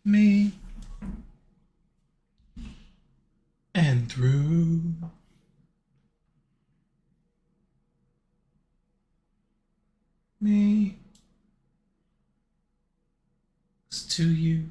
me and through me to you.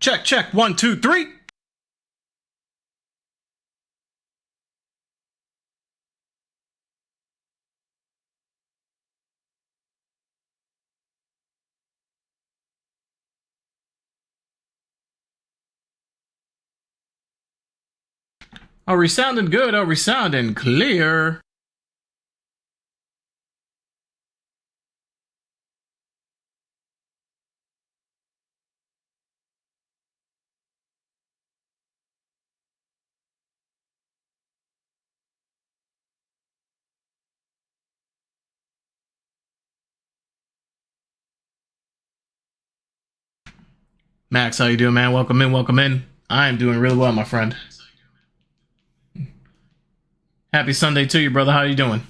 Check, check, 1, 2, 3. Are we sounding good? Are we sounding clear? Max, how you doing, man? Welcome in, welcome in. I am doing really well, my friend. Happy Sunday to you, brother. How you doing?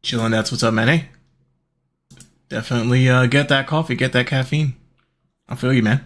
Chillin', that's what's up, man. Hey, definitely get that coffee, get that caffeine. I feel you, man.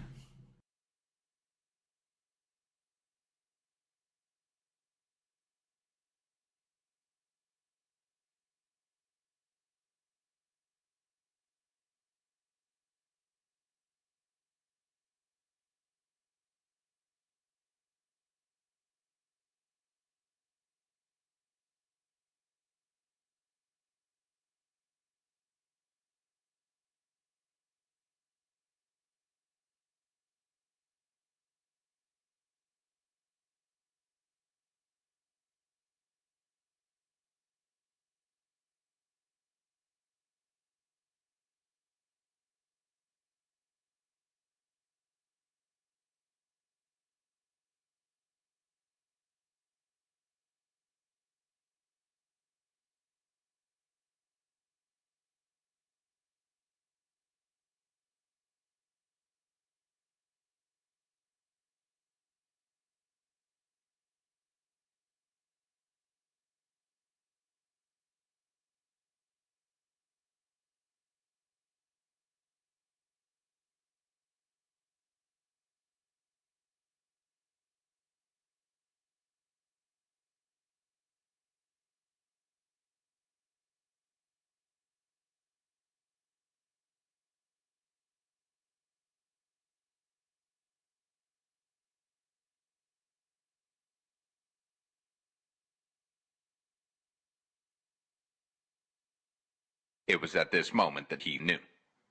It was at this moment that he knew.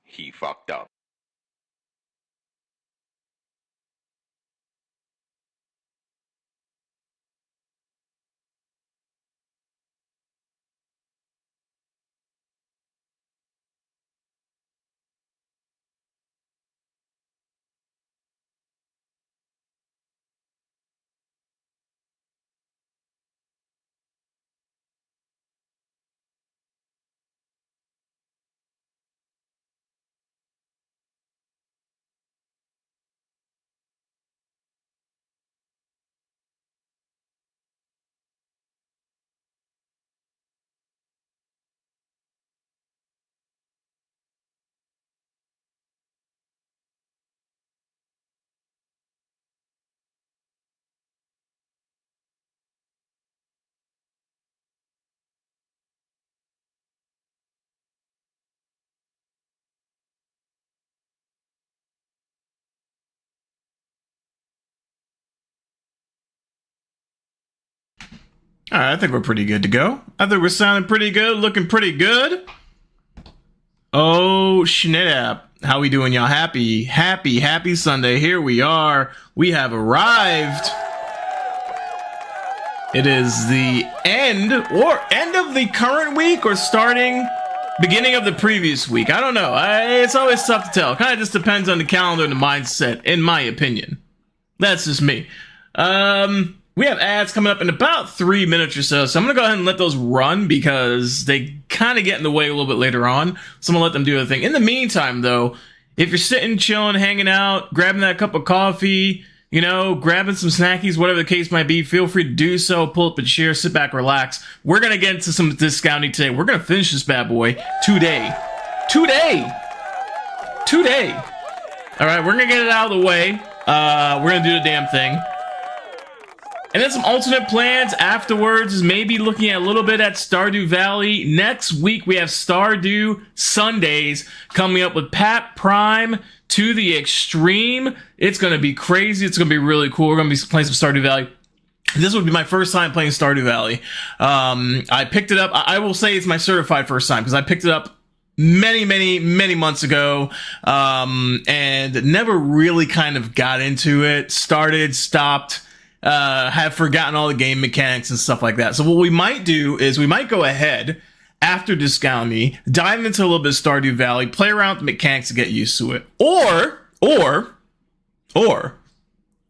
He fucked up. All right, I think we're pretty good to go. I think we're sounding pretty good, looking pretty good. Oh, Schnittap. How we doing, y'all? Happy Sunday. Here we are. We have arrived. It is the end of the current week or beginning of the previous week. I don't know. It's always tough to tell. Kind of just depends on the calendar and the mindset, in my opinion. That's just me. We have ads coming up in about 3 minutes or so I'm going to go ahead and let those run because they kind of get in the way a little bit later on. So I'm going to let them do their thing. In the meantime, though, if you're sitting, chilling, hanging out, grabbing that cup of coffee, grabbing some snackies, whatever the case might be, feel free to do so. Pull up a chair, sit back, relax. We're going to get into some discounting today. We're going to finish this bad boy today. All right, we're going to get it out of the way. We're going to do the damn thing. And then some alternate plans afterwards is maybe looking at a little bit at Stardew Valley. Next week, we have Stardew Sundays coming up with Pat Prime to the extreme. It's going to be crazy. It's going to be really cool. We're going to be playing some Stardew Valley. This would be my first time playing Stardew Valley. I picked it up. I will say it's my certified first time because I picked it up many months ago, and never really kind of got into it. Started, stopped. Have forgotten all the game mechanics and stuff like that. So what we might do is we might go ahead after Discounty, dive into a little bit of Stardew Valley, play around with the mechanics to get used to it. Or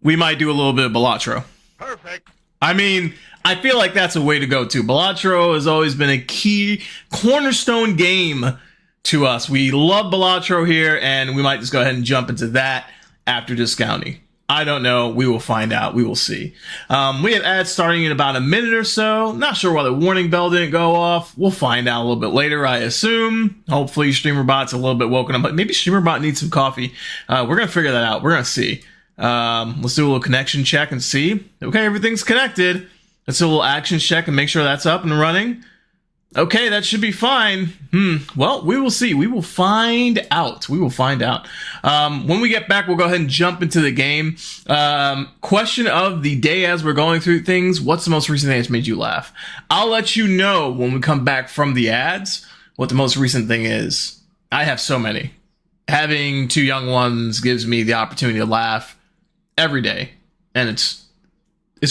we might do a little bit of Balatro. Perfect. I mean, I feel like that's a way to go too. Balatro has always been a key cornerstone game to us. We love Balatro here, and we might just go ahead and jump into that after Discounty. I don't know. We will find out. We will see. We have ads starting in about a minute or so. Not sure why the warning bell didn't go off. We'll find out a little bit later, I assume. Hopefully StreamerBot's a little bit woken up, but maybe StreamerBot needs some coffee. We're going to figure that out. We're going to see. Let's do a little connection check and see. Okay, everything's connected. Let's do a little action check and make sure that's up and running. Okay, that should be fine. Well, we will see. We will find out. When we get back, we'll go ahead and jump into the game. Question of the day as we're going through things. What's the most recent thing that's made you laugh? I'll let you know when we come back from the ads what the most recent thing is. I have so many. Having two young ones gives me the opportunity to laugh every day. And it's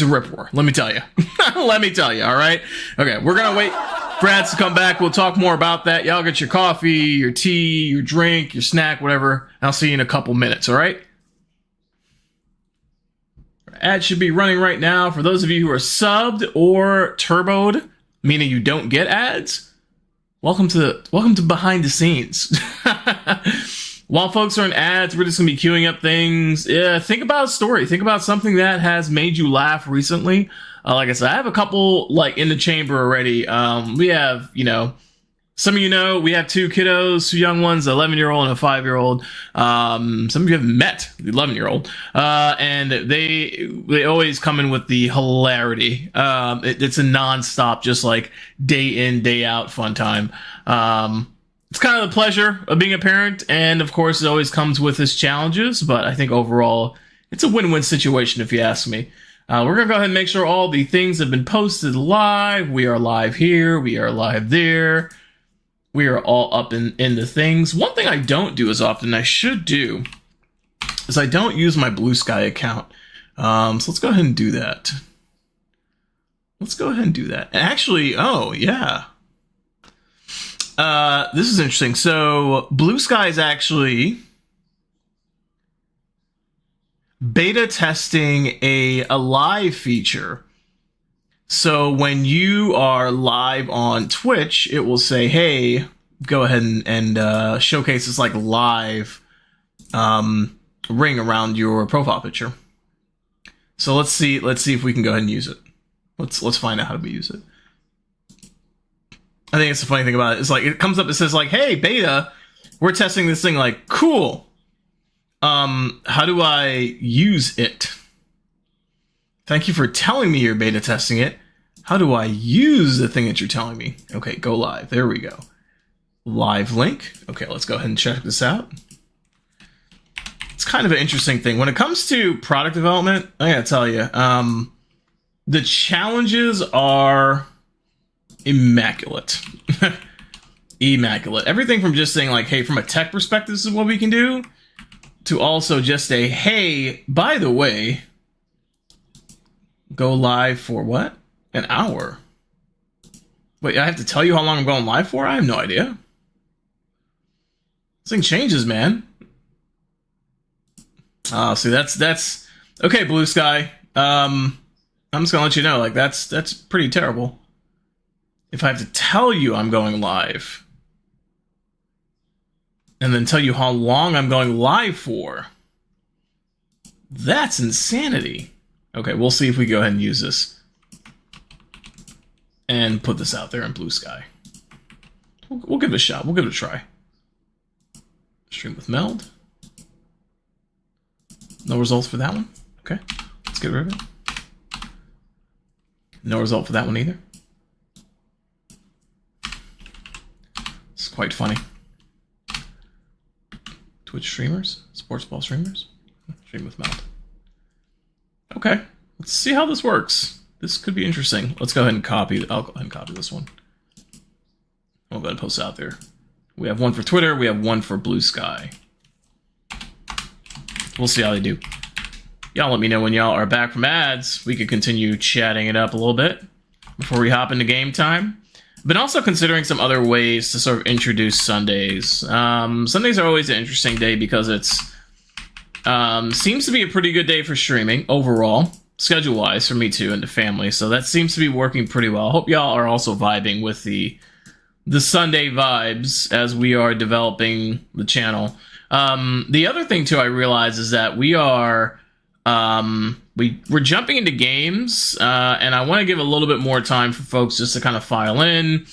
a rip roar. Let me tell you. All right? Okay, we're going to wait for ads to come back. We'll talk more about that. Y'all get your coffee, your tea, your drink, your snack, whatever. I'll see you in a couple minutes, all right? Ads should be running right now. For those of you who are subbed or turboed, meaning you don't get ads, welcome to behind the scenes. While folks are in ads, we're just going to be queuing up things. Think about a story. Think about something that has made you laugh recently. Like I said, I have a couple in the chamber already. We have, some of we have two kiddos, two young ones, an 11-year-old and a 5-year-old. Some of you have met the 11-year-old. And they always come in with the hilarity. It's a nonstop, just like day in, day out fun time. It's kind of the pleasure of being a parent. And of course, it always comes with its challenges. But I think overall, it's a win-win situation, if you ask me. We're going to go ahead and make sure all the things have been posted live. We are live here. We are live there. we are all up in the things. One thing I don't do as often, I should do, is I don't use my Blue Sky account. So let's go ahead and do that. And actually, oh, yeah. This is interesting. So Blue Sky is actually beta testing a live feature. So when you are live on Twitch, it will say, hey, go ahead and showcase this like live ring around your profile picture. So let's see if we can go ahead and use it. Let's find out how to use it. I think it's the funny thing about it. It's like it comes up, it says like, hey, beta, we're testing this thing, like, cool. How do I use it? Thank you for telling me you're beta testing it. How do I use the thing that you're telling me? Okay, go live. There we go. Live link. Okay, let's go ahead and check this out. It's kind of an interesting thing. When it comes to product development, I gotta tell you, the challenges are immaculate. Immaculate. Everything from just saying like, hey, from a tech perspective, this is what we can do, to also just a, hey, by the way, go live for what? An hour. Wait, I have to tell you how long I'm going live for? I have no idea. This thing changes, man. See, that's okay, Blue Sky. I'm just gonna let you know, like, that's pretty terrible. If I have to tell you I'm going live, and then tell you how long I'm going live for, that's insanity. Okay, we'll see if we go ahead and use this and put this out there in Blue Sky. We'll give it a shot. We'll give it a try. Stream with Meld. No results for that one. Okay, let's get rid of it. No result for that one either. It's quite funny. Twitch streamers, sports ball streamers, stream with Meld. Okay, let's see how this works. This could be interesting. Let's go ahead and copy. I'll go ahead and copy this one. I'll go ahead and post it out there. We have one for Twitter. We have one for Blue Sky. We'll see how they do. Y'all let me know when y'all are back from ads. We could continue chatting it up a little bit before we hop into game time. Been also considering some other ways to sort of introduce Sundays. Sundays are always an interesting day because it's seems to be a pretty good day for streaming overall, schedule-wise for me too and the family. So that seems to be working pretty well. I hope y'all are also vibing with the Sunday vibes as we are developing the channel. The other thing too I realize is that we are we're jumping into games, and I want to give a little bit more time for folks just to kind of file in,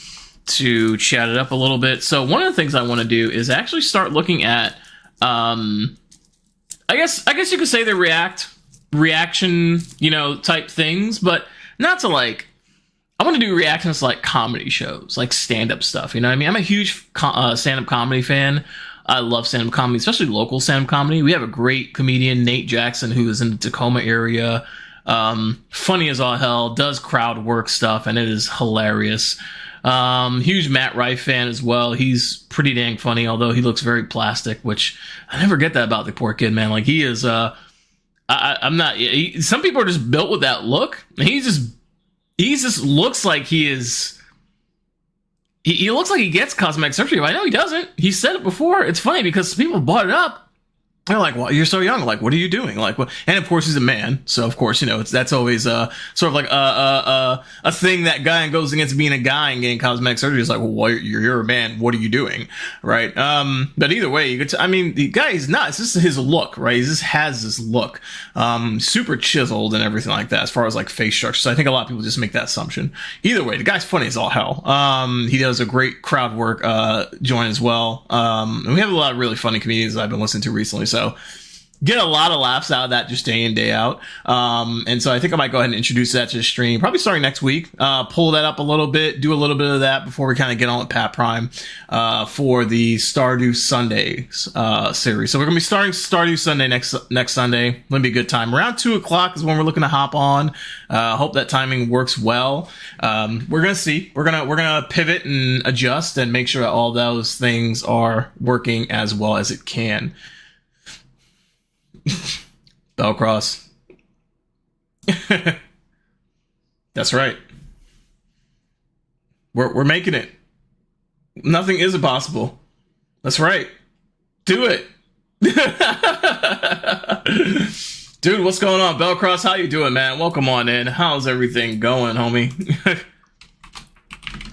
to chat it up a little bit. So one of the things I want to do is actually start looking at, I guess you could say the reaction, type things, but not to like, I want to do reactions to like comedy shows, like stand-up stuff, you know what I mean? I'm a huge stand-up comedy fan. I love stand-up comedy, especially local stand-up comedy. We have a great comedian, Nate Jackson, who is in the Tacoma area. Funny as all hell, does crowd work stuff, and it is hilarious. Huge Matt Rife fan as well. He's pretty dang funny, although he looks very plastic, which I never get that about the poor kid, man. Like, he is, I'm not, some people are just built with that look. He just looks like he is... He looks like he gets cosmetic surgery, but I know he doesn't. He said it before. It's funny because people brought it up. They're like, well, you're so young. Like, what are you doing? Like, what? And of course, he's a man. So, of course, that's always sort of like a thing that guy goes against being a guy and getting cosmetic surgery. It's like, well, you're a man. What are you doing? Right. But either way, you could, the guy is not. It's just his look, right? He just has this look, super chiseled and everything like that as far as like face structure. So I think a lot of people just make that assumption. Either way, the guy's funny as all hell. He does a great crowd work joint as well. And we have a lot of really funny comedians that I've been listening to recently. So get a lot of laughs out of that just day in, day out. And so I think I might go ahead and introduce that to the stream, probably starting next week. Pull that up a little bit, do a little bit of that before we kind of get on with Pat Prime for the Stardew Sunday series. So we're going to be starting Stardew Sunday next Sunday. Going to be a good time. Around 2 o'clock is when we're looking to hop on. Hope that timing works well. We're going to see. We're going to pivot and adjust and make sure that all those things are working as well as it can. Bellcross. That's right. We're making it. Nothing is impossible. That's right. Do it. Dude, what's going on? Bellcross, how you doing, man? Welcome on in. How's everything going, homie?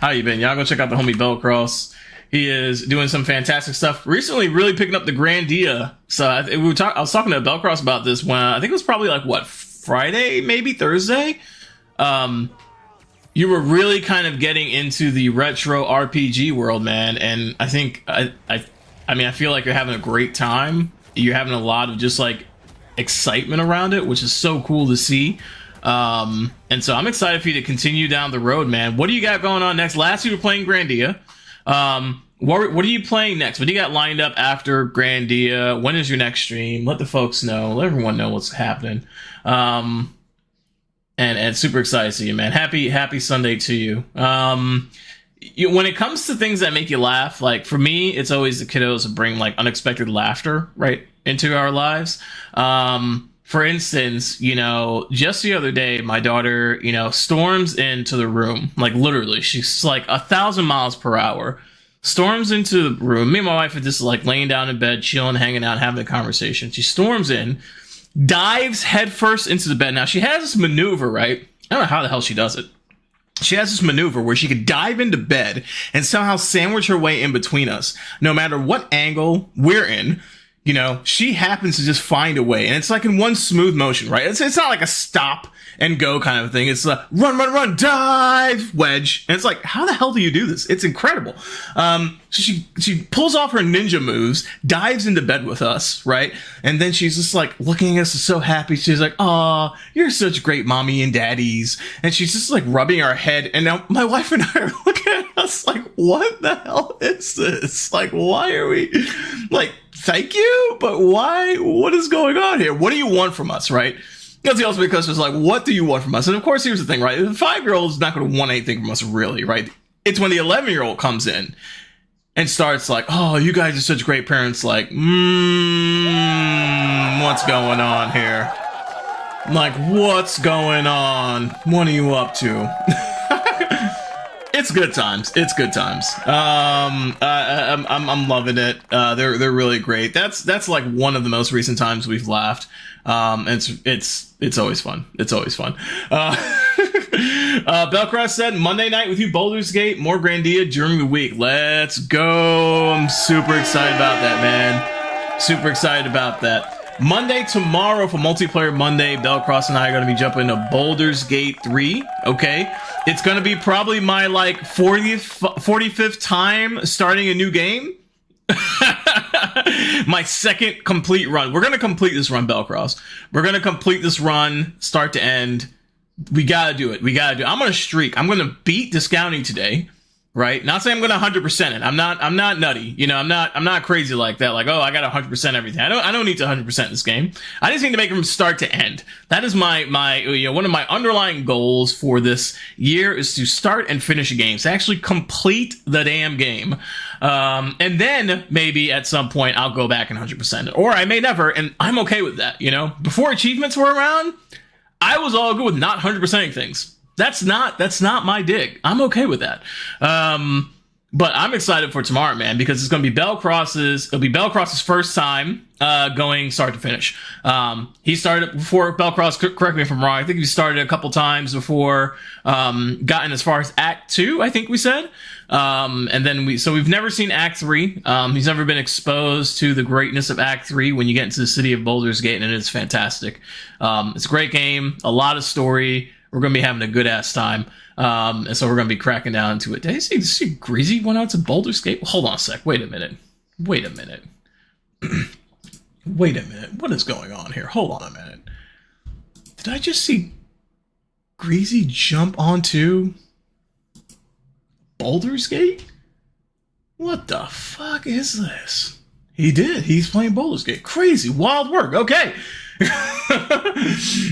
How you been? Y'all go check out the homie Bellcross. He is doing some fantastic stuff. Recently, really picking up the Grandia. So I was talking to Bellcross about this when I think it was probably like what, Friday, maybe Thursday. You were really kind of getting into the retro RPG world, man. And I think I feel like you're having a great time. You're having a lot of just like excitement around it, which is so cool to see. And so I'm excited for you to continue down the road, man. What do you got going on next? Last you were playing Grandia. What are you playing next? What do you got lined up after Grandia? When is your next stream? Let the folks know. Let everyone know what's happening. And super excited to see you, man. Happy Sunday to you. When it comes to things that make you laugh, like for me, it's always the kiddos that bring like unexpected laughter right into our lives. For instance, just the other day, my daughter, storms into the room, like literally, she's like 1,000 miles per hour, storms into the room. Me and my wife are just like laying down in bed, chilling, hanging out, having a conversation. She storms in, dives headfirst into the bed. Now, she has this maneuver, right? I don't know how the hell she does it. She has this maneuver where she could dive into bed and somehow sandwich her way in between us, no matter what angle we're in. She happens to just find a way, and it's like in one smooth motion, right? It's not like a stop and go kind of thing. It's a run, dive, wedge, and it's like, how the hell do you do this? It's incredible. So she pulls off her ninja moves, dives into bed with us, right? And then she's just like looking at us, so happy. She's like, "Aw, you're such great mommy and daddies," and she's just like rubbing our head. And now my wife and I are looking at us like, "What the hell is this? Like, why are we like?" Thank you, but why? What is going on here? What do you want from us, right? That's the ultimate question. Is like, what do you want from us? And of course, here's the thing, right? The 5-year-old is not going to want anything from us, really, right? It's when the 11-year-old comes in and starts like, "Oh, you guys are such great parents." Like, what's going on here? Like, what's going on? What are you up to? It's good times. It's good times. I'm loving it. They're really great. That's like one of the most recent times we've laughed. It's always fun. It's always fun. Bellcross said, "Monday night with you, Baldur's Gate, more Grandia during the week." Let's go. I'm super excited about that, man. Super excited about that. Monday tomorrow for Multiplayer Monday, Bellcross and I are going to be jumping into Baldur's Gate 3, okay? It's going to be probably my, 45th time starting a new game. My second complete run. We're going to complete this run, Bellcross. We're going to complete this run, start to end. We got to do it. I'm going to streak. I'm going to beat Discounting today. Right? Not saying I'm going to 100% it. I'm not nutty. I'm not crazy like that. Like, oh, I got 100% everything. I don't need to 100% this game. I just need to make it from start to end. That is my one of my underlying goals for this year is to start and finish a game. To actually complete the damn game. And then maybe at some point I'll go back and 100% it. Or I may never, and I'm okay with that, Before achievements were around, I was all good with not 100%ing things. That's not my dig. I'm okay with that. But I'm excited for tomorrow, man, because it's going to be Bellcross's first time going start to finish. He started before Bellcross, correct me if I'm wrong. I think he started a couple times before gotten as far as Act 2, I think we said. And then we've never seen Act 3. He's never been exposed to the greatness of Act 3 when you get into the city of Baldur's Gate, and it's fantastic. It's a great game, a lot of story. We're going to be having a good-ass time. And so we're going to be cracking down into it. Did I see Greasy went out to Baldur's Gate? Hold on a sec. Wait a minute. Wait a minute. What is going on here? Hold on a minute. Did I just see Greasy jump onto Baldur's Gate? What the fuck is this? He did. He's playing Baldur's Gate. Crazy. Wild work. Okay.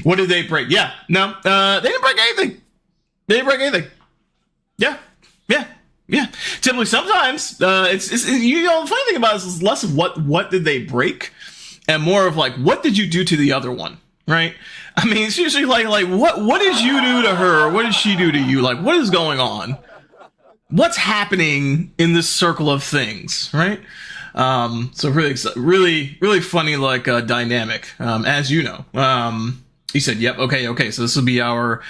What did they break? Yeah. No. They didn't break anything. They didn't break anything. Yeah. Yeah. Yeah. Typically, sometimes it's you know, the funny thing about this is less of what did they break, and more of like what did you do to the other one, right? I mean, it's usually like what did you do to her? What did she do to you? Like, what is going on? What's happening in this circle of things, right? So really funny, like, dynamic, as you know. He said, yep, okay, so this will be our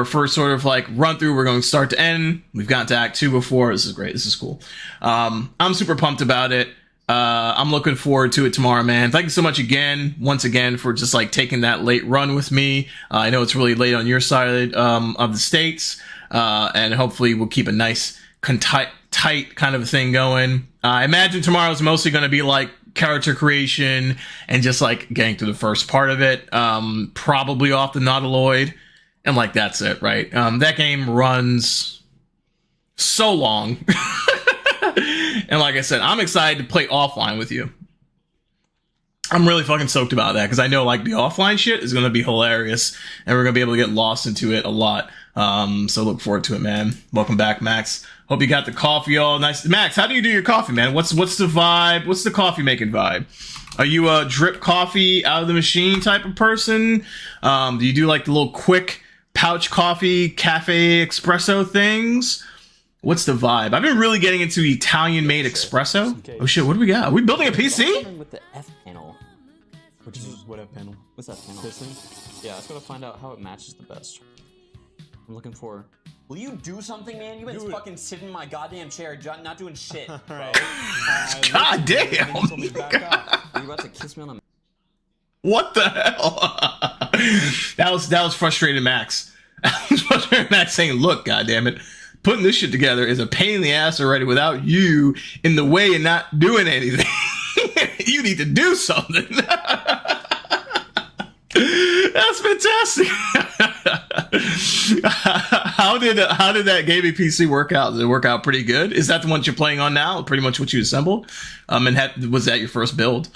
first sort of, like, run through. We're going start to end. We've gotten to Act 2 before. This is great. This is cool. I'm super pumped about it. I'm looking forward to it tomorrow, man. Thank you so much once again, for just, like, taking that late run with me. I know it's really late on your side, of the States. And hopefully we'll keep a nice, tight kind of a thing going. I imagine tomorrow's mostly going to be like character creation and just like getting through the first part of it. Probably off the Nautiloid. And like, that's it, right? That game runs so long. And like I said, I'm excited to play offline with you. I'm really fucking stoked about that because I know like the offline shit is going to be hilarious and we're going to be able to get lost into it a lot. So look forward to it, man. Welcome back, Max. Hope you got the coffee all nice. Max, how do you do your coffee, man? What's the vibe? What's the coffee making vibe? Are you a drip coffee out of the machine type of person? Do you do like the little quick pouch coffee, cafe espresso things? What's the vibe? I've been really getting into Italian-made espresso. Oh shit, what do we got? Are we building a PC? With the F panel. Which is What F panel? what's that panel? This thing? Yeah, I just gotta find out how it matches the best. I'm looking for. Will you do something, man? You've been Do it. fucking sitting in my goddamn chair, not doing shit. Bro. Alright. God damn. You told me to back up. Are you about to kiss me on the? What the hell? that was frustrated Max. That was frustrated Max saying, look, goddammit, putting this shit together is a pain in the ass already without you in the way and not doing anything. You need to do something. That's fantastic. How did that gaming PC work out? Did it work out pretty good? Is that the one you're playing on now? Pretty much what you assembled? And was that your first build?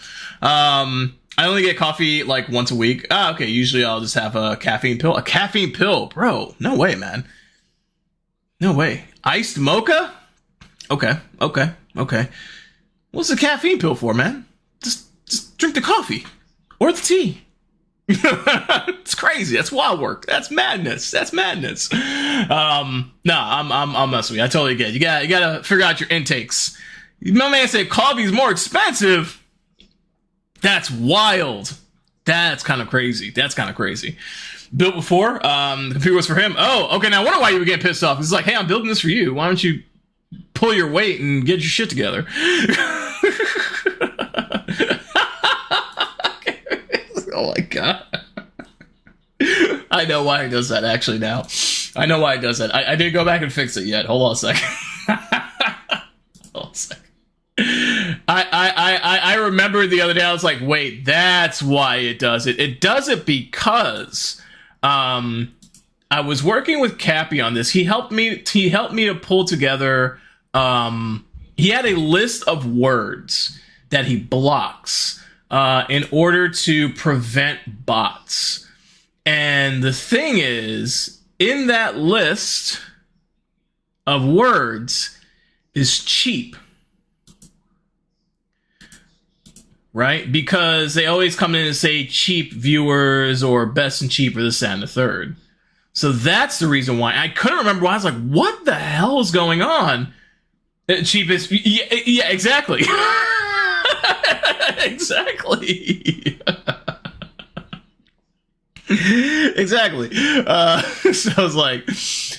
I only get coffee like once a week. Okay. Usually I'll just have a caffeine pill. A caffeine pill, bro. No way, man. No way. Iced mocha? Okay. What's the caffeine pill for, man? Just drink the coffee or the tea. It's crazy. That's wild work. That's madness. No, I'm messing with you. I totally get it. You gotta figure out your intakes. My man said coffee's more expensive. That's wild. That's kind of crazy. Built before, the computer was for him. Oh, okay. Now I wonder why you would get pissed off. It's like, hey, I'm building this for you. Why don't you pull your weight and get your shit together? Oh my god. I know why he does that actually now. I know why he does that. I didn't go back and fix it yet. Hold on a second. I remember the other day I was like, wait, that's why it does it. It does it because I was working with Cappy on this. He helped me to pull together he had a list of words that he blocks in order to prevent bots. And the thing is, in that list of words is cheap. Right? Because they always come in and say cheap viewers or best and cheap or this, that, and the third. So that's the reason why. I couldn't remember why. I was like, what the hell is going on? Cheapest. Yeah, exactly. Exactly. Exactly. So I was like,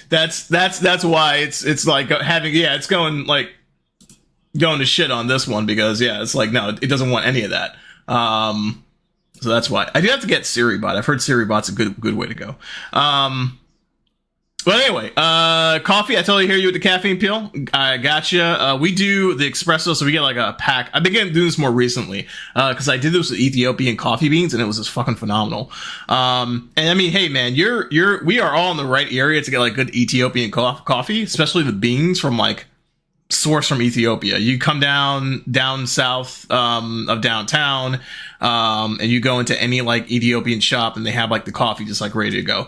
that's why it's like having, it's going to shit on this one because it's like, no, it doesn't want any of that. So that's why I do have to get Siri bot. I've heard Siri bot's a good way to go. But anyway, coffee. I totally hear you with the caffeine pill. I gotcha. We do the espresso, so we get like a pack. I began doing this more recently because I did this with Ethiopian coffee beans, and it was just fucking phenomenal. And I mean, hey man, we are all in the right area to get like good Ethiopian coffee, especially the beans from like source from Ethiopia. You come down south of downtown, and you go into any like Ethiopian shop, and they have like the coffee just like ready to go.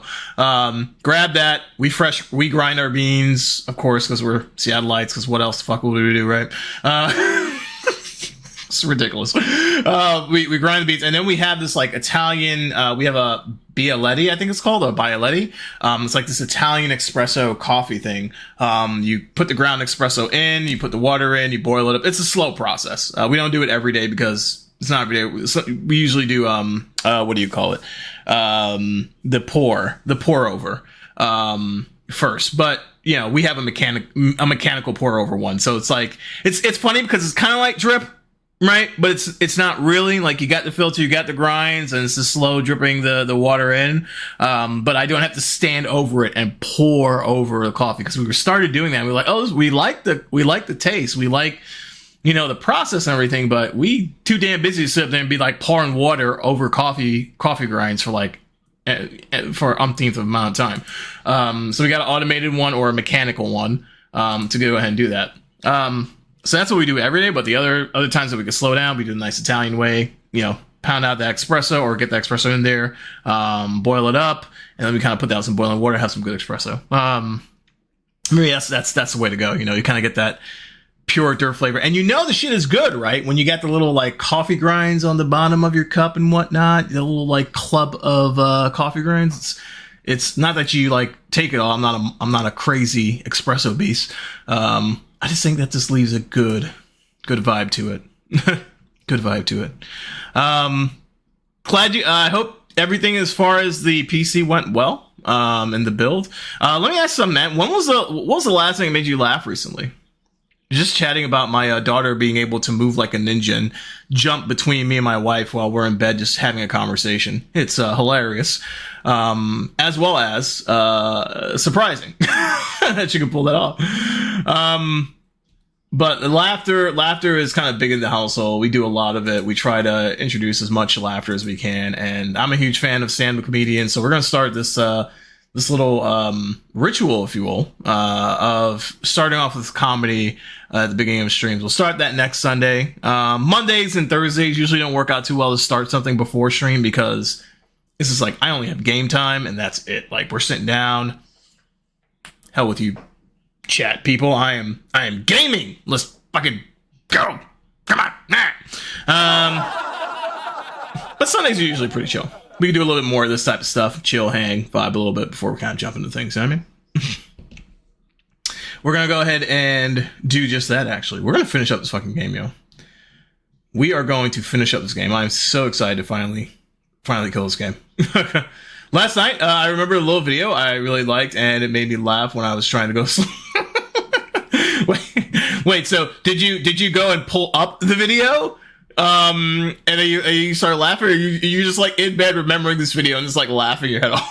Grab that. We grind our beans, of course, because we're Seattleites. Because what else the fuck would we do, right? It's ridiculous. We grind the beans, and then we have this like Italian. We have a Bialetti, I think it's called, a Bialetti. It's like this Italian espresso coffee thing. You put the ground espresso in, you put the water in, you boil it up. It's a slow process. We don't do it every day because it's not every day. We usually do what do you call it? The pour over first, but you know we have a mechanical pour over one. So it's like it's funny because it's kind of like drip. Right, but it's not really. Like, you got the filter, you got the grinds, and it's just slow dripping the water in. But I don't have to stand over it and pour over the coffee, because we started doing that. We were like, oh, we like the taste, we like, you know, the process and everything, but we too damn busy to sit there and be like pouring water over coffee grinds for like for umpteenth of amount of time. So we got an automated one or a mechanical one to go ahead and do that. So that's what we do every day, but the other times that we can slow down, we do the nice Italian way, you know, pound out the espresso or get the espresso in there, boil it up, and then we kind of put that in some boiling water, have some good espresso. Maybe that's the way to go. You know, you kind of get that pure dirt flavor, and you know the shit is good, right? When you got the little like coffee grinds on the bottom of your cup and whatnot, the little like club of coffee grinds. It's not that you like take it all. I'm not a crazy espresso beast. I just think that this leaves a good vibe to it. Good vibe to it. Glad you. I hope everything as far as the PC went well. In the build. Let me ask something, man. What was the last thing that made you laugh recently? Just chatting about my daughter being able to move like a ninja and jump between me and my wife while we're in bed, just having a conversation. It's hilarious, as well as surprising that you can pull that off. But laughter is kind of big in the household. We do a lot of it. We try to introduce as much laughter as we can, and I'm a huge fan of stand-up comedians. So we're gonna start this little ritual, if you will, of starting off with comedy at the beginning of streams. We'll start that next Sunday. Mondays and Thursdays usually don't work out too well to start something before stream, because this is like I only have game time and that's it. Like, we're sitting down. Hell with you, chat people. I am gaming. Let's fucking go. Come on. But Sundays are usually pretty chill. We can do a little bit more of this type of stuff. Chill, hang, vibe a little bit before we kind of jump into things. You know what I mean? We're going to go ahead and do just that, actually. We're going to finish up this fucking game, yo. We are going to finish up this game. I'm so excited to finally kill this game. Last night, I remember a little video I really liked, and it made me laugh when I was trying to go sleep. Wait, so did you go and pull up the video? And you start laughing, or you just like in bed remembering this video and just like laughing your head off?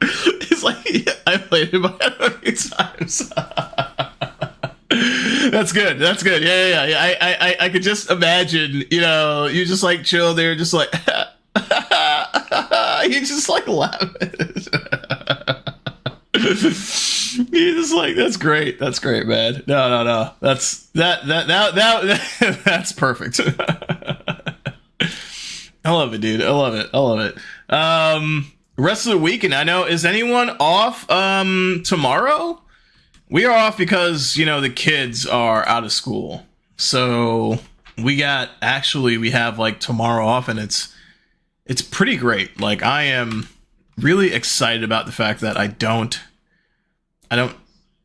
It's like, yeah, I played it in my head a few times. That's good. Yeah. I could just imagine, you know, you just like chill there, just like you just like laughing. You're just like, that's great, man. No. That's that's perfect. I love it, dude. I love it. Rest of the weekend, I know, is anyone off tomorrow? We are off because, you know, the kids are out of school. So we have like tomorrow off, and it's pretty great. Like, I am really excited about the fact that I don't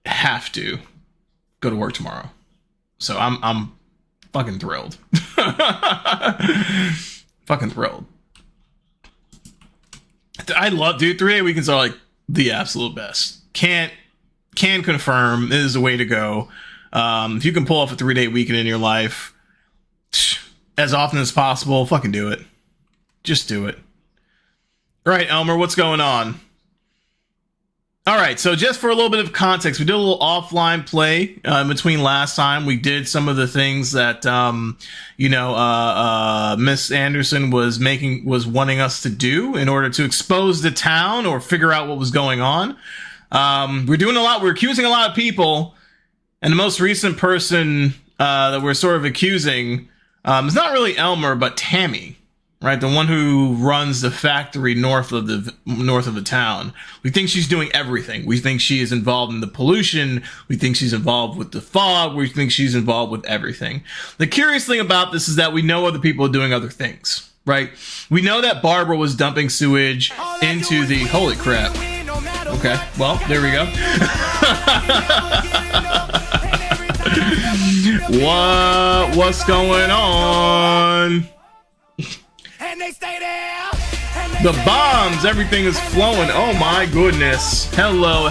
have to go to work tomorrow. So I'm fucking thrilled. Fucking thrilled. I love, dude, 3-day weekends are like the absolute best. Can confirm it is the way to go. If you can pull off a 3-day weekend in your life as often as possible, fucking do it. Just do it. Right, Elmer, what's going on? All right, so just for a little bit of context, we did a little offline play in between last time. We did some of the things that, Miss Anderson was wanting us to do in order to expose the town or figure out what was going on. We're doing a lot. We're accusing a lot of people, and the most recent person that we're sort of accusing is not really Elmer, but Tammy. Right, the one who runs the factory north of the town. We think she's doing everything. We think she is involved in the pollution. We think she's involved with the fog. We think she's involved with everything. The curious thing about this is that we know other people are doing other things, right? We know that Barbara was dumping sewage into the... Holy crap. Okay, well, there we go. What's going on? The bombs, everything is flowing. Oh my goodness. Hello.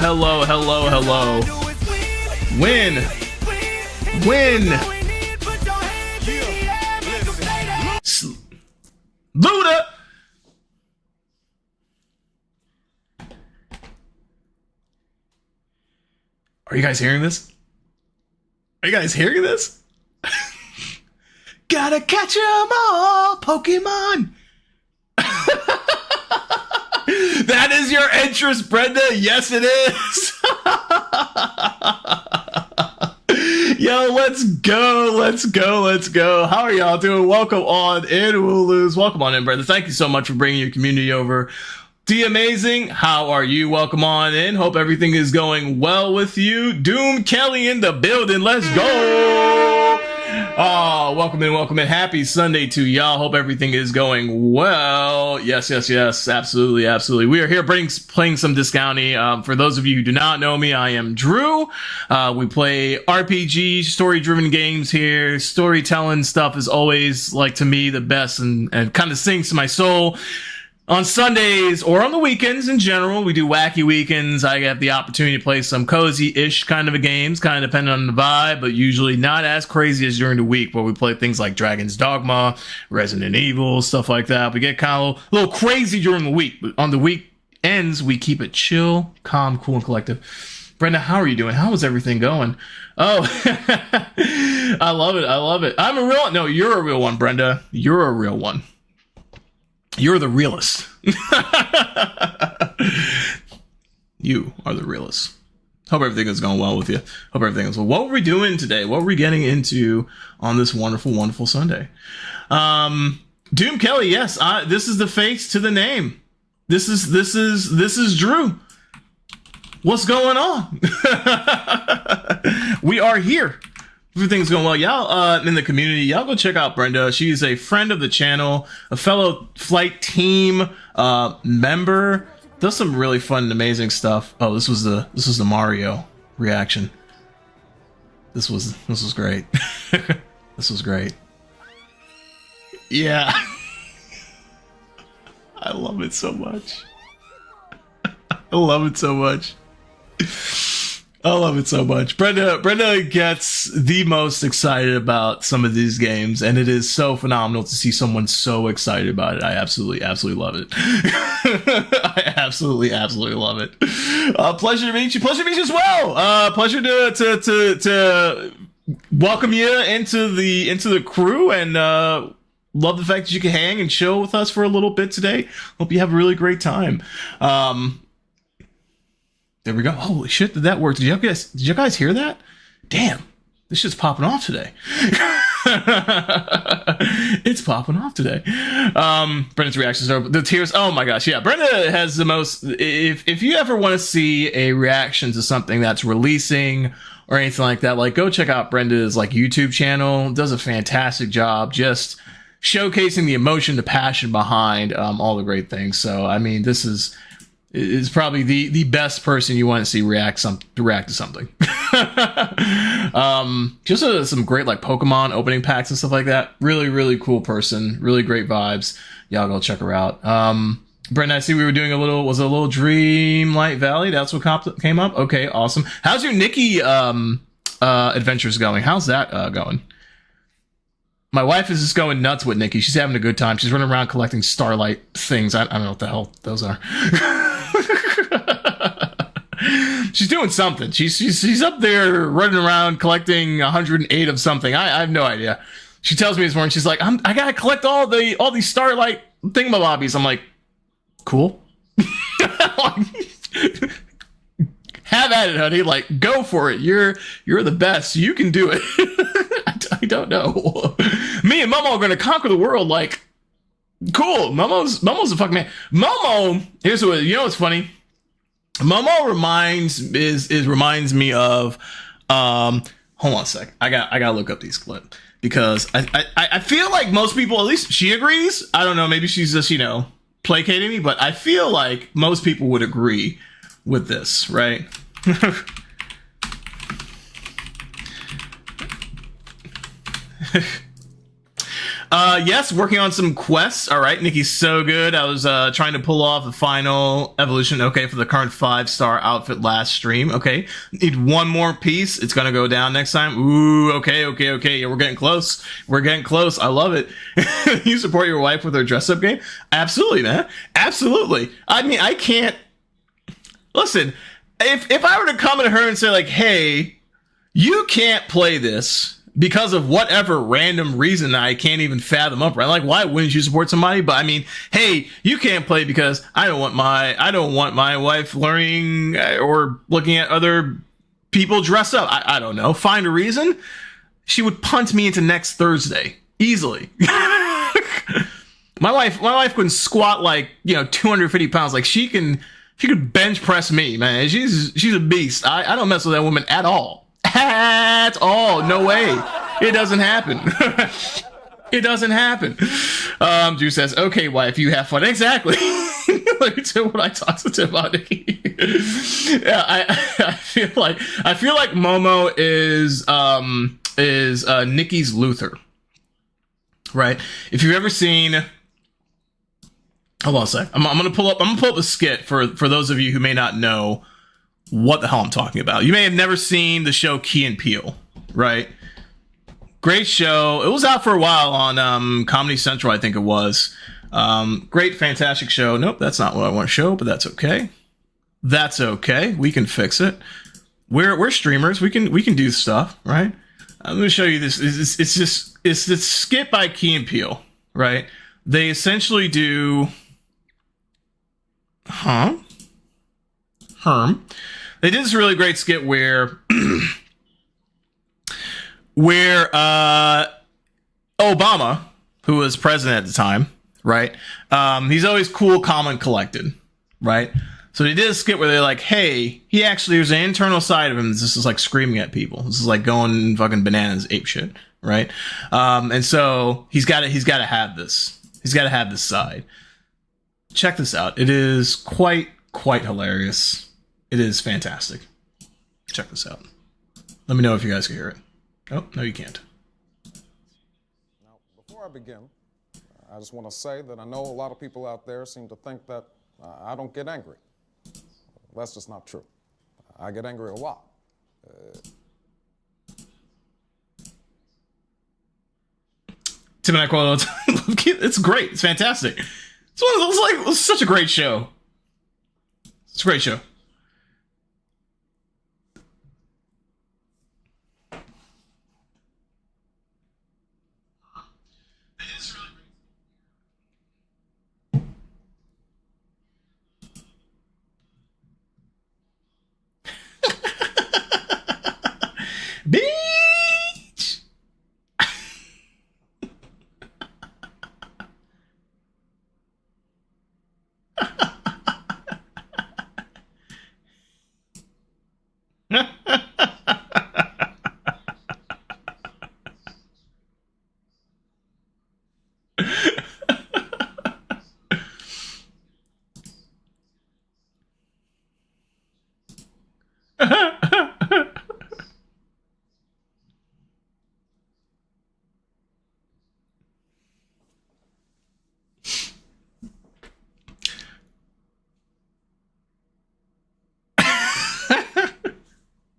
Win. Luda. Are you guys hearing this? Gotta catch 'em all, Pokemon. That is your entrance, Brenda. Yes, it is. Yo, let's go. How are y'all doing? Welcome on in, Wooloos. Welcome on in, Brenda. Thank you so much for bringing your community over. D Amazing, how are you? Welcome on in. Hope everything is going well with you. Doom Kelly in the building. Let's go. Oh, welcome in. Happy Sunday to y'all. Hope everything is going well. Yes. Absolutely. We are here playing some Discounty. For those of you who do not know me, I am Drew. We play RPG, story-driven games here. Storytelling stuff is always, like, to me, the best and kind of sings to my soul. On Sundays, or on the weekends in general, we do wacky weekends. I have the opportunity to play some cozy-ish kind of games, kind of depending on the vibe, but usually not as crazy as during the week, where we play things like Dragon's Dogma, Resident Evil, stuff like that. We get kind of a little crazy during the week, but on the weekends, we keep it chill, calm, cool, and collective. Brenda, how are you doing? How is everything going? Oh, I love it. You're a real one, Brenda. You're a real one. You're the realist. You are the realist. Hope everything is going well with you. Hope everything is well. What were we doing today? What were we getting into on this wonderful Sunday? Doom Kelly, yes. This is the face to the name. This is Drew. What's going on? We are here. Everything's going well. Y'all in the community, y'all go check out Brenda. She's a friend of the channel, a fellow flight team member. Does some really fun and amazing stuff. Oh, this was the Mario reaction. This was great. This was great. Yeah. I love it so much. Brenda gets the most excited about some of these games, and it is so phenomenal to see someone so excited about it. I absolutely love it. I absolutely love it. Pleasure to meet you. Pleasure to meet you as well. Pleasure to welcome you into the crew, and love the fact that you can hang and chill with us for a little bit today. Hope you have a really great time. There we go. Holy shit, did that work? Did you guys hear that? Damn, this shit's popping off today. It's popping off today. Brenda's reactions are the tears. Oh my gosh, yeah. Brenda has the most. If you ever want to see a reaction to something that's releasing or anything like that, like go check out Brenda's like YouTube channel. Does a fantastic job just showcasing the emotion, the passion behind all the great things. So I mean, this is probably the best person you want to see react to something. Just some great like Pokemon opening packs and stuff like that. Really cool person. Really great vibes. Y'all go check her out. Brenda, I see we were doing a little Dreamlight Valley. That's what came up. Okay, awesome. How's your Nikki adventures going? How's that going? My wife is just going nuts with Nikki. She's having a good time. She's running around collecting starlight things. I don't know what the hell those are. She's doing something. She's up there running around collecting 108 of something. I have no idea. She tells me this morning, she's like, I gotta collect all these starlight thingamabobbies. I'm like, cool. Have at it, honey. Like, go for it. You're the best. You can do it. I don't know. Me and Momo are gonna conquer the world. Like, cool. Momo's a fucking man. Momo. Here's what you know. What's funny. Momo reminds me of. Hold on a sec. I gotta look up these clips because I feel like most people, at least she agrees. I don't know. Maybe she's just placating me, but I feel like most people would agree with this, right? Yes, working on some quests. All right, Nikki's so good. I was trying to pull off the final evolution, okay, for the current 5-star outfit last stream. Okay, need one more piece. It's gonna go down next time. Ooh, okay. Yeah, we're getting close. I love it. You support your wife with her dress-up game? Absolutely, man. Absolutely. I mean, I can't... Listen, if I were to come to her and say, like, hey, you can't play this because of whatever random reason I can't even fathom up, right? Like, why wouldn't you support somebody? But I mean, hey, you can't play because I don't want my wife learning or looking at other people dress up. I don't know. Find a reason. She would punt me into next Thursday easily. My wife can squat like 250 pounds. Like she could bench press me, man. She's a beast. I don't mess with that woman at all. At all. No way. It doesn't happen. It doesn't happen. Drew says, okay, wife, you have fun. Exactly. Like what I talked to about Nikki. Yeah, I feel like Momo is Nikki's Luther. Right? If you've ever seen... Hold on a sec. I'm gonna pull up a skit for those of you who may not know what the hell I'm talking about. You may have never seen the show Key and Peele, right? Great show. It was out for a while on Comedy Central, I think it was. Great, fantastic show. Nope, that's not what I want to show, but that's okay. That's okay. We can fix it. We're streamers. We can do stuff, right? I'm going to show you this. It's this skit by Key and Peele, right? They essentially do... They did this really great skit where Obama, who was president at the time, right? He's always cool, calm, and collected, right? So they did a skit where they're like, hey, there's an internal side of him. This is like screaming at people. This is like going fucking bananas, ape shit, right? And so he's got to have this. He's got to have this side. Check this out. It is quite hilarious. It is fantastic. Check this out. Let me know if you guys can hear it. Oh, no, you can't. Now, before I begin, I just want to say that I know a lot of people out there seem to think that I don't get angry. That's just not true. I get angry a lot. Tim and I quote all the time. It's great. It's fantastic. It's such a great show. It's a great show. Bitch.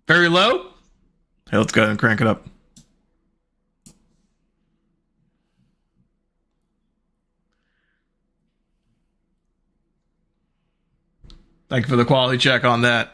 Very low? Hey, let's go ahead and crank it up. Thank you for the quality check on that.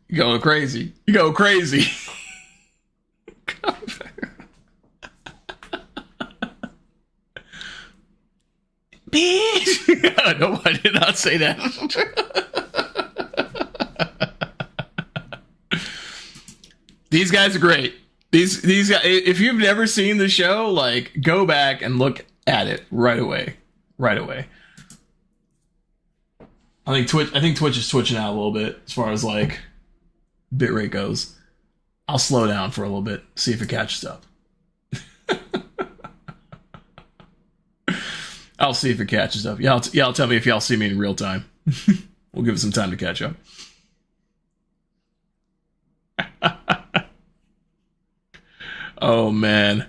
You go crazy. You go crazy. Bitch. No, I did not say that. These guys are great. These guys, if you've never seen the show, like, go back and look at it right away. Right away. I think Twitch is twitching out a little bit as far as like bitrate goes. I'll slow down for a little bit, see if it catches up. I'll see if it catches up. Y'all tell me if y'all see me in real time. We'll give it some time to catch up. Oh man.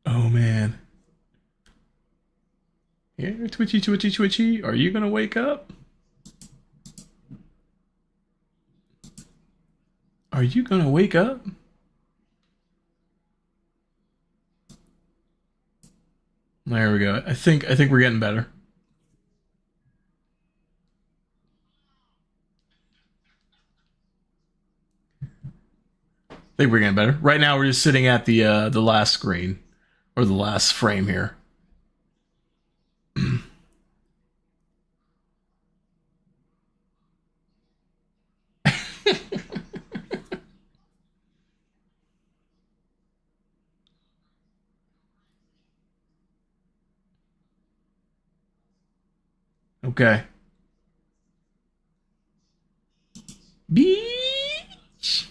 Oh man. Yeah, twitchy. Are you gonna wake up? Are you gonna wake up? There we go. I think we're getting better. I think we're getting better. Right now we're just sitting at the last screen or the last frame here. Okay. Beach.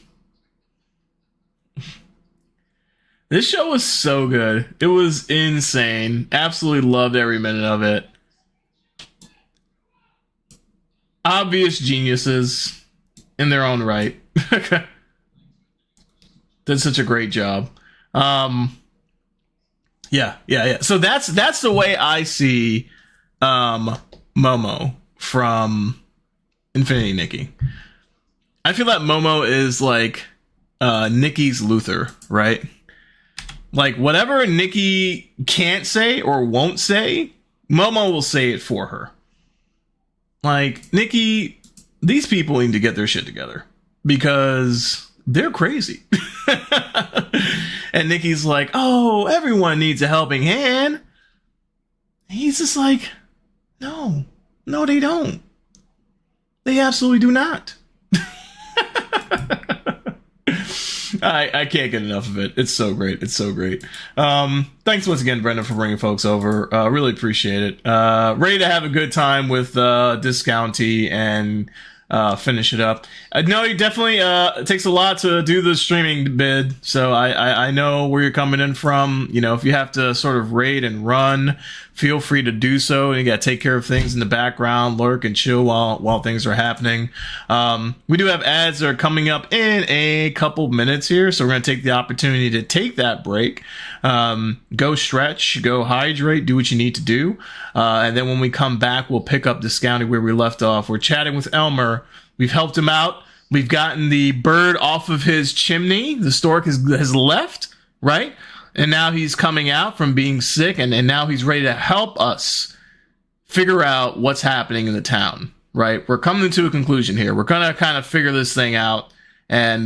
This show was so good. It was insane. Absolutely loved every minute of it. Obvious geniuses in their own right. Did such a great job. Yeah. So that's the way I see Momo from Infinity Nikki. I feel that Momo is like Nikki's Luther, right? Like whatever Nikki can't say or won't say, Momo will say it for her. Like, Nikki, these people need to get their shit together because they're crazy. And Nikki's like, oh, everyone needs a helping hand. He's just like, no, they don't. They absolutely do not. I can't get enough of it. It's so great. Thanks once again, Brendan, for bringing folks over. Really appreciate it. Ready to have a good time with Discounty and finish it up. No, it definitely it takes a lot to do the streaming bid, so I know where you're coming in from. You know, if you have to sort of raid and run, feel free to do so. You got to take care of things in the background, lurk and chill while things are happening. We do have ads that are coming up in a couple minutes here, so we're going to take the opportunity to take that break. Go stretch, go hydrate, do what you need to do. And then when we come back, we'll pick up Discounting where we left off. We're chatting with Elmer. We've helped him out. We've gotten the bird off of his chimney. The stork has left, right? And now he's coming out from being sick, and now he's ready to help us figure out what's happening in the town, right? We're coming to a conclusion here. We're going to kind of figure this thing out, and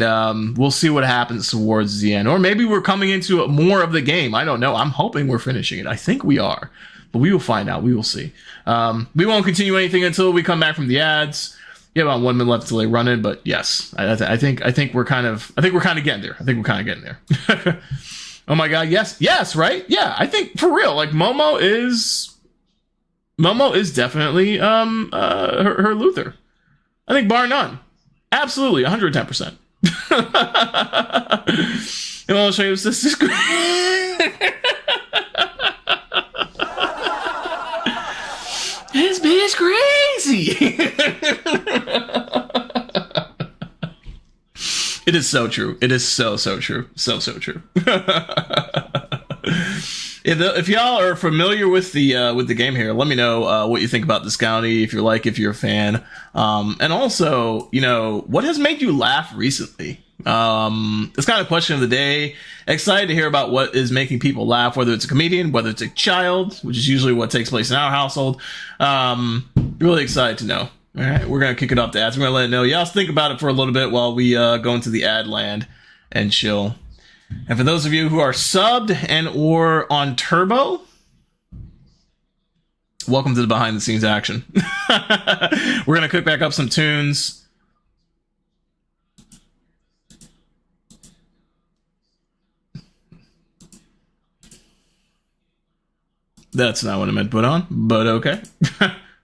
we'll see what happens towards the end. Or maybe we're coming into more of the game. I don't know. I'm hoping we're finishing it. I think we are, but we will find out. We will see. We won't continue anything until we come back from the ads. Yeah, about 1 minute left until they run it, but yes, I think we're kind of getting there. Oh my god, yes, right? Yeah, I think for real, like Momo is definitely her Luther. I think bar none. Absolutely, 110%. And I'll show you this is great. This bitch crazy. It is so true. It is so true. So true. If y'all are familiar with the game here, let me know what you think about this county. If you're a fan, and also, what has made you laugh recently? It's kind of question of the day. Excited to hear about what is making people laugh, whether it's a comedian, whether it's a child, which is usually what takes place in our household. Really excited to know. All right, we're gonna kick it off to ads. We're gonna let it know. Y'all think about it for a little bit while we go into the ad land and chill. And for those of you who are subbed and or on Turbo, welcome to the behind the scenes action. We're gonna cook back up some tunes. That's not what I meant to put on, but okay.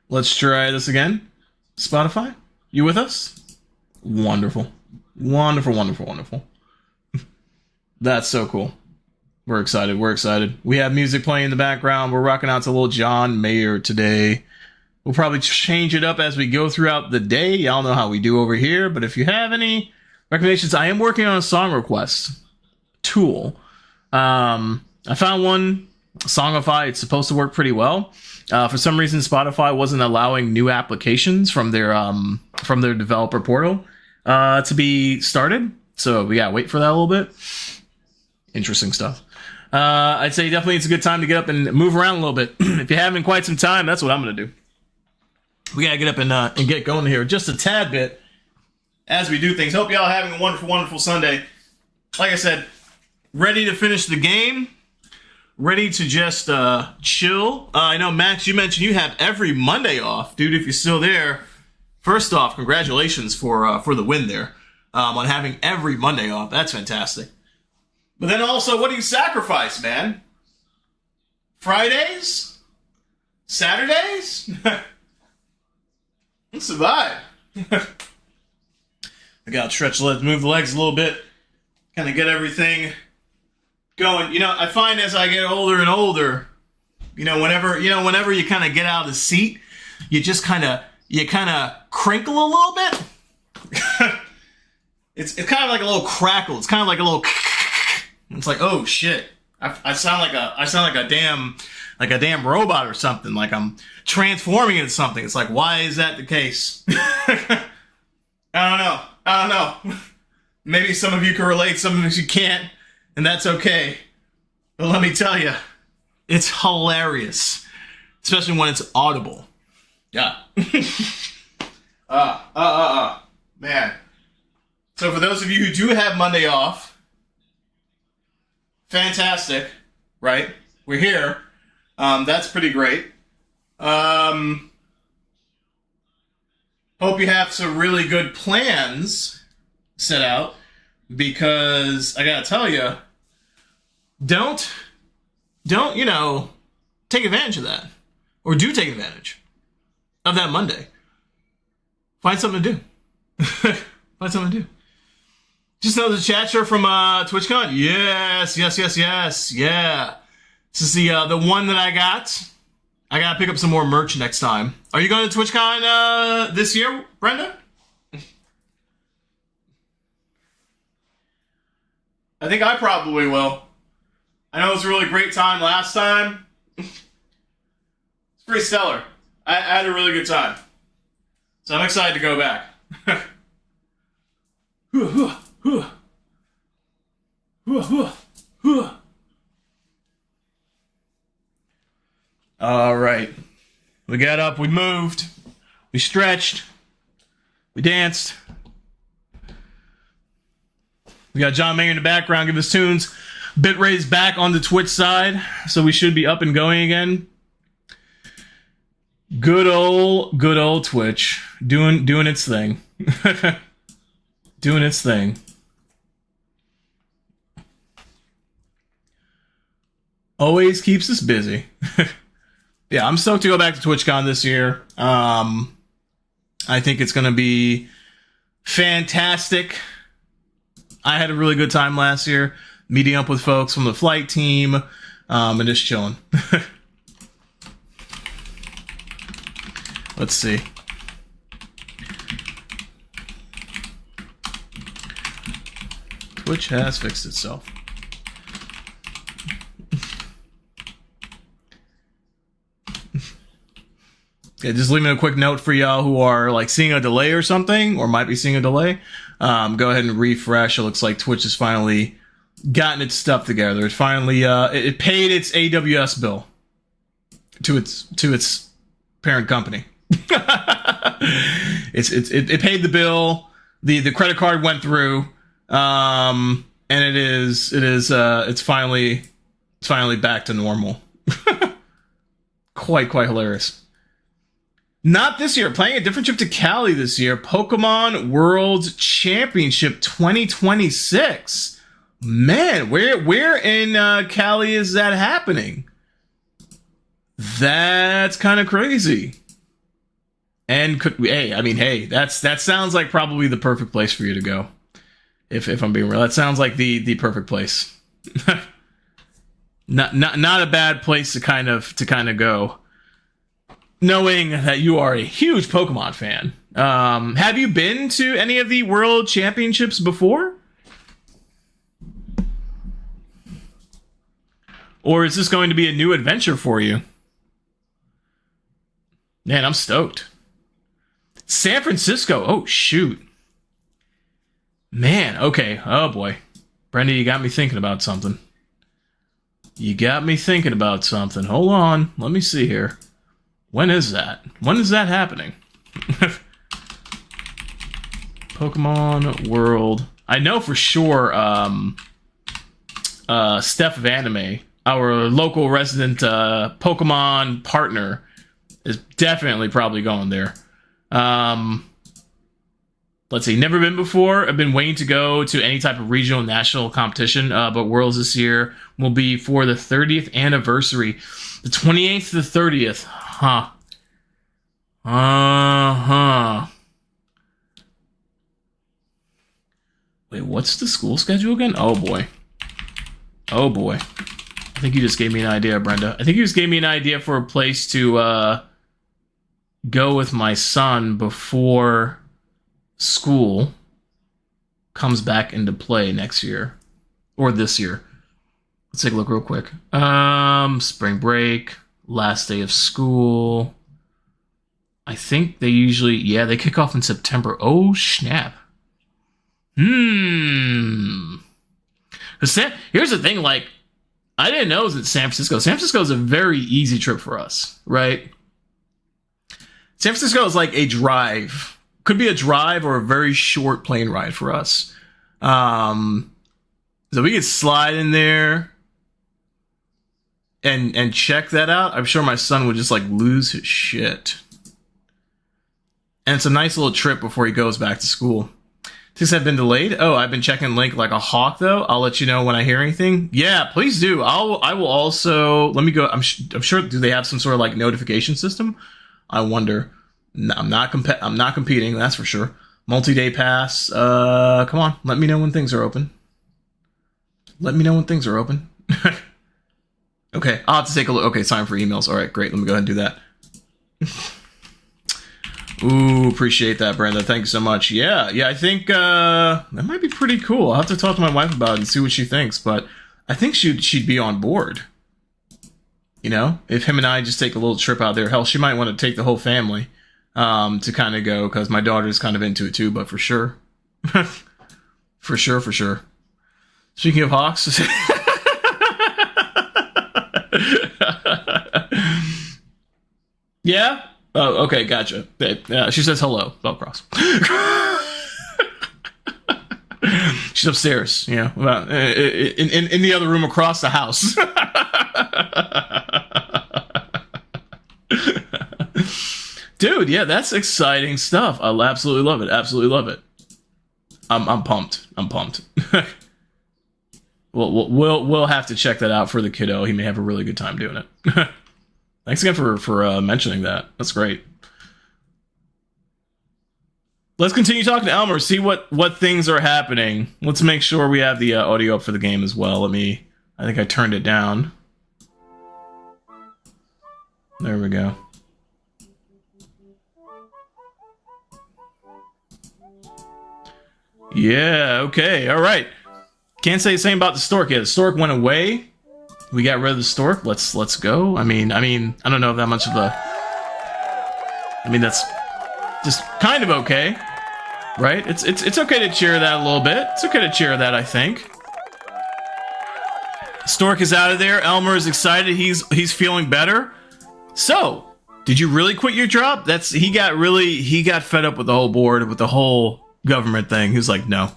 Let's try this again. Spotify, you with us? Wonderful. Wonderful. That's so cool. We're excited. We have music playing in the background. We're rocking out to little John Mayer today. We'll probably change it up as we go throughout the day. Y'all know how we do over here, but if you have any recommendations, I am working on a song request tool. I found one, Songify. It's supposed to work pretty well. For some reason, Spotify wasn't allowing new applications from their developer portal to be started. So we gotta wait for that a little bit. Interesting stuff. I'd say definitely it's a good time to get up and move around a little bit. If you haven't quite some time, that's what I'm gonna do. We gotta get up and get going here just a tad bit as we do things. Hope y'all are having a wonderful Sunday. Like I said, ready to finish the game. Ready to just chill. I know, Max, you mentioned you have every Monday off. Dude, if you're still there, first off, congratulations for the win there on having every Monday off. That's fantastic. But then also, what do you sacrifice, man? Fridays? Saturdays? Let's survive. I gotta stretch the legs, move the legs a little bit, kind of get everything going. I find as I get older and older, whenever you kind of get out of the seat, you kind of crinkle a little bit. It's kind of like a little crackle. It's kind of like a little. It's like, oh shit! I sound like a damn robot or something. Like I'm transforming into something. It's like, why is that the case? I don't know. Maybe some of you can relate. Some of you can't. And that's okay. But let me tell you, it's hilarious. Especially when it's audible. Yeah. Man. So for those of you who do have Monday off, fantastic, right? We're here. That's pretty great. Hope you have some really good plans set out. Because I gotta tell you, don't take advantage of that, or do take advantage of that Monday. Find something to do. Just know the chat show from TwitchCon. Yes. Yeah. This is the one that I got. I gotta pick up some more merch next time. Are you going to TwitchCon this year, Brenda? I think I probably will. I know it was a really great time last time. It's pretty stellar. I had a really good time. So I'm excited to go back. All right. We got up, we moved, we stretched, we danced. We got John Mayer in the background, give us tunes. Bit raised back on the Twitch side, so we should be up and going again. Good old Twitch, doing its thing. Doing its thing. Always keeps us busy. Yeah, I'm stoked to go back to TwitchCon this year. I think it's going to be fantastic. I had a really good time last year, meeting up with folks from the flight team, and just chilling. Let's see. Twitch has fixed itself. Yeah, just leaving a quick note for y'all who are like seeing a delay or something, or might be seeing a delay. Go ahead and refresh. It looks like Twitch has finally gotten its stuff together. It finally it paid its AWS bill to its parent company. It paid the bill. The credit card went through, and it's finally back to normal. Quite hilarious. Not this year. Playing a different trip to Cali this year. Pokemon World Championship 2026. Man, where in Cali is that happening? That's kind of crazy. And that sounds like probably the perfect place for you to go. If I'm being real, that sounds like the perfect place. not a bad place to kind of go. Knowing that you are a huge Pokemon fan. Have you been to any of the World Championships before? Or is this going to be a new adventure for you? Man, I'm stoked. San Francisco. Oh, shoot. Man, okay. Oh, boy. Brenda, you got me thinking about something. Hold on. Let me see here. When is that? When is that happening? Pokemon World. I know for sure Steph of Anime, our local resident Pokemon partner, is definitely probably going there. Let's see. Never been before. I've been waiting to go to any type of regional national competition, but Worlds this year will be for the 30th anniversary. The 28th to the 30th. Huh. Wait, what's the school schedule again? Oh boy. I think you just gave me an idea, Brenda. I think you just gave me an idea for a place to go with my son before school comes back into play next year. Or this year. Let's take a look real quick. Spring break. Last day of school. I think they usually, they kick off in September. Oh, snap. Here's the thing, like, I didn't know it was in San Francisco. San Francisco is a very easy trip for us, right? San Francisco is like a drive. Could be a drive or a very short plane ride for us. So we could slide in there and check that out. I'm sure my son would just like lose his shit. And it's a nice little trip before he goes back to school. Things have been delayed. Oh, I've been checking Link like a hawk though. I'll let you know when I hear anything. Yeah, please do. I will also, let me go. I'm sure, do they have some sort of like notification system? I wonder. I'm not competing, that's for sure. Multi-day pass. Come on, let me know when things are open. Okay, I'll have to take a look. Okay, time for emails. All right, great. Let me go ahead and do that. Ooh, appreciate that, Brenda. Thank you so much. Yeah, I think that might be pretty cool. I'll have to talk to my wife about it and see what she thinks, but I think she'd be on board. You know, if him and I just take a little trip out there. Hell, she might want to take the whole family to kind of go, because my daughter's kind of into it too, but for sure. For sure. Speaking of hawks... Yeah? Oh, okay, gotcha. She says hello, Bellcross. She's upstairs, in the other room across the house. Dude, yeah, that's exciting stuff. I absolutely love it. I'm pumped. We'll have to check that out for the kiddo. He may have a really good time doing it. Thanks again for mentioning that. That's great. let's continue talking to Elmer, see what things are happening. Let's make sure we have the audio up for the game as well. I think I turned it down. There we go. Yeah, okay, all right. Can't say the same about the stork yet. The stork went away. We got rid of the stork. Let's go. I mean, I don't know if that much of a... I mean, that's just kind of okay, right? It's okay to cheer that a little bit. It's okay to cheer that, I think. Stork is out of there. Elmer is excited. He's feeling better. So, did you really quit your job? He got fed up with the whole board, with the whole government thing. He was like, no.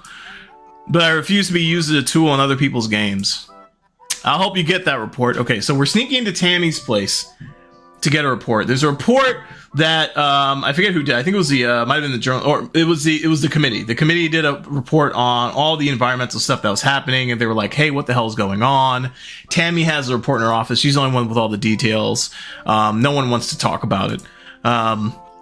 But I refuse to be used as a tool in other people's games. I'll help you get that report. Okay, so we're sneaking into Tammy's place to get a report. There's a report that I forget who did. I think it was might have been the journal, or it was the committee. The committee did a report on all the environmental stuff that was happening, and they were like, "Hey, what the hell is going on?" Tammy has a report in her office. She's the only one with all the details. No one wants to talk about it.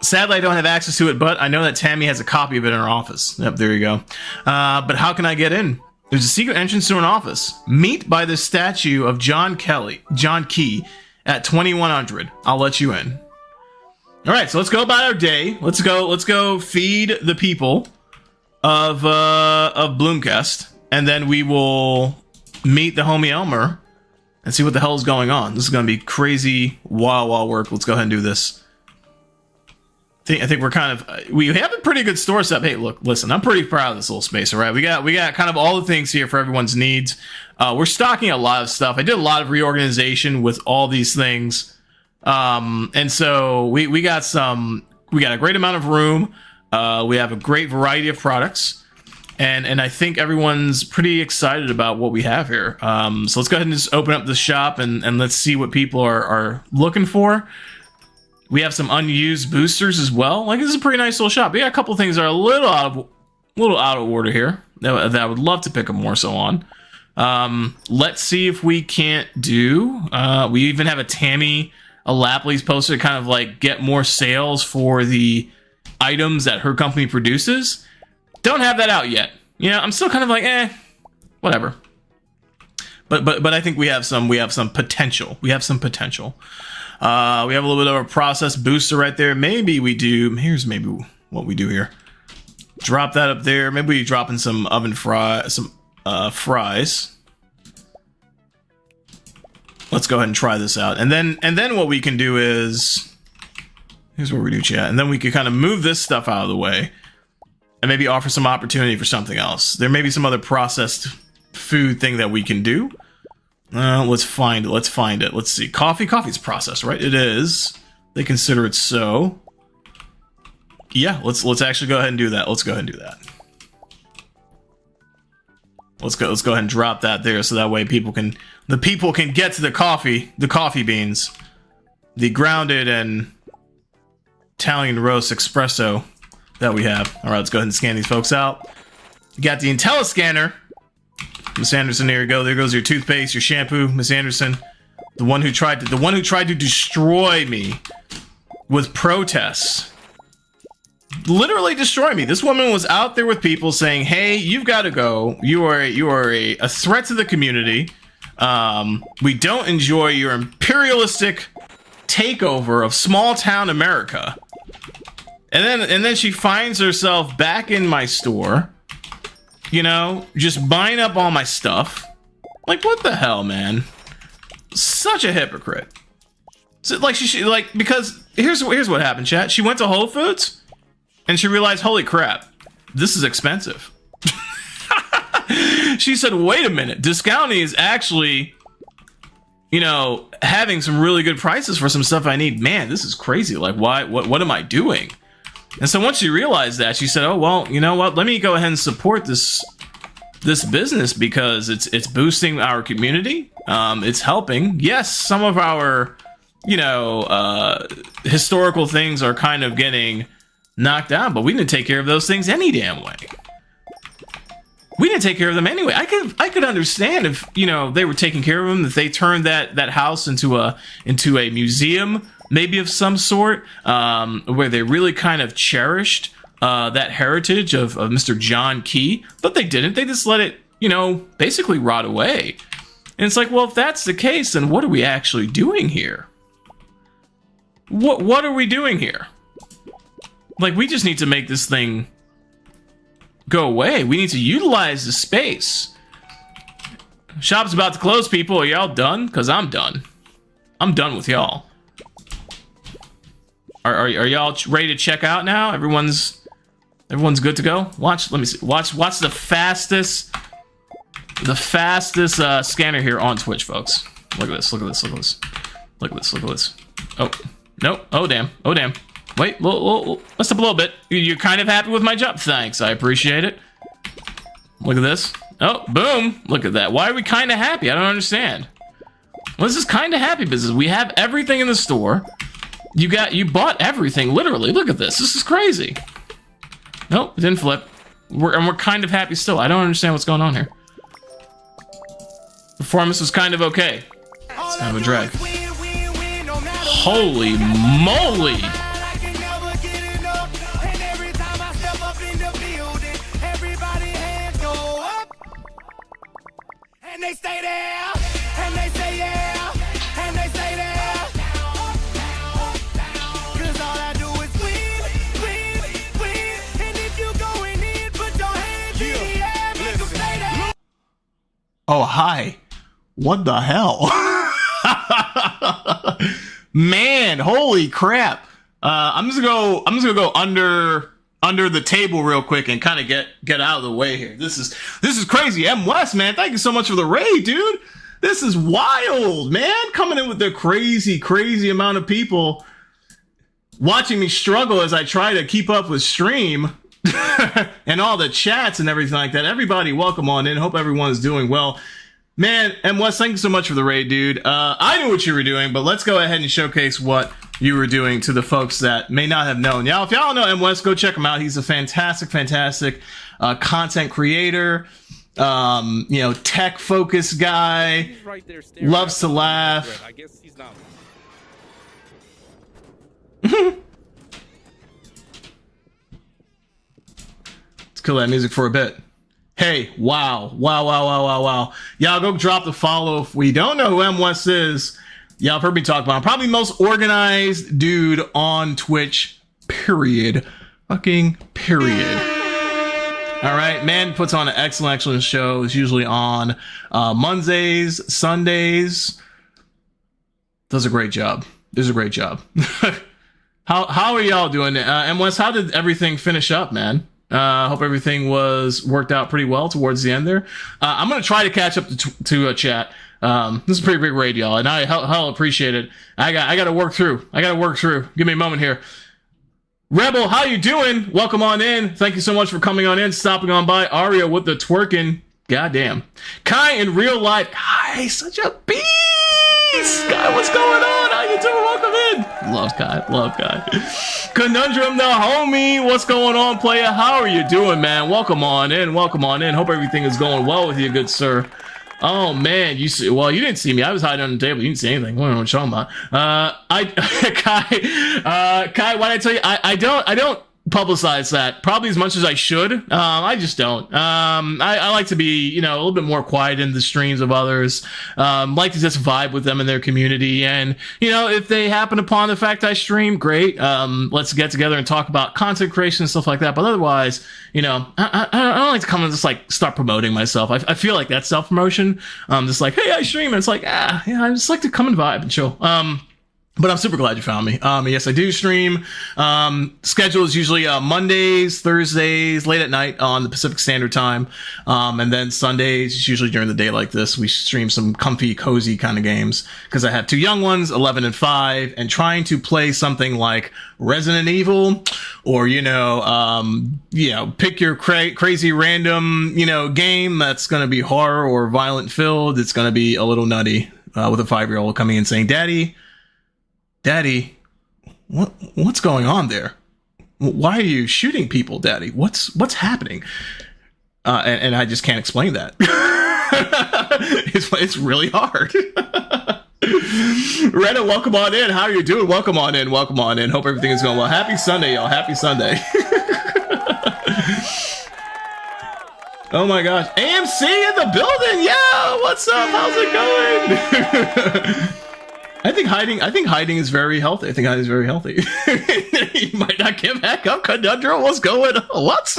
Sadly, I don't have access to it, but I know that Tammy has a copy of it in her office. Yep, there you go. But how can I get in? There's a secret entrance to an office. Meet by the statue of John Key, at 2100. I'll let you in. All right, so let's go about our day. Let's go feed the people of Bloomcast, and then we will meet the homie Elmer and see what the hell is going on. This is going to be crazy, wild work. Let's go ahead and do this. I think we have a pretty good store set. Hey, look, listen, I'm pretty proud of this little space. All right, we got kind of all the things here for everyone's needs. We're stocking a lot of stuff. I did a lot of reorganization with all these things, and so we got a great amount of room. We have a great variety of products, and I think everyone's pretty excited about what we have here. So let's go ahead and just open up the shop and let's see what people are looking for. We have some unused boosters as well. Like, this is a pretty nice little shop. We got a couple things that are a little out of order here that I would love to pick up more so on. Let's see if we can't do. We even have a Lapley's poster to kind of like get more sales for the items that her company produces. Don't have that out yet. You know, I'm still kind of like, whatever. But I think we have some potential. We have some potential. We have a little bit of a process booster right there. Maybe we do. Here's maybe what we do here. Drop that up there. Maybe we drop in some oven fries. Let's go ahead and try this out. And then what we can do is, here's what we do, chat. And then we can kind of move this stuff out of the way and maybe offer some opportunity for something else. There may be some other processed food thing that we can do. Let's find it. Let's see. Coffee's processed, right? It is. They consider it so. Yeah, let's actually go ahead and do that. Let's go ahead and do that. Let's go ahead and drop that there, so that way the people can get to the coffee beans, the grounded and Italian roast espresso that we have. All right, let's go ahead and scan these folks out. You got the IntelliScanner. Miss Anderson, there you go. There goes your toothpaste, your shampoo, Miss Anderson. The one who tried to destroy me with protests. Literally destroy me. This woman was out there with people saying, "Hey, you've got to go. You are a threat to the community. We don't enjoy your imperialistic takeover of small town America." And then she finds herself back in my store. You know, just buying up all my stuff. Like, what the hell, man? Such a hypocrite. So, like, because here's what happened, chat. She went to Whole Foods and she realized, holy crap, this is expensive. She said, wait a minute, Discounty is actually, you know, having some really good prices for some stuff I need. Man, this is crazy. Like, why? What am I doing? And so once she realized that, she said, "Oh well, you know what? Let me go ahead and support this business because it's boosting our community. It's helping. Yes, some of our, you know, historical things are kind of getting knocked down, but we didn't take care of those things any damn way. We didn't take care of them anyway. I could understand if, you know, they were taking care of them, if they turned that house into a museum." Maybe of some sort, where they really kind of cherished that heritage of Mr. John Key, but they didn't. They just let it, basically rot away. And it's like, well, if that's the case, then what are we actually doing here? What are we doing here? Like, we just need to make this thing go away. We need to utilize the space. Shop's about to close, people. Are y'all done? Because I'm done. I'm done with y'all. Are y'all ready to check out now? Everyone's good to go? Watch, let me see. Watch the fastest scanner here on Twitch, folks. Look at this, look at this, look at this. Look at this, look at this. Oh, nope. Oh, damn. Oh, damn. Wait, let's up a little bit. You're kind of happy with my job? Thanks, I appreciate it. Look at this. Oh, boom. Look at that. Why are we kind of happy? I don't understand. Well, this is kind of happy business. We have everything in the store. You bought everything, literally. Look at this. This is crazy. Nope, it didn't flip. We're kind of happy still. I don't understand what's going on here. Performance was kind of okay. It's kind of a drag. Holy moly! And they stay there, and they say yeah, and they stay there. Cause all I do is win. And if you going in, put your hands in the air, make them stay there. Oh, hi. What the hell? Man, holy crap. I'm just gonna go under the table real quick and kind of get out of the way here. This is crazy. M West, man, thank you so much for the raid, dude. This is wild, man. Coming in with the crazy amount of people watching me struggle as I try to keep up with stream and all the chats and everything like that. Everybody, welcome on in. Hope everyone is doing well. Man, M West, thank you so much for the raid, dude. I knew what you were doing, but let's go ahead and showcase what you were doing to the folks that may not have known. Y'all, if y'all know M West, go check him out. He's a fantastic content creator, tech focused guy, right there loves to laugh. I guess he's not. Let's kill that music for a bit. Hey, wow. Y'all go drop the follow. If we don't know who M West is, y'all have heard me talk about him. Probably the most organized dude on Twitch, period. Fucking period. All right, man puts on an excellent show. It's usually on Mondays, Sundays. Does a great job. How are y'all doing? M West, how did everything finish up, man? Hope everything was worked out pretty well towards the end there. I'm going to try to catch up to a chat. This is a pretty big raid, y'all, and I hell appreciate it. I got to work through. Give me a moment here. Rebel, how you doing? Welcome on in. Thank you so much for coming on in, stopping on by. Aria with the twerking. Goddamn. Kai in real life. Kai, such a beast. Kai, what's going on? How you doing? Welcome in. Love Kai. Conundrum the homie. What's going on, player? How are you doing, man? Welcome on in. Hope everything is going well with you, good sir. Oh man, you didn't see me. I was hiding under the table. You didn't see anything. What are you talking about? Kai, why did I tell you? I don't publicize that probably as much as I should. I just don't. I like to be, a little bit more quiet in the streams of others. Like to just vibe with them in their community. And, if they happen upon the fact I stream, great. Let's get together and talk about content creation and stuff like that. But otherwise, I don't like to come and just like start promoting myself. I feel like that's self-promotion. Just like, hey, I stream. And it's like, I just like to come and vibe and chill. But I'm super glad you found me. Yes, I do stream. Schedule is usually Mondays, Thursdays, late at night on the Pacific Standard Time. And then Sundays, it's usually during the day like this. We stream some comfy, cozy kind of games. Because I have two young ones, 11 and 5, and trying to play something like Resident Evil or, pick your crazy random, game that's going to be horror or violent filled. It's going to be a little nutty with a 5-year-old coming in saying, Daddy, what's going on there? Why are you shooting people, Daddy? What's happening? And I just can't explain that. It's really hard. Rena, welcome on in. How are you doing? Welcome on in. Hope everything is going well. Happy Sunday, y'all. Happy Sunday. Oh my gosh. AMC in the building. Yeah, what's up? How's it going? I think hiding is very healthy. I think hiding is very healthy. You might not get back up, Conundrum. What's going on? What?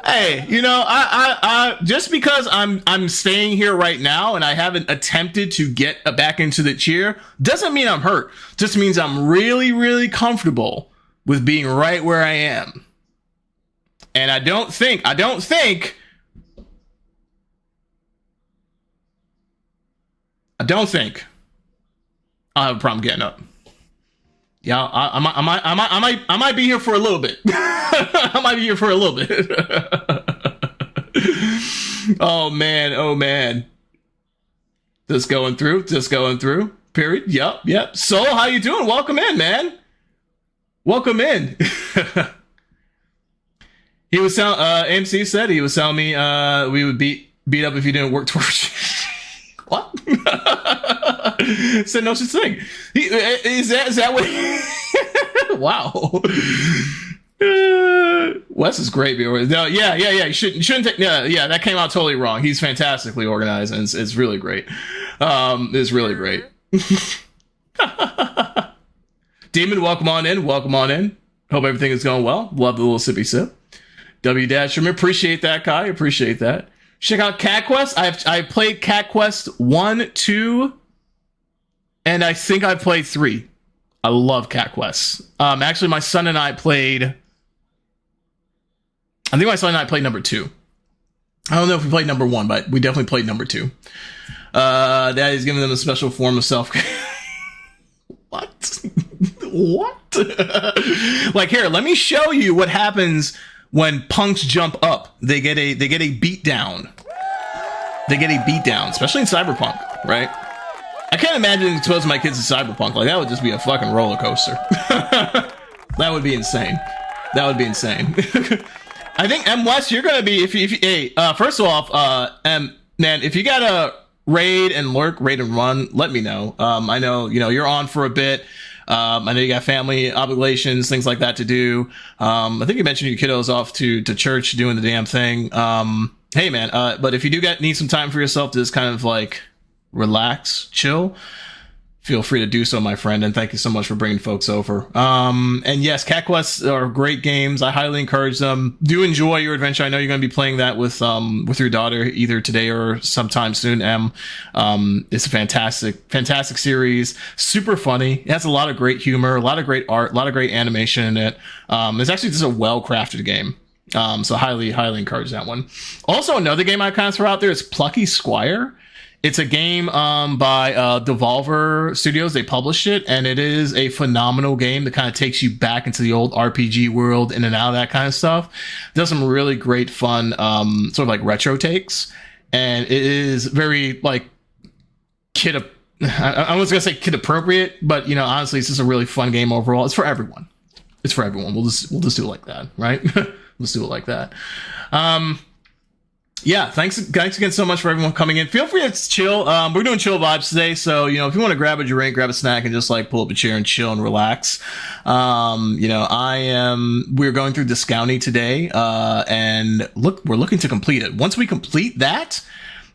Hey, you know, I just because I'm staying here right now and I haven't attempted to get back into the chair doesn't mean I'm hurt. Just means I'm really, really comfortable with being right where I am. And I don't think I'll have a problem getting up. Yeah, I might be here for a little bit. I might be here for a little bit. Oh man. Just going through. Period. Yep. So, how you doing? Welcome in, man. Welcome in. He was telling MC said he was telling me we would beat up if you didn't work towards. What? Said no such thing. Is that what? Wow. Wes is great. No, yeah. You shouldn't take. Yeah. That came out totally wrong. He's fantastically organized, and it's really great. It's really great. Demon, welcome on in. Hope everything is going well. Love the little sippy sip. W Dash, appreciate that, Kai. Appreciate that. Check out Cat Quest. I've played Cat Quest 1, 2, and I think I've played 3. I love Cat Quest. Actually, my son and I played. I think my son and I played number 2. I don't know if we played number 1, but we definitely played number 2. Daddy's giving them a special form of self. What? Like, here, let me show you what happens when punks jump up. They get a beat down. Especially in Cyberpunk, right? I can't imagine exposing my kids to Cyberpunk. Like, that would just be a fucking roller coaster. That would be insane. I think M West, you're gonna be first of all, man, if you gotta raid and run, let me know. I know you're on for a bit. I know you got family obligations, things like that to do. I think you mentioned your kiddos off to church doing the damn thing. Hey man, but if you do need some time for yourself to just kind of like relax, chill, feel free to do so, my friend. And thank you so much for bringing folks over. And yes, Cat Quests are great games. I highly encourage them. Do enjoy your adventure. I know you're going to be playing that with your daughter either today or sometime soon. It's a fantastic series. Super funny. It has a lot of great humor, a lot of great art, a lot of great animation in it. It's actually just a well-crafted game. So highly encourage that one. Also, another game I kind of throw out there is Plucky Squire. It's a game by Devolver Studios. They published it, and it is a phenomenal game that kind of takes you back into the old RPG world, in and out of that kind of stuff. It does some really great fun sort of like retro takes, and it is very like I was gonna say kid appropriate, but honestly, it's just a really fun game overall. It's for everyone. We'll just do it like that, right? Let's do it like that. Yeah, thanks again so much for everyone coming in. Feel free to chill. We're doing chill vibes today, so if you want to grab a drink, grab a snack, and just like pull up a chair and chill and relax. We're going through Discounty today, and we're looking to complete it. Once we complete that,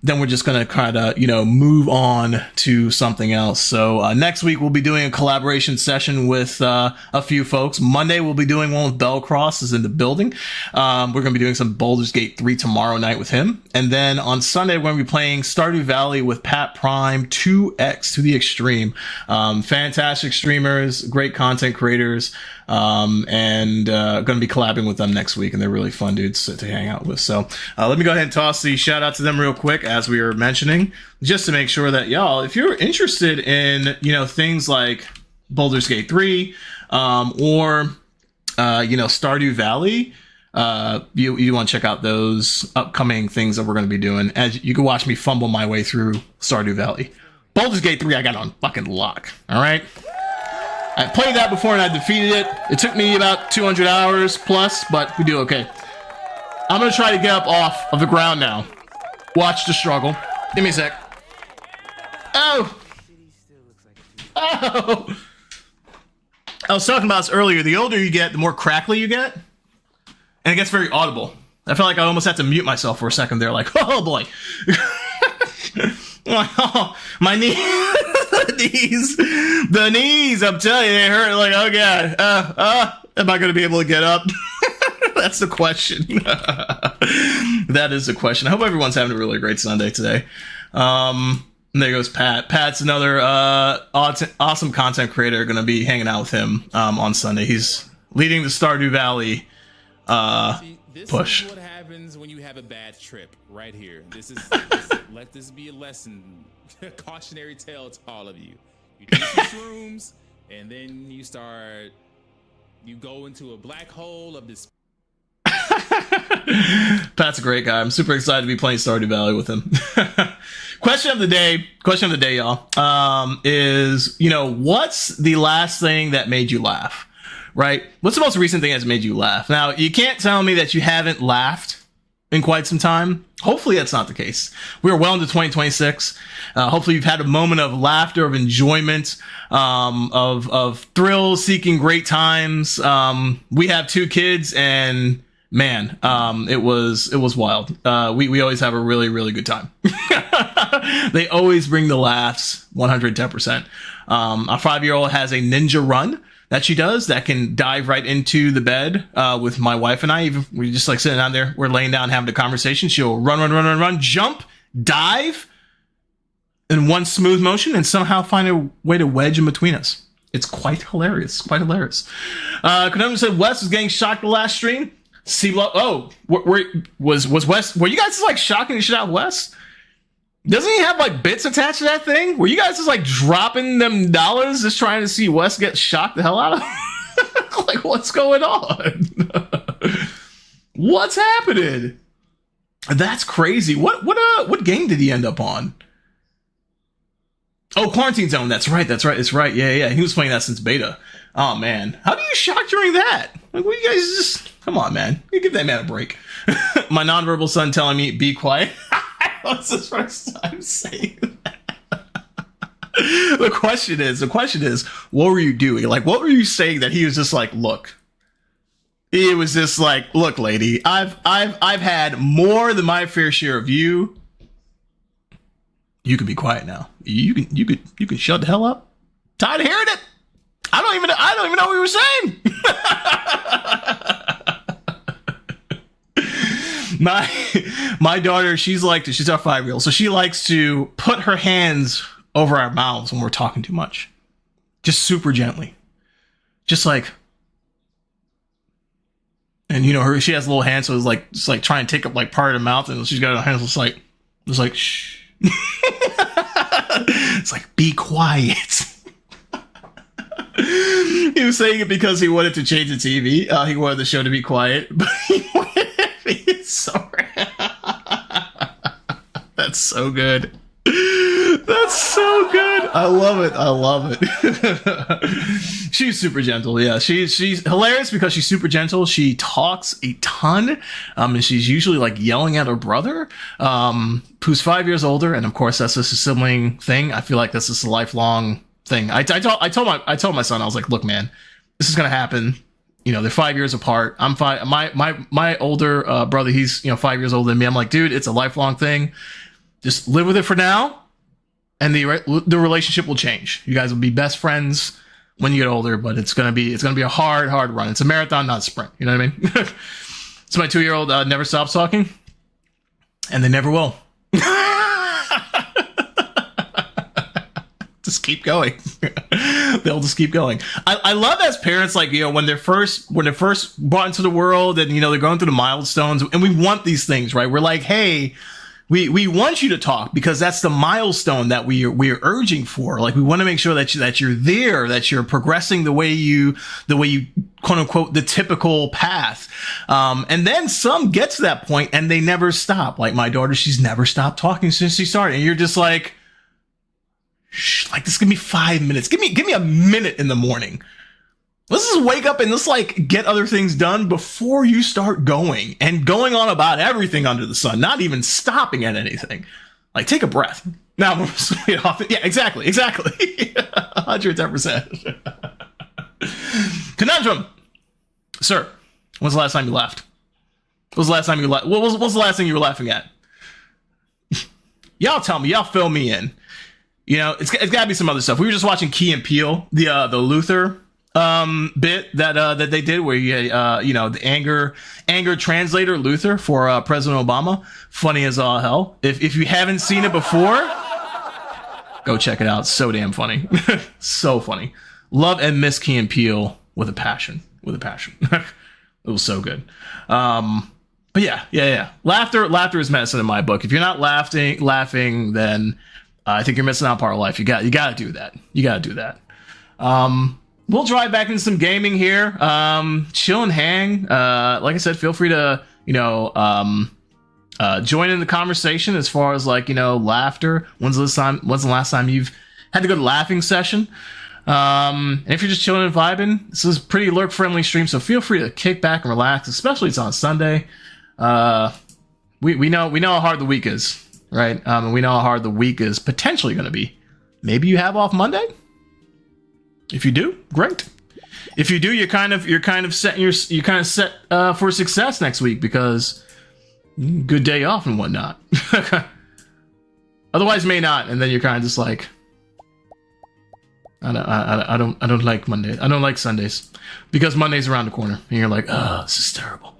then we're just going to kind of, move on to something else. So next week, we'll be doing a collaboration session with a few folks. Monday, we'll be doing one with Bellcross is in the building. We're going to be doing some Baldur's Gate 3 tomorrow night with him. And then on Sunday, we're going to be playing Stardew Valley with Pat Prime 2X to the extreme. Fantastic streamers, great content creators. And going to be collabing with them next week, and they're really fun dudes to hang out with. So let me go ahead and toss the shout out to them real quick, as we were mentioning, just to make sure that y'all, if you're interested in things like Baldur's Gate 3 or Stardew Valley, you want to check out those upcoming things that we're going to be doing. As you can watch me fumble my way through Stardew Valley. Baldur's Gate 3 I got on fucking lock. All right. I played that before and I defeated it. It took me about 200 hours plus, but we do okay. I'm going to try to get up off of the ground now. Watch the struggle. Give me a sec. Oh! Oh! I was talking about this earlier. The older you get, the more crackly you get. and it gets very audible. I feel like I almost had to mute myself for a second there, like, oh boy. Oh, my knee, the knees, I'm telling you, they hurt. Like, oh god, am I going to be able to get up? That's the question. That is the question. I hope everyone's having a really great Sunday today. And there goes Pat. Pat's another awesome content creator. Going to be hanging out with him on Sunday. He's leading the Stardew Valley push. This is what happens when you have a bad trip. Right here. Let this be a lesson, a cautionary tale to all of you. You do some shrooms, and then you go into a black hole of this. Pat's a great guy. I'm super excited to be playing Stardew Valley with him. Question of the day, y'all, is, what's the last thing that made you laugh, right? What's the most recent thing that's made you laugh? Now, you can't tell me that you haven't laughed in quite some time. Hopefully that's not the case. We're well into 2026. Hopefully you've had a moment of laughter, of enjoyment, of thrills, seeking great times. We have 2 kids, and man, it was wild. We always have a really, really good time. They always bring the laughs, 110%. Our 5-year-old has a ninja run that she does that can dive right into the bed with my wife and I. Even we just like sitting down there, we're laying down having a conversation. She'll run, jump, dive in one smooth motion, and somehow find a way to wedge in between us. It's quite hilarious. Conundrum said Wes was getting shocked the last stream. Was Wes? Were you guys just like shocking the shit out of Wes? Doesn't he have like bits attached to that thing? Were you guys just like dropping them dollars just trying to see Wes get shocked the hell out of? Like, what's going on? What's happening? That's crazy. What game did he end up on? Oh, Quarantine Zone. That's right. It's right. Yeah. He was playing that since beta. Oh man, how do you shock during that? Like, what you guys just come on, man. You give that man a break. My nonverbal son telling me be quiet. That's the first time saying that. The question is, what were you doing? Like, what were you saying that he was just like, look? He was just like, look, lady, I've had more than my fair share of you. You can be quiet now. You can shut the hell up. Tired of hearing it. I don't even know what you were saying. My daughter, she's our 5-year-old, so she likes to put her hands over our mouths when we're talking too much, just super gently, just like, and she has little hands, so it's like trying to take up like part of her mouth, and she's got her hands just like shh. It's like, be quiet. He was saying it because he wanted to change the TV. He wanted the show to be quiet, but he wanted to be sorry. That's so good. That's so good. I love it. She's super gentle. Yeah, she's hilarious because she's super gentle. She talks a ton, and she's usually like yelling at her brother, who's 5 years older. And of course, that's just a sibling thing. I feel like this is a lifelong thing. I told my son, I was like, look, man, this is gonna happen. They're 5 years apart. I'm 5. My older brother, he's 5 years older than me. I'm like, dude, it's a lifelong thing. Just live with it for now, and the relationship will change. You guys will be best friends when you get older, but it's gonna be a hard run. It's a marathon, not a sprint. You know what I mean? So my 2-year-old never stops talking, and they never will. Just keep going. They'll just keep going. I love as parents, like, when they're first brought into the world, and they're going through the milestones, and we want these things, right? We're like, hey, we want you to talk because that's the milestone that we're urging for. Like, we want to make sure that you're there, that you're progressing the way you quote unquote the typical path. And then some get to that point and they never stop. Like my daughter, she's never stopped talking since she started, and you're just like, shh, like, this give me 5 minutes. Give me a minute in the morning. Let's just wake up and let's like get other things done before you start going on about everything under the sun, not even stopping at anything. Like, take a breath. Now I'm off. Yeah, exactly. 110%. Conundrum, sir. When's the last time you laughed? What was the last time what was the last thing you were laughing at? Y'all tell me. Y'all fill me in. You know, it's got to be some other stuff. We were just watching Key and Peele, the Luther bit that they did where you had, the anger translator Luther for President Obama. Funny as all hell. If you haven't seen it before, go check it out. So damn funny. So funny. Love and miss Key and Peele with a passion. It was so good. But yeah. Laughter is medicine in my book. If you're not laughing, then I think you're missing out part of life. You got to do that. We'll drive back into some gaming here. Chill and hang. Like I said, feel free to join in the conversation as far as laughter. When's the last time you've had a good laughing session? And if you're just chilling and vibing, this is a pretty lurk friendly stream, so feel free to kick back and relax, especially it's on Sunday. We know how hard the week is, right? And we know how hard the week is potentially going to be. Maybe you have off Monday. If you do, great. If you do, you're kind of set for success next week because good day off and whatnot. Otherwise, may not, and then you're kind of just like, I don't like Monday. I don't like Sundays because Monday's around the corner, and you're like, oh, this is terrible.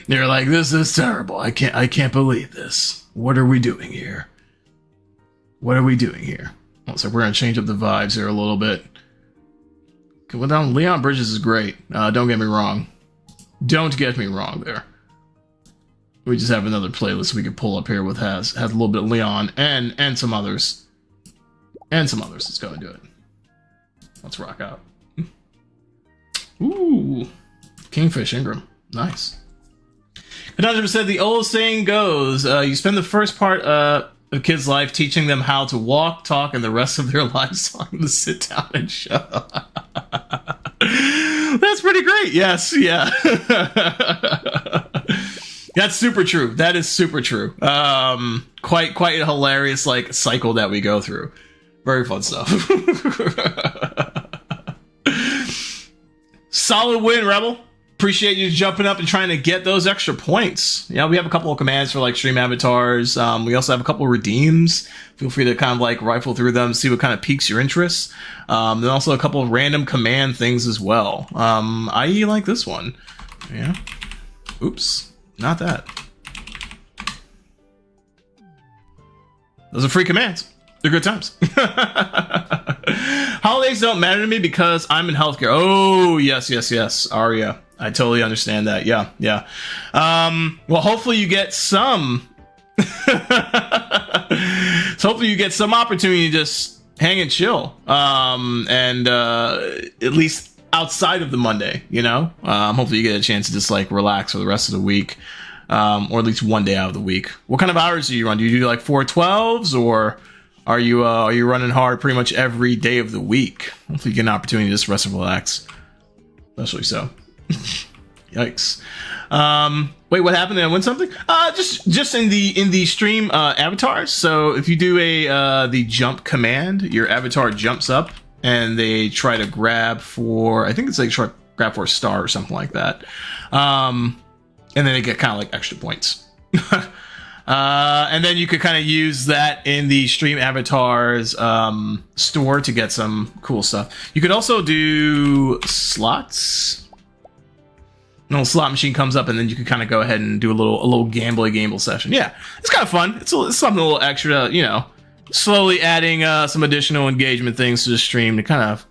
You're like, this is terrible. I can't believe this. What are we doing here? So we're gonna change up the vibes here a little bit. Well, down Leon Bridges is great. Don't get me wrong. There. We just have another playlist we could pull up here with has a little bit of Leon and some others. Let's go and do it. Let's rock out. Ooh. Kingfish Ingram. Nice. Conundrum said the old saying goes, you spend the first part of a kid's life teaching them how to walk, talk, and the rest of their lives telling them to sit down and shut up. That's pretty great. Yes, yeah. That's super true. That is super true. Quite a hilarious cycle that we go through. Very fun stuff. Solid win, Rebel. Appreciate you jumping up and trying to get those extra points. Yeah, we have a couple of commands for stream avatars. We also have a couple of redeems. Feel free to kind of rifle through them, see what kind of piques your interest. Then also a couple of random command things as well. I.e. like this one. Yeah. Oops. Not that. Those are free commands. They're good times. Holidays don't matter to me because I'm in healthcare. Oh, yes, Arya. I totally understand that. Yeah. Well, hopefully you get some. So hopefully you get some opportunity to just hang and chill. And at least outside of the Monday, hopefully you get a chance to just relax for the rest of the week, or at least one day out of the week. What kind of hours do you run? Do you do 412s, or are you running hard pretty much every day of the week? Hopefully you get an opportunity to just rest and relax. Especially so. Yikes. Wait, what happened? Did I win something? Just in the stream avatars. So if you do the jump command, your avatar jumps up and they try to grab for, I think it's try to grab for a star or something like that. And then they get kind of extra points. And then you could kind of use that in the stream avatars store to get some cool stuff. You could also do slots. An little slot machine comes up, and then you can kind of go ahead and do a little gamble session. Yeah, it's kind of fun. It's something a little extra, slowly adding some additional engagement things to the stream to kind of,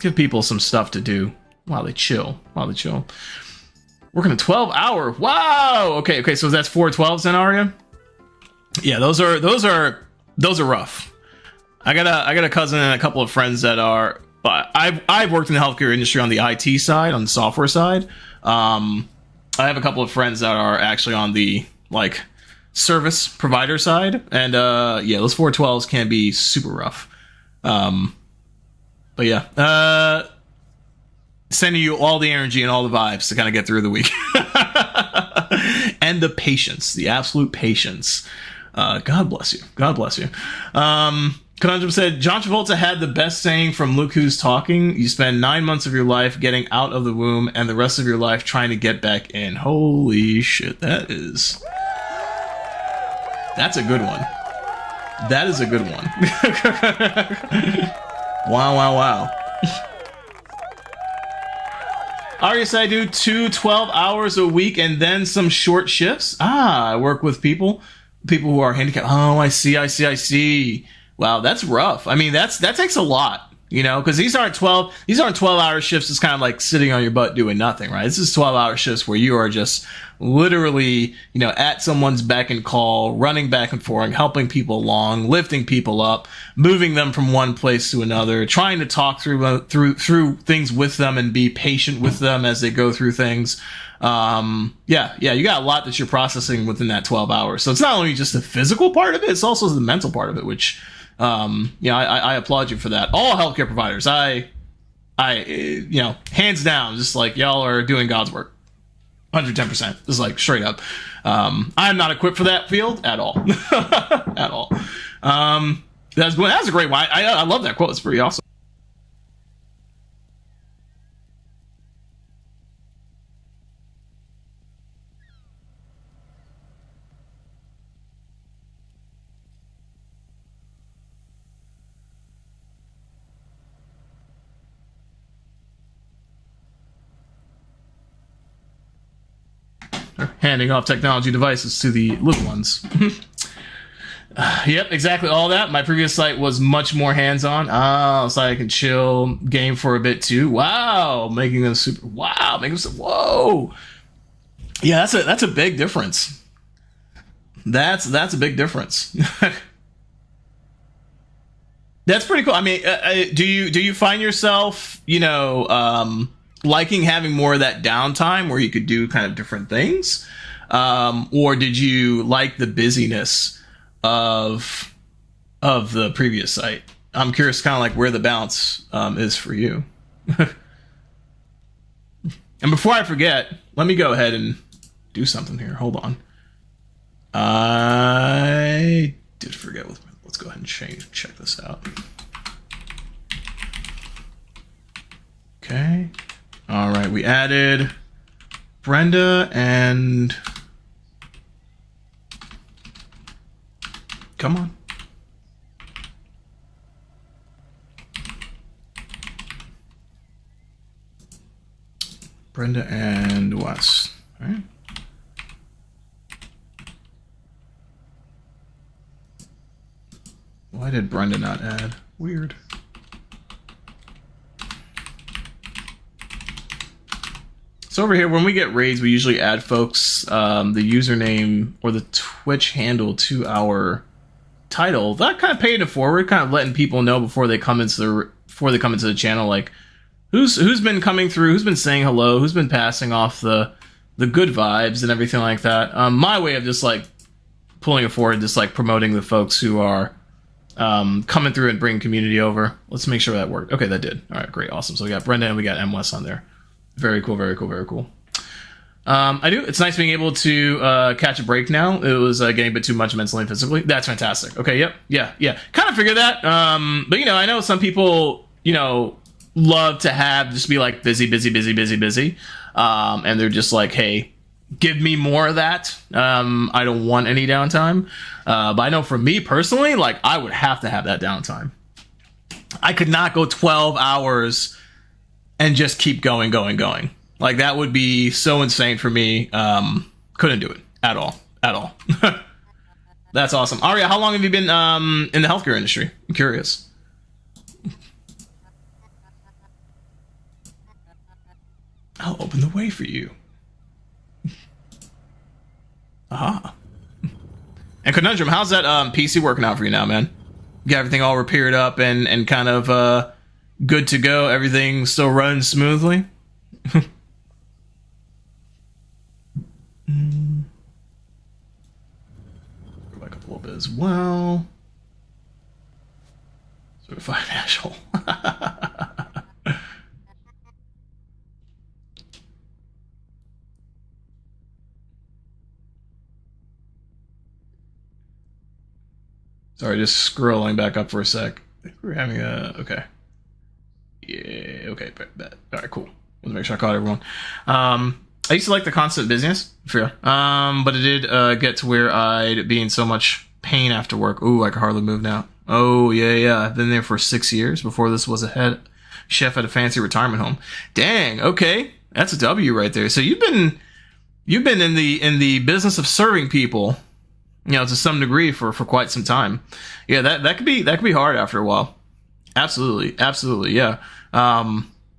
give people some stuff to do while they chill. Working a 12-hour. Wow. Okay. So that's 412s then, Aria. Yeah, those are rough. I got a cousin and a couple of friends that are. But I've worked in the healthcare industry on the IT side, on the software side. I have a couple of friends that are actually on the service provider side, and those 412s can be super rough. But yeah, sending you all the energy and all the vibes to kind of get through the week, and the patience, the absolute patience. God bless you. Conundrum said, John Travolta had the best saying from Look Who's Talking. You spend 9 months of your life getting out of the womb and the rest of your life trying to get back in. Holy shit, that's a good one. That is a good one. Wow, wow, wow. Arius, I do 12 hours a week and then some short shifts. I work with people who are handicapped. Oh, I see. Wow, that's rough. I mean, that takes a lot, you know, because these aren't 12-hour shifts. It's kind of like sitting on your butt doing nothing, right? This is 12-hour shifts where you are just literally, you know, at someone's beck and call, running back and forth, helping people along, lifting people up, moving them from one place to another, trying to talk through things with them and be patient with them as they go through things. Yeah, you got a lot that you're processing within that 12 hours. So it's not only just the physical part of it, it's also the mental part of it, which, I applaud you for that. All healthcare providers, I, hands down, just like y'all are doing God's work. 110%. Just like straight up. I'm not equipped for that field at all. At all. That's a great one. I love that quote. It's pretty awesome. Handing off technology devices to the little ones. Yep, exactly all that. My previous site was much more hands-on. So I can chill, game for a bit too. Wow, making them super. Wow, making them. Whoa. Yeah, that's a big difference. That's a big difference. That's pretty cool. I mean, do you find yourself, liking having more of that downtime where you could do kind of different things? Or did you like the busyness of the previous site? I'm curious kind of like where the balance is for you. And before I forget, let me go ahead and do something here. Hold on. I did forget. Let's go ahead and check this out. Okay. All right, we added Brenda and come on. Brenda and Wes. All right. Why did Brenda not add? Weird. So over here, when we get raids, we usually add folks the username or the Twitch handle to our title. That kind of paying it forward, kind of letting people know before they come into the channel, like who's been coming through, who's been saying hello, who's been passing off the good vibes and everything like that. My way of just like pulling it forward, just like promoting the folks who are coming through and bringing community over. Let's make sure that worked. Okay, that did. All right, great, awesome. So we got Brenda and we got M West on there. Very cool, very cool, very cool. It's nice being able to catch a break now. It was getting a bit too much mentally and physically. That's fantastic. Okay, yep, yeah. Kind of figured that. But I know some people, love to have just be like busy. And they're just like, hey, give me more of that. I don't want any downtime. But I know for me personally, like I would have to have that downtime. I could not go 12 hours and just keep going. Like that would be so insane for me. Couldn't do it at all. That's awesome. Aria, how long have you been in the healthcare industry? I'm curious. I'll open the way for you. Aha. And Conundrum, how's that PC working out for you now, man? You got everything all repaired up and kind of good to go? Everything still running smoothly? Go back up a little bit as well. Certified asshole. Sorry, just scrolling back up for a sec. We're having a okay. Yeah, okay, bet. All right, cool. Let's make sure I caught everyone. I used to like the constant business, but it did get to where I'd be in so much pain after work. Ooh, I can hardly move now. Oh, yeah. I've been there for 6 years. Before this was a head chef at a fancy retirement home. Dang, okay. That's a W right there. So you've been in the business of serving people, to some degree for quite some time. Yeah, that could be hard after a while. Absolutely, yeah.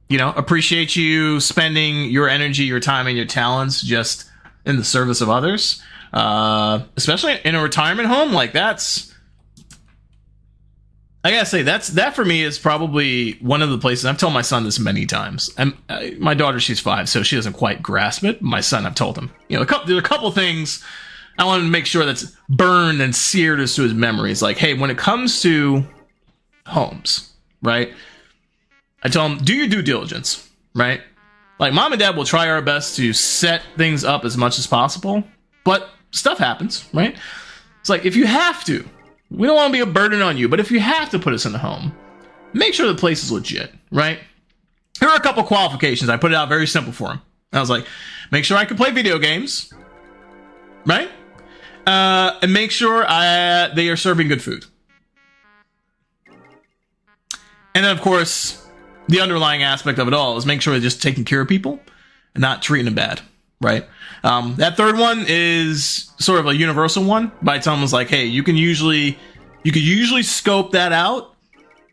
Appreciate you spending your energy, your time, and your talents just in the service of others. Especially in a retirement home, like that's. I gotta say that for me is probably one of the places. I've told my son this many times. And my daughter, she's 5, so she doesn't quite grasp it. My son, I've told him. There are a couple things I want to make sure that's burned and seared into his memories. Like, hey, when it comes to homes, right? I tell him, do your due diligence, right? Like, mom and dad will try our best to set things up as much as possible, but stuff happens, right? It's like, if you have to, we don't want to be a burden on you, but if you have to put us in the home, make sure the place is legit, right? Here are a couple qualifications. I put it out very simple for him. I was like, make sure I can play video games, right? And make sure they are serving good food. And then, of course, the underlying aspect of it all is make sure they're just taking care of people and not treating them bad, right? That third one is sort of a universal one. By telling them, like, hey, you could usually scope that out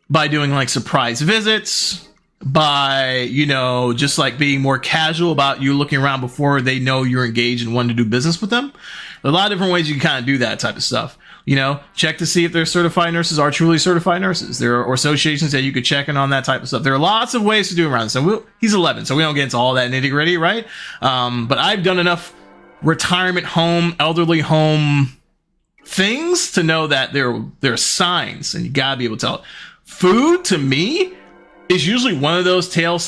by doing like surprise visits, by just like being more casual about you looking around before they know you're engaged and wanting to do business with them. There are a lot of different ways you can kind of do that type of stuff. Check to see if their certified nurses are truly certified nurses. There are associations that you could check in on that type of stuff. There are lots of ways to do around this. So he's 11, so we don't get into all that nitty gritty, right? But I've done enough retirement home, elderly home things to know that there are signs, and you gotta be able to tell it. Food, to me, is usually one of those tall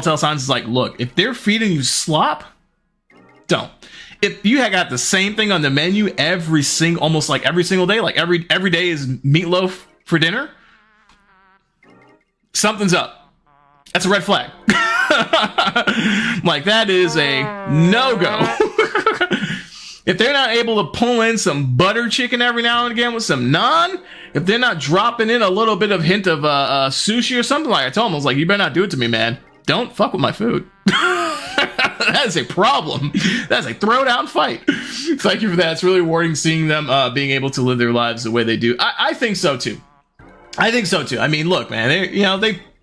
tale signs. Is like, look, if they're feeding you slop, don't. If you got the same thing on the menu almost like every single day, like every day is meatloaf for dinner, something's up. That's a red flag. Like, that is a no-go. If they're not able to pull in some butter chicken every now and again with some naan, if they're not dropping in a little bit of hint of sushi or something, like I told them, I was like, you better not do it to me, man. Don't fuck with my food. That is a problem. That's a throw-down fight. Thank you for that. It's really rewarding seeing them being able to live their lives the way they do. I think so too. I mean, look, man,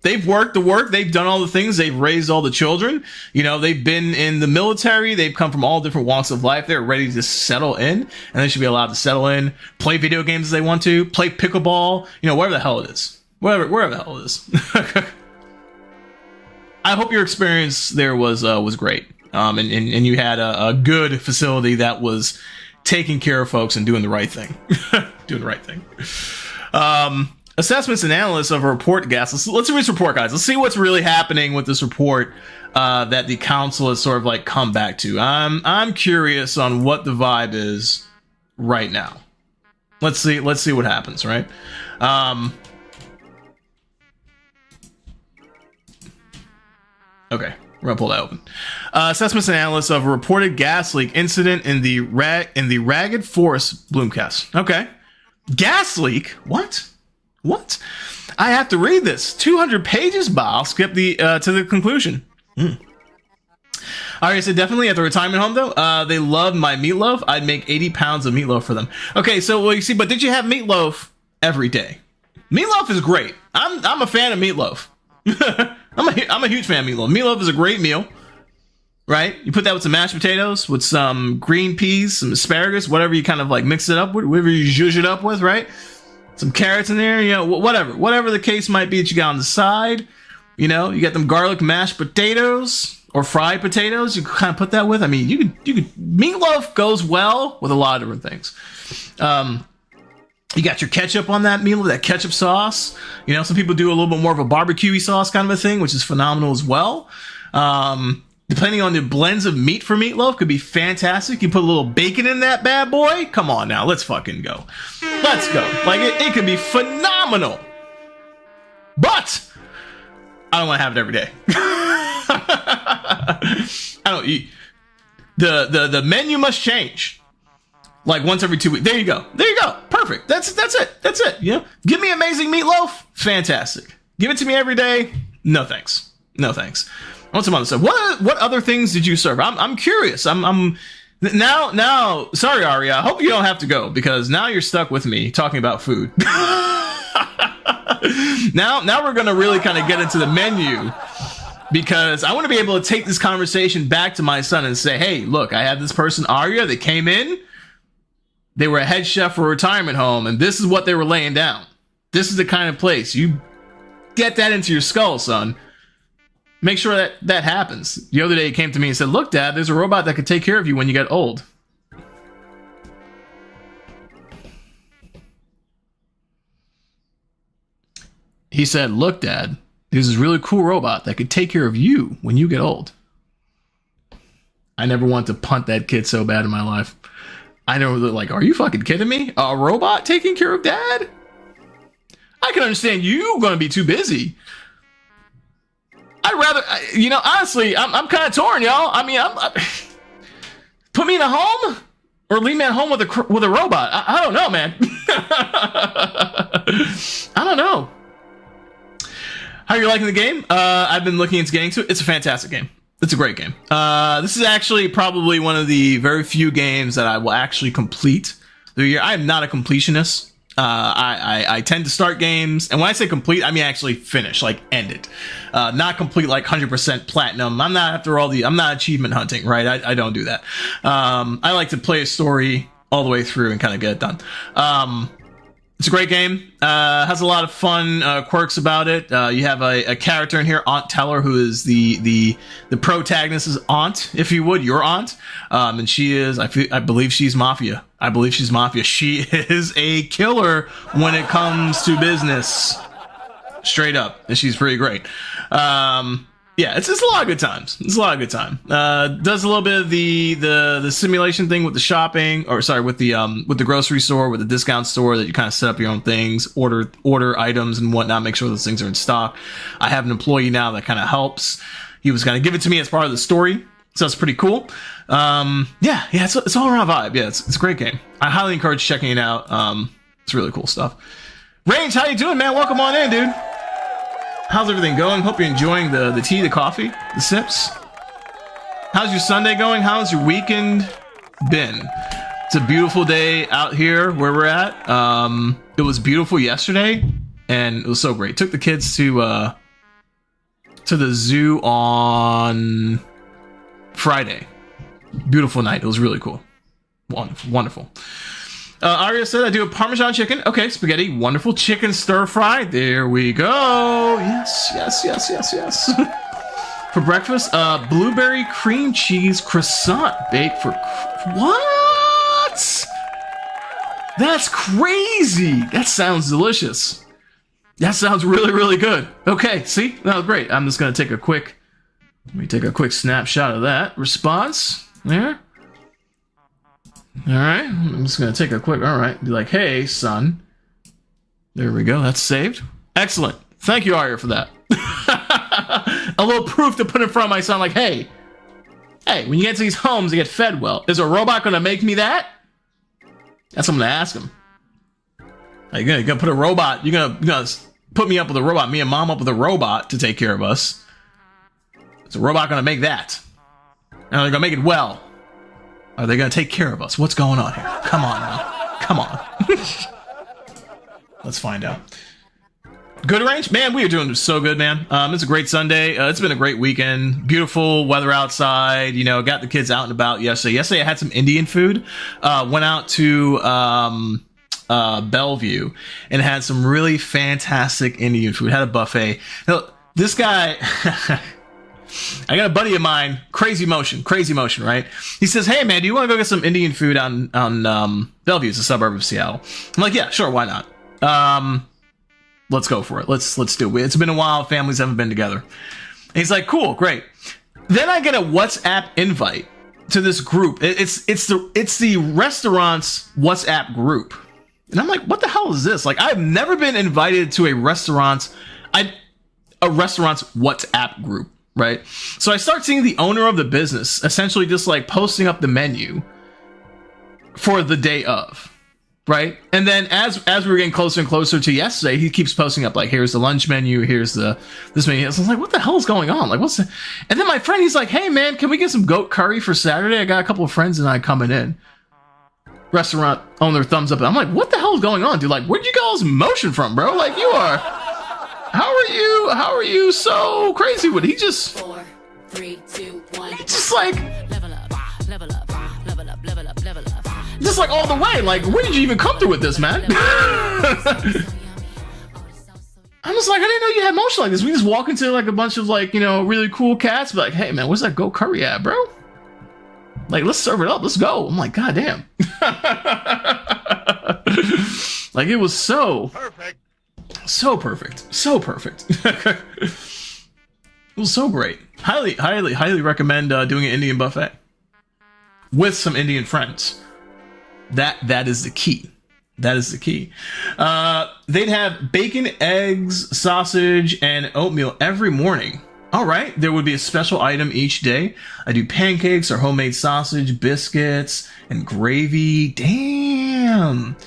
they've worked the work. They've done all the things. They've raised all the children. They've been in the military. They've come from all different walks of life. They're ready to settle in, and they should be allowed to settle in, play video games as they want to, play pickleball, whatever the hell it is. Wherever the hell it is. I hope your experience there was great, and you had a good facility that was taking care of folks and doing the right thing. Assessments and analysis of a report, guys. Let's read this report, guys. Let's see what's really happening with this report that the council has sort of like come back to. I'm curious on what the vibe is right now. Let's see what happens, right? Okay, we're gonna pull that open. Assessments and analysis of a reported gas leak incident in the Ragged Forest Bloomcast. Okay, gas leak. What? I have to read this. 200 pages, but I'll skip to the conclusion. All right, so definitely at the retirement home, though, they loved my meatloaf. I'd make 80 pounds of meatloaf for them. Okay, so well, you see, but did you have meatloaf every day? Meatloaf is great. I'm a fan of meatloaf. I'm a huge fan of meatloaf. Meatloaf is a great meal, right? You put that with some mashed potatoes, with some green peas, some asparagus, whatever you kind of like mix it up with, whatever you zhuzh it up with, right? Some carrots in there, whatever the case might be that you got on the side. You got them garlic mashed potatoes or fried potatoes. You can kind of put that with. I mean, you could meatloaf goes well with a lot of different things. You got your ketchup on that meal, that ketchup sauce. Some people do a little bit more of a barbecue-y sauce kind of a thing, which is phenomenal as well. Depending on the blends of meat for meatloaf, could be fantastic. You put a little bacon in that bad boy. Come on now, let's fucking go. Let's go. Like, it could be phenomenal. But I don't want to have it every day. I don't eat. The menu must change. Like once every 2 weeks. There you go. Perfect. That's it. You know? Give me amazing meatloaf. Fantastic. Give it to me every day. No thanks. What's some other stuff? What other things did you serve? I'm curious. I'm now. Sorry, Aria. I hope you don't have to go because now you're stuck with me talking about food. Now we're gonna really kind of get into the menu because I want to be able to take this conversation back to my son and say, hey, look, I had this person, Aria, they came in, they were a head chef for a retirement home, and this is what they were laying down. This is the kind of place. You get that into your skull, son. Make sure that happens. The other day he came to me and said, look, Dad, there's a robot that could take care of you when you get old. He said, look, Dad, there's this really cool robot that could take care of you when you get old. I never wanted to punt that kid so bad in my life. I know, like, are you fucking kidding me? A robot taking care of Dad? I can understand you going to be too busy. I'd rather, honestly, I'm kind of torn, y'all. I mean, put me in a home or leave me at home with a robot. I don't know, man. I don't know. How are you liking the game? I've been looking into getting to it. It's a fantastic game. It's a great game. This is actually probably one of the very few games that I will actually complete through the year. I am not a completionist. I tend to start games, and when I say complete, I mean actually finish, like end it. Not complete like 100% platinum. I'm not achievement hunting, right? I don't do that. I like to play a story all the way through and kind of get it done. It's a great game. Has a lot of fun quirks about it. You have a character in here, Aunt Teller, who is the protagonist's aunt, if you would, your aunt. And she is, I believe she's mafia. She is a killer when it comes to business. Straight up. And she's pretty great. Yeah, it's a lot of good times. Does a little bit of the simulation thing with the shopping, with the grocery store, with the discount store, that you kind of set up your own things, order items and whatnot, make sure those things are in stock. I have an employee now that kind of helps. He was going to give it to me as part of the story, so it's pretty cool. It's all around vibe. Yeah, it's a great game. I highly encourage checking it out. It's really cool stuff. Range, how you doing, man? Welcome on in, dude. How's everything going? Hope you're enjoying the tea, the coffee, the sips. How's your Sunday going? How's your weekend been? It's a beautiful day out here where we're at. It was beautiful yesterday, and it was so great. Took the kids to the zoo on Friday. Beautiful night. It was really cool. Wonderful. Aria said, I do a Parmesan chicken. Okay, spaghetti. Wonderful. Chicken stir fry. There we go. Yes. For breakfast, blueberry cream cheese croissant baked for... What? That's crazy. That sounds delicious. That sounds really, really good. Okay, see? That was great. I'm just going to take a quick snapshot of that. Response. There. All right, I'm just going to take a quick, all right, be like, hey, son. There we go, that's saved. Excellent. Thank you, Arya, for that. A little proof to put in front of my son, like, hey, when you get to these homes, you get fed well. Is a robot going to make me that? That's what I'm going to ask him. Are you going to put a robot, you're going to put me up with a robot, me and mom up with a robot to take care of us. Is a robot going to make that? And they're going to make it well. Are they going to take care of us? What's going on here? Come on now. Come on. Let's find out. Good range? Man, we are doing so good, man. It's a great Sunday. It's been a great weekend. Beautiful weather outside. Got the kids out and about yesterday. Yesterday I had some Indian food. Went out to Bellevue and had some really fantastic Indian food. Had a buffet. Now, this guy... I got a buddy of mine, crazy motion, right? He says, hey man, do you want to go get some Indian food on Bellevue? It's a suburb of Seattle. I'm like, yeah, sure, why not? Let's go for it. Let's do it. It's been a while, families haven't been together. And he's like, cool, great. Then I get a WhatsApp invite to this group. It's the restaurant's WhatsApp group. And I'm like, what the hell is this? Like, I've never been invited to a restaurant's WhatsApp group, right? So I start seeing the owner of the business essentially just like posting up the menu for the day of, right? And then as we were getting closer and closer to yesterday, he keeps posting up like, here's the lunch menu, here's this menu. I was like, what the hell is going on? Like, what's the... And then my friend, he's like, hey man, can we get some goat curry for Saturday? I got a couple of friends and I coming in. Restaurant owner thumbs up. I'm like, what the hell is going on, dude? Like, where'd you get all this emotion from, bro? Like, how are you so crazy with it? He just 4, 3, 2, 1. just like Level up, level up, level up, level up, level up. just like all the way. Like, where did you even come through with this, man? I'm just like, I didn't know you had motion like this. We just walk into like a bunch of like, you know, really cool cats, but like, hey man, where's that goat curry at, bro? Like, let's serve it up. Let's go. I'm like, God damn. Like, it was so perfect. So perfect. So perfect. It was so great. Highly recommend doing an Indian buffet with some Indian friends. That is the key. That is the key. They'd have bacon, eggs, sausage, and oatmeal every morning. All right, there would be a special item each day. I do pancakes or homemade sausage, biscuits, and gravy. Damn.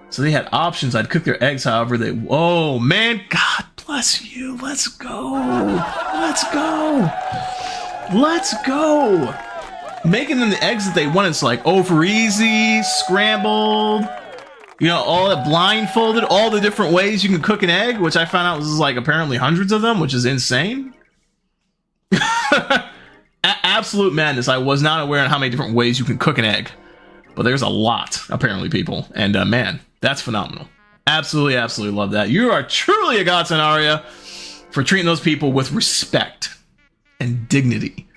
So they had options. I'd cook their eggs however they... Oh, man. God bless you. Let's go. Let's go. Let's go. Making them the eggs that they want. It's like over easy, scrambled, you know, all that blindfolded, all the different ways you can cook an egg, which I found out was like apparently hundreds of them, which is insane. Absolute madness. I was not aware of how many different ways you can cook an egg, but there's a lot, apparently, people. And man, that's phenomenal. Absolutely love that. You are truly a godsend, Arya, for treating those people with respect and dignity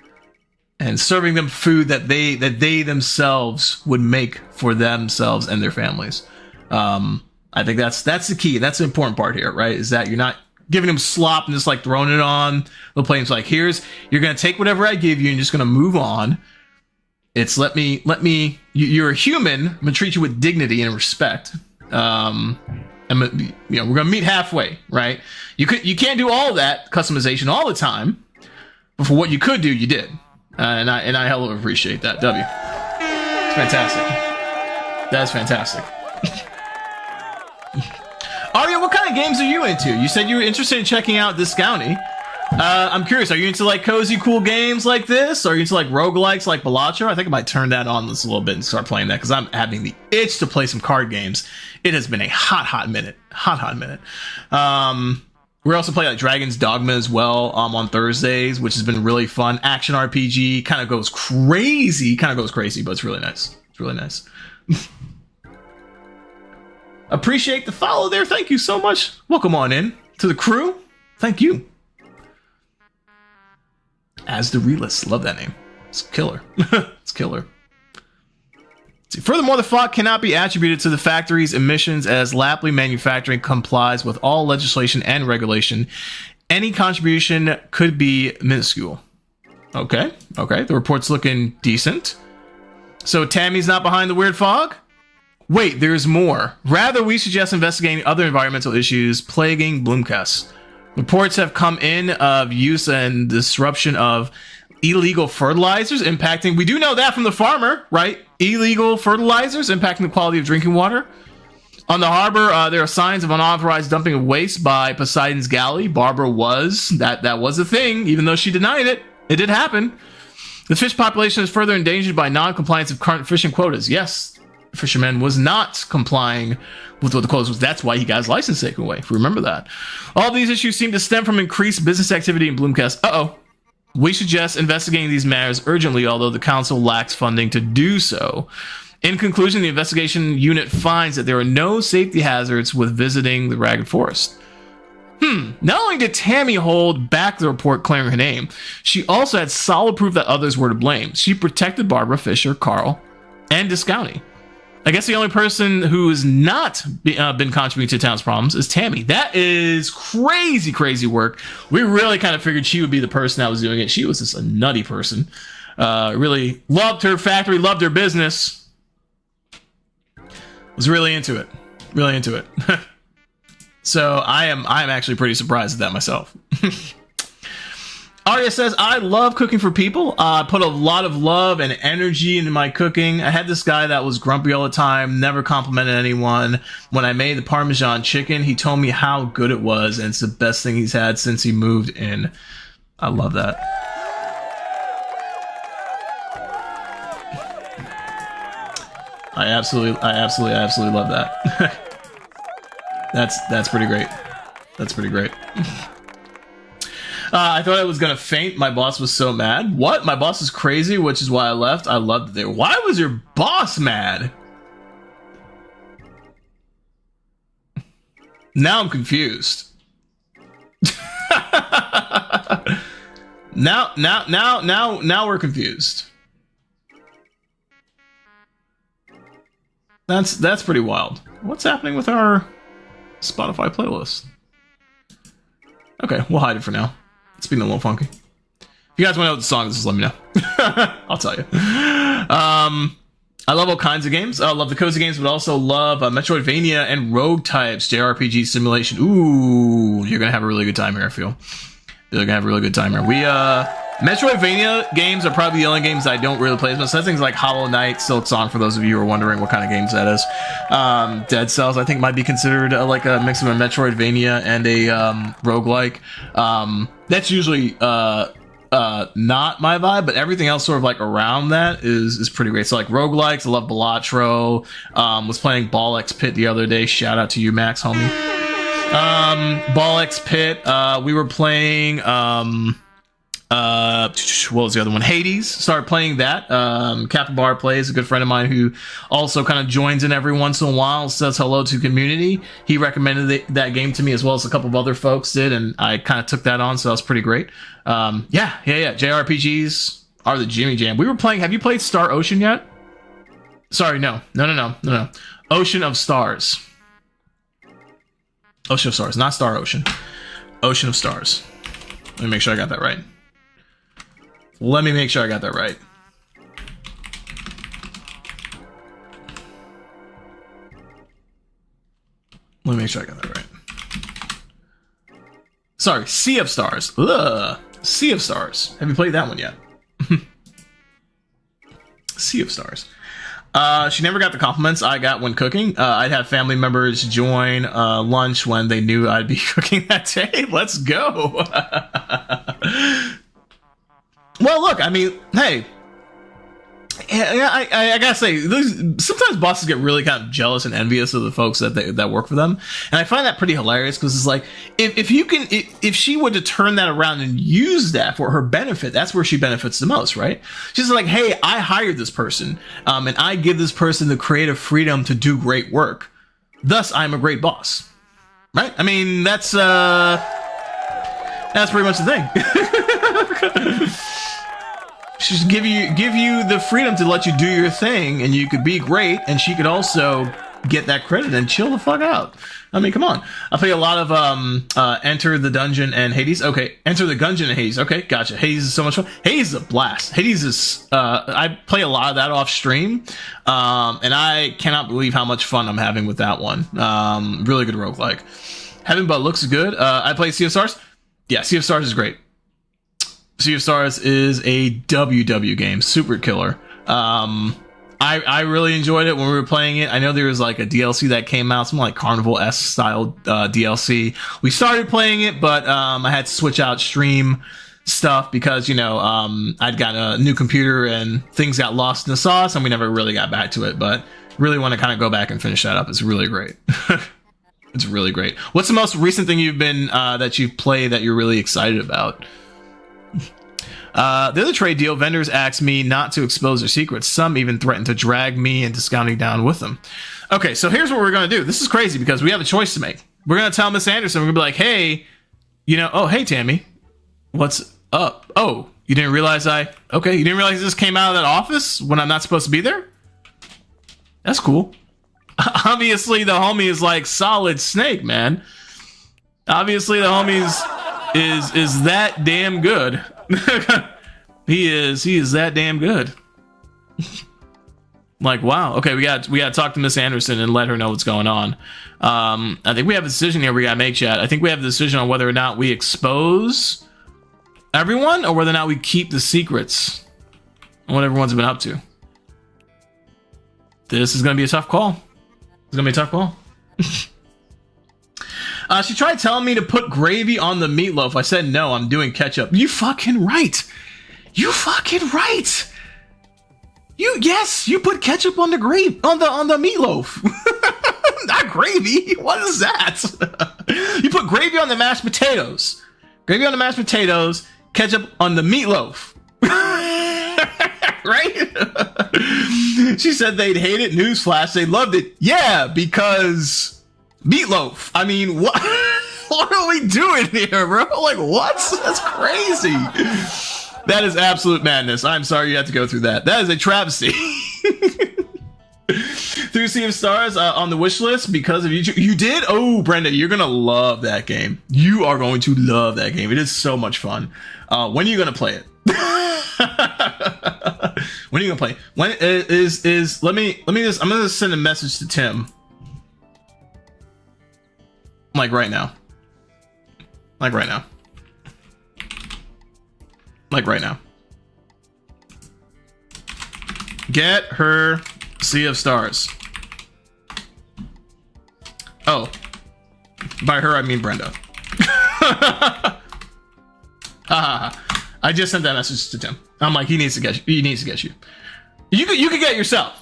and serving them food that they themselves would make for themselves and their families. I think that's the key. That's the important part here, right? Is that you're not giving them slop and just like throwing it on the plate. It's like, you're going to take whatever I give you and just going to move on. It's you're a human. I'm going to treat you with dignity and respect. And we're going to meet halfway, right? You can't do all of that customization all the time, but for what you could do, you did. And I hell of appreciate that. W. It's fantastic. That's fantastic. Arya, what kind of games are you into? You said you were interested in checking out Discounty. I'm curious, are you into like cozy, cool games like this? Or are you into like roguelikes like Balatro? I think I might turn that on this a little bit and start playing that because I'm having the itch to play some card games. It has been a hot minute. We also play like Dragon's Dogma as well on Thursdays, which has been really fun. Action RPG, kind of goes crazy, but it's really nice. It's really nice. Appreciate the follow there. Thank you so much. Welcome on in to the crew. Thank you. As the Realist. Love that name. It's killer. It's killer. See, furthermore, the fault cannot be attributed to the factory's emissions as Lapley Manufacturing complies with all legislation and regulation. Any contribution could be minuscule. Okay. The report's looking decent. So Tammy's not behind the weird fog? Wait, there's more. Rather, we suggest investigating other environmental issues plaguing Bloomcast. Reports have come in of use and disruption of illegal fertilizers impacting... We do know that from the farmer, right? Illegal fertilizers impacting the quality of drinking water. On the harbor, there are signs of unauthorized dumping of waste by Poseidon's galley. Barbara was... That was a thing, even though she denied it. It did happen. The fish population is further endangered by non-compliance of current fishing quotas. Yes, the fisherman was not complying with what the quotas was. That's why he got his license taken away, if you remember that. All these issues seem to stem from increased business activity in Bloomcast. We suggest investigating these matters urgently, although the council lacks funding to do so. In conclusion, the investigation unit finds that there are no safety hazards with visiting the Ragged Forest. Not only did Tammy hold back the report clearing her name, she also had solid proof that others were to blame. She protected Barbara, Fisher, Carl, and Discounty. I guess the only person who has not been contributing to town's problems is Tammy. That is crazy work. We really kind of figured she would be the person that was doing it. She was just a nutty person. Really loved her factory, loved her business. Was really into it. Really into it. So I'm actually pretty surprised at that myself. Arya says, I love cooking for people. Put a lot of love and energy into my cooking. I had this guy that was grumpy all the time, never complimented anyone. When I made the Parmesan chicken, he told me how good it was, and it's the best thing he's had since he moved in. I love that. I absolutely love that. That's pretty great. That's pretty great. I thought I was gonna faint. My boss was so mad. What? My boss is crazy, which is why I left. I loved it there. Why was your boss mad? Now I'm confused. Now we're confused. That's pretty wild. What's happening with our Spotify playlist? Okay, we'll hide it for now. It's been a little funky. If you guys want to know what the song is, just let me know. I'll tell you. I love all kinds of games. I love the cozy games, but also love Metroidvania and rogue types, JRPG simulation. Ooh, you're gonna have a really good time here, I feel. You're gonna have a really good time here. Metroidvania games are probably the only games I don't really play as much. So things like Hollow Knight, Silk Song, for those of you who are wondering what kind of games that is. Dead Cells, I think, might be considered like a mix of a Metroidvania and a roguelike. That's usually not my vibe, but everything else sort of like around that is pretty great. So like roguelikes, I love Balatro. Was playing Ball X Pit the other day. Shout out to you, Max, homie. Ball X Pit. We were playing what was the other one? Hades. Started playing that. Capybar plays, a good friend of mine who also kind of joins in every once in a while, says hello to community. He recommended that game to me, as well as a couple of other folks did, and I kind of took that on, so that was pretty great. Yeah. JRPGs are the Jimmy Jam. We were playing. Have you played Star Ocean yet? Sorry, no. Ocean of Stars. Ocean of Stars, not Star Ocean. Ocean of Stars. Let me make sure I got that right. Let me make sure I got that right. Sorry, Sea of Stars. Ugh. Sea of Stars. Have you played that one yet? Sea of Stars. She never got the compliments I got when cooking. I'd have family members join lunch when they knew I'd be cooking that day. Let's go. Well, look, I mean, hey, I gotta say, sometimes bosses get really kind of jealous and envious of the folks that work for them, and I find that pretty hilarious, because it's like, if she were to turn that around and use that for her benefit, that's where she benefits the most, right? She's like, hey, I hired this person, and I give this person the creative freedom to do great work. Thus, I'm a great boss, right? I mean, that's pretty much the thing. She's give you the freedom to let you do your thing, and you could be great, and she could also get that credit and chill the fuck out. I mean, come on. I play a lot of Enter the Dungeon and Hades. Okay, Enter the Gungeon and Hades. Okay, gotcha. Hades is so much fun. Hades is a blast. Hades is I play a lot of that off stream, and I cannot believe how much fun I'm having with that one. Really good roguelike. Heaven But looks good. I play Sea of Stars. Yeah, Sea of Stars is great. Sea of Stars is a WW game, super killer. I really enjoyed it when we were playing it. I know there was like a DLC that came out, some like Carnival-esque style DLC. We started playing it, but I had to switch out stream stuff because, I'd got a new computer and things got lost in the sauce, and we never really got back to it. But really want to kind of go back and finish that up. It's really great. It's really great. What's the most recent thing you've been that you've played that you're really excited about? The other trade deal, vendors asked me not to expose their secrets. Some even threatened to drag me into discounting down with them. Okay, so here's what we're going to do. This is crazy because we have a choice to make. We're going to tell Miss Anderson, we're going to be like, hey, oh, hey, Tammy, what's up? Oh, you didn't realize you didn't realize this came out of that office when I'm not supposed to be there? That's cool. Obviously, the homie is like Solid Snake, man. Obviously, the homie is that damn good. He is that damn good. Like, wow. Okay, we got to talk to Miss Anderson and let her know what's going on. I think we have a decision here we got to make, chat. I think we have a decision on whether or not we expose everyone or whether or not we keep the secrets on what everyone's been up to. This is going to be a tough call. It's going to be a tough call. She tried telling me to put gravy on the meatloaf. I said, no, I'm doing ketchup. You fucking right. You fucking right. You put ketchup on the on the meatloaf. Not gravy. What is that? You put gravy on the mashed potatoes. Gravy on the mashed potatoes, ketchup on the meatloaf. Right? She said they'd hate it. Newsflash, they loved it. Yeah, because meatloaf. I mean, what are we doing here, bro? Like, what? That's crazy. That is absolute madness. I'm sorry you had to go through that. That is a travesty. Through Sea of Stars on the wish list because of YouTube. You did? Oh, Brenda, you're going to love that game. You are going to love that game. It is so much fun. When are you going to play it? When are you going to play it? When is let me just, I'm going to send a message to Tim. Like right now. Like right now. Like right now. Get her Sea of Stars. Oh. By her, I mean Brenda. I just sent that message to Tim. I'm like, he needs to get you. He needs to get you. You could get yourself.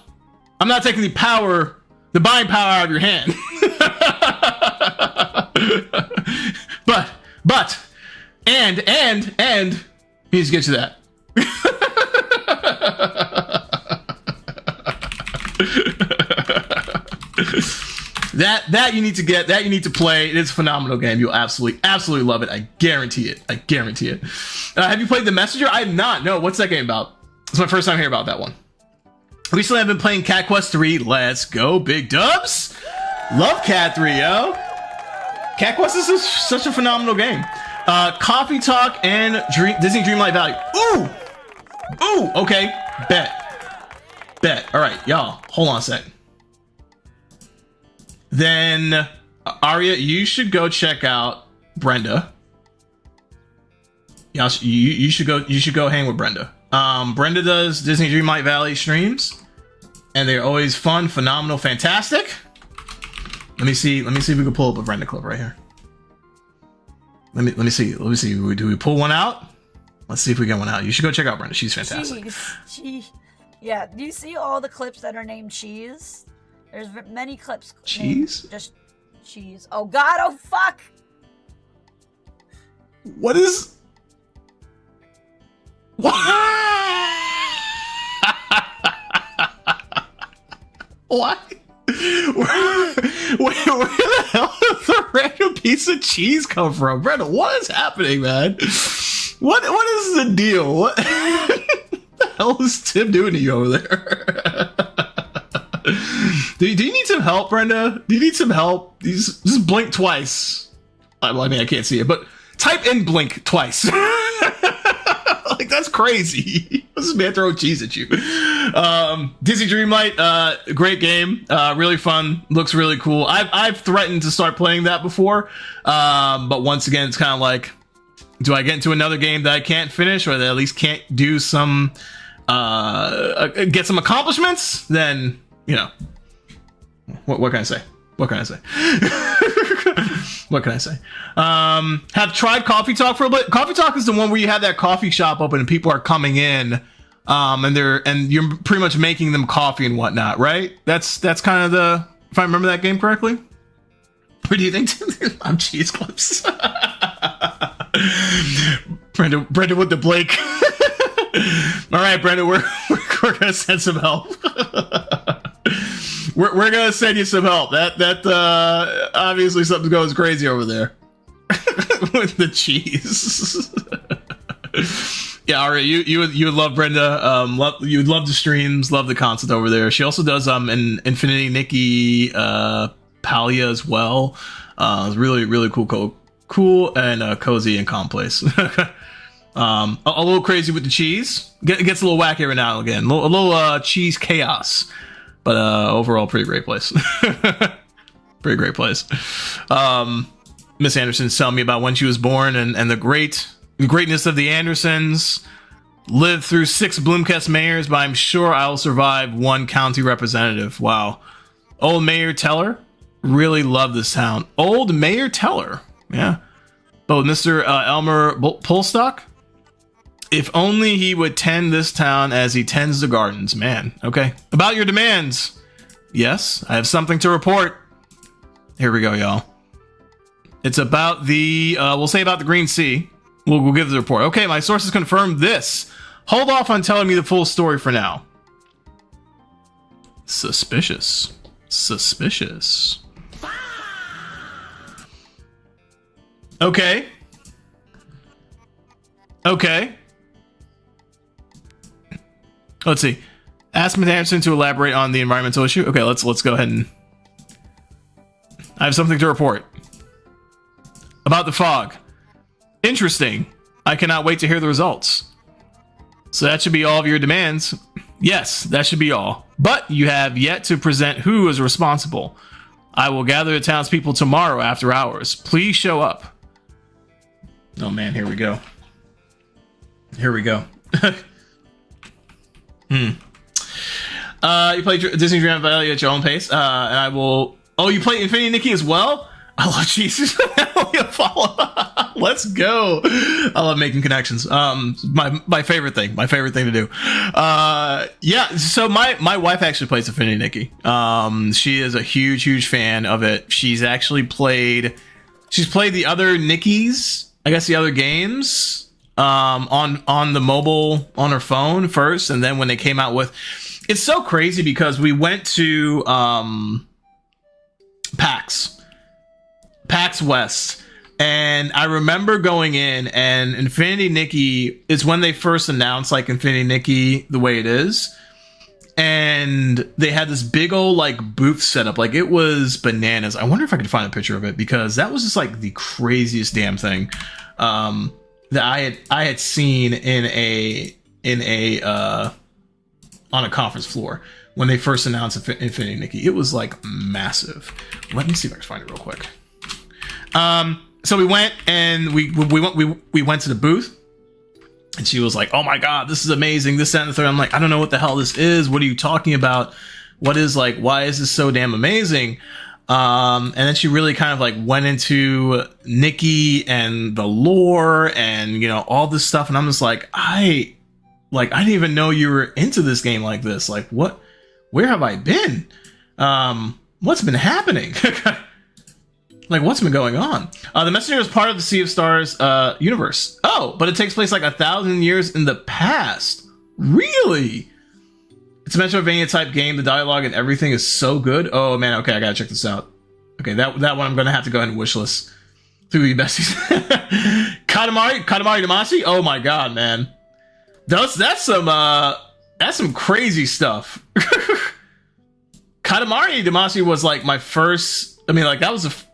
I'm not taking the buying power out of your hand. but, and, he needs to get you that. That you need to get, that you need to play. It's a phenomenal game. You'll absolutely love it. I guarantee it. Have you played The Messenger? I have not. No, what's that game about? It's my first time hearing about that one. Recently, I've been playing Cat Quest 3. Let's go, big dubs. Love Cat 3, yo. Cat Quest is such a phenomenal game. Coffee Talk and Disney Dreamlight Valley. Ooh, okay. Bet. All right, y'all, hold on a sec. Then, Aria, you should go check out Brenda. Yeah, you should go hang with Brenda. Brenda does Disney Dreamlight Valley streams, and they're always fun, phenomenal, fantastic. Let me see if we can pull up a Brenda clip right here. Let me see. Do we pull one out? Let's see if we get one out. You should go check out Brenda. She's fantastic. Cheese. Yeah. Do you see all the clips that are named Cheese? There's many clips. Cheese? Just Cheese. Oh God. Oh fuck. What is? What? What? Where the hell did the random piece of cheese come from, Brenda? What is happening, man? What is the deal? What the hell is Tim doing to you over there? Do you need some help, Brenda? Do you need some help? Just blink twice. Well, I mean, I can't see it, but type in blink twice. Like, that's crazy. This man throwing cheese at you. Disney Dreamlight, great game. Really fun. Looks really cool. I've threatened to start playing that before. But once again, it's kind of like, do I get into another game that I can't finish or that at least can't do some, get some accomplishments? Then, you know, what can I say? What can I say? What can I say? Have tried Coffee Talk for a bit. Coffee Talk is the one where you have that coffee shop open and people are coming in, and you're pretty much making them coffee and whatnot, right? That's kind of the, if I remember that game correctly. What do you think? I'm cheese clips. Brenda with the Blake. All right, Brenda, we're gonna send some help. We're gonna send you some help. That obviously something goes crazy over there with the cheese. Yeah, all right. You would love Brenda. You would love the streams. Love the content over there. She also does an Infinity Nikki Palia as well. It's really cool and cozy and calm place. A little crazy with the cheese. Gets a little wacky every now and again. A little cheese chaos. But overall, pretty great place. Pretty great place. Miss Anderson's telling me about when she was born and the greatness of the Andersons. Lived through 6 Bloomcast mayors, but I'm sure I'll survive 1 county representative. Wow. Old Mayor Teller. Really love this town. Old Mayor Teller. Yeah. But Mr. Elmer Polstock. If only he would tend this town as he tends the gardens. Man. Okay. About your demands. Yes, I have something to report. Here we go, y'all. It's about the, we'll say about the Green Sea. We'll give the report. Okay, my sources confirmed this. Hold off on telling me the full story for now. Suspicious. Suspicious. Okay. Okay. Let's see. Ask Ms. Anderson to elaborate on the environmental issue. Okay, let's go ahead and... I have something to report. About the fog. Interesting. I cannot wait to hear the results. So that should be all of your demands. Yes, that should be all. But you have yet to present who is responsible. I will gather the townspeople tomorrow after hours. Please show up. Oh man, here we go. Here we go. You play Disney Dream Valley at your own pace. And I will... Oh, you play Infinity Nikki as well? I love Jesus. Let's go. I love making connections. My favorite thing. My favorite thing to do. Yeah. So my wife actually plays Infinity Nikki. She is a huge fan of it. She's played the other Nikki's, I guess the other games, on the mobile on her phone first, and then when they came out with, it's so crazy because we went to PAX West, and I remember going in, and Infinity Nikki is when they first announced like Infinity Nikki the way it is, and they had this big old like booth set up, like it was bananas. I wonder if I could find a picture of it, because that was just like the craziest damn thing that I had seen in a on a conference floor when they first announced Infinity Nikki. It was like massive. Let me see if I can find it real quick. So we went and we went to the booth, and she was like, "Oh my god, this is amazing! This, that, and the third." I'm like, "I don't know what the hell this is. What are you talking about? What is like? Why is this so damn amazing?" And then she really kind of like went into Nikki and the lore and all this stuff, and I'm just like, I didn't even know you were into this game like this. Like, what? Where have I been? What's been happening? Like, what's been going on? The Messenger is part of the Sea of Stars universe. Oh, but it takes place like 1,000 years in the past. Really? It's a Metroidvania type game. The dialogue and everything is so good. Oh man, okay, I gotta check this out. Okay, that one I'm gonna have to go ahead and wishlist. Through the besties. Katamari Damacy. Oh my god, man. That's some crazy stuff. Katamari Damacy was like my first. I mean, like that was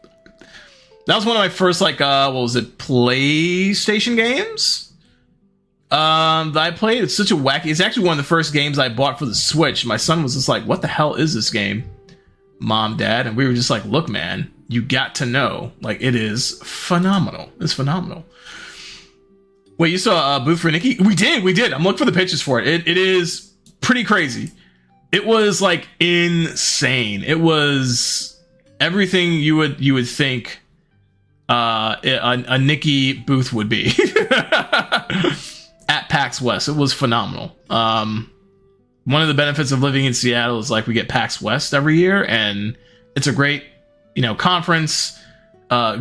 one of my first like what was it, PlayStation games that I played. It's such a wacky. It's actually one of the first games I bought for the Switch. My son was just like, "What the hell is this game, Mom, Dad?" And we were just like, "Look, man, you got to know. Like, it is phenomenal. It's phenomenal." Wait, you saw a booth for Nikki? We did. I'm looking for the pictures for it. It is pretty crazy. It was like insane. It was everything you would think a Nikki booth would be at PAX West. It was phenomenal. One of the benefits of living in Seattle is like we get PAX West every year, and it's a great, conference,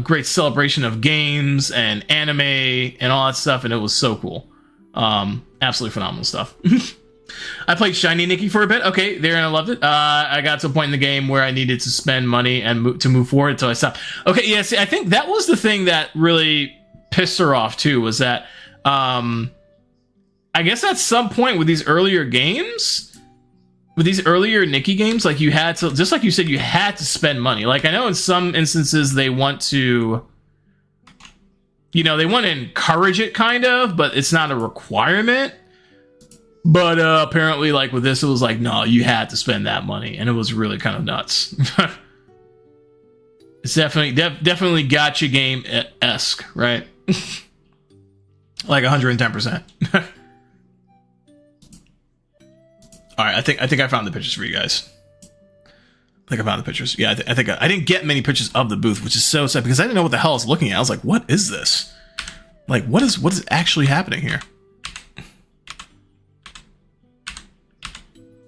great celebration of games and anime and all that stuff, and it was so cool. Absolutely phenomenal stuff. I played Shiny Nikki for a bit. Okay, there, and I loved it. I got to a point in the game where I needed to spend money and to move forward, so I stopped. Okay, yeah, see, I think that was the thing that really pissed her off too, was that I guess at some point with these earlier games, with these earlier Nikki games, like you had to, just like you said, you had to spend money. Like I know in some instances they want to you know, they want to encourage it kind of, but it's not a requirement. But apparently, like with this, it was like, no, you had to spend that money, and it was really kind of nuts. It's definitely gotcha game esque, right? Like 110%. All right, I think I found the pictures for you guys. I think I found the pictures. Yeah, I think I didn't get many pictures of the booth, which is so sad because I didn't know what the hell I was looking at. I was like, what is this? Like, what is actually happening here?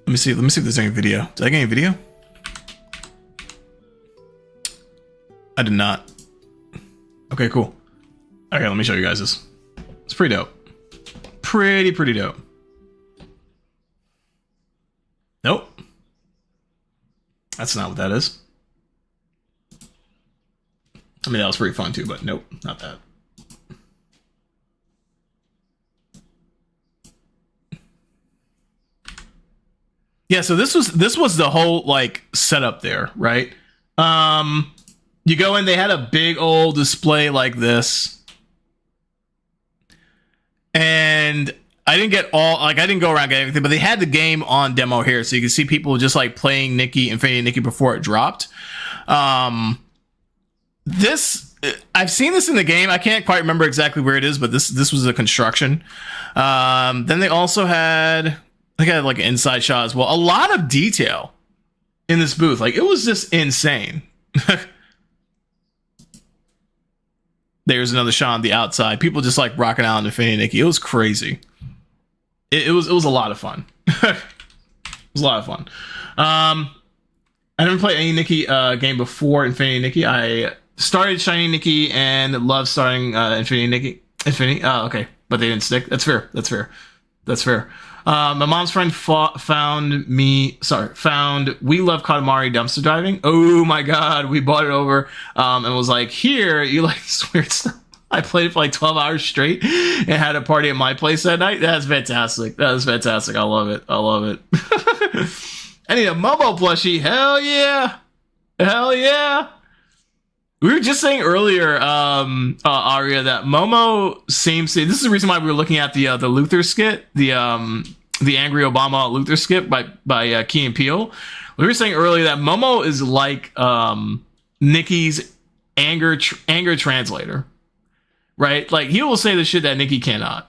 Let me see if there's any video. Did I get any video? I did not. Okay, cool. Okay, let me show you guys this. It's pretty dope. Pretty dope. Nope. That's not what that is. I mean, that was pretty fun too, but nope, not that. Yeah, so this was the whole like setup there, right? You go in, they had a big old display like this. And I didn't go around getting everything, but they had the game on demo here, so you can see people just like playing Nikki, Infinity Nikki before it dropped. This I've seen this in the game. I can't quite remember exactly where it is, but this was a construction. Then they also had like an inside shot as well. A lot of detail in this booth. Like it was just insane. There's another shot on the outside. People just like rocking out on Infinity Nikki. It was crazy. It was a lot of fun. It was a lot of fun. I never played any Nikki game before Infinity Nikki. I started Shiny Nikki and loved starting Infinity Nikki. Oh, okay. But they didn't stick. That's fair. My mom's friend found We Love Katamari dumpster diving. Oh my god, we bought it over and was like, here, you like this weird stuff. I played it for like 12 hours straight and had a party at my place that night. That's fantastic. That is fantastic. I love it. I need a Momo plushie. Hell yeah. We were just saying earlier, Aria, that Momo seems to. This is the reason why we were looking at the Luther skit, the Angry Obama Luther skit by Key and Peele. We were saying earlier that Momo is like Nikki's anger translator, right? Like he will say the shit that Nikki cannot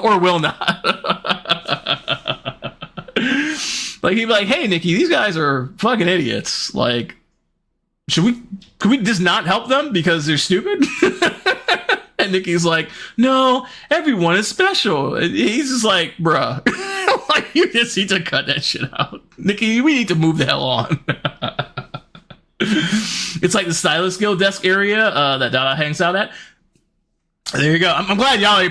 or will not. Like he'd be like, "Hey, Nikki, these guys are fucking idiots. Like, could we just not help them because they're stupid?" And Nikki's like, "No, everyone is special." And he's just like, bruh, like you just need to cut that shit out. Nikki, we need to move the hell on. It's like the stylist guild desk area that Dada hangs out at. There you go. I'm glad y'all are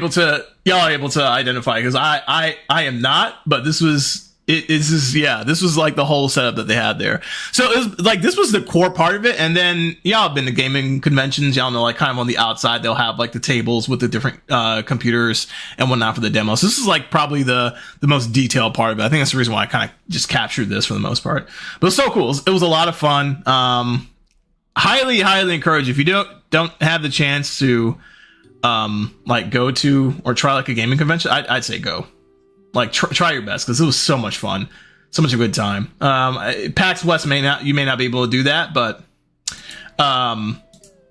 able to identify because I am not, but this was. This was like the whole setup that they had there. So it was like, this was the core part of it. And then y'all have been to gaming conventions. Y'all know, like kind of on the outside, they'll have like the tables with the different computers and whatnot for the demos. So this is like probably the most detailed part of it. I think that's the reason why I kind of just captured this for the most part. But it was so cool. It was a lot of fun. Highly encourage if you don't have the chance to like go to or try like a gaming convention, I'd say go. Like try your best because it was so much fun, so much a good time. PAX West you may not be able to do that, but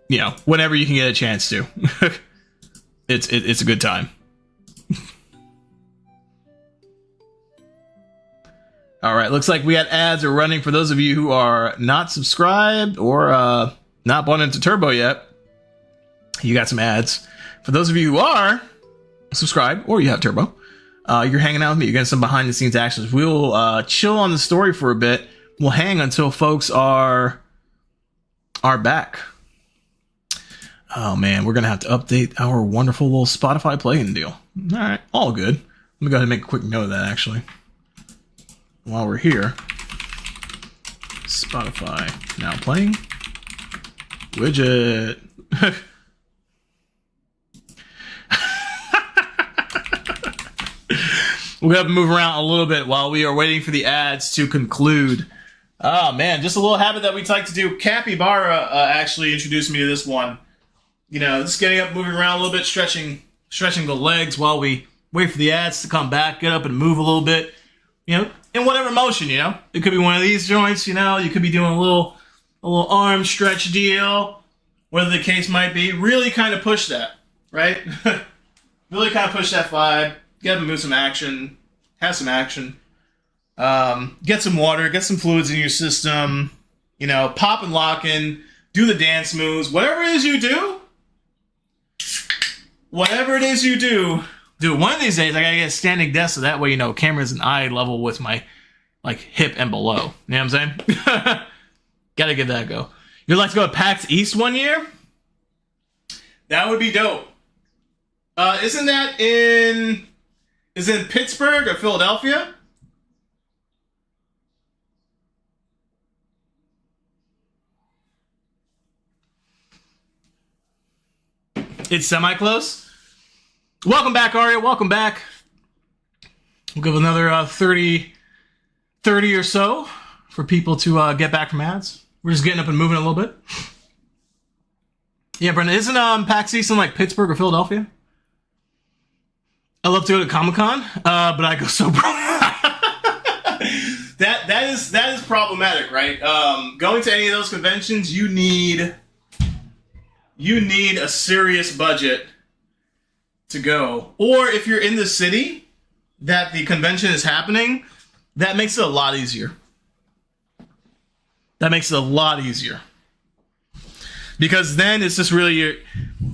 you know, whenever you can get a chance to, it's a good time. All right, looks like we had ads are running for those of you who are not subscribed or not bought into Turbo yet. You got some ads. For those of you who are subscribed or you have Turbo. You're hanging out with me. You're getting some behind the scenes actions. We'll chill on the story for a bit. We'll hang until folks are back. Oh man, we're gonna have to update our wonderful little Spotify plugin deal. All right, all good. Let me go ahead and make a quick note of that actually. While we're here, Spotify now playing widget. We're going to move around a little bit while we are waiting for the ads to conclude. Oh, man, just a little habit that we like to do. Capybara actually introduced me to this one. Just getting up, moving around a little bit, stretching the legs while we wait for the ads to come back, get up and move a little bit, in whatever motion, It could be one of these joints, you could be doing a little arm stretch deal, whatever the case might be. Really kind of push that, right? Really kind of push that vibe, get up and move some action, have some action, get some water, get some fluids in your system, pop and lock in, do the dance moves, whatever it is you do. Whatever it is you do, dude, one of these days I gotta get a standing desk so that way, camera's an eye level with my, hip and below. You know what I'm saying? Gotta give that a go. You'd like to go to PAX East one year? That would be dope. Isn't that in Pittsburgh or Philadelphia? It's semi-close. Welcome back, Aria. Welcome back. We'll give another 30 or so for people to get back from ads. We're just getting up and moving a little bit. Yeah, Brendan, isn't PAX East in Pittsburgh or Philadelphia? I love to go to Comic-Con, but I go so broke. that is problematic, right? Going to any of those conventions, you need a serious budget to go. Or if you're in the city that the convention is happening, that makes it a lot easier. Because then it's just really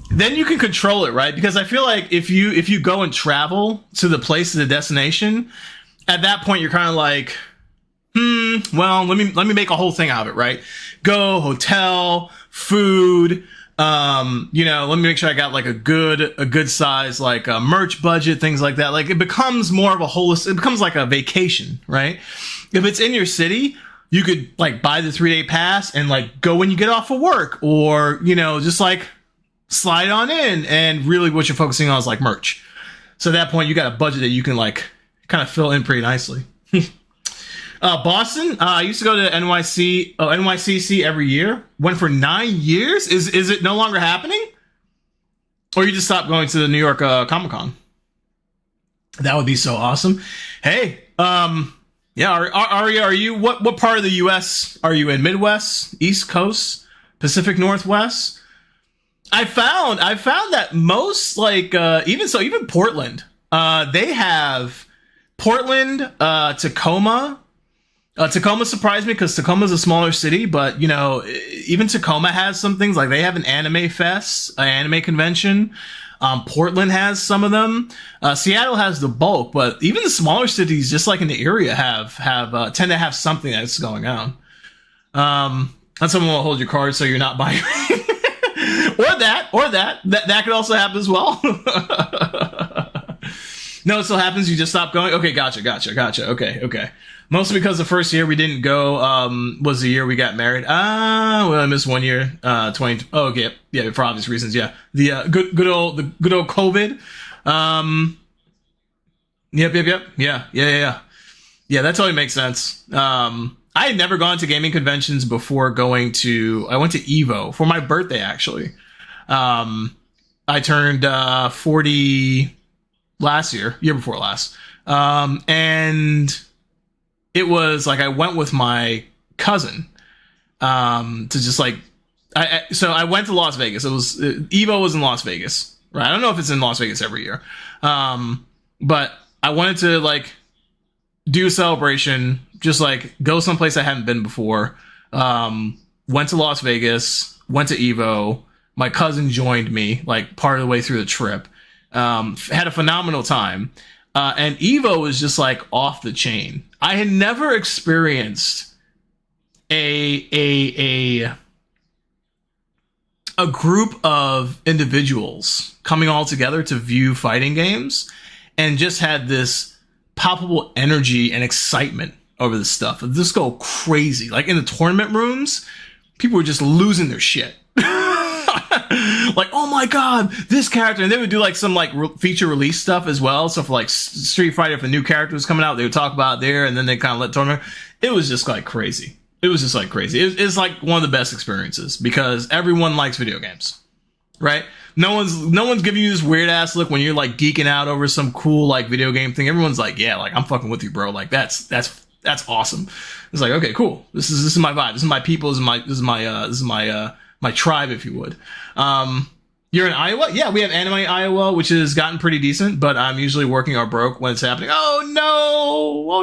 then you can control it, right? Because I feel like if you go and travel to the place, to the destination, at that point you're kind of like, well, let me make a whole thing out of it, right? Go, hotel, food, let me make sure I got a good size merch budget, things like that. It becomes more of a holistic, it becomes like a vacation, right? If it's in your city, you could buy the 3-day pass and go when you get off of work, or just slide on in, and really what you're focusing on is merch. So at that point you got a budget that you can kind of fill in pretty nicely. Boston, I used to go to NYCC every year. Went for 9 years. Is it no longer happening? Or you just stopped going to the New York Comic-Con? That would be so awesome. Hey, yeah, Aria, are you, what part of the U.S. are you in? Midwest, East Coast, Pacific Northwest? I found that most, even Portland, they have Portland, Tacoma. Tacoma surprised me because Tacoma's a smaller city, but even Tacoma has some things. They have an anime fest, an anime convention. Portland has some of them. Seattle has the bulk, but even the smaller cities, just in the area, tend to have something that's going on. And someone will hold your card so you're not buying. or that could also happen as well. No, it still happens. You just stop going. Okay, gotcha. Okay. Mostly because the first year we didn't go was the year we got married. Well, I missed 1 year. 20. Oh, okay, yeah, for obvious reasons. Yeah, the good old COVID. Yep. Yeah. That totally makes sense. I had never gone to gaming conventions before going to. I went to Evo for my birthday actually. I turned 40 year before last, and it was I went with my cousin to just so I went to Las Vegas. It was Evo was in Las Vegas, right? I don't know if it's in Las Vegas every year, but I wanted to do a celebration, just go someplace I hadn't been before. Went to Las Vegas, went to Evo. My cousin joined me part of the way through the trip. Had a phenomenal time. And Evo was just off the chain. I had never experienced a group of individuals coming all together to view fighting games and just had this palpable energy and excitement over this stuff. Just go crazy. In the tournament rooms, people were just losing their shit. Oh my god, this character, and they would do some feature release stuff as well. So for Street Fighter, if a new character was coming out, they would talk about it there, and then they kind of let tournament. It was just crazy. It's one of the best experiences because everyone likes video games. right? No one's giving you this weird ass look when you're like geeking out over some cool like video game thing. Everyone's like, yeah, like I'm fucking with you, bro. Like that's awesome. It's like, okay, cool. This is my vibe. This is my people. This is my tribe, if you would. You're in Iowa? Yeah, we have Anime Iowa, which has gotten pretty decent, but I'm usually working or broke when it's happening. Oh no.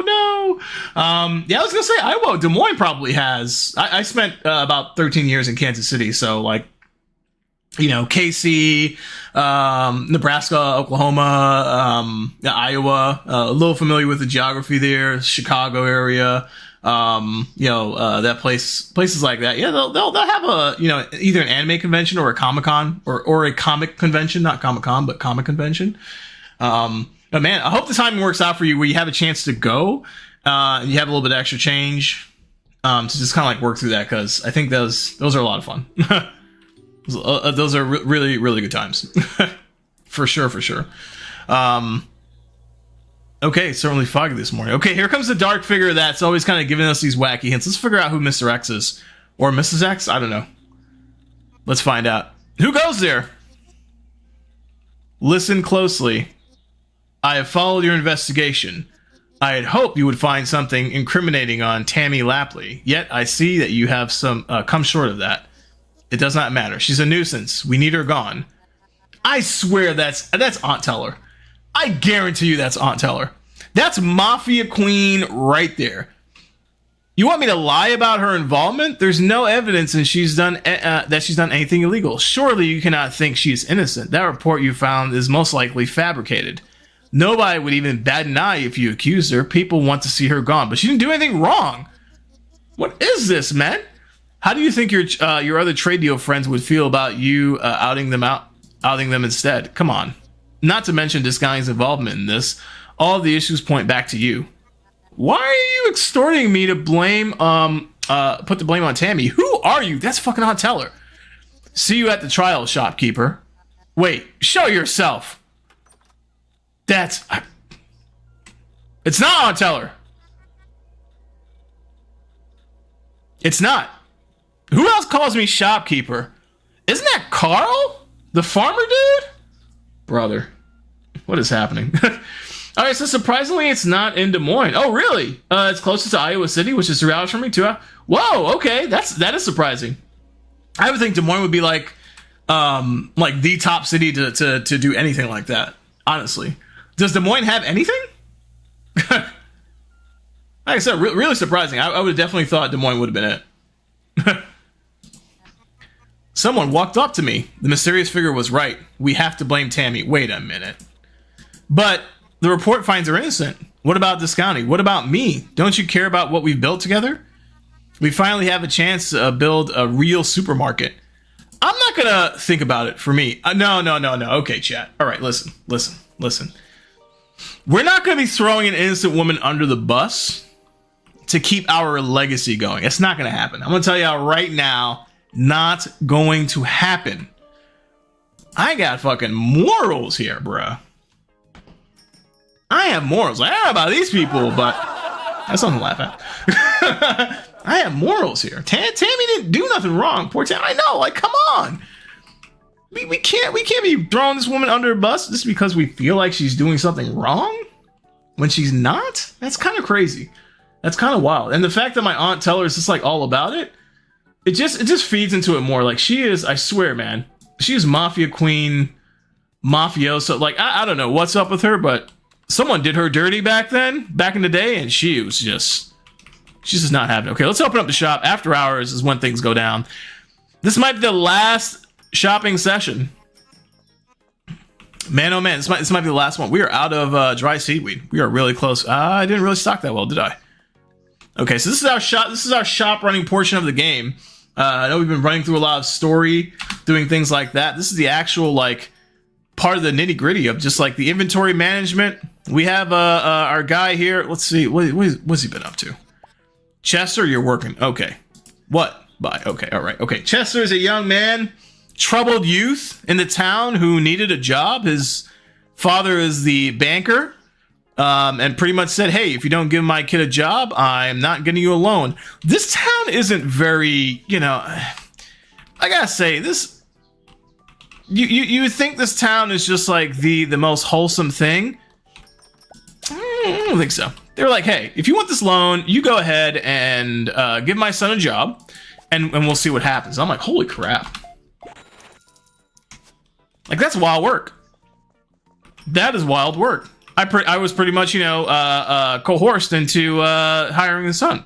Yeah, I was gonna say Iowa. Des Moines probably has. I spent about 13 years in Kansas City, so like, you know, KC, Nebraska, Oklahoma, Iowa, a little familiar with the geography there, Chicago area, that places like that. Yeah, they'll have a, you know, either an anime convention or a Comic-Con or a comic convention, not Comic-Con, but comic convention. But man, I hope the timing works out for you where you have a chance to go, and you have a little bit of extra change, to just kind of like work through that. 'Cause I think those are a lot of fun. Those are really, really good times. For sure. Okay, certainly foggy this morning. Okay, here comes the dark figure that's always kind of giving us these wacky hints. Let's figure out who Mr. X is. Or Mrs. X? I don't know. Let's find out. Who goes there? Listen closely. I have followed your investigation. I had hoped you would find something incriminating on Tammy Lapley. Yet I see that you have come short of that. It does not matter. She's a nuisance. We need her gone. I swear that's Aunt Teller. I guarantee you that's Aunt Teller. That's Mafia Queen right there. You want me to lie about her involvement? There's no evidence that she's done anything illegal. Surely you cannot think she's innocent. That report you found is most likely fabricated. Nobody would even bat an eye if you accused her. People want to see her gone, but she didn't do anything wrong. What is this, man? How do you think your other trade deal friends would feel about you outing them instead? Come on. Not to mention this guy's involvement in this. All the issues point back to you. Why are you extorting me to blame put the blame on Tammy? Who are you? That's fucking Aunt Teller. See you at the trial, shopkeeper. Wait, show yourself. It's not Aunt Teller. It's not. Who else calls me shopkeeper? Isn't that Carl? The farmer dude? Brother. What is happening? Alright, so surprisingly it's not in Des Moines. Oh, really? It's closest to Iowa City, which is 3 hours from me, 2 hours. Whoa, okay. That is surprising. I would think Des Moines would be like the top city to do anything like that. Honestly. Does Des Moines have anything? Like I said, really surprising. I would have definitely thought Des Moines would have been it. Someone walked up to me. The mysterious figure was right. We have to blame Tammy. Wait a minute. But the report finds her innocent. What about Discounty? What about me? Don't you care about what we've built together? We finally have a chance to build a real supermarket. I'm not gonna think about it for me. No. Okay, chat. All right, listen. We're not gonna be throwing an innocent woman under the bus to keep our legacy going. It's not gonna happen. I'm gonna tell y'all right now. Not going to happen. I got fucking morals here, bruh. I have morals. I don't know about these people, but that's something to laugh at. I have morals here. Tammy didn't do nothing wrong. Poor Tammy. I know. Like, come on. We can't be throwing this woman under a bus just because we feel like she's doing something wrong when she's not. That's kind of crazy. That's kind of wild. And the fact that my Aunt Teller is just like all about it. It just feeds into it more. Like she is, I swear, man, she is Mafia Queen, mafioso. Like I don't know what's up with her, but someone did her dirty back in the day, and she's just not having it. Okay, let's open up the shop. After hours is when things go down. This might be the last shopping session. Man, oh man, this might be the last one. We are out of dry seaweed. We are really close. I didn't really stock that well, did I? Okay, so this is our shop. This is our shop running portion of the game. I know we've been running through a lot of story, doing things like that. This is the actual like part of the nitty gritty of just like the inventory management. We have our guy here. Let's see, what's he been up to? Chester, you're working. Okay, what? Bye. Okay, all right. Okay, Chester is a young man, troubled youth in the town who needed a job. His father is the banker. And pretty much said, hey, if you don't give my kid a job, I'm not getting you a loan. This town isn't very, I gotta say, this you would think this town is just like the most wholesome thing. I don't think so. They were like, hey, if you want this loan, you go ahead and give my son a job, and we'll see what happens. I'm like, holy crap. Like, that's wild work. That is wild work. I was pretty much, coerced into hiring the son.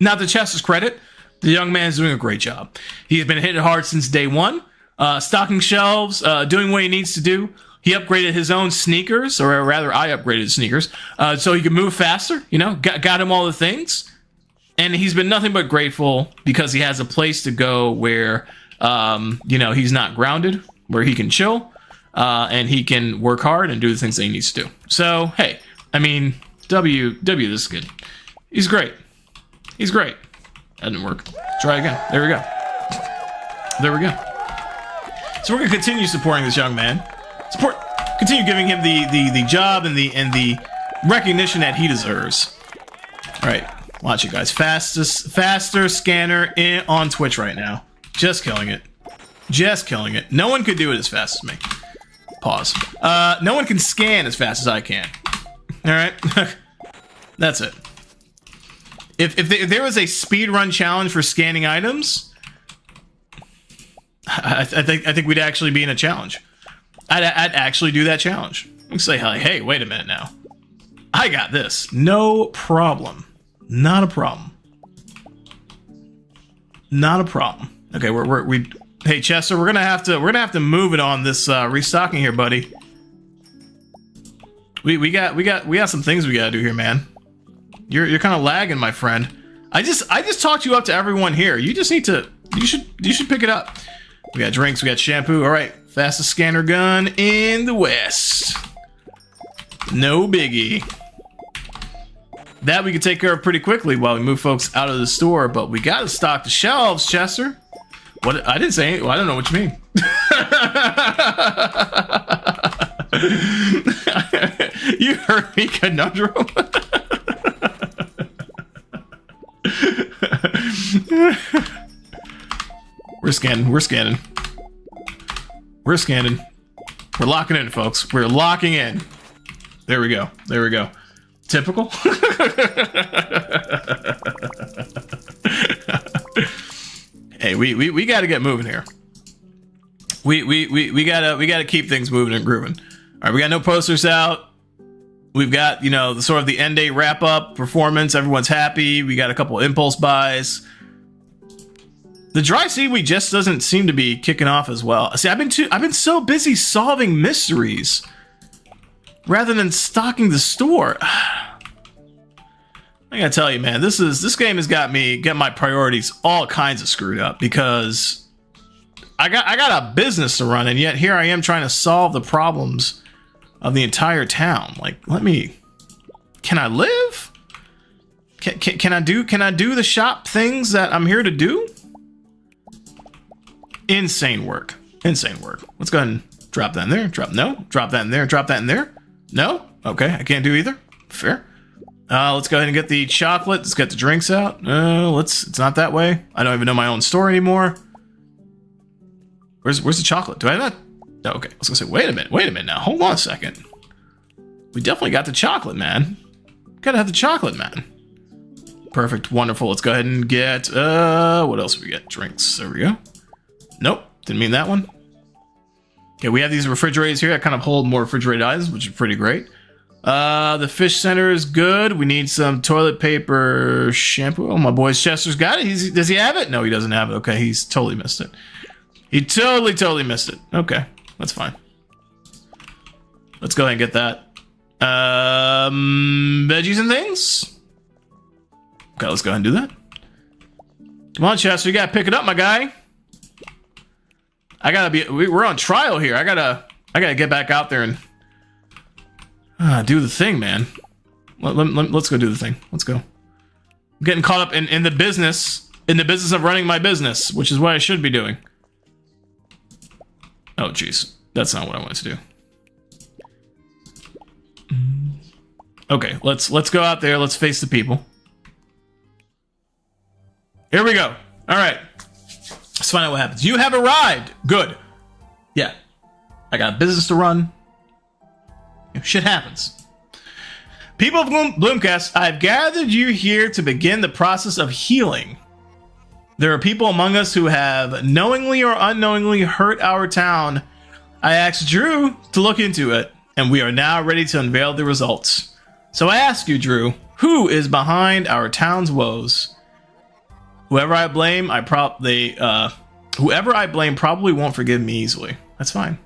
Now, to Chester's credit, the young man's doing a great job. He's been hitting hard since day one, stocking shelves, doing what he needs to do. He upgraded his own sneakers, or rather, I upgraded his sneakers, so he could move faster. Got him all the things, and he's been nothing but grateful because he has a place to go where, he's not grounded, where he can chill, and he can work hard and do the things that he needs to do. So, hey, I mean, W, this is good. He's great. He's great. That didn't work. Try again. There we go. There we go. So we're gonna continue supporting this young man. Continue giving him the job and the recognition that he deserves. All right, watch it, guys. Faster scanner on Twitch right now. Just killing it. Just killing it. No one could do it as fast as me. Pause. No one can scan as fast as I can. All right, that's it. If there was a speed run challenge for scanning items, I think we'd actually be in a challenge. I'd actually do that challenge. I'd say, hey, wait a minute now. I got this. No problem. Not a problem. Not a problem. Okay, hey Chester, we're gonna have to move it on this restocking here, buddy. We got some things we gotta do here, man. You're kind of lagging, my friend. I just talked you up to everyone here. You just need to. You should pick it up. We got drinks. We got shampoo. All right, fastest scanner gun in the West. No biggie. That we can take care of pretty quickly while we move folks out of the store. But we gotta stock the shelves, Chester. What? I didn't say. Well, I don't know what you mean. You heard me, Conundrum. We're scanning. We're locking in, folks. We're locking in. There we go. Typical. Hey, we got to get moving here. We gotta keep things moving and grooving. All right, we got no posters out. We've got, the sort of the end day wrap up performance. Everyone's happy. We got a couple impulse buys. The dry seaweed just doesn't seem to be kicking off as well. See, I've been so busy solving mysteries rather than stocking the store. I gotta tell you, man, this game has got my priorities all kinds of screwed up because I got a business to run, and yet here I am trying to solve the problems of the entire town. Like, can I live? Can I do the shop things that I'm here to do? Insane work. Let's go ahead and drop that in there. Drop that in there. Drop that in there. No? Okay, I can't do either. Fair. Let's go ahead and get the chocolate. Let's get the drinks out. It's not that way. I don't even know my own store anymore. Where's the chocolate? Do I not? Oh, okay, I was gonna say, wait a minute now. Hold on a second. We definitely got the chocolate, man. Gotta have the chocolate, man. Perfect, wonderful. Let's go ahead and get, what else we get? Drinks, there we go. Nope, didn't mean that one. Okay, we have these refrigerators here that kind of hold more refrigerated items, which is pretty great. The fish center is good. We need some toilet paper, shampoo. Oh, my boy's Chester's got it. Does he have it? No, he doesn't have it. Okay, he's totally missed it. He totally missed it. Okay, that's fine. Let's go ahead and get that. Veggies and things. Okay, let's go ahead and do that. Come on, Chester, you gotta pick it up, my guy. We're on trial here. I gotta get back out there and do the thing, man. Let's go do the thing. Let's go. I'm getting caught up in the business of running my business, which is what I should be doing. Oh, jeez. That's not what I wanted to do. Okay, let's go out there. Let's face the people. Here we go. All right. Let's find out what happens. You have arrived. Good. Yeah. I got a business to run. Shit happens. People of Bloomcast, I've gathered you here to begin the process of healing. There are people among us who have knowingly or unknowingly hurt our town. I asked Drew to look into it, and we are now ready to unveil the results. So I ask you, Drew, who is behind our town's woes? Whoever I blame probably won't forgive me easily. That's fine.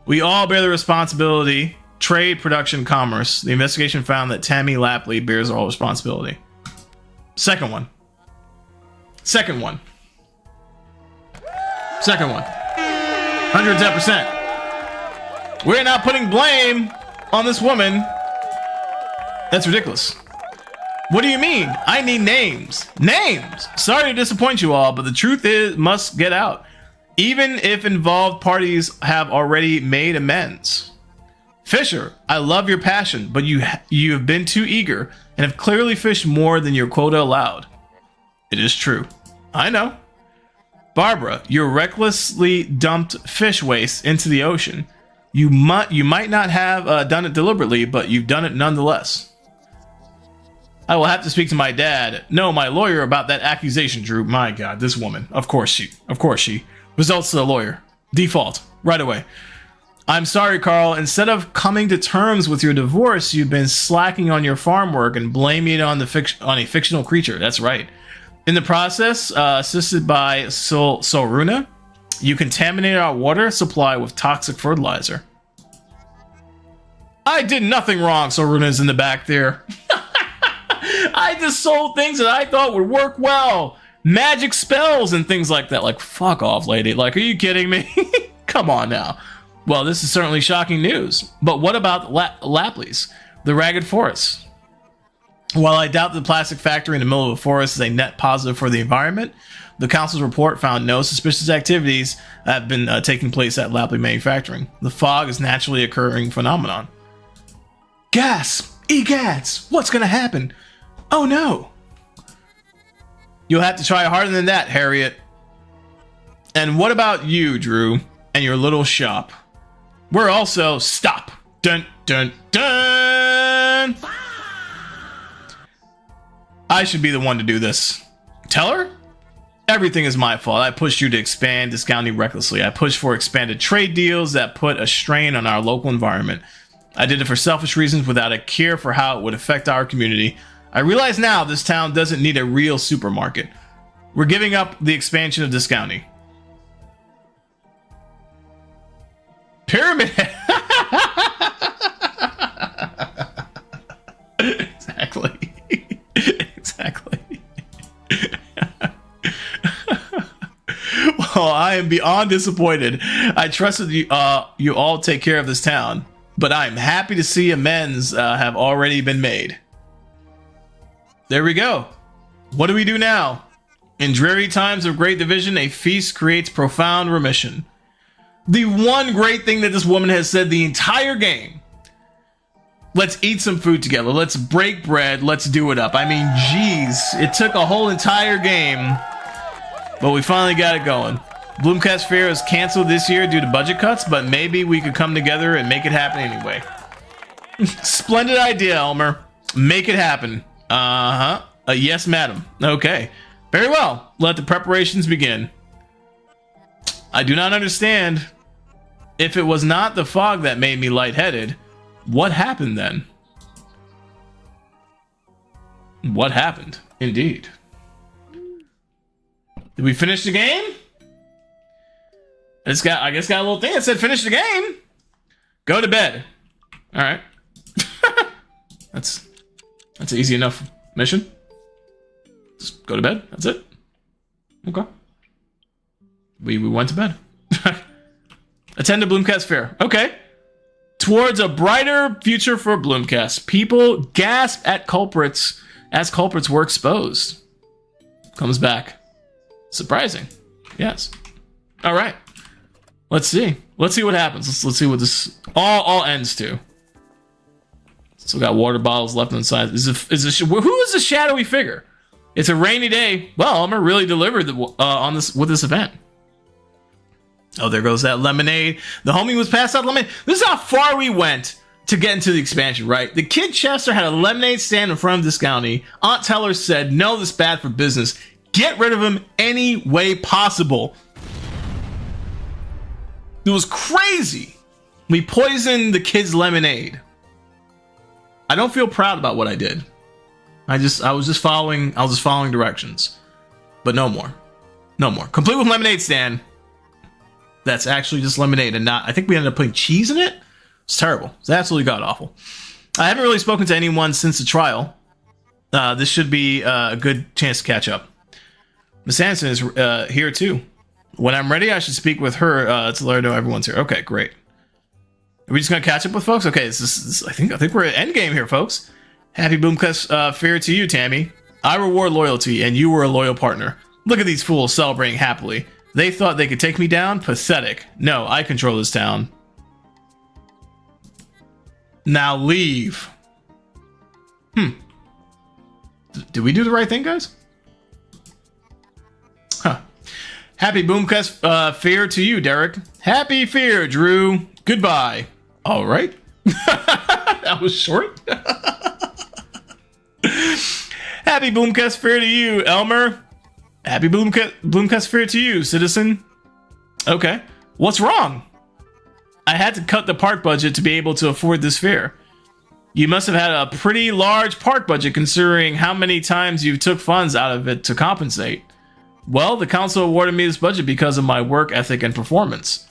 We all bear the responsibility. Trade, production, commerce. The investigation found that Tammy Lapley bears all responsibility. Second one. 110%. We're not putting blame on this woman. That's ridiculous. What do you mean? I need names. Names! Sorry to disappoint you all, but the truth must get out. Even if involved parties have already made amends. Fisher, I love your passion, but you have been too eager and have clearly fished more than your quota allowed. It is true. I know. Barbara, you recklessly dumped fish waste into the ocean. You might not have done it deliberately, but you've done it nonetheless. I will have to speak to my dad. No, my lawyer about that accusation, Drew. My God, this woman. Of course she. Results to the lawyer. Default. Right away. I'm sorry, Carl. Instead of coming to terms with your divorce, you've been slacking on your farm work and blaming it on a fictional creature. That's right. In the process, assisted by Soruna, you contaminated our water supply with toxic fertilizer. I did nothing wrong, Soruna's in the back there. I just sold things that I thought would work well. Magic spells and things like that. Like, fuck off, lady. Like, are you kidding me? Come on now. Well, this is certainly shocking news. But what about Lapleys, the ragged forest? While I doubt the plastic factory in the middle of a forest is a net positive for the environment, the council's report found no suspicious activities have been taking place at Lapley Manufacturing. The fog is naturally occurring phenomenon. Gasp! Egads! What's gonna happen? Oh no! You'll have to try harder than that, Harriet. And what about you, Drew, and your little shop? We're also... Stop! Dun dun dun! I should be the one to do this. Tell her? Everything is my fault. I pushed you to expand discounting recklessly. I pushed for expanded trade deals that put a strain on our local environment. I did it for selfish reasons without a care for how it would affect our community. I realize now this town doesn't need a real supermarket. We're giving up the expansion of discounting. Pyramid Head. Exactly. Exactly. Well, I am beyond disappointed. I trusted you, you all take care of this town, but I'm happy to see amends have already been made. There we go. What do we do now? In dreary times of great division, a feast creates profound remission. The one great thing that this woman has said the entire game. Let's eat some food together. Let's break bread. Let's do it up. I mean, geez, it took a whole entire game, but we finally got it going. Bloomcast Fair is canceled this year due to budget cuts, but maybe we could come together and make it happen anyway. Splendid idea, Elmer. Make it happen. Yes, madam. Okay. Very well. Let the preparations begin. I do not understand. If it was not the fog that made me lightheaded, what happened then? What happened? Indeed. Did we finish the game? I guess got a little thing that said finish the game. Go to bed. All right. That's an easy enough mission. Just go to bed. That's it. Okay. We went to bed. Attend the Bloomcast Fair. Okay. Towards a brighter future for Bloomcast. People gasp at culprits as culprits were exposed. Comes back. Surprising. Yes. All right. Let's see. Let's see what happens. Let's see what this all ends to. Still got water bottles left on the side. Who is the shadowy figure? It's a rainy day. Well, Elmer really delivered on this with this event. Oh, there goes that lemonade. The homie was passed out lemonade. This is how far we went to get into the expansion, right? The kid Chester had a lemonade stand in front of this county. Aunt Teller said, no, this is bad for business. Get rid of him any way possible. It was crazy. We poisoned the kid's lemonade. I don't feel proud about what I did. I was just following directions. But no more. No more. Complete with lemonade stand. That's actually just lemonade and not, I think we ended up putting cheese in it. It's terrible. It's absolutely god awful. I haven't really spoken to anyone since the trial. This should be a good chance to catch up. Miss Anderson is here too. When I'm ready, I should speak with her to let her know everyone's here. Okay, great. Are we just gonna catch up with folks? Okay, I think we're at endgame here, folks. Happy Boomcast fair to you, Tammy. I reward loyalty, and you were a loyal partner. Look at these fools celebrating happily. They thought they could take me down? Pathetic. No, I control this town. Now leave. Did we do the right thing, guys? Huh. Happy Boomcast fair to you, Derek. Happy fair, Drew. Goodbye. All right. That was short. Happy Boomcast fair to you, Elmer. Happy Bloomcast fair to you, citizen. Okay. What's wrong? I had to cut the park budget to be able to afford this fair. You must have had a pretty large park budget considering how many times you took funds out of it to compensate. Well, the council awarded me this budget because of my work ethic and performance.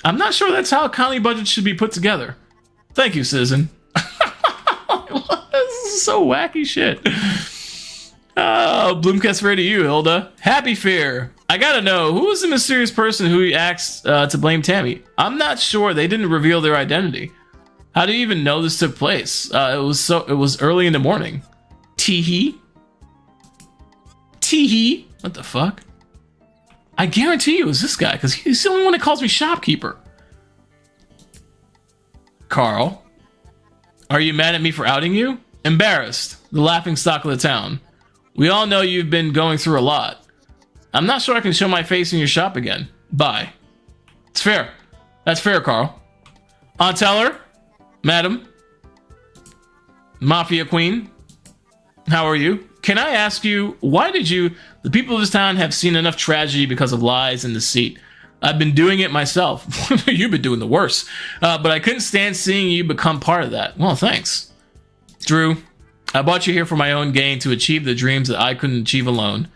I'm not sure that's how county budgets should be put together. Thank you, citizen. This is so wacky shit. Oh, Bloomcast fair to you, Hilda. Happy fair. I gotta know, who is the mysterious person who asked to blame Tammy? I'm not sure. They didn't reveal their identity. How do you even know this took place? It was early in the morning. Teehee? Teehee? What the fuck? I guarantee you it was this guy, because he's the only one that calls me shopkeeper. Carl. Are you mad at me for outing you? Embarrassed. The laughing stock of the town. We all know you've been going through a lot. I'm not sure I can show my face in your shop again. Bye. It's fair. That's fair, Carl. Aunt Teller? Madam? Mafia Queen? How are you? Can I ask you, why did you... The people of this town have seen enough tragedy because of lies and deceit. I've been doing it myself. You've been doing the worst. But I couldn't stand seeing you become part of that. Well, thanks. Drew, I brought you here for my own gain to achieve the dreams that I couldn't achieve alone.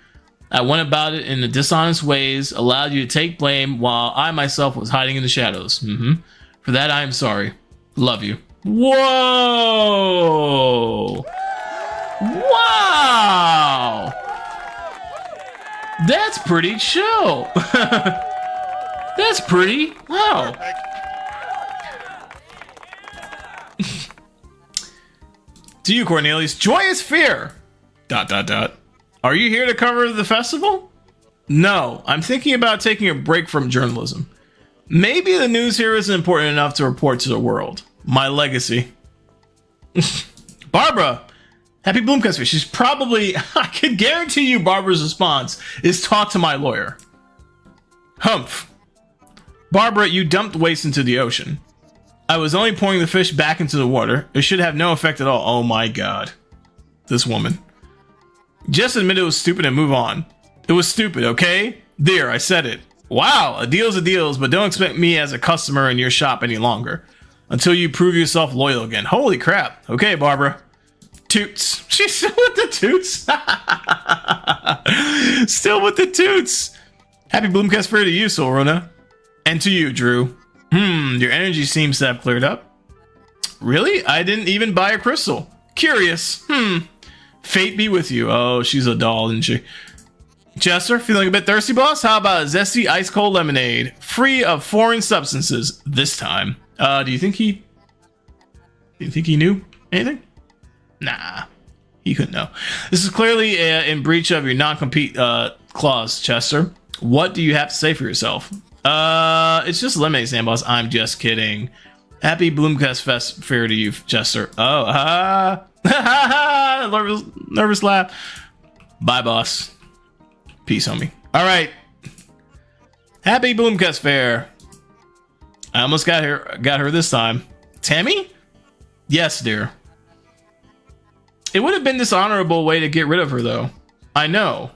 I went about it in the dishonest ways, allowed you to take blame while I myself was hiding in the shadows. For that, I am sorry. Love you. Whoa! Wow! That's pretty chill. That's pretty. Wow. To you, Cornelius. Joyous fear. ... Are you here to cover the festival? No, I'm thinking about taking a break from journalism. Maybe the news here isn't important enough to report to the world. My legacy. Barbara. Happy Bloomcast. She's probably... I can guarantee you Barbara's response is talk to my lawyer. Humph. Barbara, you dumped waste into the ocean. I was only pouring the fish back into the water. It should have no effect at all. Oh my god. This woman. Just admit it was stupid and move on. It was stupid, okay? There, I said it. Wow, a deal's a deal, but don't expect me as a customer in your shop any longer. Until you prove yourself loyal again. Holy crap. Okay, Barbara. Toots. She's still with the toots. Still with the toots. Happy Bloomcast fair to you, Solrona. And to you, Drew. Your energy seems to have cleared up. Really? I didn't even buy a crystal. Curious. Fate be with you. Oh, she's a doll, isn't she? Chester, feeling a bit thirsty, boss? How about a zesty ice cold lemonade? Free of foreign substances this time. Do you think he knew anything? Nah, he couldn't know. This is clearly in breach of your non-compete clause, Chester. What do you have to say for yourself? It's just a lemonade stand, boss. I'm just kidding. Happy Bloomcast Fest fair to you, Chester. Oh, nervous laugh. Bye, boss. Peace, homie. All right. Happy Bloomcast Fair. I almost got her this time. Tammy? Yes, dear. It would have been dishonorable way to get rid of her, though. I know.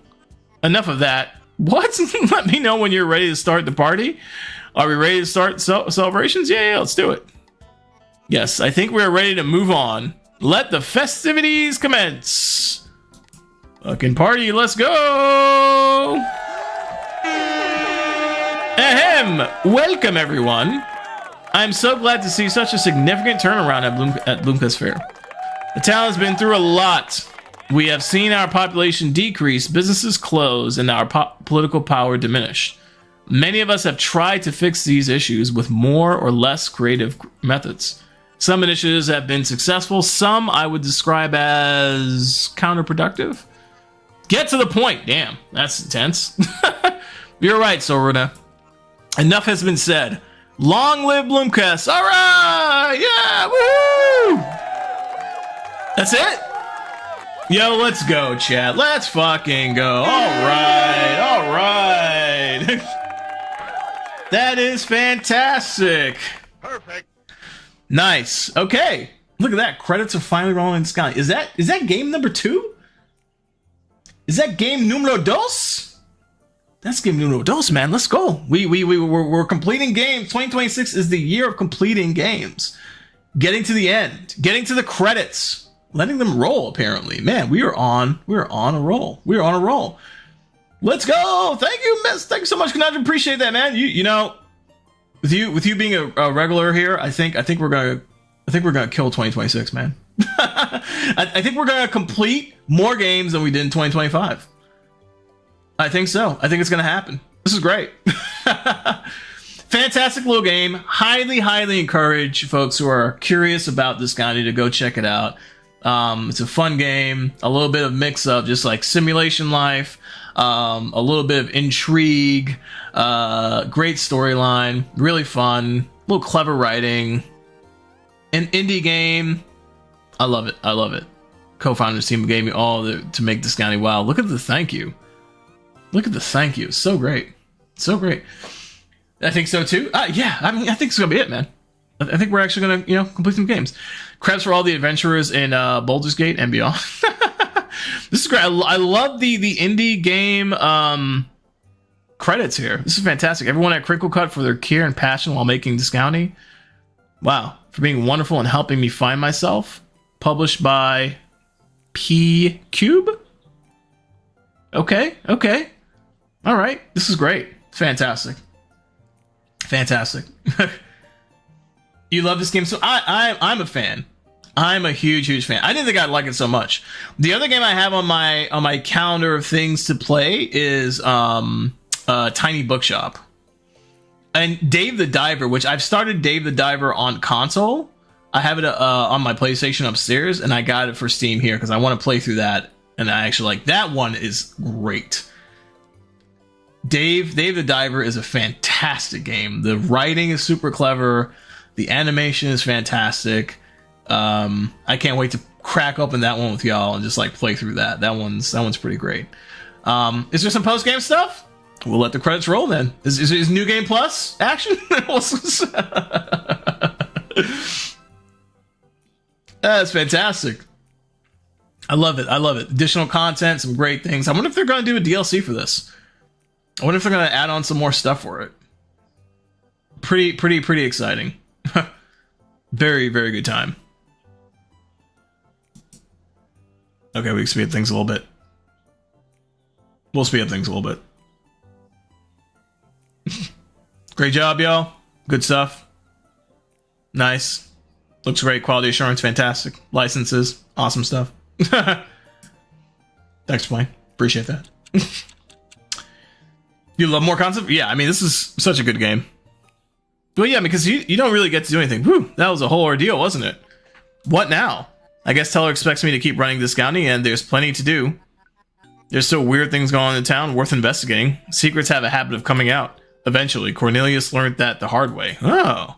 Enough of that. What? Let me know when you're ready to start the party. Are we ready to start celebrations? Yeah, let's do it. Yes, I think we're ready to move on. Let the festivities commence. Fucking party, let's go! Ahem! Welcome, everyone. I'm so glad to see such a significant turnaround at Bloomcast Fair. The town has been through a lot. We have seen our population decrease, businesses close, and our political power diminish. Many of us have tried to fix these issues with more or less creative methods. Some initiatives have been successful, some I would describe as counterproductive. Get to the point. Damn, that's intense. You're right, Soruna. Enough has been said. Long live Bloomcast. All right. Yeah. Woo! That's it? Yo, let's go, chat. Let's fucking go. All right. All right. That is fantastic. Perfect. Nice. Okay. Look at that. Credits are finally rolling in the sky. Is that game number 2? Is that game numero dos? That's game numero dos, man. Let's go. We're completing games. 2026 is the year of completing games. Getting to the end. Getting to the credits. Letting them roll, apparently. Man, we are on a roll. We are on a roll. Let's go. Thank you, miss. Thank you so much, Conundrum. Appreciate that, man. You know, with you being a regular here, I think we're gonna kill 2026, man. I think we're gonna complete more games than we did in 2025. I think so. I think it's gonna happen. This is great. Fantastic little game. Highly encourage folks who are curious about this Gandhi to go check it out. It's a fun game. A little bit of mix of just like simulation life. A little bit of intrigue. Great storyline. Really fun. A little clever writing. An indie game. I love it. I love it. Co-founders team gave me all to make this Gandhi. Wow. Look at the thank you. Look at the thank you. So great. So great. I think so too. Yeah, I mean, I think it's gonna be it, man. I think we're actually gonna, complete some games. Credits for all the adventurers in Baldur's Gate and beyond. This is great. I love the indie game credits here. This is fantastic. Everyone at Crinkle Cut for their care and passion while making Discounty. Wow, for being wonderful and helping me find myself. Published by P Cube. Okay. All right, this is great. Fantastic. You love this game, so I'm a fan. I'm a huge fan. I didn't think I'd like it so much. The other game I have on my calendar of things to play is Tiny Bookshop and Dave the Diver, which I've started Dave the Diver on console. I have it on my PlayStation upstairs, and I got it for Steam here because I want to play through that. And I actually like that one. Is great. Dave the Diver is a fantastic game. The writing is super clever. The animation is fantastic. I can't wait to crack open that one with y'all and just like play through that. That one's pretty great. Is there some post game stuff? We'll let the credits roll then. Is New Game Plus action? That's fantastic. I love it. Additional content, some great things. I wonder if they're going to do a DLC for this. I wonder if they're going to add on some more stuff for it. Pretty exciting. Very good time. Okay, we can speed up things a little bit. We'll speed up things a little bit. Great job, y'all. Good stuff. Nice. Looks great. Quality assurance, fantastic. Licenses, awesome stuff. Thanks for playing. Appreciate that. You love more concept? Yeah, I mean, this is such a good game. Well, yeah, because you don't really get to do anything. Whew, that was a whole ordeal, wasn't it? What now? I guess Teller expects me to keep running this county, and there's plenty to do. There's still weird things going on in town worth investigating. Secrets have a habit of coming out. Eventually, Cornelius learned that the hard way. Oh.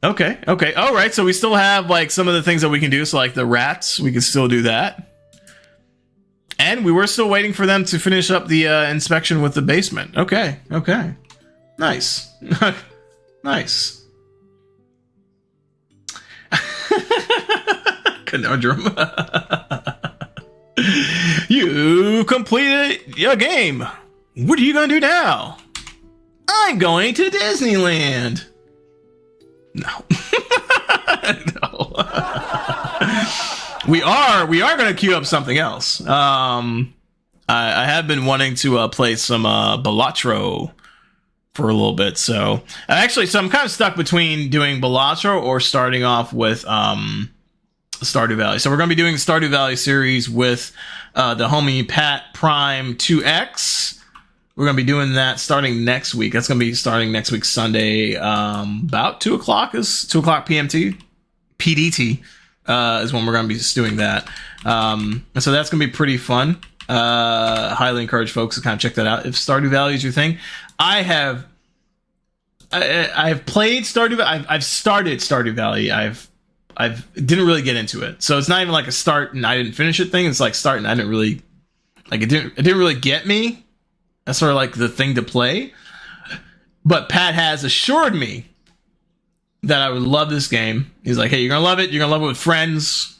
Okay. All right, so we still have, like, some of the things that we can do. So, like, the rats, we can still do that. And we were still waiting for them to finish up the inspection with the basement. Okay. Nice. Nice. Conundrum. You completed your game. What are you going to do now? I'm going to Disneyland. No. No. We are going to queue up something else. I have been wanting to play some Balatro for a little bit. So I'm kind of stuck between doing Balatro or starting off with Stardew Valley. So we're going to be doing the Stardew Valley series with the homie Pat Prime 2X. We're going to be doing that starting next week. That's going to be starting next week, Sunday, about 2 o'clock PDT is when we're going to be doing that. And so that's going to be pretty fun. Highly encourage folks to kind of check that out. If Stardew Valley is your thing, I have played Stardew Valley. I've started Stardew Valley. I've didn't really get into it. So it's not even like a start and I didn't finish it thing. It's like start and I didn't really like it didn't really get me. That's sort of like the thing to play. But Pat has assured me that I would love this game. He's like, "Hey, you're gonna love it. You're gonna love it with friends,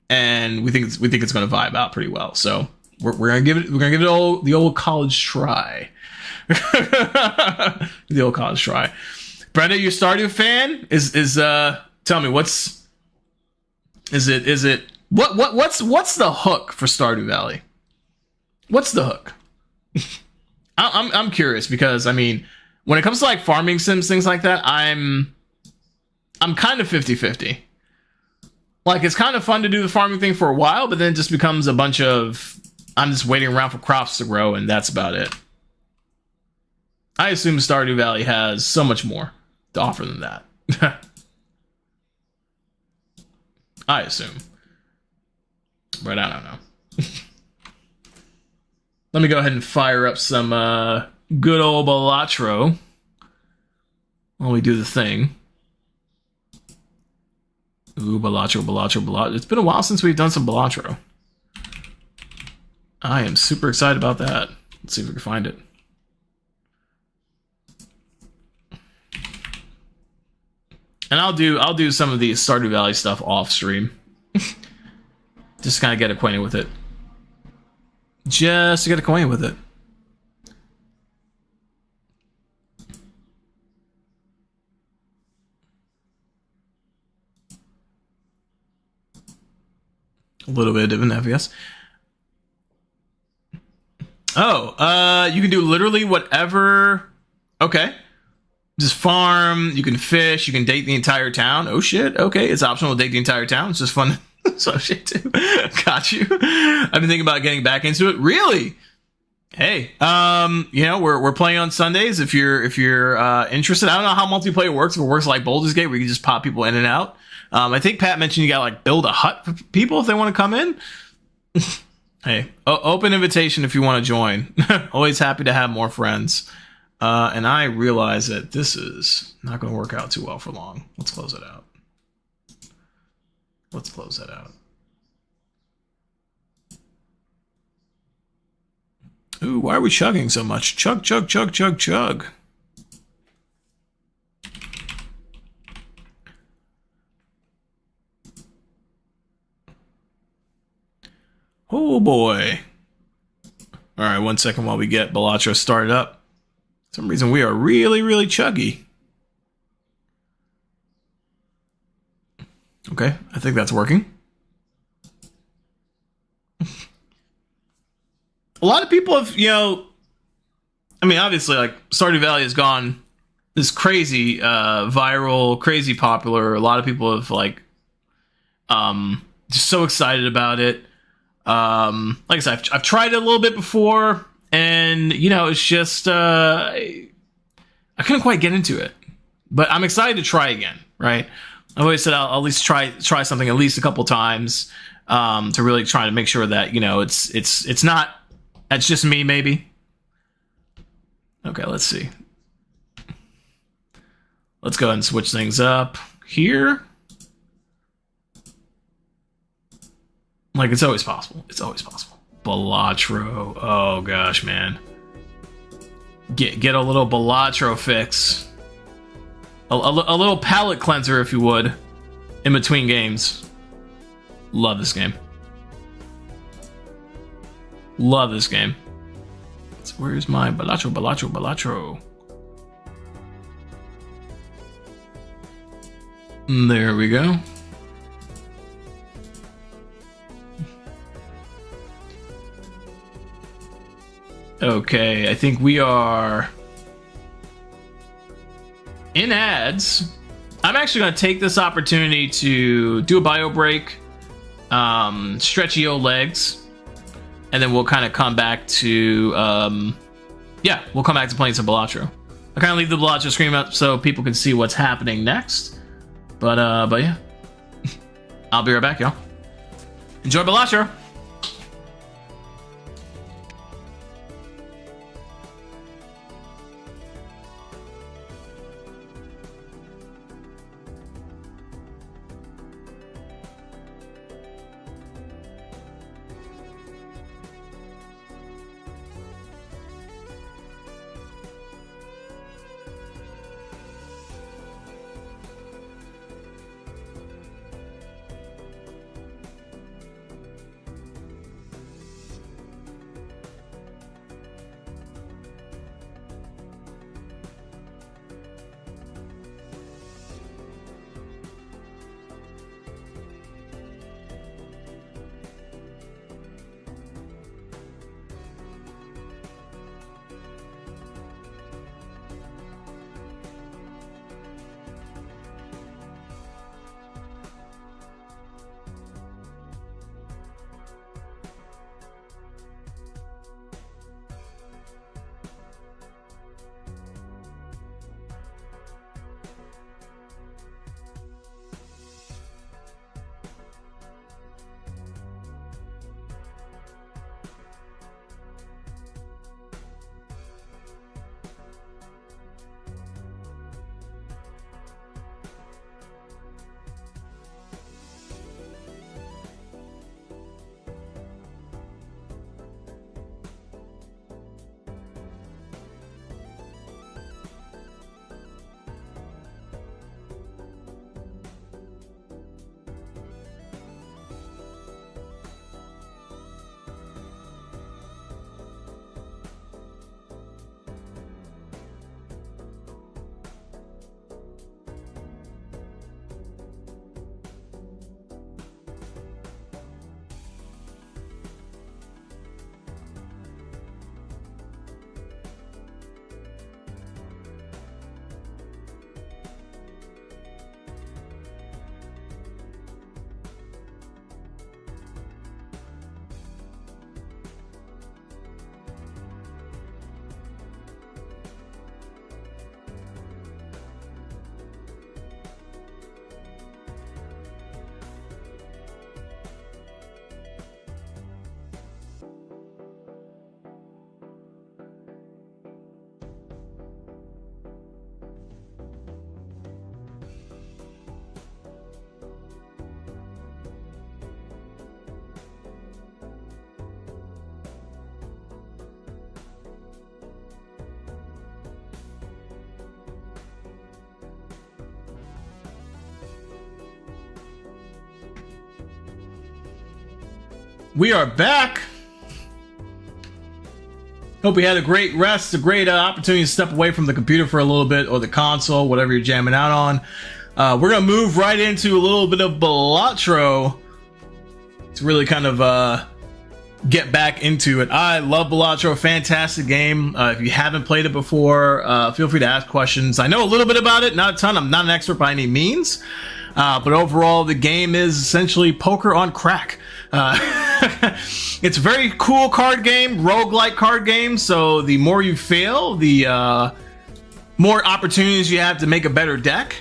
and we think it's gonna vibe out pretty well." So we're gonna give it the old college try. The old college try. Brenda, you Stardew fan? Is tell me what's the hook for Stardew Valley? What's the hook? I'm curious because I mean, when it comes to like farming sims, things like that, I'm kind of 50-50. Like it's kind of fun to do the farming thing for a while, but then it just becomes a bunch of I'm just waiting around for crops to grow and that's about it. I assume Stardew Valley has so much more to offer than that. I assume. But I don't know. Let me go ahead and fire up some good old Balatro while we do the thing. Ooh, Balatro. It's been a while since we've done some Balatro. I am super excited about that. Let's see if we can find it. And I'll do some of the Stardew Valley stuff off stream. Just kind of get acquainted with it. Just to get acquainted with it. A little bit of different FPS. Oh, you can do literally whatever. Okay. Just farm, you can fish, you can date the entire town. Oh shit, okay, it's optional to date the entire town. It's just fun. So shit too. Got you. I've been thinking about getting back into it. Really? Hey, you know, we're playing on Sundays if you're interested. I don't know how multiplayer works. If it works like Baldur's Gate where you can just pop people in and out. I think Pat mentioned you gotta like build a hut for people if they want to come in. Hey, open invitation if you want to join. Always happy to have more friends. And I realize that this is not going to work out too well for long. Let's close it out. Let's close that out. Ooh, why are we chugging so much? Chug, chug, chug, chug, chug. Oh boy. All right, 1 second while we get Balatro started up. For some reason we are really, really chuggy. Okay, I think that's working. A lot of people have, you know, I mean, obviously, like, Stardew Valley has gone this crazy, viral, crazy popular. A lot of people have, like, just so excited about it. Like I said, I've tried it a little bit before, and, you know, it's just, I couldn't quite get into it. But I'm excited to try again, right? I've always said I'll at least try something at least a couple times, to really try to make sure that, you know, it's not, that's just me, maybe. Okay, let's see. Let's go ahead and switch things up here. Like, it's always possible. It's always possible. Balatro. Oh gosh, man. Get a little Balatro fix. A little palate cleanser, if you would, in between games. Love this game. Love this game. So where's my Balatro? There we go. Okay, I think we are in ads. I'm actually going to take this opportunity to do a bio break, stretch your legs, and then we'll kind of come back to, we'll come back to playing some Balatro. I kind of leave the Balatro screen up so people can see what's happening next. But yeah. I'll be right back, y'all. Enjoy Balatro. We are back. Hope you had a great rest, a great opportunity to step away from the computer for a little bit, or the console, whatever you're jamming out on. We're going to move right into a little bit of Balatro to really kind of get back into it. I love Balatro. Fantastic game. If you haven't played it before, feel free to ask questions. I know a little bit about it, not a ton. I'm not an expert by any means. But overall, the game is essentially poker on crack. It's a very cool card game, roguelike card game. So the more you fail, the more opportunities you have to make a better deck.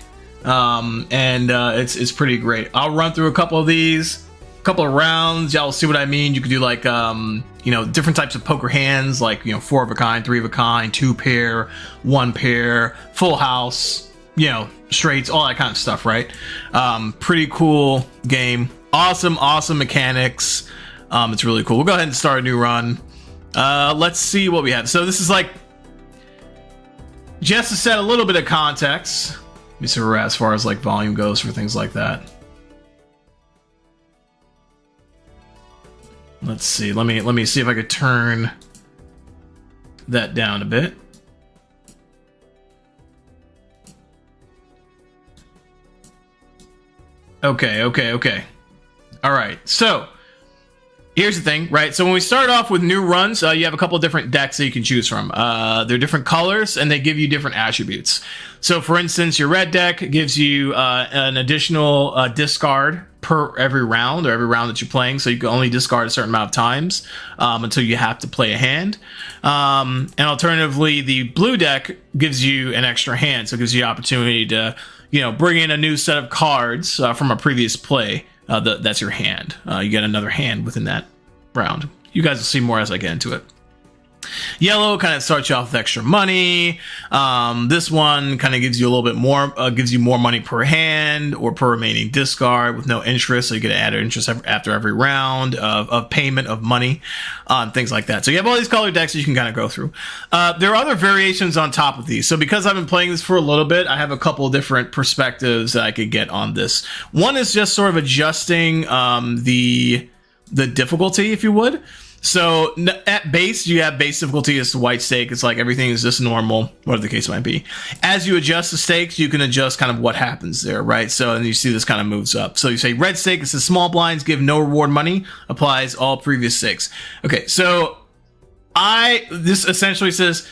It's pretty great. I'll run through a couple of these, couple of rounds. Y'all see what I mean. You could do like, different types of poker hands, like, 4 of a kind, 3 of a kind, 2 pair, 1 pair, full house, straights, all that kind of stuff, right? Pretty cool game. Awesome mechanics. It's really cool. We'll go ahead and start a new run. Let's see what we have. So this is like, just to set a little bit of context. Let me see where we're at as far as like volume goes for things like that. Let's see. Let me see if I could turn that down a bit. Okay. All right. So here's the thing, right? So when we start off with new runs, you have a couple of different decks that you can choose from. They're different colors and they give you different attributes. So for instance, your red deck gives you an additional discard per every round, or every round that you're playing. So you can only discard a certain amount of times until you have to play a hand. And alternatively, the blue deck gives you an extra hand. So it gives you the opportunity to, bring in a new set of cards from a previous play. That's your hand. You get another hand within that round. You guys will see more as I get into it. Yellow kind of starts you off with extra money. This one kind of gives you a little bit more, gives you more money per hand or per remaining discard with no interest. So you get added interest after every round of payment of money, things like that. So you have all these colored decks that you can kind of go through. There are other variations on top of these. So because I've been playing this for a little bit, I have a couple of different perspectives that I could get on this. One is just sort of adjusting the difficulty, if you would. So at base, you have base difficulty as to white stake. It's like everything is just normal, whatever the case might be. As you adjust the stakes, you can adjust kind of what happens there, right? So, and you see this kind of moves up. So you say red stake, it says small blinds give no reward money, applies all previous stakes. Okay, so this essentially says,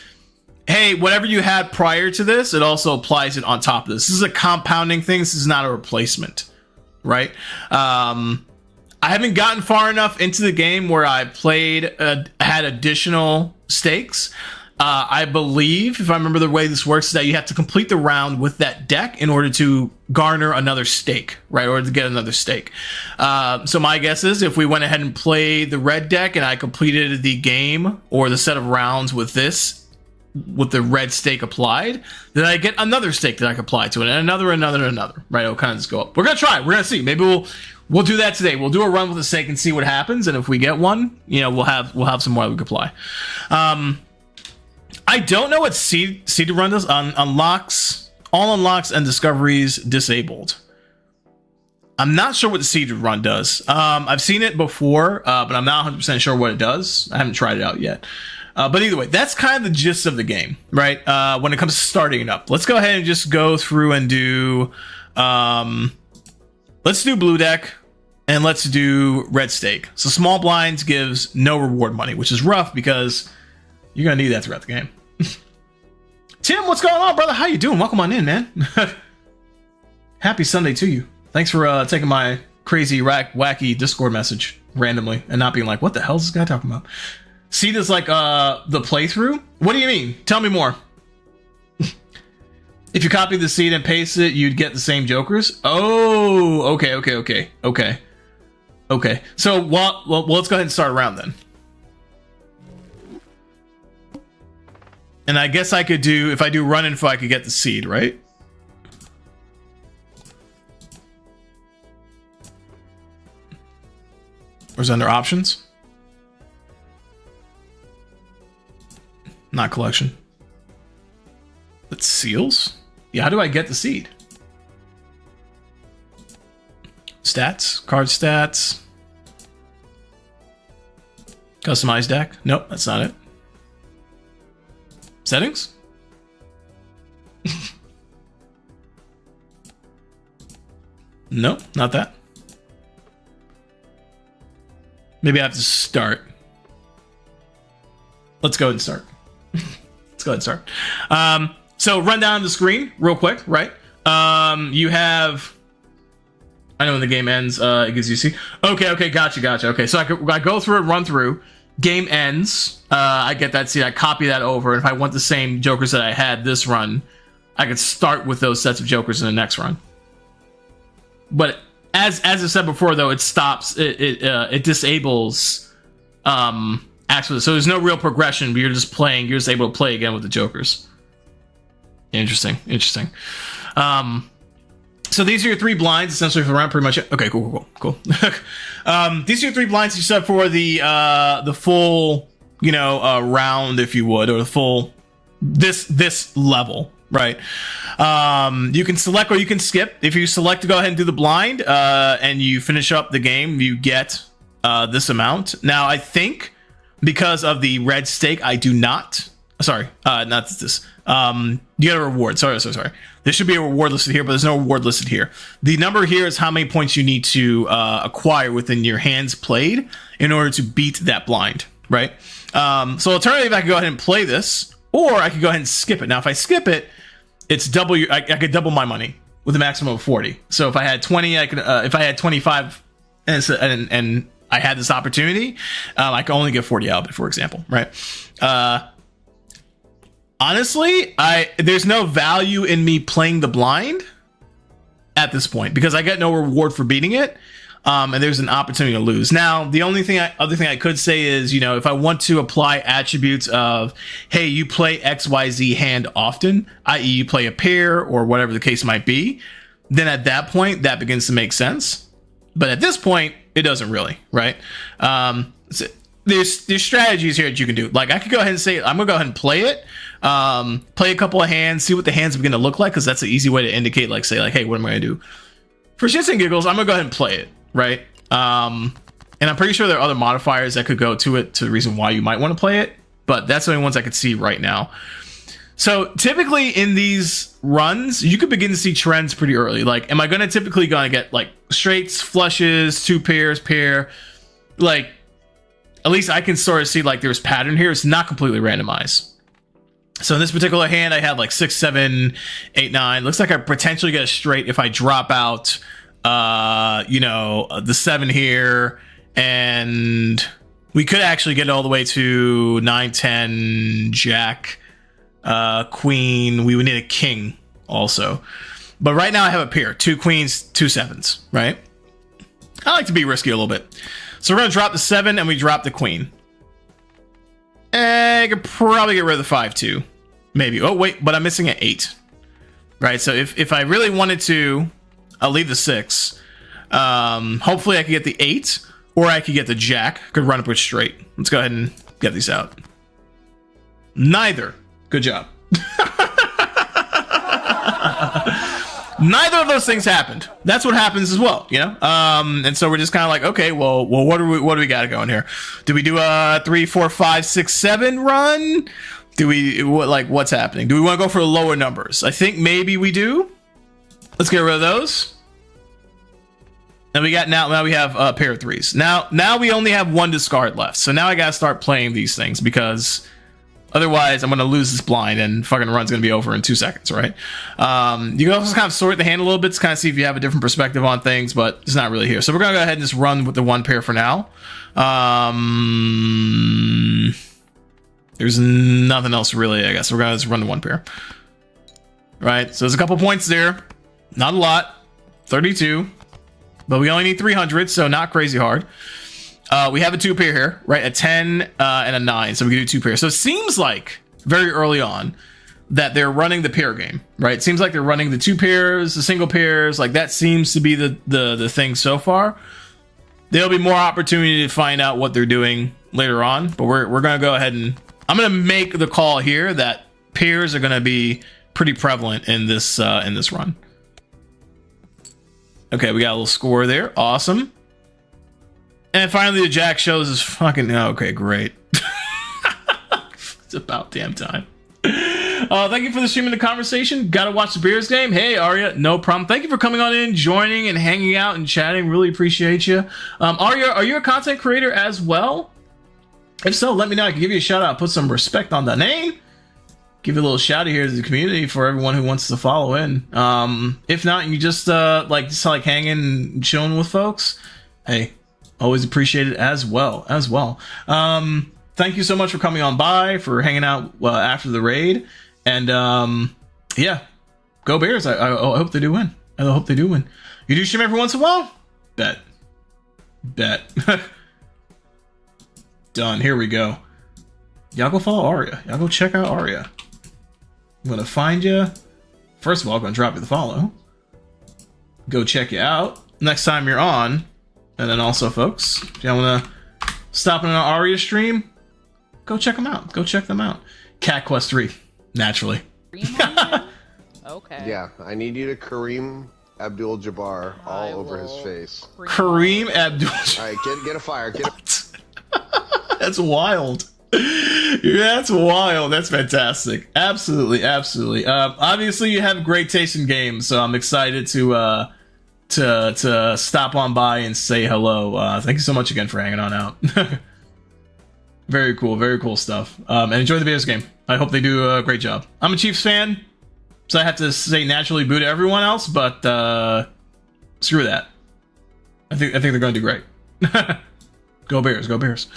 hey, whatever you had prior to this, it also applies it on top of this. This is a compounding thing. This is not a replacement, right? I haven't gotten far enough into the game where I had additional stakes. I believe, if I remember the way this works, is that you have to complete the round with that deck in order to garner another stake, right? Or to get another stake. So my guess is if we went ahead and played the red deck and I completed the game or the set of rounds with this, with the red stake applied, then I get another stake that I can apply to it, and another, right? It'll kind of just go up. We're going to try. We're going to see. Maybe we'll do that today. We'll do a run with a stake and see what happens. And if we get one, we'll have some more that we can apply. I don't know what seeded run does. Unlocks, all unlocks and discoveries disabled. I'm not sure what the seeded run does. I've seen it before, but I'm not 100% sure what it does. I haven't tried it out yet. But either way, that's kind of the gist of the game, right? When it comes to starting it up, let's go ahead and just go through and do. Let's do blue deck. And let's do red stake. So small blinds gives no reward money, which is rough because you're going to need that throughout the game. Tim, what's going on, brother? How you doing? Welcome on in, man. Happy Sunday to you. Thanks for taking my crazy, wacky Discord message randomly and not being like, what the hell is this guy talking about? Seed is like the playthrough? What do you mean? Tell me more. If you copy the seed and paste it, you'd get the same jokers? Oh, okay. Okay, so well, let's go ahead and start a round then. And I guess I could do, if I do run info, I could get the seed, right? Or is it under options? Not collection. But seals? Yeah, how do I get the seed? Stats, card stats, customize deck. Nope, that's not it. Settings. Nope, not that. Maybe I have to start. Let's go ahead and start. So run down the screen real quick, right? You have. I know when the game ends, it gives you see. Okay, gotcha. Okay, so I go through it, run through. Game ends. I get that seed. I copy that over. And if I want the same jokers that I had this run, I could start with those sets of jokers in the next run. But as I said before, though, it stops. It disables access. So there's no real progression. But you're just playing. You're just able to play again with the jokers. Interesting. So these are your 3 blinds essentially for the round, pretty much. Okay, cool. These are your 3 blinds you set for the full, round, if you would, or the full this level, right? You can select or you can skip. If you select to go ahead and do the blind, and you finish up the game, you get this amount. Now I think because of the red stake, I do not. Sorry, not this. You get a reward. Sorry. There should be a reward listed here, but there's no reward listed here. The number here is how many points you need to acquire within your hands played in order to beat that blind, right? So alternatively, I could go ahead and play this, or I could go ahead and skip it. Now, if I skip it, it's double. I could double my money with a maximum of 40. So if I had 20, I could. If I had 25, and I had this opportunity, I could only get 40 out of it, for example, right? Honestly, there's no value in me playing the blind at this point because I get no reward for beating it, and there's an opportunity to lose. Now, the only other thing I could say is, if I want to apply attributes of, hey, you play XYZ hand often, i.e., you play a pair or whatever the case might be, then at that point that begins to make sense. But at this point, it doesn't really, right? So there's strategies here that you can do. Like I could go ahead and say, I'm gonna go ahead and play it. Play a couple of hands, see what the hands begin to look like, because that's an easy way to indicate, like, say, like, hey, what am I gonna do? For shits and giggles, I'm gonna go ahead and play it, right? And I'm pretty sure there are other modifiers that could go to it to the reason why you might want to play it, but that's the only ones I could see right now. So typically in these runs, you could begin to see trends pretty early. Like, am I gonna typically get like straights, flushes, 2 pairs, pair? Like, at least I can sort of see like there's pattern here. It's not completely randomized. So in this particular hand, I had like 6, 7, 8, 9. Looks like I potentially get a straight if I drop out, the 7 here, and we could actually get all the way to 9, 10, Jack, Queen. We would need a King also, but right now I have a pair: 2 queens, 2 7s. Right? I like to be risky a little bit, so we're gonna drop the 7 and we drop the Queen. I could probably get rid of the 5 too. Maybe. Oh, wait, but I'm missing an 8. Right, so if I really wanted to, I'll leave the 6. Hopefully I could get the 8, or I could get the Jack. Could run up with straight. Let's go ahead and get these out. Neither. Good job. Neither of those things happened. That's what happens as well, and so we're just kind of like, okay, well, what do we got going here? Do we do a 3, 4, 5, 6, 7 run? Do we what's happening? Do we want to go for lower numbers? I think maybe we do. Let's get rid of those. And we got now we have a pair of 3s. Now we only have 1 discard left. So now I gotta start playing these things because otherwise, I'm going to lose this blind and fucking run's going to be over in 2 seconds, right? You can also kind of sort the hand a little bit to kind of see if you have a different perspective on things, but it's not really here. So we're going to go ahead and just run with the 1 pair for now. There's nothing else really, I guess. We're going to just run the 1 pair. Right, so there's a couple points there. Not a lot. 32. But we only need 300, so not crazy hard. We have a 2 pair here, right? A 10 and a 9, so we can do 2 pairs. So it seems like very early on that they're running the pair game, right? It seems like they're running the 2 pairs, the single pairs. Like that seems to be the thing so far. There'll be more opportunity to find out what they're doing later on, but we're gonna go ahead and I'm gonna make the call here that pairs are gonna be pretty prevalent in this run. Okay, we got a little score there. Awesome. And finally, the Jack shows his fucking... Okay, great. It's about damn time. Thank you for the stream and the conversation. Gotta watch the Bears game. Hey, Arya, no problem. Thank you for coming on in, joining, and hanging out and chatting. Really appreciate you. Arya, are you a content creator as well? If so, let me know. I can give you a shout out. Put some respect on the name. Give you a little shout out here to the community for everyone who wants to follow in. If not, you just like hanging and chilling with folks. Hey, always appreciate it as well. Thank you so much for coming on by, for hanging out after the raid, and yeah, go Bears. I hope they do win. You do stream every once in a while? Bet. Done. Here we go. Y'all go follow Arya. Y'all go check out Arya. I'm gonna find you. First of all, I'm gonna drop you the follow. go check you out next time you're on. And then also, folks, if you want to stop in an Aria stream, go check them out. Go check them out. Cat Quest 3, naturally. Okay. Yeah, I need you to Kareem Abdul-Jabbar all over his face. Kareem Abdul-Jabbar. All right, get a fire. That's wild. That's wild. That's fantastic. Absolutely, absolutely. Obviously, you have great taste in games, so I'm excited to stop on by and say hello. Thank you so much again for hanging on out. Very cool stuff. And enjoy the Bears game. I hope they do a great job. I'm a Chiefs fan, so I have to say naturally boo to everyone else, but screw that. I think they're going to do great. Go Bears, go Bears.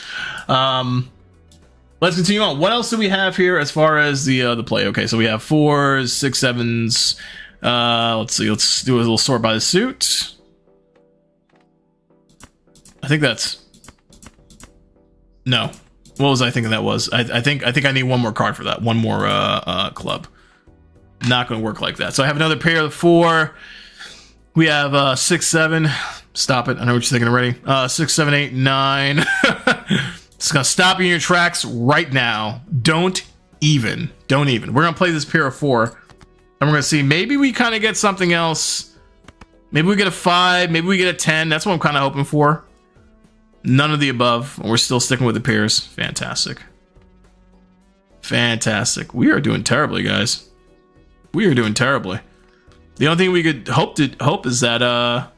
Let's continue on. What else do we have here as far as the play? Okay, so we have 4s, 6, 7s. Let's see. Let's do a little sort by the suit. I think that's no. What was I thinking that was? I think I need one more card for that. One more club. Not going to work like that. So I have another pair of 4. We have 6, 7. Stop it. I know what you're thinking already. 6, 7, 8, 9. It's gonna stop you in your tracks right now. Don't even. We're gonna play this pair of 4, and we're gonna see. Maybe we kind of get something else. Maybe we get a 5. Maybe we get a 10. That's what I'm kind of hoping for. None of the above. We're still sticking with the pairs. Fantastic. We are doing terribly, guys. We are doing terribly. The only thing we could hope is that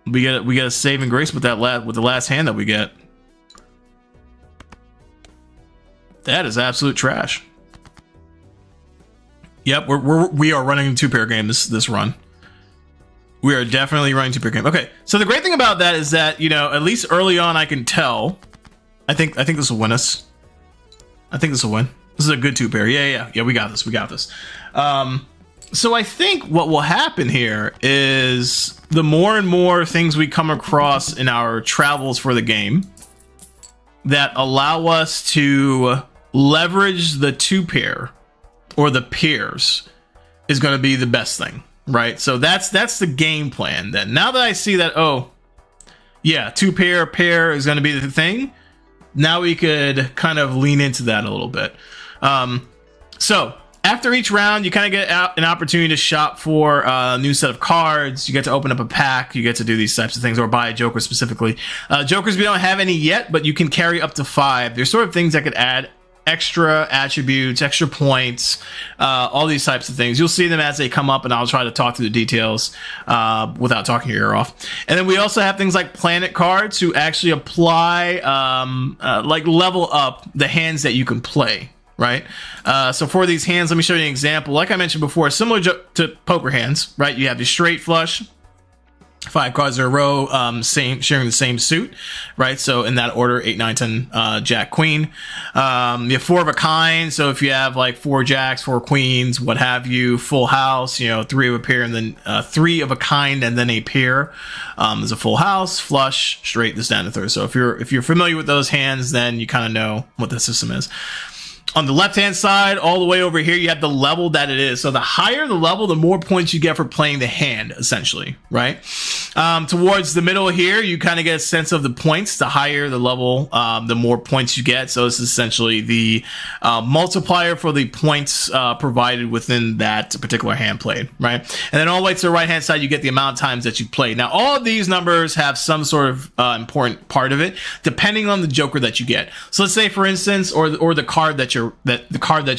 we get a saving grace with the last hand that we get. That is absolute trash. Yep, we are running a 2-pair game this run. We are definitely running 2-pair game. Okay, so the great thing about that is that, you know, at least early on I can tell. I think this will win us. I think this will win. This is a good 2-pair. Yeah, we got this. So I think what will happen here is the more and more things we come across in our travels for the game that allow us to leverage the 2-pair or the pairs is going to be the best thing, right? So that's the game plan. Then now that I see that, oh yeah, 2-pair pair is going to be the thing, now we could kind of lean into that a little bit. So after each round, you kind of get an opportunity to shop for a new set of cards. You get to open up a pack. You get to do these types of things, or buy a Joker specifically. Jokers, we don't have any yet, but you can carry up to 5. There's sort of things that could add extra attributes, extra points, all these types of things. You'll see them as they come up, and I'll try to talk through the details without talking your ear off. And then we also have things like planet cards to actually apply, like level up the hands that you can play. Right. So for these hands, let me show you an example. Like I mentioned before, similar to poker hands, right? You have the straight flush, 5 cards in a row, sharing the same suit, right? So in that order, 8, 9, 10, Jack, Queen. You have 4 of a kind. So if you have like 4 jacks, 4 queens, what have you, full house, 3 of a pair, and then 3 of a kind, and then a pair is a full house, flush, straight, this, down, and third. So if you're familiar with those hands, then you kind of know what the system is. On the left-hand side, all the way over here, you have the level that it is. So the higher the level, the more points you get for playing the hand, essentially, right? Towards the middle here, you kind of get a sense of the points. The higher the level, the more points you get. So this is essentially the multiplier for the points provided within that particular hand played, right? And then all the way to the right-hand side, you get the amount of times that you played. Now, all of these numbers have some sort of important part of it, depending on the Joker that you get. So let's say, for instance, or the card that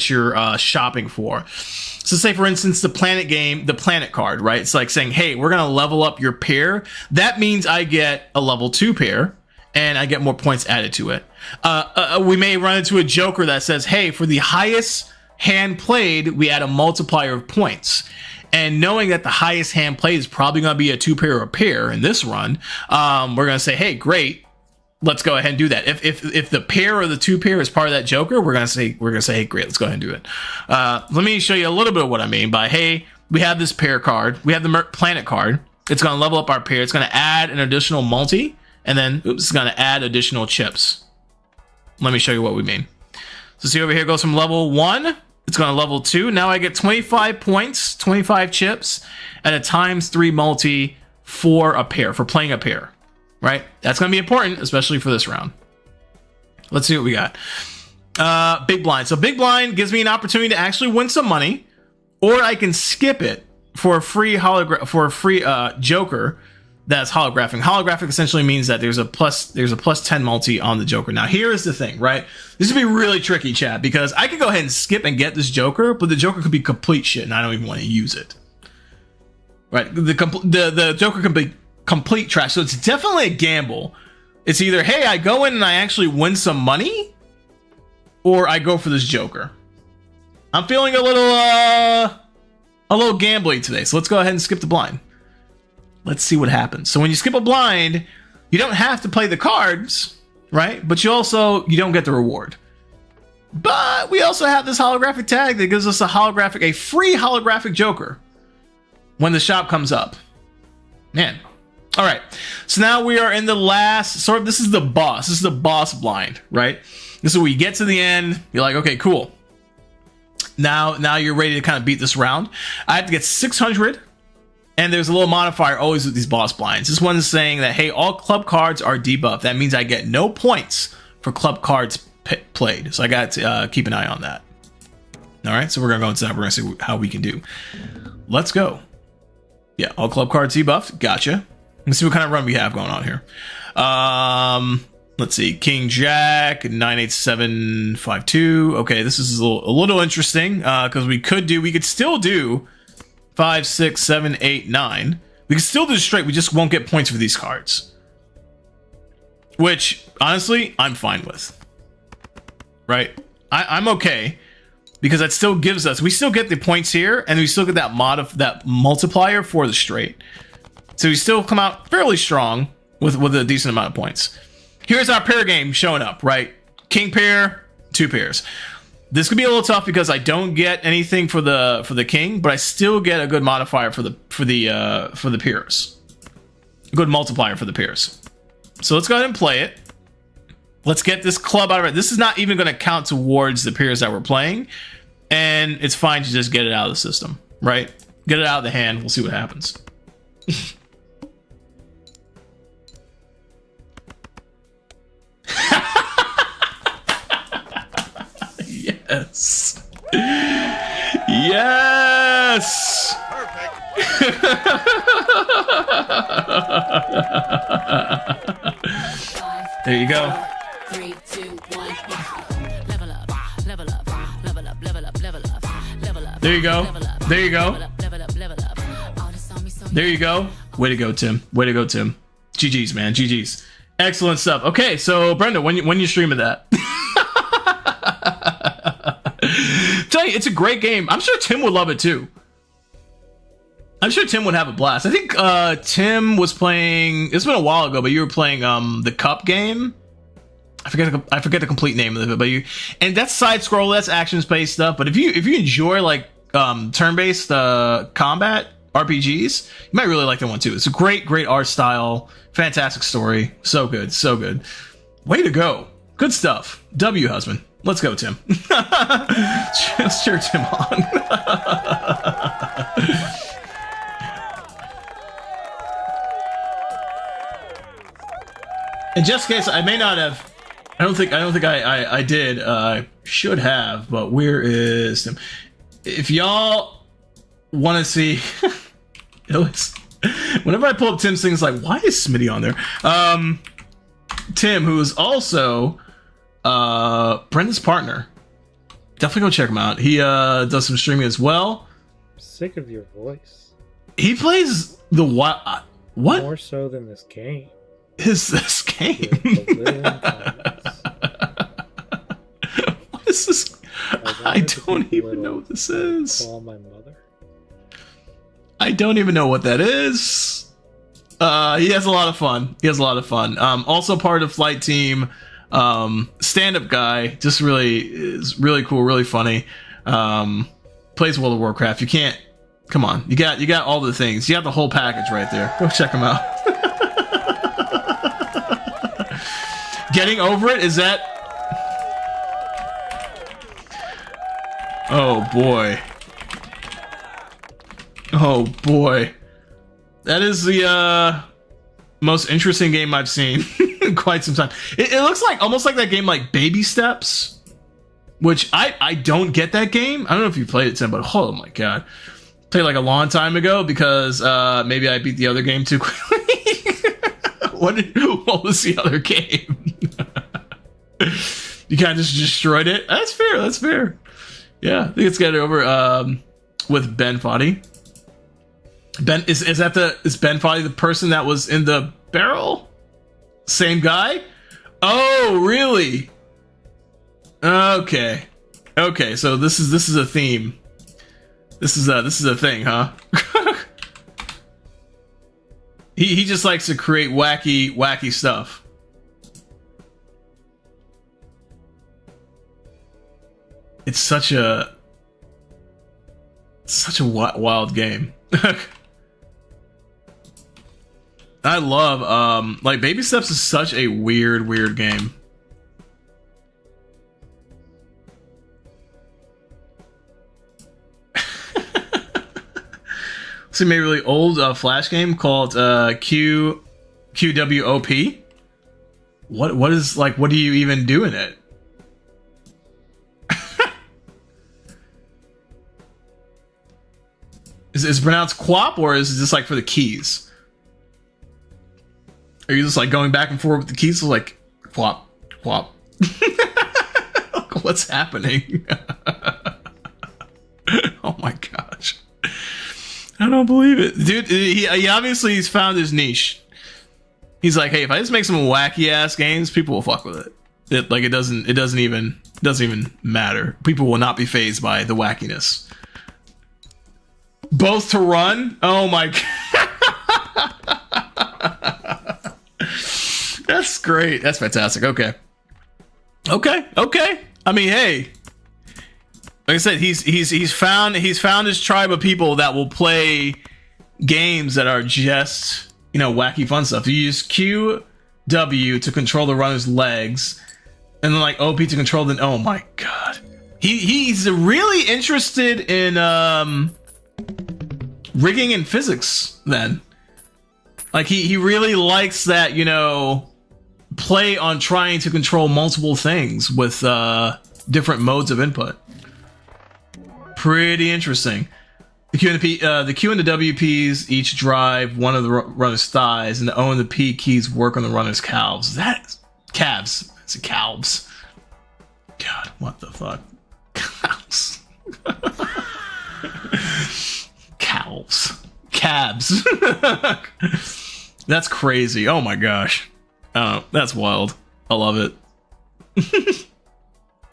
you're shopping for. So say, for instance, the planet card, right? It's like saying, hey, we're going to level up your pair. That means I get a level 2 pair and I get more points added to it. We may run into a Joker that says, hey, for the highest hand played, we add a multiplier of points. And knowing that the highest hand played is probably going to be a 2-pair or a pair in this run, we're going to say, hey, great. Let's go ahead and do that. If the pair or the 2-pair is part of that Joker, we're gonna say, hey, great, let's go ahead and do it. Let me show you a little bit of what I mean by, hey, we have this pair card, we have the planet card. It's gonna level up our pair. It's gonna add an additional multi, and then it's gonna add additional chips. Let me show you what we mean. So see over here, it goes from level 1. It's going to level 2. Now I get 25 points, 25 chips at a ×3 multi for a pair, for playing a pair, right? That's going to be important, especially for this round. Let's see what we got. Big blind. So big blind gives me an opportunity to actually win some money, or I can skip it for a free joker that's holographic. Holographic essentially means that there's a plus 10 multi on the joker. Now here is the thing, right? This would be really tricky, chat, because I could go ahead and skip and get this joker, but the joker could be complete shit and I don't even want to use it. Right? The joker can be complete trash. So it's definitely a gamble. It's either, hey, I go in and I actually win some money, or I go for this joker. I'm feeling a little gambly today, so let's go ahead and skip the blind. Let's see what happens. So when you skip a blind, you don't have to play the cards, right? But you don't get the reward. But we also have this holographic tag that gives us a free holographic joker when the shop comes up. Man. All right. So now we are in the last sort of, this is the boss. This is the boss blind, right? This is where you get to the end. You're like, okay, cool. Now you're ready to kind of beat this round. I have to get 600. And there's a little modifier always with these boss blinds. This one's saying that, hey, all club cards are debuffed. That means I get no points for club cards played. So I got to keep an eye on that. All right, so we're going to go into that. We're going to see how we can do. Let's go. Yeah, all club cards debuffed. Gotcha. Let's see what kind of run we have going on here. Let's see. King Jack, 98752. Okay, this is a little interesting because we could still do 5, 6, 7, 8, 9. We can still do straight. We just won't get points for these cards. Which, honestly, I'm fine with. Right? I'm okay. Because that still gives us... We still get the points here. And we still get that that multiplier for the straight. So we still come out fairly strong with a decent amount of points. Here's our pair game showing up, right? King pair, 2 pairs. This could be a little tough because I don't get anything for the king, but I still get a good modifier for the pairs. A good multiplier for the pairs. So let's go ahead and play it. Let's get this club out of it. This is not even going to count towards the pairs that we're playing, and it's fine to just get it out of the system, right? Get it out of the hand. We'll see what happens. Yes. Yes. Perfect. There you go. 3, 2, 1. Level up, level up, level up, level up, level up, level up. There you go. There you go. There you go. Way to go, Tim. Way to go, Tim. GG's, man. GG's. Excellent stuff. Okay, so Brenda, when you streaming that? Tell you, it's a great game. I'm sure Tim would love it too. I'm sure Tim would have a blast. I think Tim was playing. It's been a while ago, but you were playing the Cup game. I forget the complete name of it, but and that's side scroll, that's action based stuff. But if you enjoy like turn based combat RPGs, you might really like that one too. It's a great art style, fantastic story, so good, so good. Way to go, good stuff. W husband. Let's go, Tim. Let's cheer Tim on. And just in case, I may not have. I don't think I did. Should have, but where is Tim? If y'all want to see, whenever I pull up Tim's things, like, why is Smitty on there? Tim, who is also Brenda's partner. Definitely go check him out. He does some streaming as well. I'm sick of your voice. He plays the what? More so than this game. Is this game? What is this? I don't even know what this is. Call my mother. I don't even know what that is. He has a lot of fun. Also part of Flight Team. Stand-up guy, just is really cool, really funny. Plays World of Warcraft. You can't, come on, you got all the things. You got the whole package right there. Go check him out. Getting over it, is that Oh boy. Oh boy. That is the most interesting game I've seen in quite some time. It looks like almost like that game like Baby Steps, which I don't get that game. I don't know if you played it, Tim, but oh my god. Played like a long time ago because maybe I beat the other game too quickly. What was the other game? You kind of just destroyed it. That's fair. That's fair. Yeah, I think it's get it over with Ben Foddy. Ben is Ben Foddy the person that was in the barrel? Same guy? Oh, really? Okay. Okay, so this is a theme. This is a thing, huh? he just likes to create wacky stuff. It's such a wild game. I love like Baby Steps is such a weird game. See, maybe a really old Flash game called QWOP. What is like? What do you even do in it? Is it pronounced quap or is it just like for the keys? Are you just like going back and forth with the keys, like quap, quap? What's happening? Oh my gosh. I don't believe it. Dude, he obviously he's found his niche. He's like, hey, if I just make some wacky ass games, people will fuck with it. It doesn't even matter. People will not be fazed by the wackiness. Both to run? Oh my god. That's great. That's fantastic. Okay. I mean, hey. Like I said, he's found his tribe of people that will play games that are just, you know, wacky fun stuff. You use QW to control the runner's legs, and then like OP to control the. Oh my god, he's really interested in rigging and physics. Then, like he really likes that, you know, play on trying to control multiple things with different modes of input. Pretty interesting. The Q and the WPs each drive one of the runner's thighs, and the O and the P keys work on the runner's calves. Calves. It's calves. God, what the fuck? Calves. Calves. That's crazy. Oh my gosh. That's wild. I love it.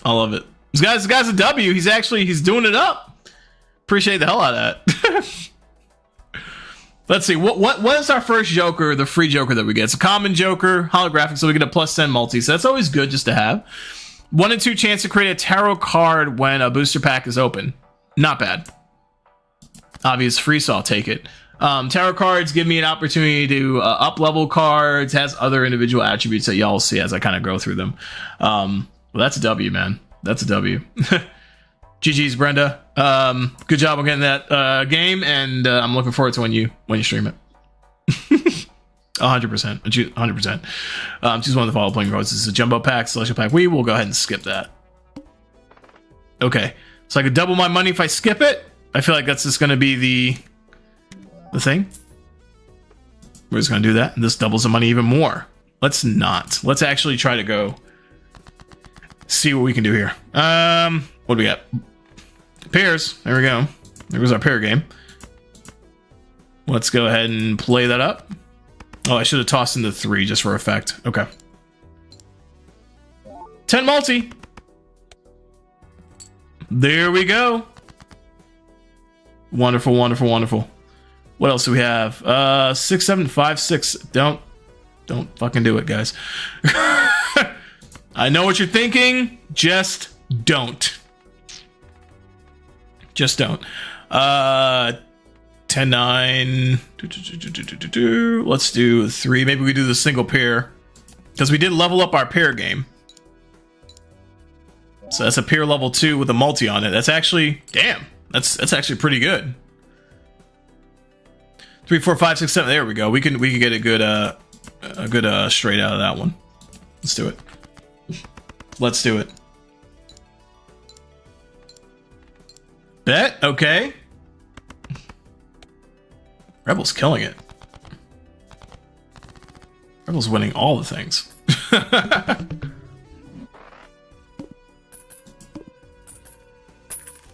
I love it. This guy's a W. He's doing it up. Appreciate the hell out of that. Let's see. What is our first Joker, the free Joker that we get? It's a common Joker, holographic, so we get a +10 multi. So that's always good just to have. 1 in 2 chance to create a tarot card when a booster pack is open. Not bad. Obvious free, so I'll take it. Tarot cards give me an opportunity to up level cards. Has other individual attributes that y'all see as I kind of go through them. Well, that's a W, man. That's a W. GG's, Brenda. Good job on getting that game, and I'm looking forward to when you stream it. 100%. 100%. Choose one of the following playing cards. This is a jumbo pack, selection pack. We will go ahead and skip that. Okay, so I could double my money if I skip it. I feel like that's just going to be the thing. We're just going to do that, and this doubles the money even more. Let's not. Let's actually try to go see what we can do here. What do we got? Pairs. There we go. There was our pair game. Let's go ahead and play that up. Oh, I should have tossed in the 3 just for effect. Okay. 10 multi. There we go. Wonderful, wonderful, wonderful. What else do we have? 6, 7, 5, 6. Don't fucking do it, guys. I know what you're thinking. Just don't. Just don't. 10, 9. Let's do 3. Maybe we do the single pair, because we did level up our pair game. So that's a pair level 2 with a multi on it. That's actually, damn, that's actually pretty good. 3, 4, 5, 6, 7. There we go. We can get a good straight out of that one. Let's do it. Let's do it. Bet. Okay. Rebel's killing it. Rebel's winning all the things.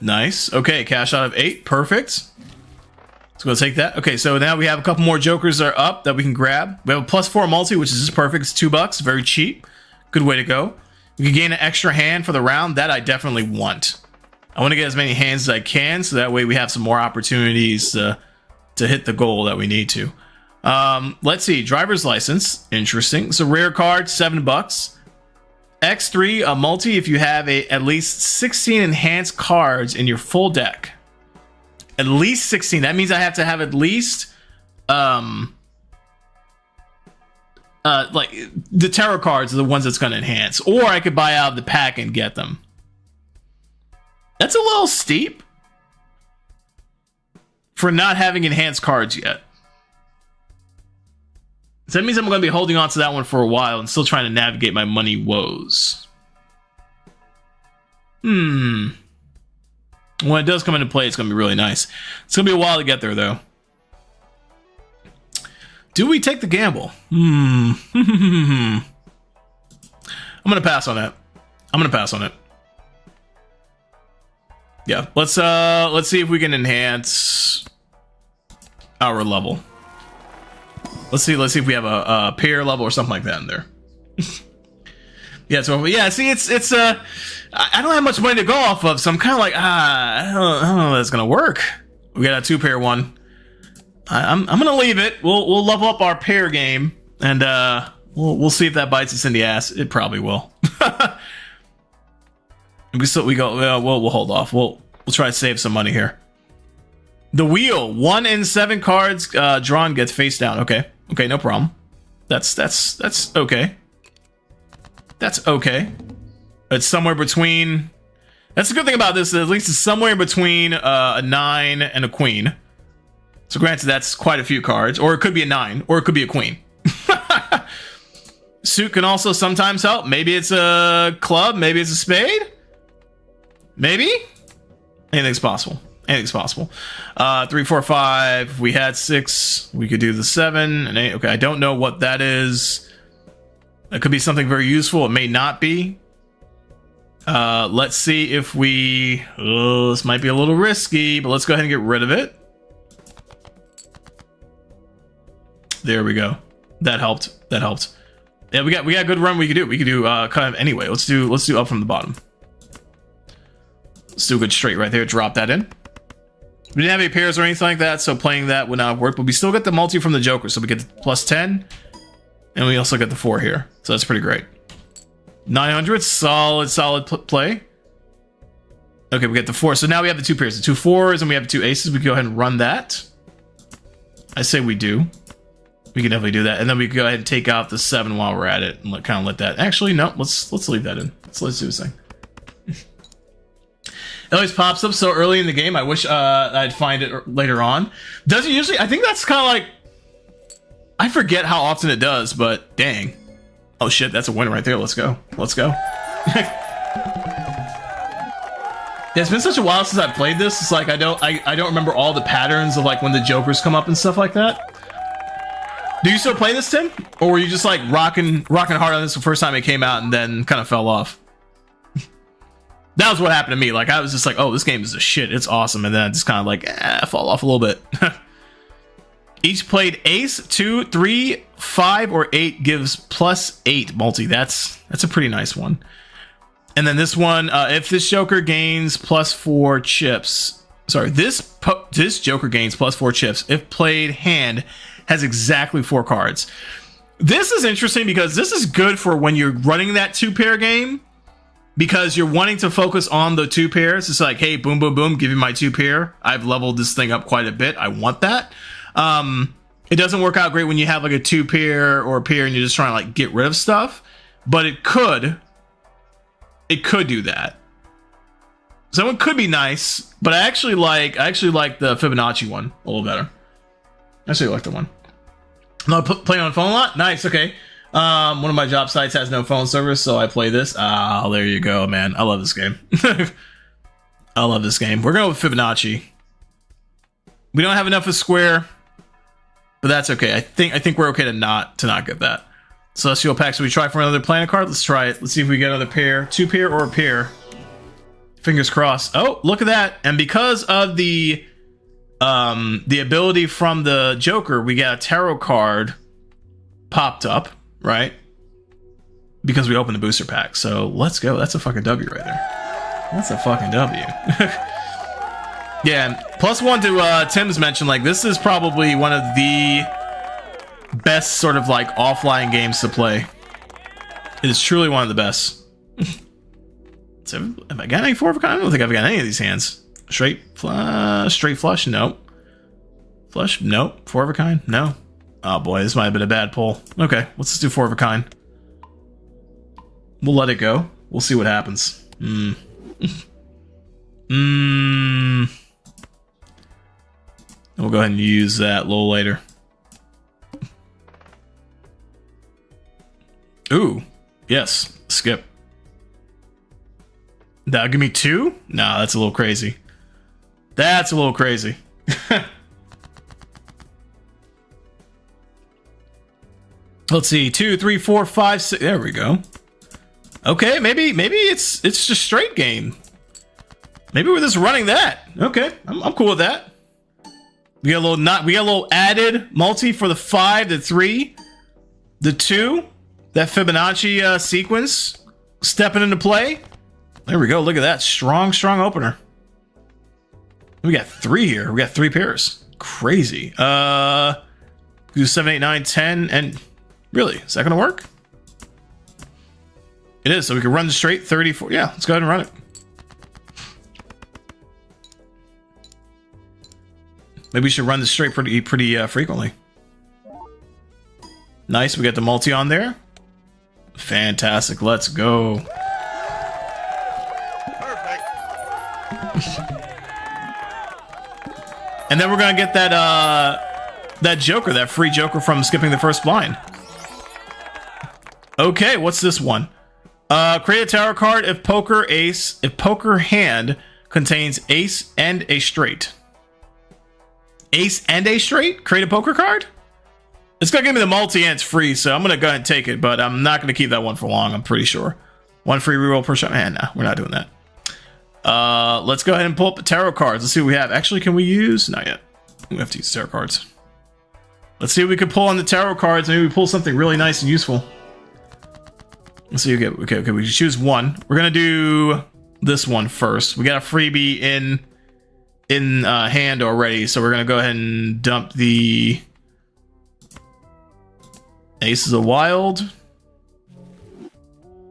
Nice. Okay, cash out of 8. Perfect. Let's go take that. Okay, so now we have a couple more jokers that are up that we can grab. We have a +4 multi, which is just perfect. It's $2. Very cheap. Good way to go. We can gain an extra hand for the round. That I definitely want. I want to get as many hands as I can, so that way we have some more opportunities to hit the goal that we need to. Let's see. Driver's license. Interesting. It's a rare card, $7. X3, a multi if you have at least 16 enhanced cards in your full deck. At least 16. That means I have to have at least like the tarot cards are the ones that's going to enhance, or I could buy out the pack and get them. That's a little steep for not having enhanced cards yet. So that means I'm going to be holding on to that one for a while and still trying to navigate my money woes. When it does come into play, it's going to be really nice. It's going to be a while to get there, though. Do we take the gamble? I'm going to pass on that. I'm going to pass on it. Yeah, let's see if we can enhance our level. Let's see if we have a pair level or something like that in there. Yeah, so yeah, see, it's I don't have much money to go off of, so I'm kind of like, I don't know if that's gonna work. We got a 2-pair one. I'm gonna leave it. We'll level up our pair game, and we'll see if that bites us in the ass. It probably will. We'll hold off. We'll try to save some money here. The wheel, 1 in 7 cards drawn gets face down. Okay, no problem. That's okay. That's okay. It's somewhere between. That's the good thing about this. At least it's somewhere between a 9 and a queen. So granted, that's quite a few cards, or it could be a 9, or it could be a queen. Suit can also sometimes help. Maybe it's a club. Maybe it's a spade. Maybe anything's possible. Anything's possible. 3, 4, 5. If we had 6, we could do the 7 and 8. Okay, I don't know what that is. It could be something very useful. It may not be. Let's see if we. Oh, this might be a little risky, but let's go ahead and get rid of it. There we go. That helped. That helped. Yeah, we got a good run. We could do. We could do kind of anyway. Let's do up from the bottom. Let's do a good straight right there. Drop that in. We didn't have any pairs or anything like that, so playing that would not have worked. But we still get the multi from the Joker, so we get the +10, and we also get the 4 here. So that's pretty great. 900, solid play. Okay, we get the 4. So now we have the 2 pairs, the 2 4s, and we have the 2 aces. We can go ahead and run that. I say we do. We can definitely do that, and then we can go ahead and take out the 7 while we're at it, and kind of let that. Actually, no. Let's leave that in. Let's do this thing. It always pops up so early in the game. I wish I'd find it later on. Does it usually? I think that's kind of like. I forget how often it does, but dang. Oh shit, that's a win right there. Let's go. Let's go. Yeah, it's been such a while since I've played this. It's like I don't remember all the patterns of like when the Jokers come up and stuff like that. Do you still play this, Tim? Or were you just like rocking hard on this the first time it came out and then kind of fell off? That was what happened to me. Like I was just like, oh, this game is a shit. It's awesome. And then I just kind of like, fall off a little bit. Each played ace, 2, 3, 5, or 8 gives +8 multi. That's a pretty nice one. And then this one, if this Joker gains +4 chips. Sorry, this Joker gains +4 chips. If played hand has exactly 4 cards. This is interesting because this is good for when you're running that 2-pair game. Because you're wanting to focus on the 2 pairs. It's like, hey, boom, boom, boom, give me my 2 pair. I've leveled this thing up quite a bit. I want that. It doesn't work out great when you have like a 2 pair or a pair and you're just trying to like get rid of stuff. But it could do that. So that one could be nice, but I actually like the Fibonacci one a little better. I actually like the one. No, playing on phone a lot? Nice, okay. One of my job sites has no phone service, so I play this. Ah, there you go, man. I love this game. I love this game. We're going with Fibonacci. We don't have enough of square, but that's okay. I think we're okay to not get that. Celestial pack. So we try for another planet card. Let's try it. Let's see if we get another pair, 2-pair or a pair. Fingers crossed. Oh, look at that! And because of the ability from the Joker, we got a tarot card popped up, right? Because we opened the booster pack. So let's go. That's a fucking W right there. That's a fucking W. Yeah. +1 to Tim's mention. Like, this is probably one of the best sort of like offline games to play. It is truly one of the best. So, have I got any 4 of a kind? I don't think I've got any of these hands. Straight flush? Nope. Flush? Nope. 4 of a kind? No. Oh boy, this might have been a bad pull. Okay, let's just do 4 of a kind. We'll let it go. We'll see what happens. We'll go ahead and use that a little later. Ooh, yes, skip. That'll give me 2? No, that's a little crazy. That's a little crazy. Let's see, 2, 3, 4, 5, 6. There we go. Okay, maybe it's just straight game. Maybe we're just running that. Okay, I'm cool with that. We got a little added multi for the 5, the 3, the 2. That Fibonacci sequence stepping into play. There we go. Look at that. Strong opener. We got 3 here. We got 3 pairs. Crazy. Do 7, 8, 9, 10. And really, is that going to work? It is. So we can run straight 34. Yeah, let's go ahead and run it. Maybe we should run this straight pretty frequently. Nice. We got the multi on there. Fantastic. Let's go. And then we're gonna get that Joker, that free Joker from skipping the first blind. Okay, what's this one? Create a tarot card if poker hand contains ace and a straight. Ace and a straight? Create a poker card? It's gonna give me the multi and it's free, so I'm gonna go ahead and take it, but I'm not gonna keep that one for long, I'm pretty sure. 1 free reroll per shot. Man, nah, we're not doing that. Let's go ahead and pull up the tarot cards. Let's see what we have. Actually, can we use? Not yet. We have to use tarot cards. Let's see if we can pull on the tarot cards. Maybe we pull something really nice and useful. Let's see. Okay. We choose one. We're gonna do this one first. We got a freebie in hand already, so we're gonna go ahead and dump the Ace of Wild.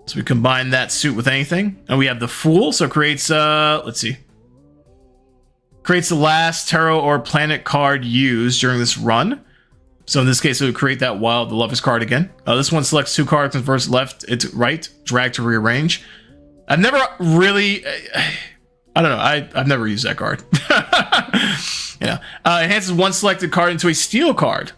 So we combine that suit with anything, and we have the Fool. So it creates let's see. Creates the last tarot or planet card used during this run. So in this case, it would create that Wild, the Lover's card again. This one selects 2 cards and first left to right, drag to rearrange. I've never really, I don't know. I've never used that card. Enhances 1 selected card into a steel card.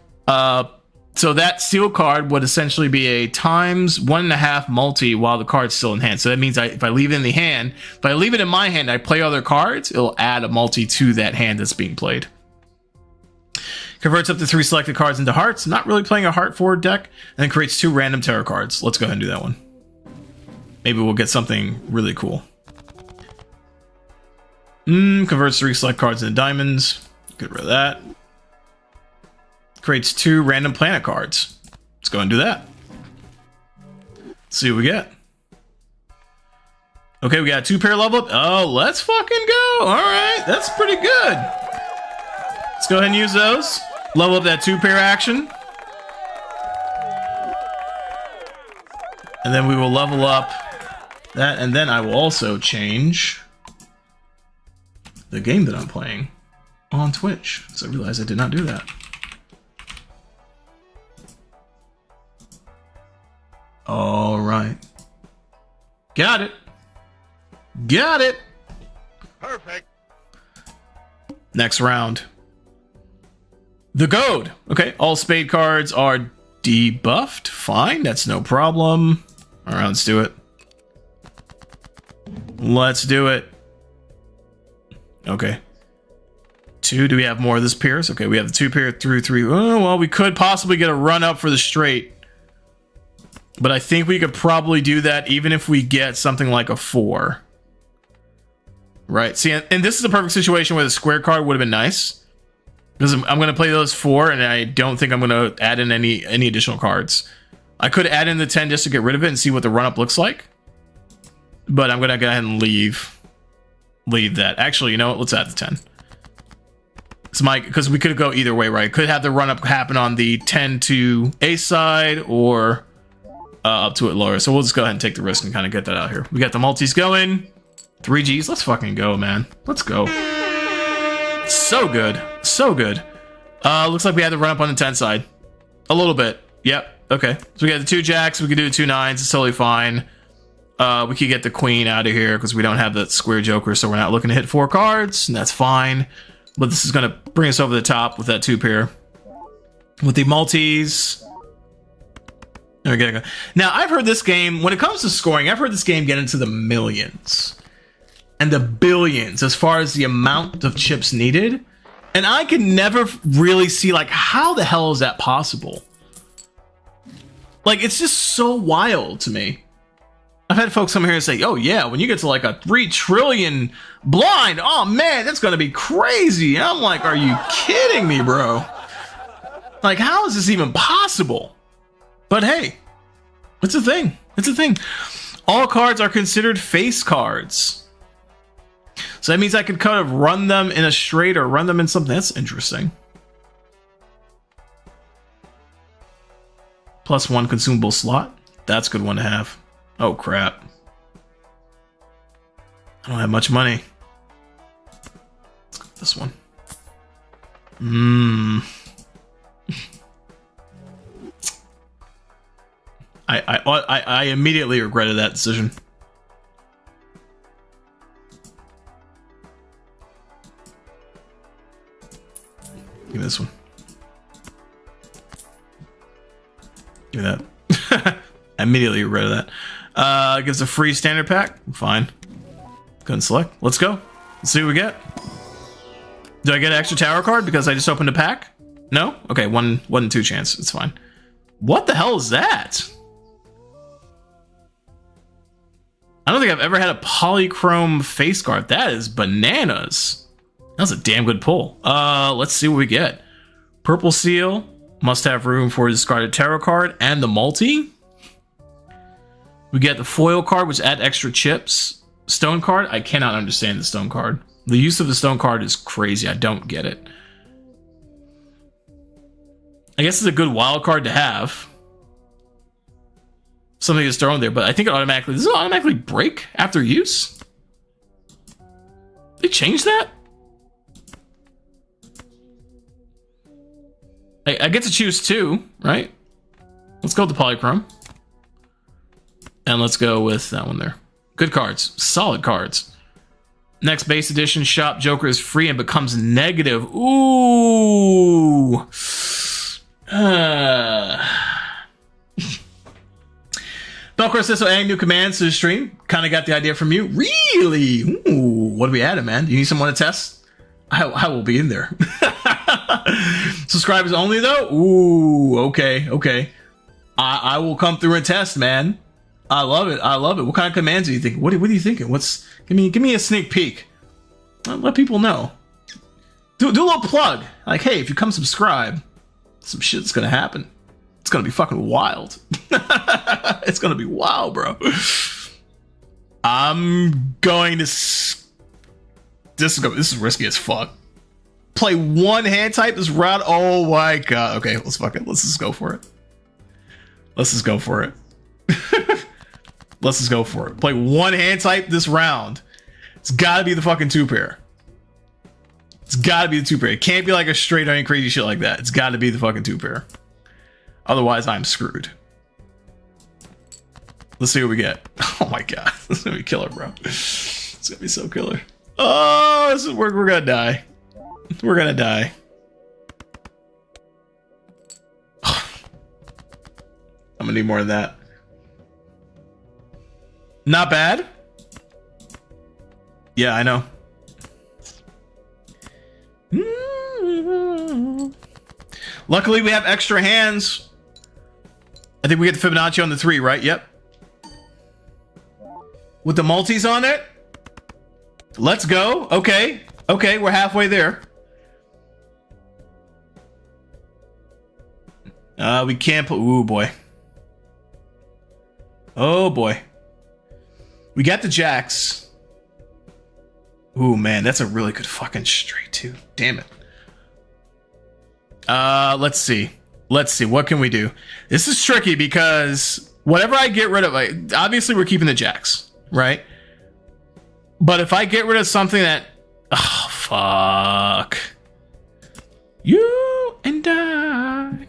So that steel card would essentially be a times 1.5 multi while the card's still in hand. So that means if I leave it in the hand, if I leave it in my hand, I play other cards, it'll add a multi to that hand that's being played. Converts up to 3 selected cards into hearts. Not really playing a heart forward deck. And then creates 2 random tarot cards. Let's go ahead and do that one. Maybe we'll get something really cool. Converts 3 select cards into diamonds. Get rid of that. Creates 2 random planet cards. Let's go and do that. Let's see what we get. Okay, we got a 2-pair level up. Oh, let's fucking go. All right, that's pretty good. Let's go ahead and use those. Level up that 2-pair action. And then we will level up that, and then I will also change the game that I'm playing on Twitch. So I realized I did not do that. All right. Got it. Perfect. Next round. The goad. Okay, all spade cards are debuffed. Fine, that's no problem. All right, let's do it. Let's do it. Okay. 2. Do we have more of this Pierce? Okay, we have the 2 pair through 3. Oh, well, we could possibly get a run up for the straight. But I think we could probably do that even if we get something like a 4. Right? See, and this is a perfect situation where the square card would have been nice. Because I'm going to play those 4, and I don't think I'm going to add in any additional cards. I could add in the 10 just to get rid of it and see what the run-up looks like. But I'm going to go ahead and leave that. Actually, you know what? Let's add the 10. Because we could go either way, right? Could have the run-up happen on the 10 to ace side, or up to it lower. So we'll just go ahead and take the risk and kind of get that out here. We got the multis going. 3 Gs. Let's fucking go, man. Let's go. So good. So good. Looks like we had the run-up on the 10 side. A little bit. Yep. Okay. So we got the 2 jacks. We could do the 2 9s. It's totally fine. We could get the queen out of here because we don't have the square joker, so we're not looking to hit 4 cards, and that's fine. But this is going to bring us over the top with that 2 pair. With the multis. There we go. Now, I've heard this game, when it comes to scoring, I've heard this game get into the millions. And the billions as far as the amount of chips needed. And I can never really see, like, how the hell is that possible? Like, it's just so wild to me. I've had folks come here and say, oh yeah, when you get to like a 3 trillion blind, oh man, that's going to be crazy. And I'm like, are you kidding me, bro? Like, how is this even possible? But hey, it's a thing. It's a thing. All cards are considered face cards. So that means I could kind of run them in a straight or run them in something. That's interesting. +1 consumable slot. That's a good one to have. Oh crap. I don't have much money. Let's go with this one. I immediately regretted that decision. Give me this one. Give me that. I immediately regretted that. Gives a free standard pack. Fine. Go ahead and select. Let's go. Let's see what we get. Do I get an extra tower card because I just opened a pack? No? Okay, 1 in 2 chance. It's fine. What the hell is that? I don't think I've ever had a polychrome face card. That is bananas. That was a damn good pull. Let's see what we get. Purple seal. Must have room for a discarded tarot card and the multi. We get the foil card, which add extra chips. Stone card. I cannot understand the stone card. The use of the stone card is crazy. I don't get it. I guess it's a good wild card to have. Something is thrown there, but I think it automatically... Does it automatically break after use? They changed that? I get to choose 2, right? Let's go with the polychrome. And let's go with that one there. Good cards. Solid cards. Next base edition shop Joker is free and becomes negative. Ooh. Belcor says, so adding new commands to the stream. Kind of got the idea from you. Really? Ooh. What are we adding, man? Do you need someone to test? I will be in there. Subscribers only, though? Ooh. Okay. Okay. I will come through and test, man. I love it. I love it. What kind of commands are you thinking? What are you thinking? Give me a sneak peek. Let people know. Do a little plug. Like, hey, if you come subscribe, some shit's gonna happen. It's gonna be fucking wild. It's gonna be wild, bro. I'm going to. This is risky as fuck. Play 1 hand type this round. Oh my god. Okay, let's fuck it. Let's just go for it. Let's just go for it. Let's just go for it. Play 1 hand type this round. It's gotta be the fucking 2 pair. It's gotta be the 2 pair. It can't be like a straight on crazy shit like that. It's gotta be the fucking 2 pair. Otherwise, I'm screwed. Let's see what we get. Oh my god. This is gonna be killer, bro. It's gonna be so killer. Oh, we're gonna die. We're gonna die. I'm gonna need more than that. Not bad. Yeah, I know. Luckily, we have extra hands. I think we get the Fibonacci on the 3, right? Yep. With the multis on it. Let's go. Okay. Okay, we're halfway there. We can't put... Ooh, boy. Oh, boy. We got the jacks. Ooh, man, that's a really good fucking straight, too. Damn it. Let's see. Let's see. What can we do? This is tricky because whatever I get rid of... Like, obviously, we're keeping the jacks, right? But if I get rid of something that... Oh, fuck. You and I...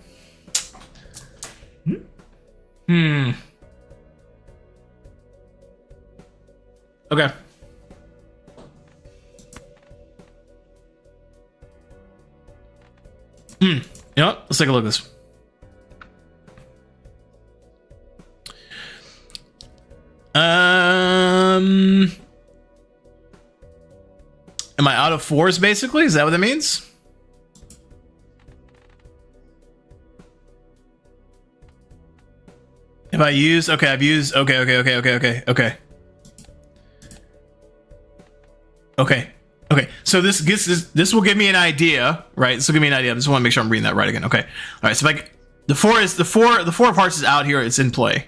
Okay. You know what? Let's take a look at this. Am I out of 4s basically? Is that what that means? Have I used? Okay, I've used. Okay. Okay. So this will give me an idea, right? This will give me an idea. I just want to make sure I'm reading that right again. Okay. All right. So if the four parts is out here. It's in play.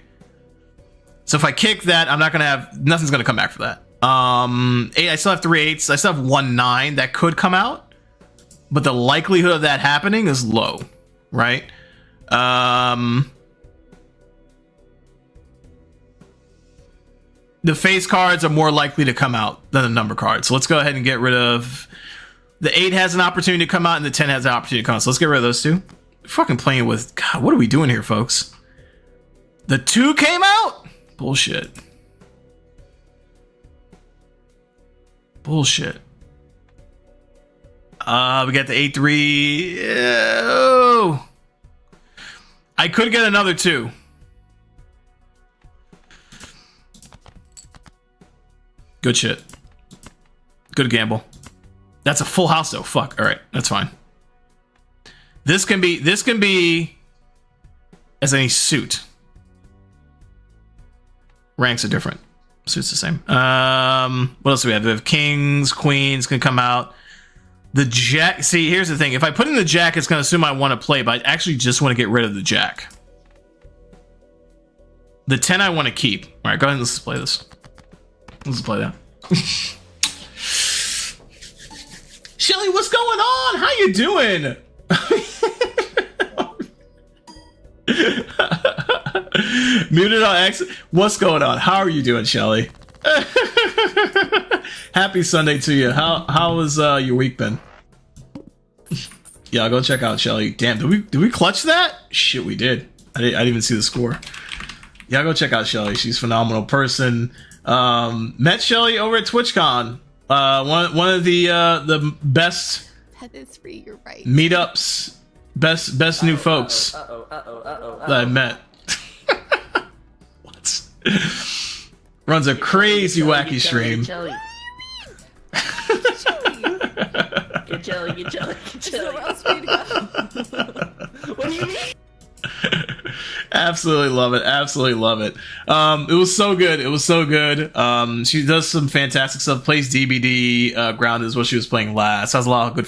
So if I kick that, I'm not gonna have nothing's gonna come back for that. 8. I still have 3 8s. I still have 1 9 that could come out, but the likelihood of that happening is low, right? The face cards are more likely to come out than the number cards. So let's go ahead and get rid of... The 8 has an opportunity to come out and the 10 has an opportunity to come out. So let's get rid of those 2. We're fucking playing with... God, what are we doing here, folks? The 2 came out? Bullshit. Bullshit. We got the 8-3. Oh. I could get another 2. Good shit. Good gamble. That's a full house though. Fuck. All right, that's fine. This can be as any suit. Ranks are different. Suits the same. What else do we have? We have kings, queens can come out. The jack. See, here's the thing. If I put in the jack, it's gonna assume I want to play, but I actually just want to get rid of the jack. The 10 I want to keep. All right, go ahead and let's play this. Let's play that. Shelly, what's going on? How you doing? Muted on X. What's going on? How are you doing, Shelly? Happy Sunday to you. How was your week been? Yeah, I'll go check out Shelly. Damn, did we clutch that? Shit, we did. I didn't even see the score. Yeah, I'll go check out Shelly. She's a phenomenal person. Met Shelly over at TwitchCon. One of the best That is free, you're right. meetups, best new folks that I met. What? Runs a crazy wacky stream. Get jelly. Where else for you to go? What do you mean? Absolutely love it. It was so good. She does some fantastic stuff. Plays DBD. Grounded is what she was playing last. Has a lot of good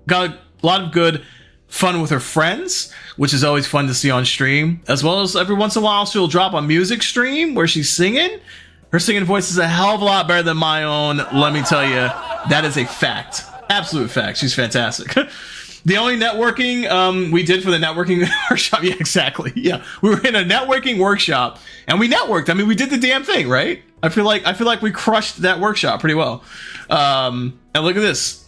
got a lot of good fun with her friends, which is always fun to see on stream. As well as every once in a while she'll drop a music stream where she's singing. Her singing voice is a hell of a lot better than my own. Let me tell you, that is a fact. Absolute fact. She's fantastic. The only networking we did for the networking workshop, yeah, exactly. Yeah, we were in a networking workshop and we networked. I mean, we did the damn thing, right? I feel like we crushed that workshop pretty well. And look at this.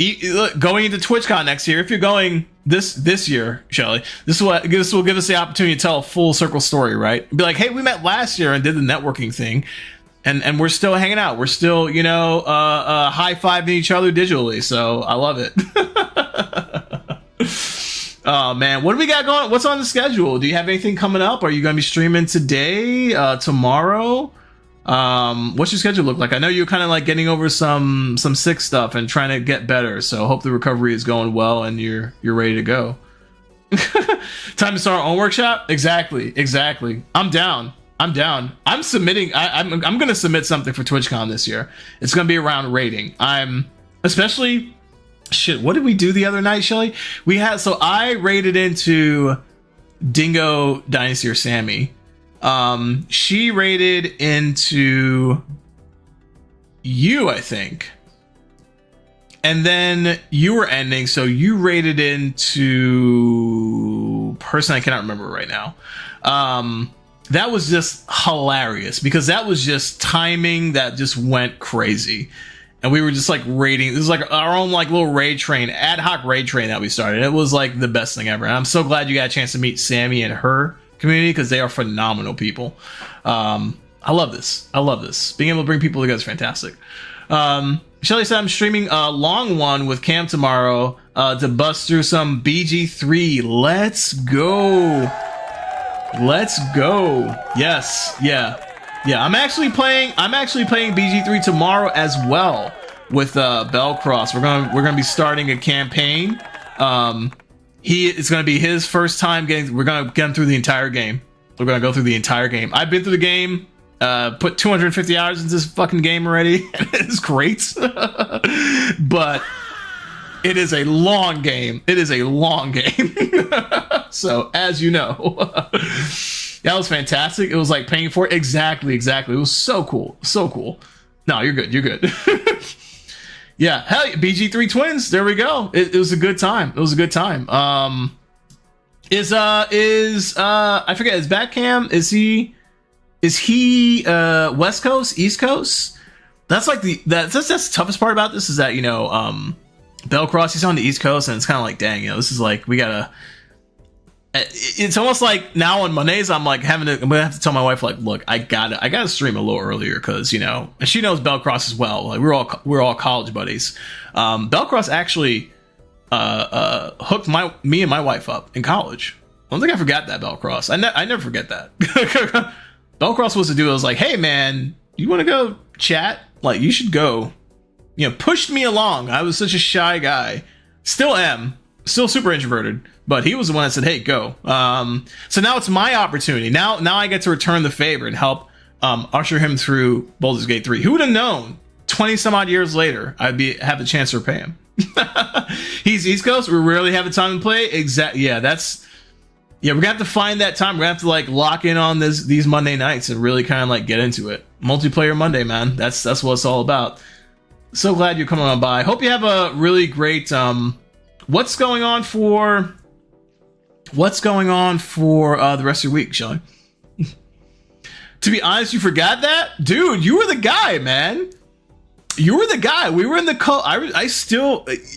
Going into TwitchCon next year, if you're going this year, Shelly, this will give us the opportunity to tell a full circle story, right? Be like, hey, we met last year and did the networking thing. and we're still hanging out. We're still, high-fiving each other digitally. So I love it. Oh man, what do we got going? What's on the schedule? Do you have anything coming up? Are you going to be streaming today, tomorrow? What's your schedule look like? I know you're kind of like getting over some sick stuff and trying to get better. So hope the recovery is going well and you're ready to go. Time to start our own workshop. Exactly. I'm down. I'm submitting. I'm going to submit something for TwitchCon this year. It's going to be around rating. I'm especially. Shit, what did we do the other night, Shelly? I raided into Dingo Dynasty or Sammy. She raided into you, I think. And then you were ending, so you raided into person I cannot remember right now. That was just hilarious because that was just timing that just went crazy. And we were just like raiding. This is like our own like little raid train, ad hoc raid train that we started. It was like the best thing ever. And I'm so glad you got a chance to meet Sammy and her community because they are phenomenal people. I love this. Being able to bring people together is fantastic. Shelly said I'm streaming a long one with Cam tomorrow to bust through some BG3. Let's go. Yes. Yeah, I'm actually playing BG3 tomorrow as well with Bellcross. We're gonna be starting a campaign. It's gonna be his first time we're gonna get him through the entire game. We're gonna go through the entire game. I've been through the game, put 250 hours into this fucking game already. It's great. But it is a long game. So as you know. That was fantastic. It was like paying for it. Exactly. It was so cool. No, you're good. Yeah, hell yeah. BG3 Twins. There we go. It was a good time. I forget, is Batcam, is he West Coast, East Coast? That's like that's the toughest part about this is that, Bellcross, he's on the East Coast and it's kind of like, dang, this is like, it's almost like now on Mondays I'm gonna have to tell my wife like, look, I gotta stream a little earlier because and she knows Bellcross as well. Like we're all college buddies. Bellcross actually hooked me and my wife up in college. I don't think I forgot that. Bellcross, I never forget that. Bellcross was the dude that was like, hey man, you want to go chat? Like you should go. Pushed me along. I was such a shy guy, still am, still super introverted. But he was the one that said, hey, go. So now it's my opportunity. Now I get to return the favor and help usher him through Baldur's Gate 3. Who would have known 20 some odd years later I'd have the chance to repay him? He's East Coast. We rarely have the time to play. Yeah, we're gonna have to find that time. We're gonna have to like lock in on these Monday nights and really kind of like get into it. Multiplayer Monday, man. That's what it's all about. So glad you're coming on by. Hope you have a really great what's going on for the rest of your week, Sean? To be honest, you forgot that? Dude, you were the guy, man. You were the guy. We were in the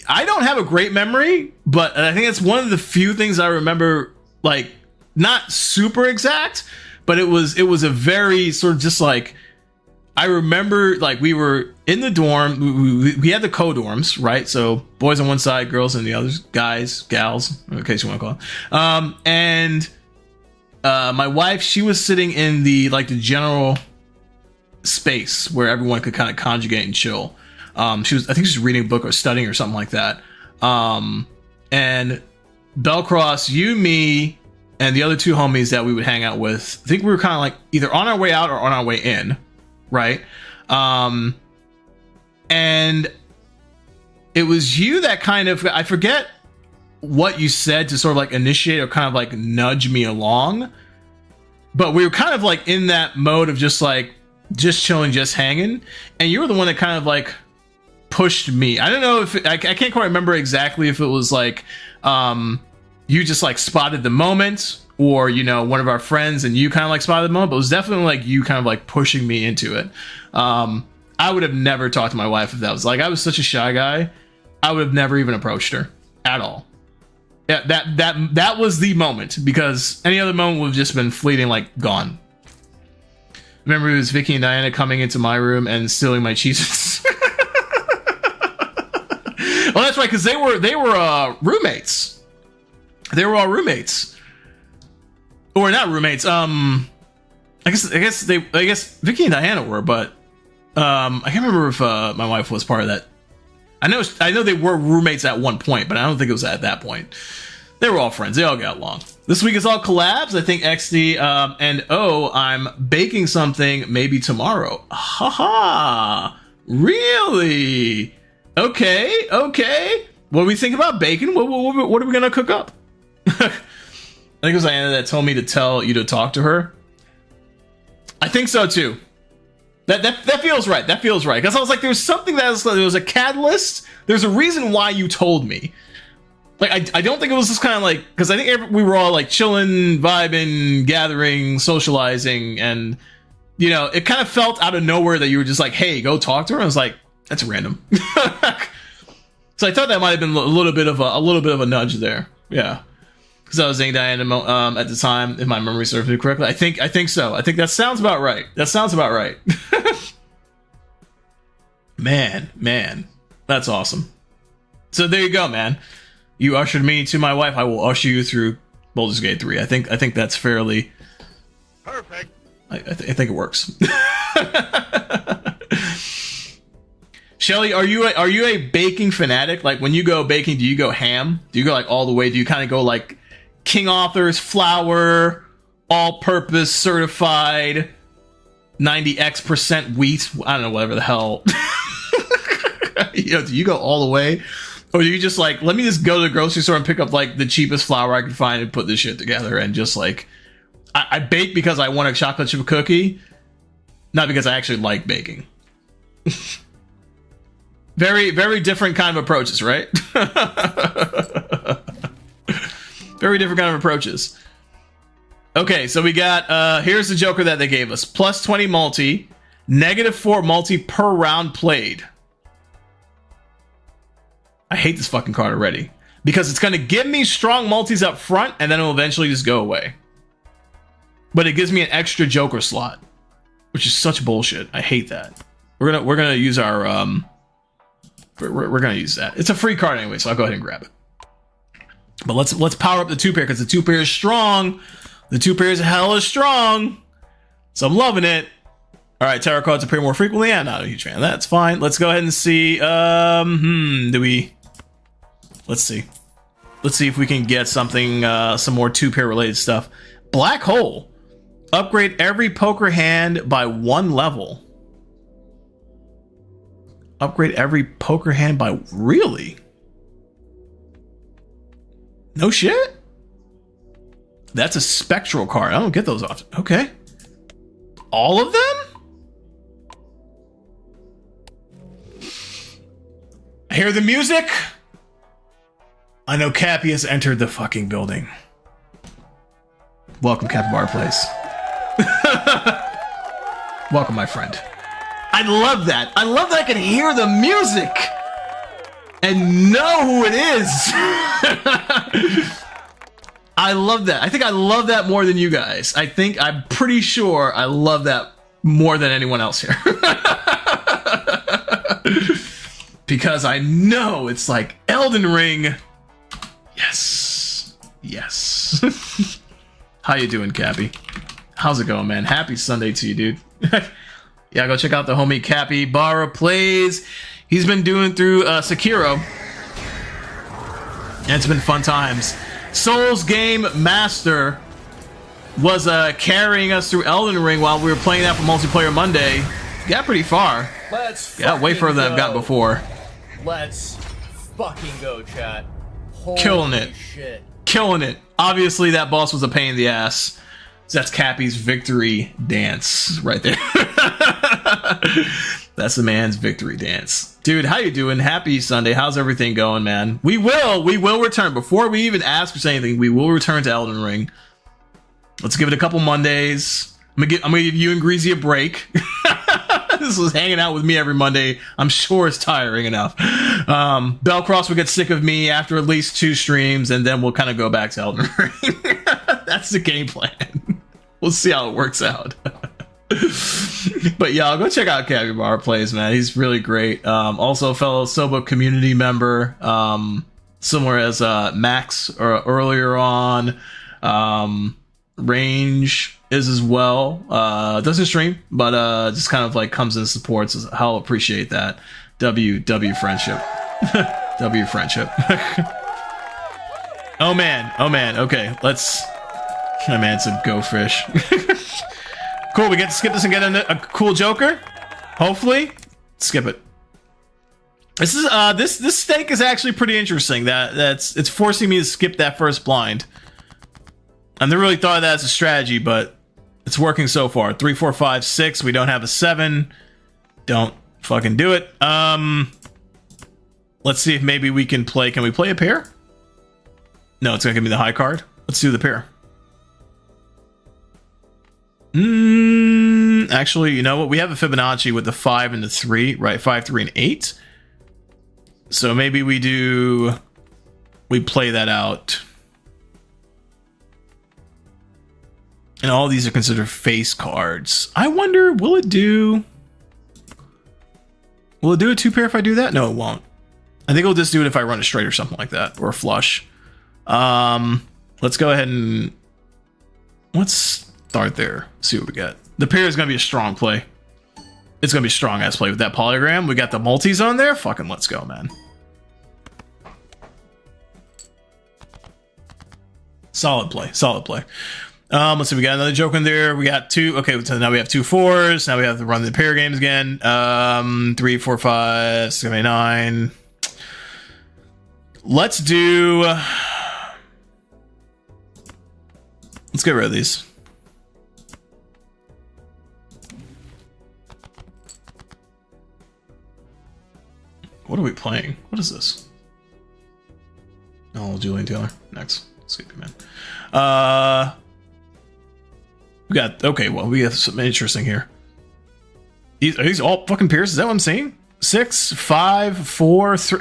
I don't have a great memory, but I think it's one of the few things I remember, like, not super exact, but it was a very sort of just like, I remember like we were in the dorm. We had the co-dorms, right? So boys on one side, girls on the others, guys, gals, in case you want to call them. And my wife, she was sitting in the general space where everyone could kind of conjugate and chill. I think she was reading a book or studying or something like that. And Bellcross, you, me, and the other two homies that we would hang out with, I think we were kind of like either on our way out or on our way in. Right. And it was you that kind of, I forget what you said to sort of like initiate or kind of like nudge me along, but we were kind of like in that mode of just chilling, just hanging. And you were the one that kind of like pushed me. I don't know if I can't quite remember exactly if it was like, you just like spotted the moment, or one of our friends and you kind of like spotted the moment, but it was definitely like you kind of like pushing me into it. I would have never talked to my wife if that was like, I was such a shy guy, I would have never even approached her at all. Yeah, that was the moment, because any other moment would have just been fleeting, like gone. Remember, it was Vicky and Diana coming into my room and stealing my cheeses. Oh, that's right, because they were roommates. They were all roommates, or not roommates. I guess Vicky and Diana were, but I can't remember if my wife was part of that. I know they were roommates at one point, but I don't think it was at that point. They were all friends. They all got along. This week is all collabs. I think XD and I'm baking something maybe tomorrow. Haha. Really? Okay. What do we think about bacon? What are we gonna cook up? I think it was Diana that told me to tell you to talk to her. I think so too. That feels right. That feels right. Because I was like, there's something there was a catalyst. There's a reason why you told me. Like, I don't think it was just kind of like, because I think we were all like chilling, vibing, gathering, socializing, and you know, it kind of felt out of nowhere that you were just like, hey, go talk to her. And I was like, that's random. So I thought that might have been a little bit of a nudge there. Yeah. Because I was saying Diana at the time, if my memory serves me correctly. I think so. I think that sounds about right. Man, that's awesome. So there you go, man. You ushered me to my wife. I will usher you through Baldur's Gate 3. I think that's fairly perfect. I think it works. Shelly, are you a baking fanatic? Like when you go baking, do you go ham? Do you go like all the way? Do you kind of go like King Arthur's flour, all-purpose certified, 90x% wheat? I don't know, whatever the hell. You know, do you go all the way? Or do you just like, let me just go to the grocery store and pick up like the cheapest flour I can find and put this shit together and just like, I bake because I want a chocolate chip cookie, not because I actually like baking. Very, very different kind of approaches, right? Very different kind of approaches. Okay, so we got, here's the Joker that they gave us. Plus 20 multi, -4 multi per round played. I hate this fucking card already. Because it's going to give me strong multis up front, and then it'll eventually just go away. But it gives me an extra Joker slot. Which is such bullshit. I hate that. We're gonna use our, we're gonna use that. It's a free card anyway, so I'll go ahead and grab it. But let's power up the 2-pair, because the 2-pair is strong. The 2-pair is hella strong. So I'm loving it. Alright, tarot cards appear more frequently. I'm not a huge fan. That's fine. Let's go ahead and see. Let's see. Let's see if we can get something, some more 2-pair related stuff. Black Hole. Upgrade every poker hand by 1 level. Upgrade every poker hand by... Really? No shit? That's a spectral card. I don't get those often. Okay. All of them? I hear the music. I know Cappy has entered the fucking building. Welcome, Capybara Place. Welcome, my friend. I love that. I love that I can hear the music and know who it is. I love that. I think I love that more than you guys. I'm pretty sure I love that more than anyone else here. Because I know it's like Elden Ring. Yes. Yes. How you doing, Cappy? How's it going, man? Happy Sunday to you, dude. Yeah, go check out the homie Capybara Plays. He's been doing through Sekiro. And it's been fun times. Souls Game Master was carrying us through Elden Ring while we were playing that for Multiplayer Monday. Got pretty far. Let's got way further than I've gotten before. Let's fucking go, chat. Holy Killing it. Shit. Killing it. Obviously, that boss was a pain in the ass. So that's Cappy's victory dance right there. That's the man's victory dance. Dude, how you doing? Happy Sunday. How's everything going, man? We will return. Before we even ask or say anything, we will return to Elden Ring. Let's give it a couple Mondays. I'm gonna give you and Greasy a break. This was hanging out with me every Monday. I'm sure it's tiring enough. Bellcross will get sick of me after at least 2 streams, and then we'll kind of go back to Elden Ring. That's the game plan. We'll see how it works out. But yeah, go check out Capybara Plays, man. He's really great. Also a fellow Sobo community member, similar as Max earlier on. Range is as well. Doesn't stream, but just kind of like comes and supports. I'll appreciate that. W friendship. W friendship. Oh man. Okay, let's. Oh man, it's a go fish. Cool. We get to skip this and get a cool Joker. Hopefully, skip it. This is this stake is actually pretty interesting. It's forcing me to skip that first blind. I never really thought of that as a strategy, but it's working so far. 3, 4, 5, 6. We don't have a 7. Don't fucking do it. Let's see if maybe we can play. Can we play a pair? No, it's gonna give me the high card. Let's do the pair. Actually, you know what? We have a Fibonacci with the 5 and the 3, right? 5, 3, and 8. So maybe we play that out. And all these are considered face cards. I wonder, will it do a 2 pair if I do that? No, it won't. I think it'll just do it if I run a straight or something like that, or a flush. Let's go ahead and let's start there. See what we get. The pair is going to be a strong play. It's going to be a strong ass play with that polygram. We got the multis on there. Fucking let's go, man. Solid play. Let's see. We got another joke in there. We got 2. Okay, so now we have 2 4s. Now we have to run the pair games again. 3, 4, 5, 6, 7, 8, 9. Let's get rid of these. What are we playing? What is this? Oh, Julian Taylor. Next. Skip you, man. We got, okay, well, we have something interesting here. Are these all fucking pairs? Is that what I'm saying? 6, 5, 4, 3.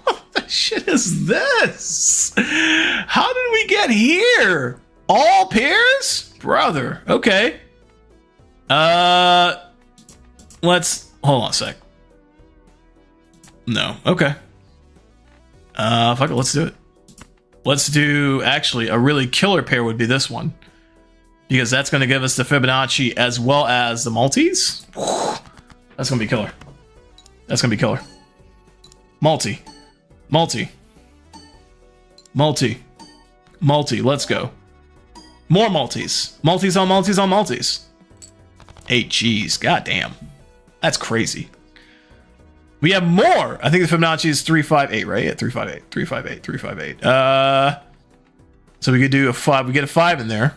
What the shit is this? How did we get here? All pairs? Brother. Okay. Let's, hold on a sec. No. Okay. Fuck it, let's do it. Let's do, actually, a really killer pair would be this one. Because that's going to give us the Fibonacci as well as the multis. That's going to be killer. That's going to be killer. Multi. Let's go. More multis. Multis on multis. 8 G's. Goddamn. That's crazy. We have more. I think the Fibonacci is 3, 5, 8, right? Yeah, 3, 5, 8. 3, 5, 8. 3, 5, 8. So we could do a 5. We get a 5 in there.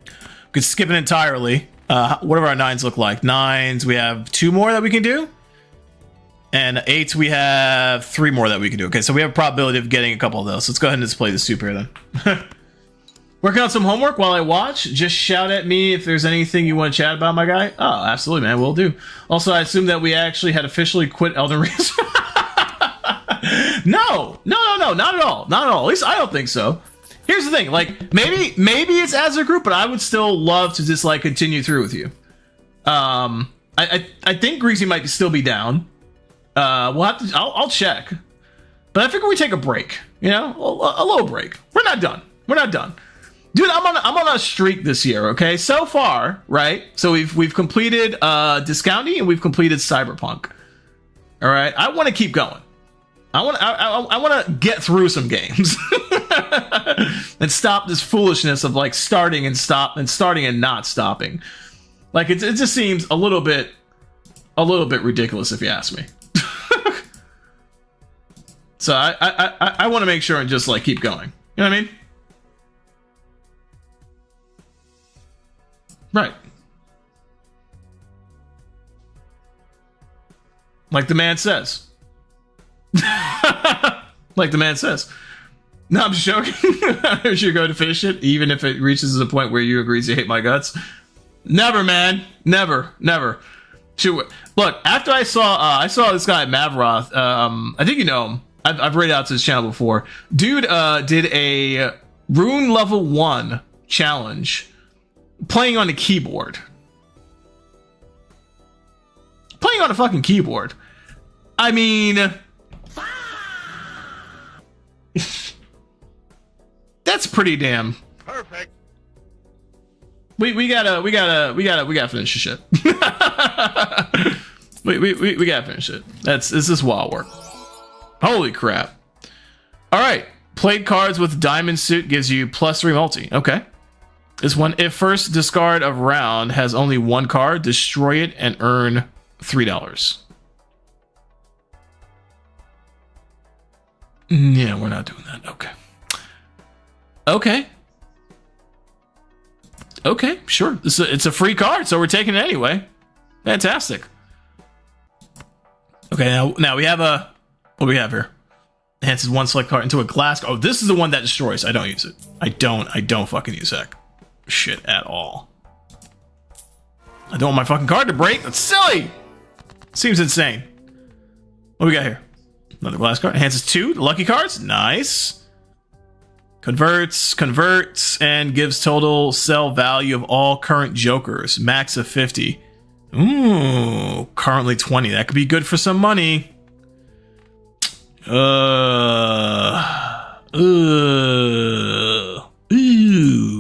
We could skip it entirely. What do our 9s look like? 9s, we have 2 more that we can do. And 8s, we have 3 more that we can do. Okay, so we have a probability of getting a couple of those. So let's go ahead and just play the super here then. Working on some homework while I watch. Just shout at me if there's anything you want to chat about, my guy. Oh, absolutely, man. Will do. Also, I assume that we actually had officially quit Elden Ring. No, not at all. Not at all. At least I don't think so. Here's the thing, like, maybe it's as a group, but I would still love to just, like, continue through with you. I think Greasy might still be down. We'll have to, I'll check. But I figure we take a break, you know? A little break. We're not done. Dude, I'm on a streak this year, okay? So far, right? So we've completed Discounty and we've completed Cyberpunk. All right? I want to keep going. I want to get through some games. And stop this foolishness of like starting and not stopping. Like it just seems a little bit ridiculous if you ask me. So I want to make sure and just like keep going. You know what I mean? Right. Like the man says. Like the man says. No, I'm just joking. I should go to finish it, even if it reaches the point where you agree to hate my guts. Never, man. Never. Look, after I saw this guy Mavroth. I think you know him. I've rated out to his channel before. Dude did a rune level 1 challenge playing on a keyboard. Playing on a fucking keyboard. I mean, that's pretty damn Perfect. we gotta finish the shit. we gotta finish it. This is wild work. Holy crap. All right, played cards with diamond suit gives you +3 multi. Okay, this one, if first discard of round has only one card, destroy it and earn $3. Yeah, we're not doing that. Okay, sure. It's a free card, so we're taking it anyway. Fantastic. Okay, now we have what do we have here? Enhances one select card into a glass. Oh, this is the one that destroys. I don't use it. I don't fucking use that shit at all. I don't want my fucking card to break. That's silly. Seems insane. What do we got here? Another glass card. Enhances 2 lucky cards. Nice. Converts, and gives total sell value of all current jokers. Max of 50. Ooh, currently 20. That could be good for some money. Ooh,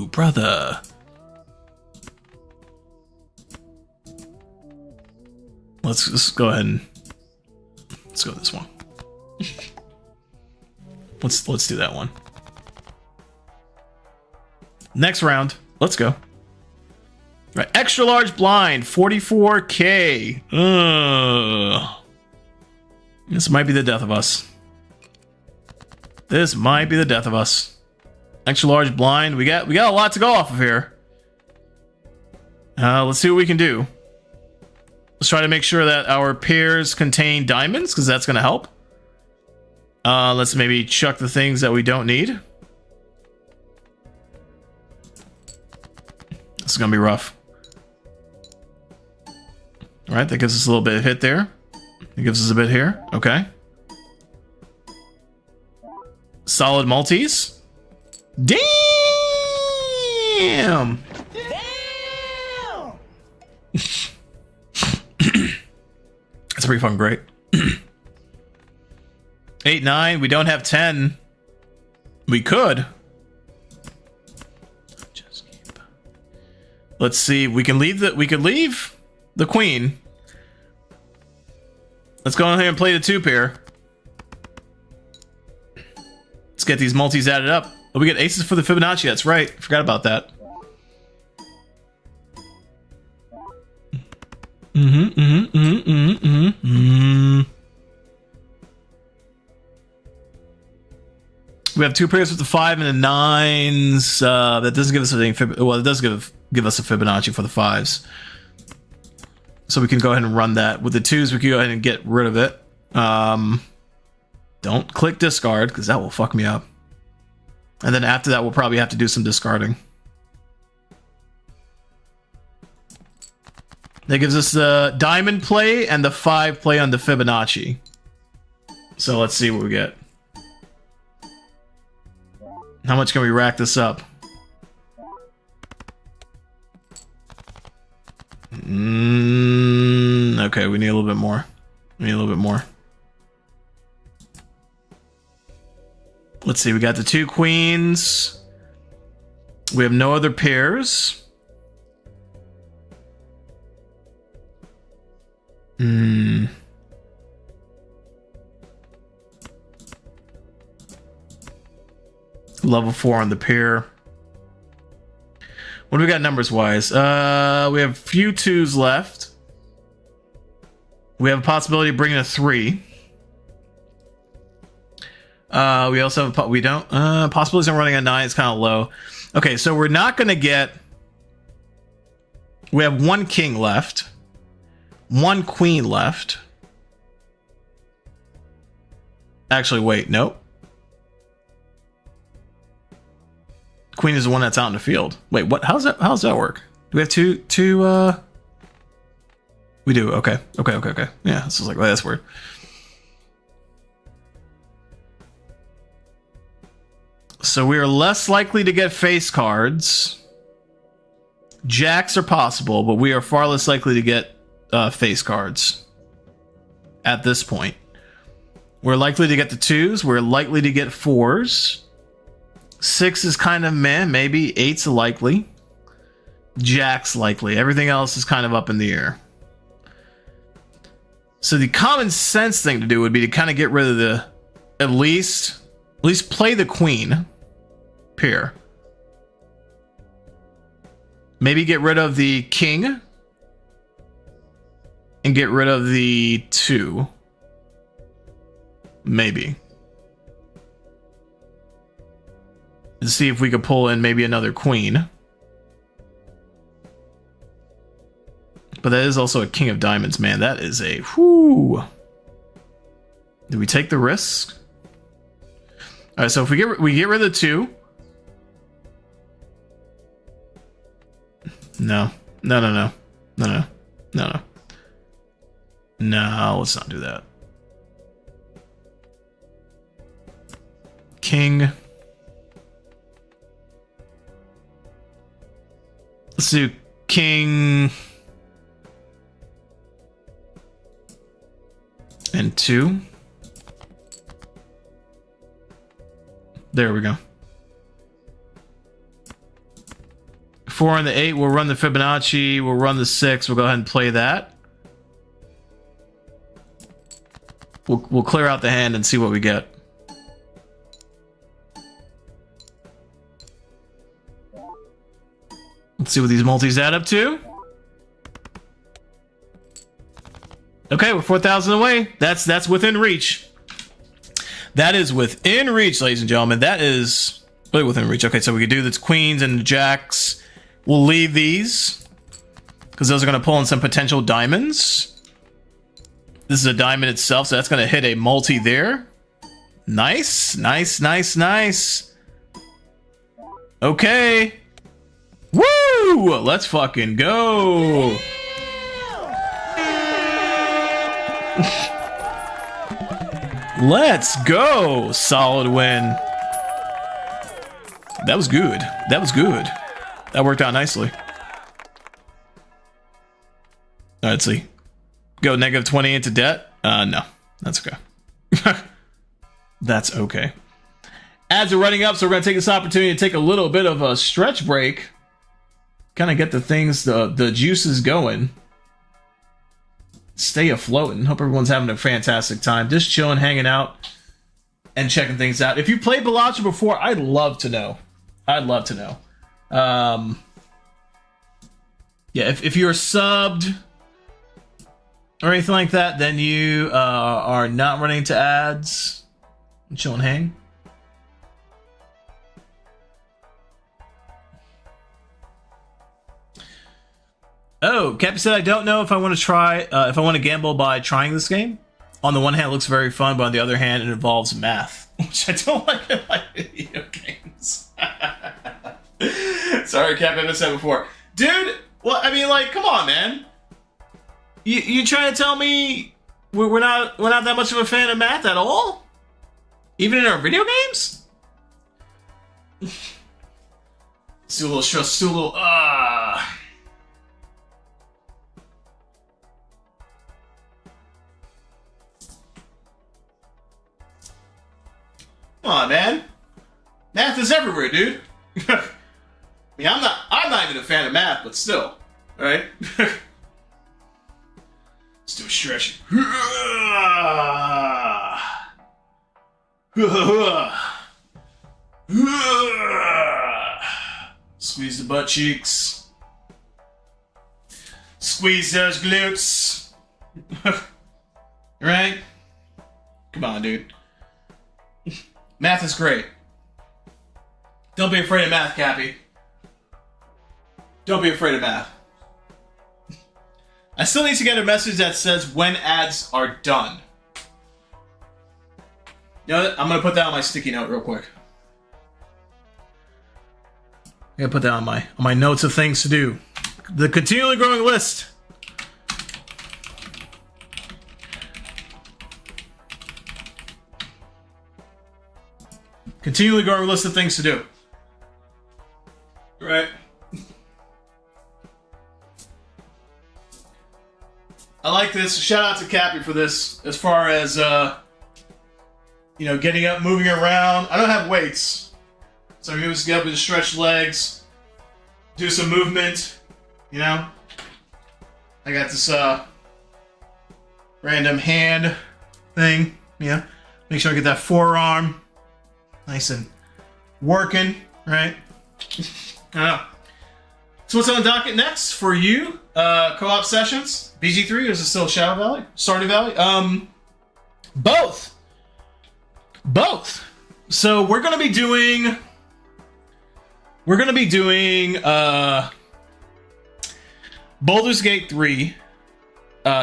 brother. Let's go ahead and let's go with this one. let's do that one. Next round. Let's go. Right, extra large blind, 44K. This might be the death of us. This might be the death of us. Extra large blind. We got a lot to go off of here. Let's see what we can do. Let's try to make sure that our pairs contain diamonds, because that's going to help. Let's maybe chuck the things that we don't need. This is going to be rough. All right, that gives us a little bit of hit there. It gives us a bit here. Okay. Solid multis. Damn! That's pretty fucking great. 8, 9. We don't have 10. We could. Just keep. Let's see. We could leave the queen. Let's go ahead and play the 2 pair. Let's get these multis added up. Oh, we get aces for the Fibonacci. That's right. Forgot about that. We have 2 pairs with the 5 and the 9s. That doesn't give us anything. Well, it does give us a Fibonacci for the 5s. So we can go ahead and run that. With the 2s, we can go ahead and get rid of it. Don't click discard, because that will fuck me up. And then after that, we'll probably have to do some discarding. That gives us the diamond play and the 5 play on the Fibonacci. So let's see what we get. How much can we rack this up? Okay, we need a little bit more. Let's see, we got the 2 queens. We have no other pairs. Level 4 on the pair. What do we got numbers wise? We have a few 2s left. We have a possibility of bringing a 3. We also have we don't possibilities of running a 9 is kind of low. Okay, so we're not going to get. We have 1 king left, 1 queen left. Actually, wait, nope. Queen is the one that's out in the field. Wait, what? How's that work? Do we have two? We do. Okay. Yeah, this is like, well, that's weird. So we are less likely to get face cards. Jacks are possible, but we are far less likely to get face cards at this point. We're likely to get the 2s. We're likely to get 4s. 6 is kind of meh. Maybe 8's likely. Jack's likely. Everything else is kind of up in the air. So the common sense thing to do would be to kind of get rid of the at least play the queen pair. Maybe get rid of the king and get rid of the 2. Maybe. And see if we could pull in maybe another queen. But that is also a king of diamonds, man. That is a whoo. Do we take the risk? All right, so if we get rid of the 2. No, no. No, let's not do that. King. Let's do king and 2. There we go. 4 and the 8. We'll run the Fibonacci. We'll run the 6. We'll go ahead and play that. We'll clear out the hand and see what we get. Let's see what these multis add up to. Okay, we're 4,000 away. That's within reach. That is within reach, ladies and gentlemen. That is really within reach. Okay, so we could do the queens and the jacks. We'll leave these because those are going to pull in some potential diamonds. This is a diamond itself, so that's going to hit a multi there. Nice. Okay. Woo! Let's fucking go. Let's go. Solid win. That was good. That worked out nicely. All right, let's see. Go negative 20 into debt? No. That's okay. That's okay. Ads are running up, so we're going to take this opportunity to take a little bit of a stretch break. Kind of get the juices going. Stay afloat and hope everyone's having a fantastic time. Just chilling, hanging out, and checking things out. If you played Balacha before, I'd love to know. Yeah, if you're subbed or anything like that, then you are not running into ads. Chill and hang. Oh, Cappy said, I don't know if I want to try, if I want to gamble by trying this game. On the one hand, it looks very fun, but on the other hand, it involves math, which I don't like in my video games. Sorry, Cappy, I missed that before. Dude, well, I mean, like, come on, man. You trying to tell me we're not that much of a fan of math at all? Even in our video games? Still a little stress, still a little, Come on, man. Math is everywhere, dude. I mean, I'm not even a fan of math, but still, right? Let's do a stretch. Squeeze the butt cheeks. Squeeze those glutes. Right? Come on, dude. Math is great. Don't be afraid of math, Cappy. Don't be afraid of math. I still need to get a message that says when ads are done. You know what? I'm going to put that on my sticky note real quick. I'm going to put that on my notes of things to do. The continually growing list. Continually growing list of things to do. Right. this. Shout out to Cappy for this. As far as getting up, moving around. I don't have weights, so I'm just get up and just stretch legs, do some movement. I got this random hand thing. Yeah, make sure I get that forearm nice and working. Right. So what's on the docket next for you? Co-op sessions? BG3 or is it still Shadow Valley? Stardew Valley? Both. So we're gonna be doing Baldur's Gate 3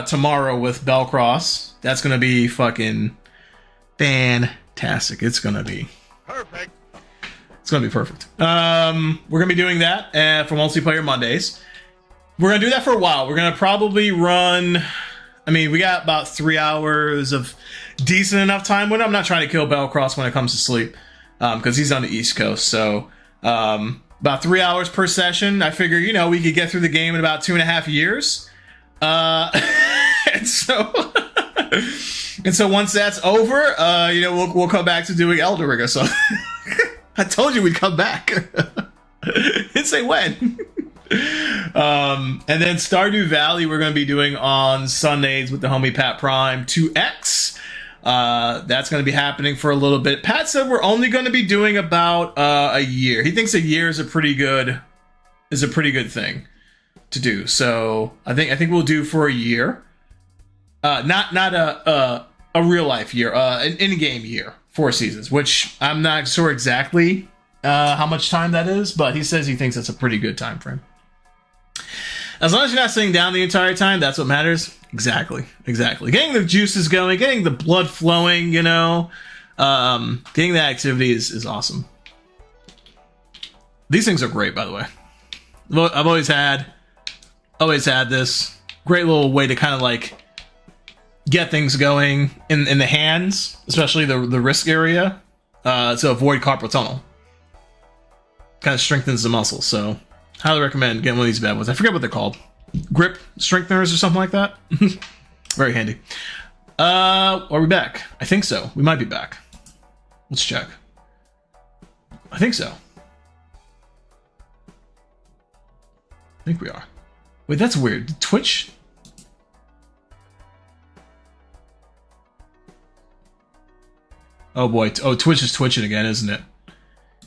tomorrow with Bellcross. That's gonna be fucking fantastic. It's gonna be perfect. It's gonna be perfect. We're gonna be doing that for multiplayer Mondays. We're gonna do that for a while. We're gonna probably run. I mean, we got about 3 hours of decent enough time with him. I'm not trying to kill Bellcross when it comes to sleep, because he's on the East Coast. So about 3 hours per session. I figure we could get through the game in about 2.5 years. And so once that's over, we'll come back to doing Elden Ring or something. I told you we'd come back. Didn't say when. And then Stardew Valley we're going to be doing on Sundays with the homie Pat Prime 2X. That's going to be happening for a little bit. Pat said we're only going to be doing about a year. He thinks a year is a pretty good thing to do. So I think we'll do for a year. Not a real life year, an in-game year. 4 seasons, which I'm not sure exactly how much time that is, but he says he thinks that's a pretty good time frame. As long as you're not sitting down the entire time, that's what matters. Exactly. Getting the juices going, getting the blood flowing, getting that activity is awesome. These things are great, by the way. I've always had this great little way to kind of like get things going in the hands, especially the wrist area, to avoid carpal tunnel. Kind of strengthens the muscle, so highly recommend getting one of these bad ones. I forget what they're called. Grip strengtheners or something like that. Very handy. Are we back? I think so. We might be back. Let's check. I think so. I think we are. Wait, that's weird. Twitch? Oh boy. Oh, Twitch is twitching again, isn't it?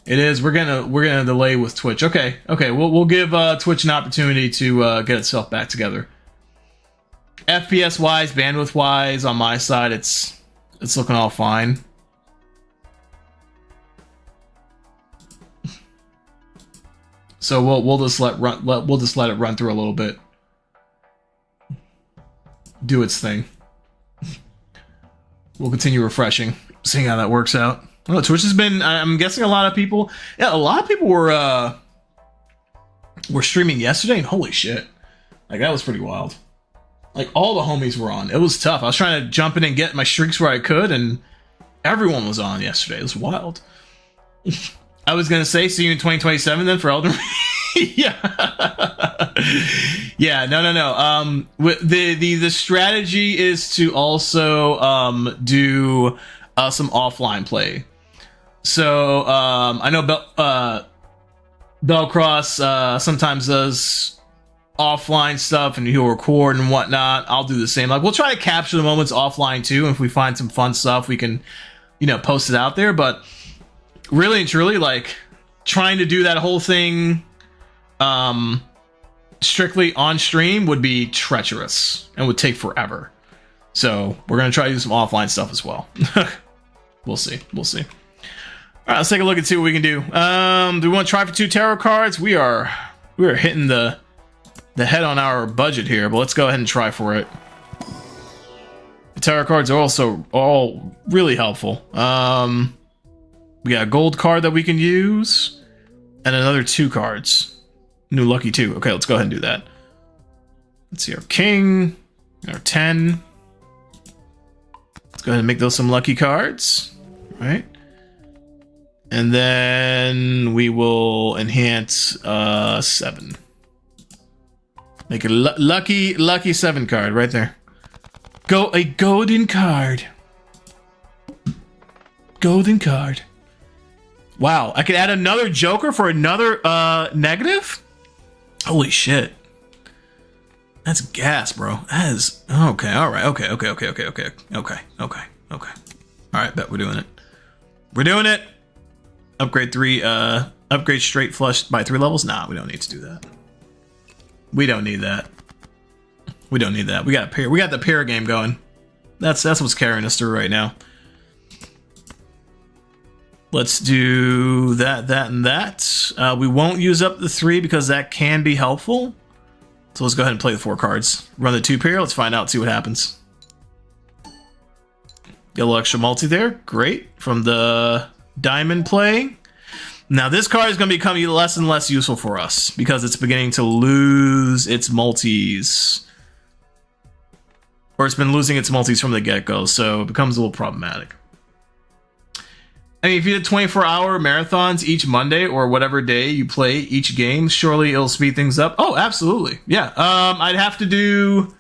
It is. We're gonna delay with Twitch. Okay. We'll give Twitch an opportunity to get itself back together. FPS wise, bandwidth wise, on my side, it's looking all fine. So we'll just let it run through a little bit. Do its thing. We'll continue refreshing, seeing how that works out. Oh, Twitch has been. I'm guessing a lot of people were streaming yesterday, and holy shit, like that was pretty wild. Like all the homies were on. It was tough. I was trying to jump in and get my streaks where I could, and everyone was on yesterday. It was wild. I was gonna say see you in 2027 then for Elden Ring. Yeah. No. The strategy is to also do some offline play. So I know Bellcross sometimes does offline stuff and he'll record and whatnot. I'll do the same. Like we'll try to capture the moments offline too. And if we find some fun stuff, we can, post it out there. But really and truly, like trying to do that whole thing strictly on stream would be treacherous and would take forever. So we're gonna try to do some offline stuff as well. We'll see. All right, let's take a look and see what we can do. Do we want to try for 2 tarot cards? We are hitting the head on our budget here, but let's go ahead and try for it. The tarot cards are also all really helpful. We got a gold card that we can use, and another 2 cards. New lucky 2. Okay, let's go ahead and do that. Let's see our king, our 10. Let's go ahead and make those some lucky cards. All right. And then we will enhance 7. Make a lucky 7 card right there. Go a golden card. Golden card. Wow, I could add another Joker for another negative? Holy shit. That's gas, bro. That is okay, alright, okay. Alright, bet we're doing it. We're doing it. Upgrade 3, upgrade straight flush by 3 levels? Nah, we don't need to do that. We don't need that. We don't need that. We got a pair. We got the pair game going. That's what's carrying us through right now. Let's do that, and that. We won't use up the 3 because that can be helpful. So let's go ahead and play the 4 cards. Run the 2 pair. Let's find out, see what happens. Get a little extra multi there. Great. From the diamond play. Now this card is going to become less and less useful for us because it's beginning to lose its multis. Or it's been losing its multis from the get-go, so it becomes a little problematic. I mean, if you did 24-hour marathons each Monday or whatever day you play each game, surely it'll speed things up. Oh, absolutely. Yeah. I'd have to do...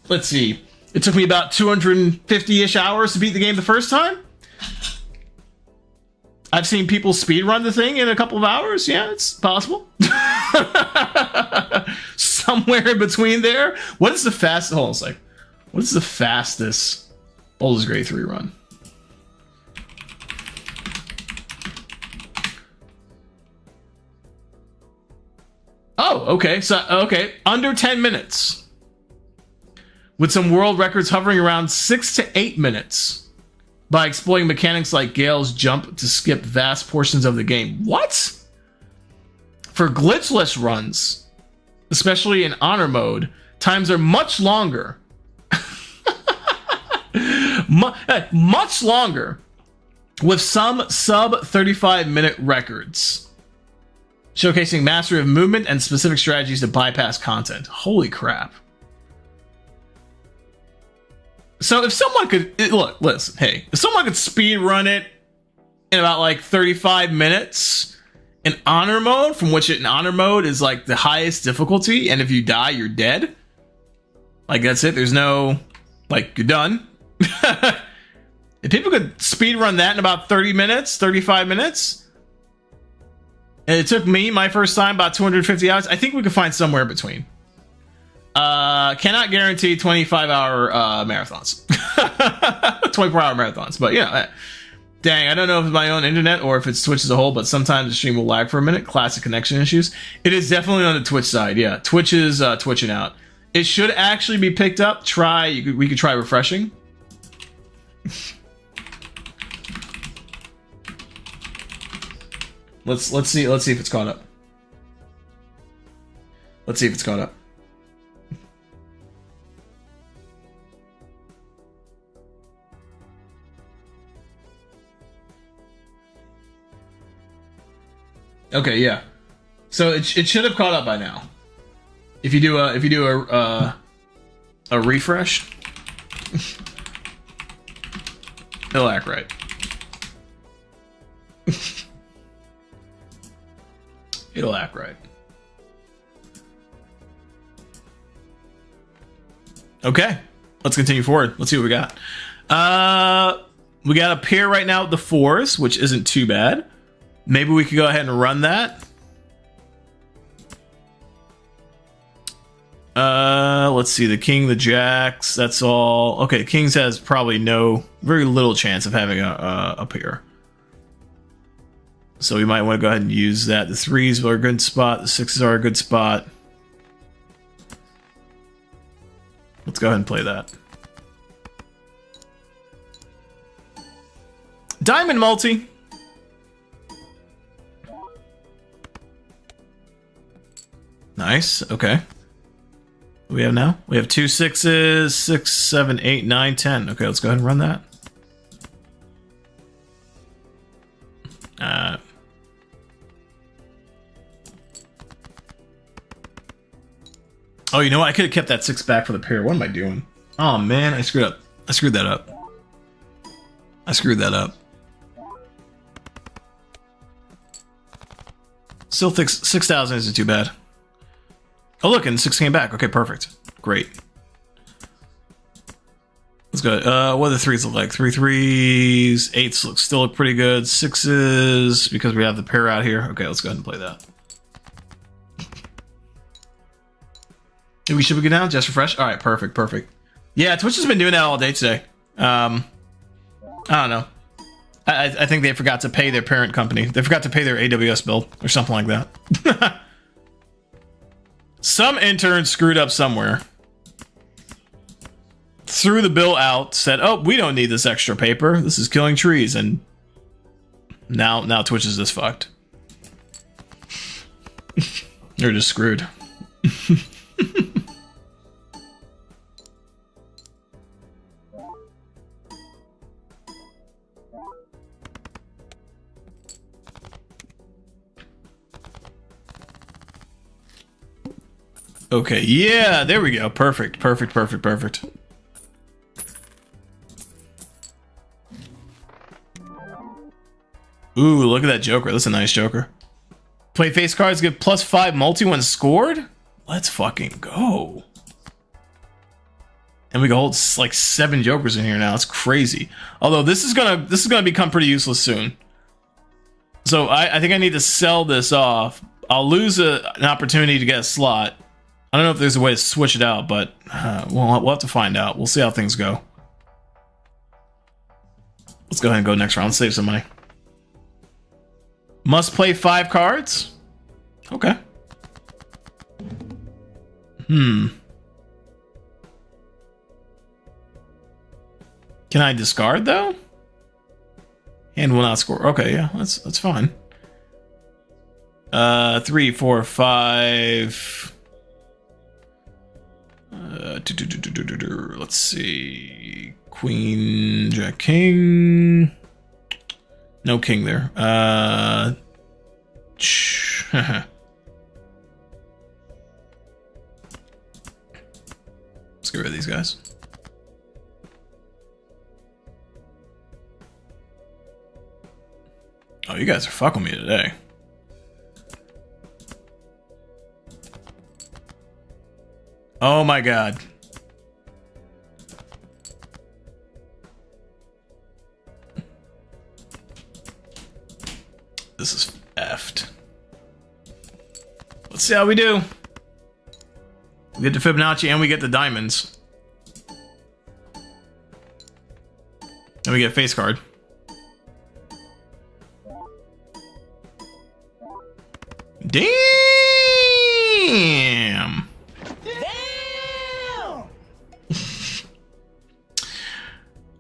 Let's see. It took me about 250-ish hours to beat the game the first time. I've seen people speedrun the thing in a couple of hours. Yeah, it's possible. Somewhere in between there. What is the fastest... Hold on a sec. What is the fastest Baldur's Gate 3 run? Oh, okay. So, okay. Under 10 minutes. With some world records hovering around 6 to 8 minutes. By exploiting mechanics like Gale's jump to skip vast portions of the game. What? For glitchless runs, especially in honor mode, times are much longer. Much longer. With some sub 35-minute records. Showcasing mastery of movement and specific strategies to bypass content. Holy crap. So if someone could... Look, listen, hey. If someone could speed run it in about like 35 minutes in honor mode, from which in honor mode is like the highest difficulty, and if you die, you're dead. Like, that's it. There's no... Like, you're done. If people could speed run that in about 30 minutes, 35 minutes... And it took me, my first time, about 250 hours. I think we could find somewhere in between. Cannot guarantee 25-hour marathons. 24-hour marathons. But, yeah. Dang, I don't know if it's my own internet or if it's Twitch as a whole, but sometimes the stream will lag for a minute. Classic connection issues. It is definitely on the Twitch side, yeah. Twitch is twitching out. It should actually be picked up. We could try refreshing. Let's see if it's caught up. Let's see if it's caught up. Okay, yeah. So it should have caught up by now. If you do a refresh, it'll act right. It'll act right. Okay, let's continue forward. Let's see what we got. We got a pair right now with the 4s, which isn't too bad. Maybe we could go ahead and run that. Let's see, the king, the jacks, that's all. Okay, kings has probably very little chance of having a pair. So we might want to go ahead and use that. The 3s are a good spot. The 6s are a good spot. Let's go ahead and play that. Diamond multi. Nice. Okay. What do we have now? We have 2 6s, 6, 7, 8, 9, 10. Okay, let's go ahead and run that. Oh, you know what? I could have kept that 6 back for the pair. What am I doing? Oh, man. I screwed up. I screwed that up. Still think 6,000 isn't too bad. Oh, look, and 6 came back. Okay, perfect. Great. Let's go. What do the threes look like? 3 3s. 8s still look pretty good. 6s, because we have the pair out here. Okay, let's go ahead and play that. Should we go down? Just refresh? All right, perfect, perfect. Yeah, Twitch has been doing that all day today. I don't know. I think they forgot to pay their parent company. They forgot to pay their AWS bill or something like that. Some intern screwed up somewhere. Threw the bill out, said, "Oh, we don't need this extra paper. This is killing trees." And now Twitch is just fucked. They're just screwed. Okay, yeah, there we go. Perfect, perfect, perfect, perfect. Ooh, look at that Joker. That's a nice Joker. Play face cards, get +5 multi when scored? Let's fucking go. And we can hold like 7 Jokers in here now. It's crazy. Although this is gonna become pretty useless soon. So I think I need to sell this off. I'll lose an opportunity to get a slot. I don't know if there's a way to switch it out, but we'll have to find out. We'll see how things go. Let's go ahead and go next round. Save some money. Must play 5 cards? Okay. Can I discard though? And will not score. Okay, yeah, that's fine. 3, 4, 5. Let's see. Queen, Jack, King. No king there. Let's get rid of these guys. Oh, you guys are fucking me today. Oh my god. This is effed. Let's see how we do. We get the Fibonacci and we get the diamonds. And we get a face card. Damn!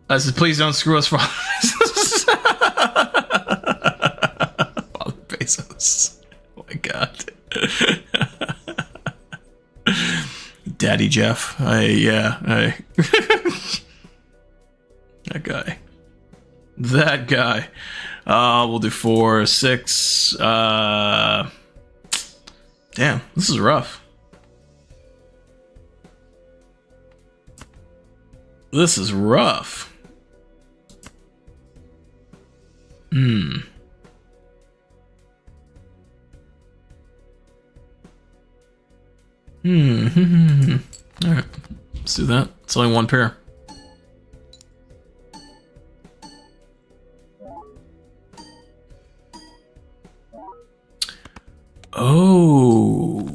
I said, please don't screw us for Bezos. Oh my god. Daddy Jeff. Yeah. That guy. We'll do 4, 6. Damn, this is rough. This is rough. Alright, let's do that. It's only 1 pair. Oh.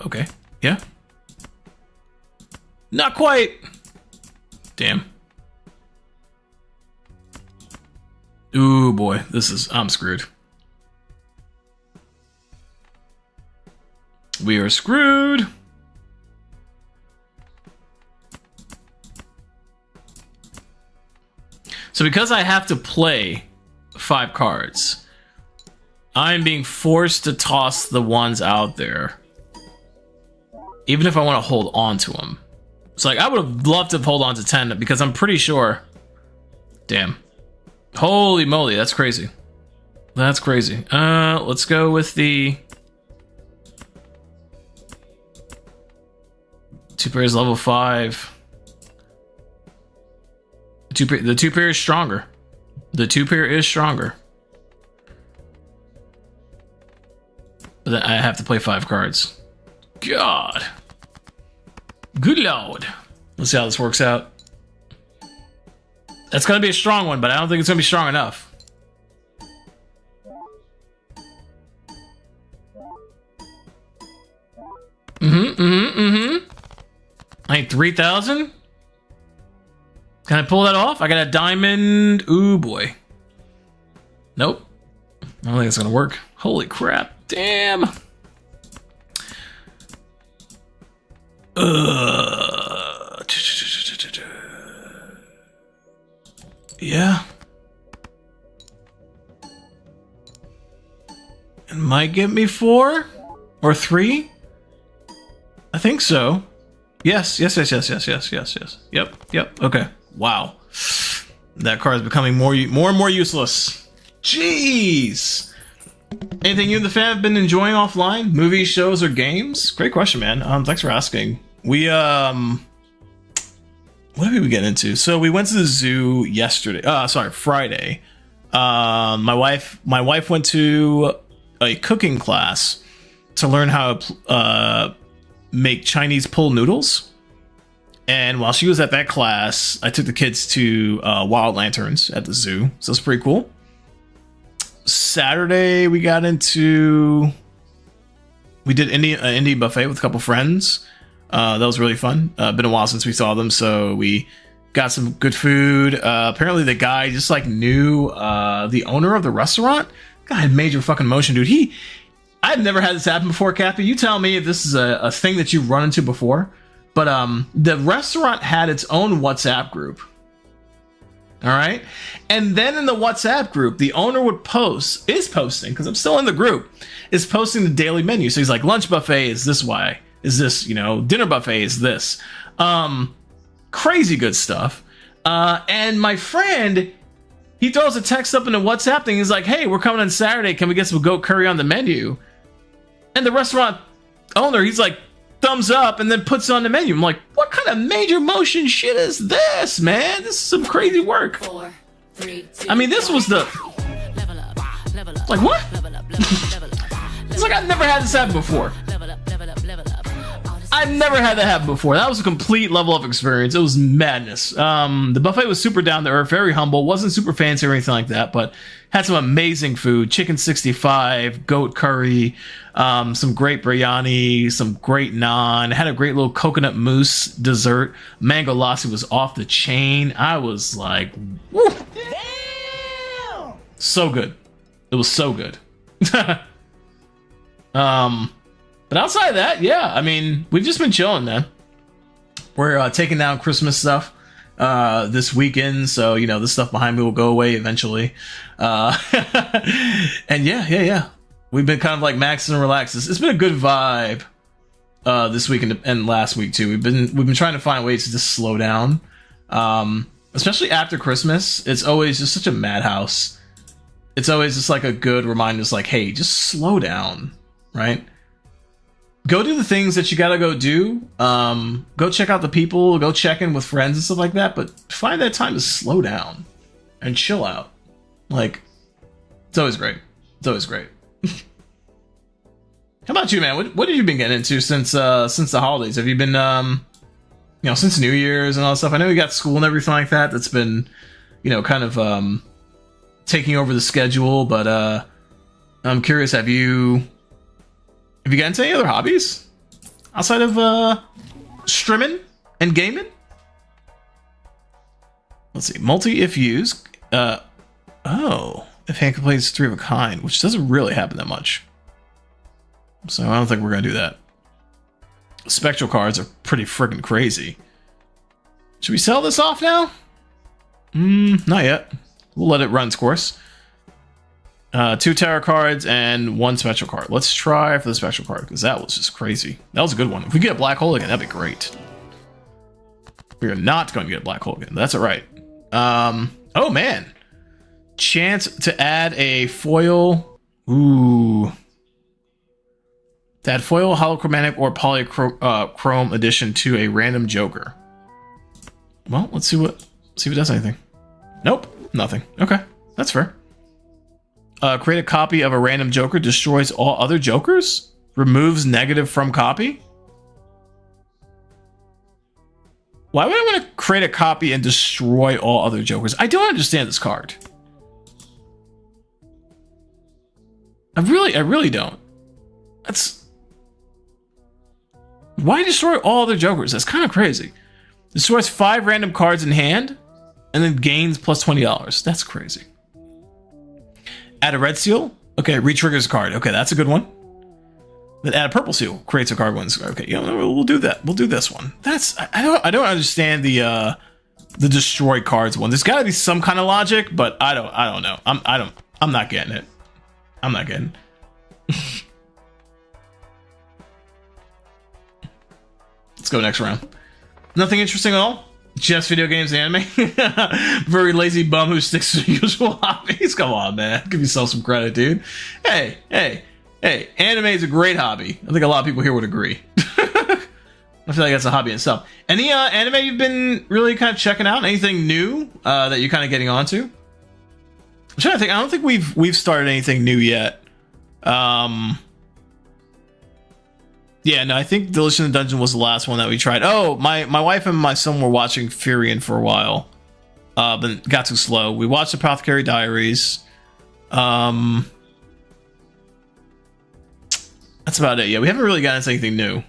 Okay. Yeah. Not quite. Damn. Ooh, boy. I'm screwed. We are screwed. So because I have to play 5 cards, I'm being forced to toss the ones out there. Even if I want to hold on to them. So like, I would have loved to hold on to 10 because I'm pretty sure. Damn. Holy moly, that's crazy. That's crazy. Let's go with the 2 pairs level 5. The 2 pair is stronger. The 2 pair is stronger. But that I have to play 5 cards. God. Good lord. Let's see how this works out. That's gonna be a strong one, but I don't think it's gonna be strong enough. I need 3,000? Can I pull that off? I got a diamond. Ooh, boy. Nope. I don't think it's gonna work. Holy crap. Damn. Yeah. It might get me 4 or 3. I think so. Yes. Yep. Okay. Wow. That card is becoming more and more useless. Jeez. Anything you and the fam have been enjoying offline? Movies, shows, or games? Great question, man. Thanks for asking. We what did we get into? So we went to the zoo yesterday. Friday. My wife went to a cooking class to learn how to make Chinese pull noodles. And while she was at that class, I took the kids to Wild Lanterns at the zoo. So it's pretty cool. Saturday we did Indian buffet with a couple friends. That was really fun. Been a while since we saw them, so we got some good food. Apparently the guy just like knew the owner of the restaurant. Guy had major fucking motion, dude. I've never had this happen before, Cappy. You tell me if this is a thing that you've run into before. But the restaurant had its own WhatsApp group. All right. And then in the WhatsApp group, the owner is posting, because I'm still in the group, is posting the daily menu. So he's like, lunch buffet is this way. Is this, dinner buffet is this. Crazy good stuff. And my friend, he throws a text up in the WhatsApp thing. He's like, hey, we're coming on Saturday. Can we get some goat curry on the menu? And the restaurant owner, he's like, thumbs up, and then puts it on the menu. I'm like, what kind of major motion shit is this, man? This is some crazy work. 4, 3, 2, I mean, this was the... level up, level up, like, what? level up, level up. It's like I've never had this happen before. Level up, level up, level up. I've never had that happen before. That was a complete level up experience. It was madness. The buffet was super down to earth, very humble. Wasn't super fancy or anything like that, but had some amazing food. Chicken 65, goat curry, some great biryani, some great naan. Had a great little coconut mousse dessert. Mango lassi was off the chain. I was like, woo. Damn! So good. It was so good. But outside of that, yeah, I mean, we've just been chilling, man. We're taking down Christmas stuff this weekend, so, this stuff behind me will go away eventually. And yeah. We've been kind of like maxing and relaxing. It's been a good vibe this week and last week too. We've been trying to find ways to just slow down. Especially after Christmas, it's always just such a madhouse. It's always just like a good reminder, just like, hey, just slow down, right? Go do the things that you gotta go do. Go check out the people, go check in with friends and stuff like that, but find that time to slow down and chill out. Like, it's always great. It's always great. How about you, man? What have you been getting into since the holidays? Have you been since New Year's and all that stuff? I know you got school and everything like that. That's been, kind of taking over the schedule, but I'm curious, have you got into any other hobbies outside of streaming and gaming? Let's see. Multi if used. If hand complains 3 of a kind, which doesn't really happen that much. So I don't think we're gonna do that. Spectral cards are pretty freaking crazy. Should we sell this off now? Not yet. We'll let it run its course. 2 tarot cards and 1 special card. Let's try for the special card, because that was just crazy. That was a good one. If we get a black hole again, that'd be great. We are not going to get a black hole again. That's all right. Oh man. Chance to add a foil. Ooh. To add foil, holochromatic, or polychrome addition to a random Joker. Well, let's see if it does anything. Nope, nothing. Okay, that's fair. create a copy of a random Joker, destroys all other Jokers, removes negative from copy. Why would I want to create a copy and destroy all other Jokers? I don't understand this card. I really don't. That's... Why destroy all other Jokers? That's kind of crazy. Destroys 5 random cards in hand, and then gains plus $20. That's crazy. Add a red seal. Okay, re-triggers a card. Okay, that's a good one. Then add a purple seal. Creates a card wins. Okay, you know, we'll do that. We'll do this one. That's I don't understand the destroy cards one. There's got to be some kind of logic, but I don't know. I'm not getting it. I'm not getting it. Let's go next round. Nothing interesting at all. Just video games and anime. Very lazy bum who sticks to usual hobbies. Come on, man. Give yourself some credit, dude. Hey. Anime is a great hobby. I think a lot of people here would agree. I feel like that's a hobby in itself. Any anime you've been really kind of checking out? Anything new that you're kind of getting onto? I'm trying to think. I don't think we've started anything new yet. Yeah, no, I think Delish in the Dungeon was the last one that we tried. Oh, my wife and my son were watching Furion for a while, but got too slow. We watched Apothecary Diaries. That's about it. Yeah, we haven't really gotten into anything new.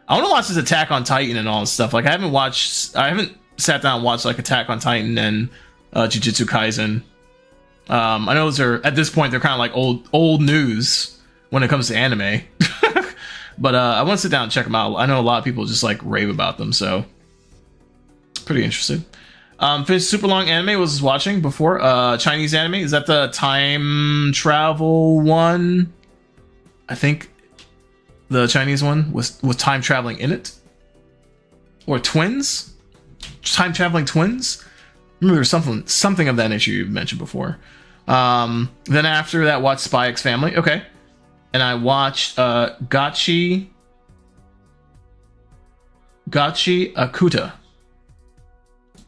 I want to watch this Attack on Titan and all this stuff. Like, I haven't sat down and watched like Attack on Titan and Jujutsu Kaisen. I know those are, at this point, they're kind of like old news when it comes to anime. But I want to sit down and check them out. I know a lot of people just like rave about them, so pretty interested. Finished super long anime was watching before. Chinese anime, is that the time travel one? I think the Chinese one with time traveling in it, or twins, time traveling twins. Remember, there's something of that nature you mentioned before. Then after that, watched Spy X Family. Okay. And I watched Gachi Akuta.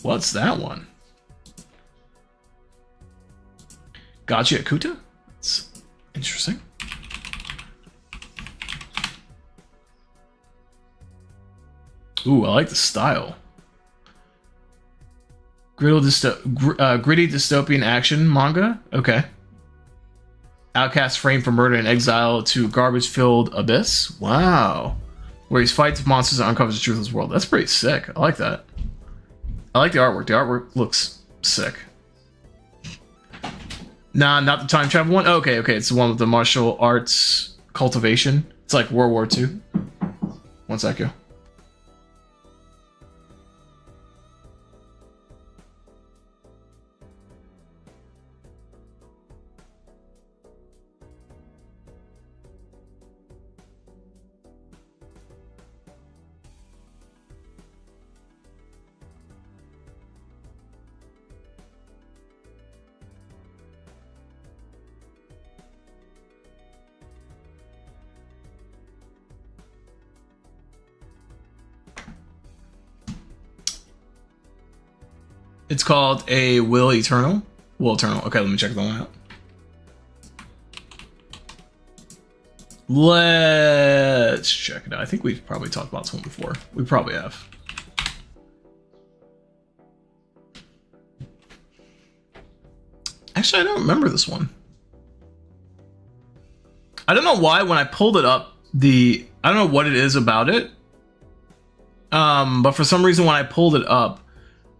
What's that one? Gachi Akuta? It's interesting. Ooh, I like the style. Gritty dystopian action manga? Okay. Outcast framed for murder and exile to garbage-filled abyss. Wow. Where he fights monsters and uncovers the truth of his world. That's pretty sick. I like that. I like the artwork. The artwork looks sick. Nah, not the time travel one. Okay. It's the one with the martial arts cultivation. It's like World War II. One sec, yo. It's called A Will Eternal. Will Eternal. Okay, let me check that one out. Let's check it out. I think we've probably talked about this one before. We probably have. Actually, I don't remember this one. I don't know why when I pulled it up, I don't know what it is about it. But for some reason when I pulled it up,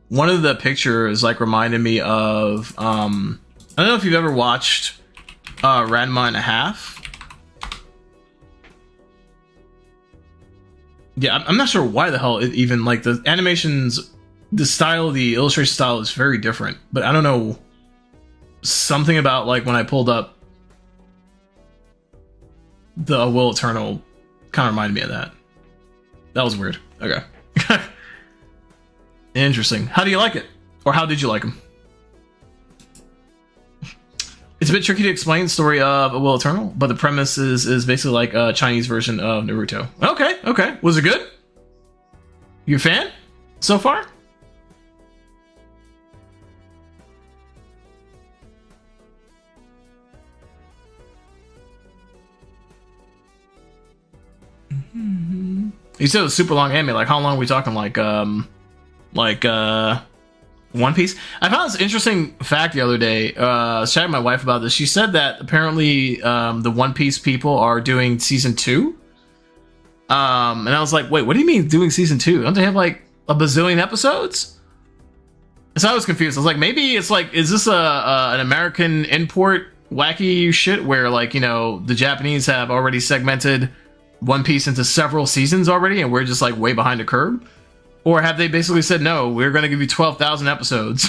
one of the pictures like reminded me of I don't know if you've ever watched Ranma and a Half. Yeah, I'm not sure why the hell it even, like, the animations, the style, the illustration style is very different, but I don't know, something about like when I pulled up the Will Eternal kind of reminded me of that. That was weird. Okay. Interesting. How do you like it? Or how did you like him? It's a bit tricky to explain the story of A Will Eternal, but the premise is basically like a Chinese version of Naruto. Okay. Was it good? You a fan so far? You said it was super long anime. Like, how long are we talking? Like One Piece? I found this interesting fact the other day. I was chatting with my wife about this. She said that apparently the One Piece people are doing season 2. And I was like, wait, what do you mean doing season 2? Don't they have like a bazillion episodes? So I was confused. I was like, maybe it's like, is this an American import wacky shit where, like, you know, the Japanese have already segmented One Piece into several seasons already and we're just like way behind the curve? Or have they basically said, no, we're going to give you 12,000 episodes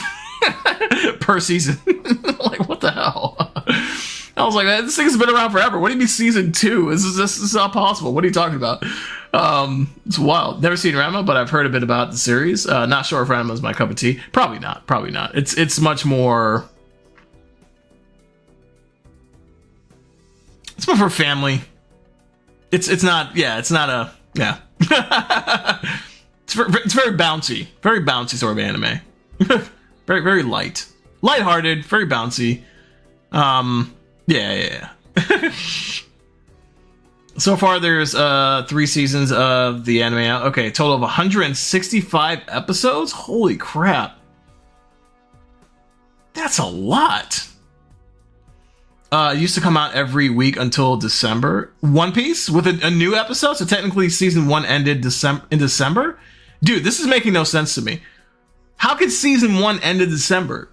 per season? Like, what the hell? I was like, this thing's been around forever. What do you mean season 2? This is not possible. What are you talking about? It's wild. Never seen Ranma, but I've heard a bit about the series. Not sure if Ranma is my cup of tea. Probably not. Probably not. It's much more... It's more for family. It's not... Yeah, it's not a... Yeah. It's very bouncy. Very bouncy sort of anime. Very, very light. Lighthearted. Very bouncy. Yeah. So far, there's 3 seasons of the anime out. Okay, total of 165 episodes? Holy crap. That's a lot. It used to come out every week until December. One Piece with a new episode? So technically season 1 ended in December? Dude, this is making no sense to me. How could season 1 end in December?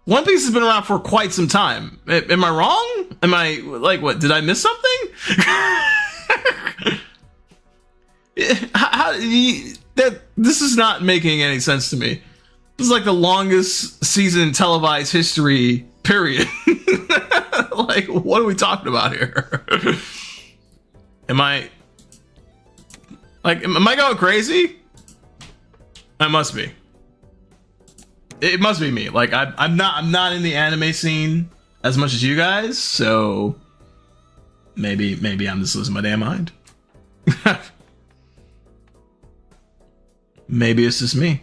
One Piece has been around for quite some time. Am I wrong? Am I, like, what? Did I miss something? This is not making any sense to me. This is like the longest season in televised history, period. Like, what are we talking about here? Am I going crazy? I must be. It must be me. Like, I'm not in the anime scene as much as you guys, so maybe I'm just losing my damn mind. Maybe it's just me.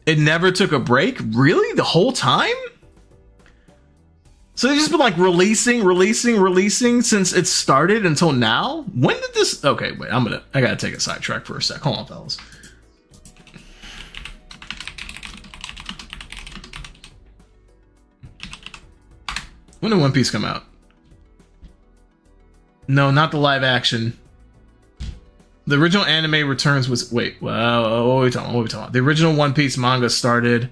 It never took a break? Really? The whole time? So they've just been like releasing since it started until now? When did this... Okay, wait, I gotta take a sidetrack for a sec. Hold on, fellas. When did One Piece come out? No, not the live action. The original anime returns was... Wait, well, what are we talking about? The original One Piece manga started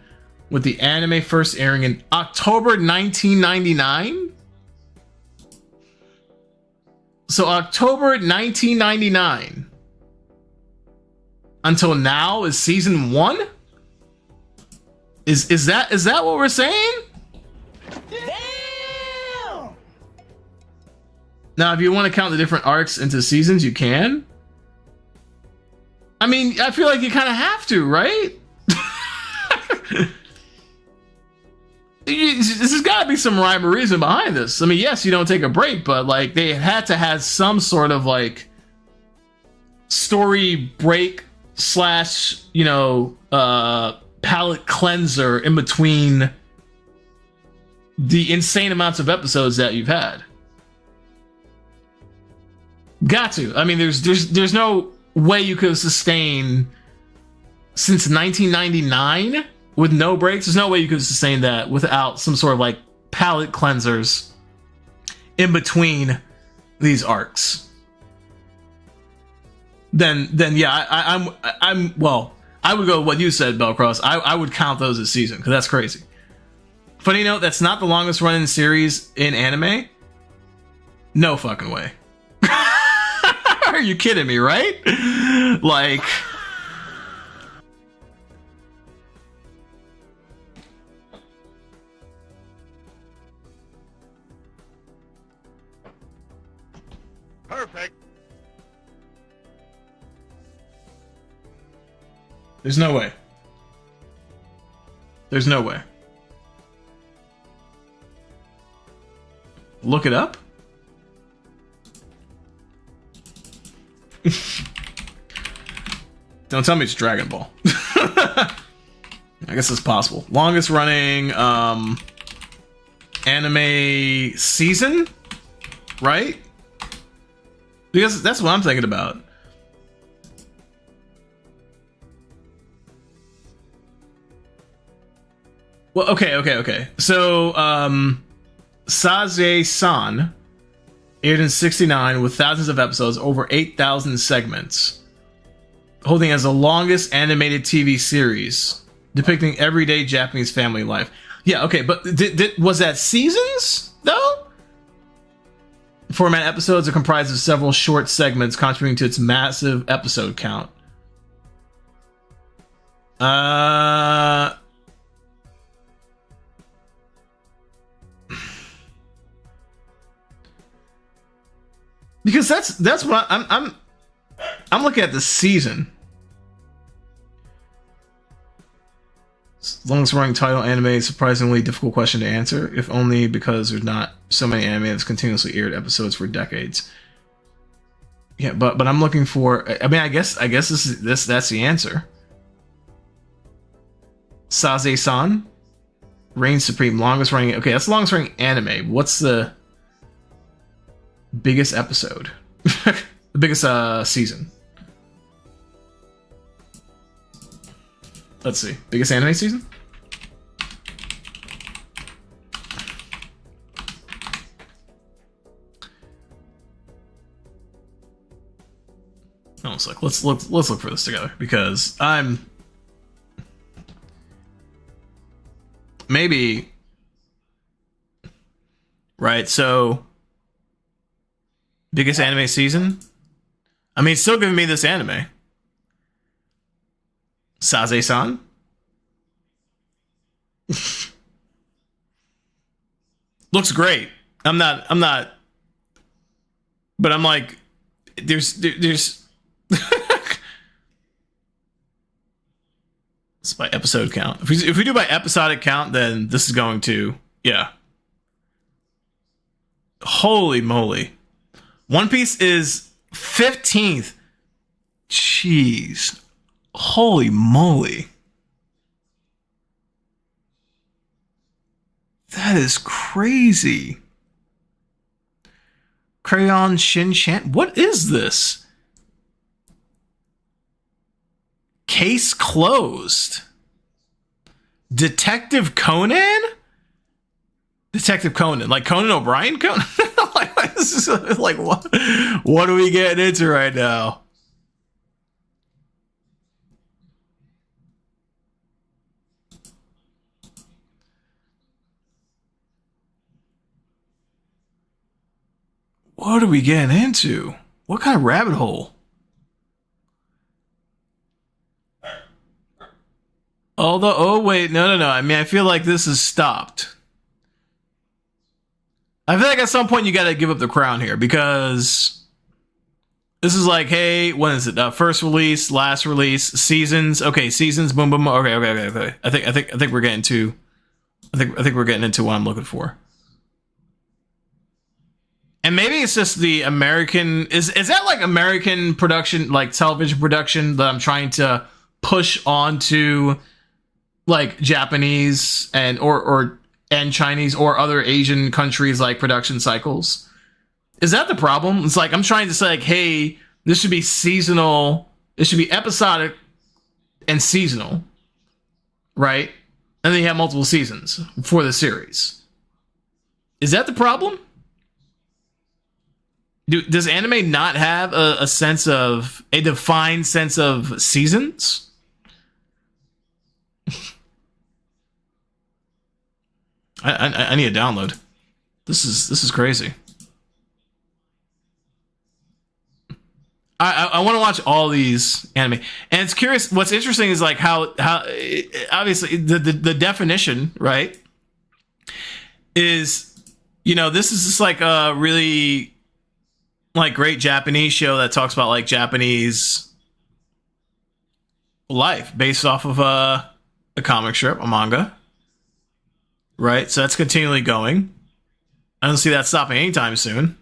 with the anime first airing in October 1999? So October 1999 until now is season 1? Is that what we're saying? Now, if you want to count the different arcs into seasons, you can. I mean, I feel like you kind of have to, right? This has got to be some rhyme or reason behind this. I mean, yes, you don't take a break, but like they had to have some sort of like story break / you know, palate cleanser in between the insane amounts of episodes that you've had. Got to. I mean, there's no way you could sustain since 1999 with no breaks. There's no way you could sustain that without some sort of like palate cleansers in between these arcs. Then yeah, I'm well, I would go with what you said, Bellcross. I would count those as season because that's crazy. Funny note, that's not the longest running series in anime. No fucking way. Are you kidding me, right? Like, Perfect. there's no way. There's no way. Look it up. Don't tell me it's Dragon Ball. I guess it's possible. Longest running anime season, right? Because that's what I'm thinking about. Well, okay. So, Saze-san aired in 1969 with thousands of episodes, over 8,000 segments, holding as the longest animated TV series depicting everyday Japanese family life. Yeah, okay, but was that seasons, though? Format episodes are comprised of several short segments contributing to its massive episode count. Because that's what I'm looking at the season. Longest running title anime, surprisingly difficult question to answer, if only because there's not so many anime that's continuously aired episodes for decades. Yeah, but I'm looking for. I mean, I guess that's the answer. Saze-san reigns supreme, longest running. Okay, that's the longest running anime. What's the biggest episode? The biggest season. Let's see. Biggest anime season? Almost like let's look for this together, because I'm maybe right. So biggest anime season. I mean, it's still giving me this anime. Saze-san. Looks great. I'm not, but I'm like, there's it's by episode count. If we do by episodic count, then this is going to, yeah. Holy moly. One Piece is 15th. Jeez. Holy moly. That is crazy. Crayon Shin-chan. What is this? Case closed. Detective Conan? Detective Conan. Like Conan O'Brien? Conan? Like, what are we getting into right now? What are we getting into? What kind of rabbit hole? Although, oh wait, no. I mean, I feel like this has stopped. I feel like at some point you got to give up the crown here, because this is like, hey, when is it? First release, last release, seasons. Okay, seasons. Boom, boom. Okay. I think we're getting to. I think we're getting into what I'm looking for. And maybe it's just the American. Is that like American production, like television production, that I'm trying to push onto like Japanese and Chinese or other Asian countries, like production cycles? Is that the problem? It's like I'm trying to say, like, hey, this should be seasonal. It should be episodic and seasonal, right? And then you have multiple seasons for the series. Is that the problem? Does anime not have a defined sense of seasons? I need a download. This is crazy. I want to watch all these anime, and it's curious. What's interesting is like how obviously the definition, right, is, you know, this is just like a really like great Japanese show that talks about like Japanese life based off of a comic strip, a manga, right? So that's continually going. I don't see that stopping anytime soon.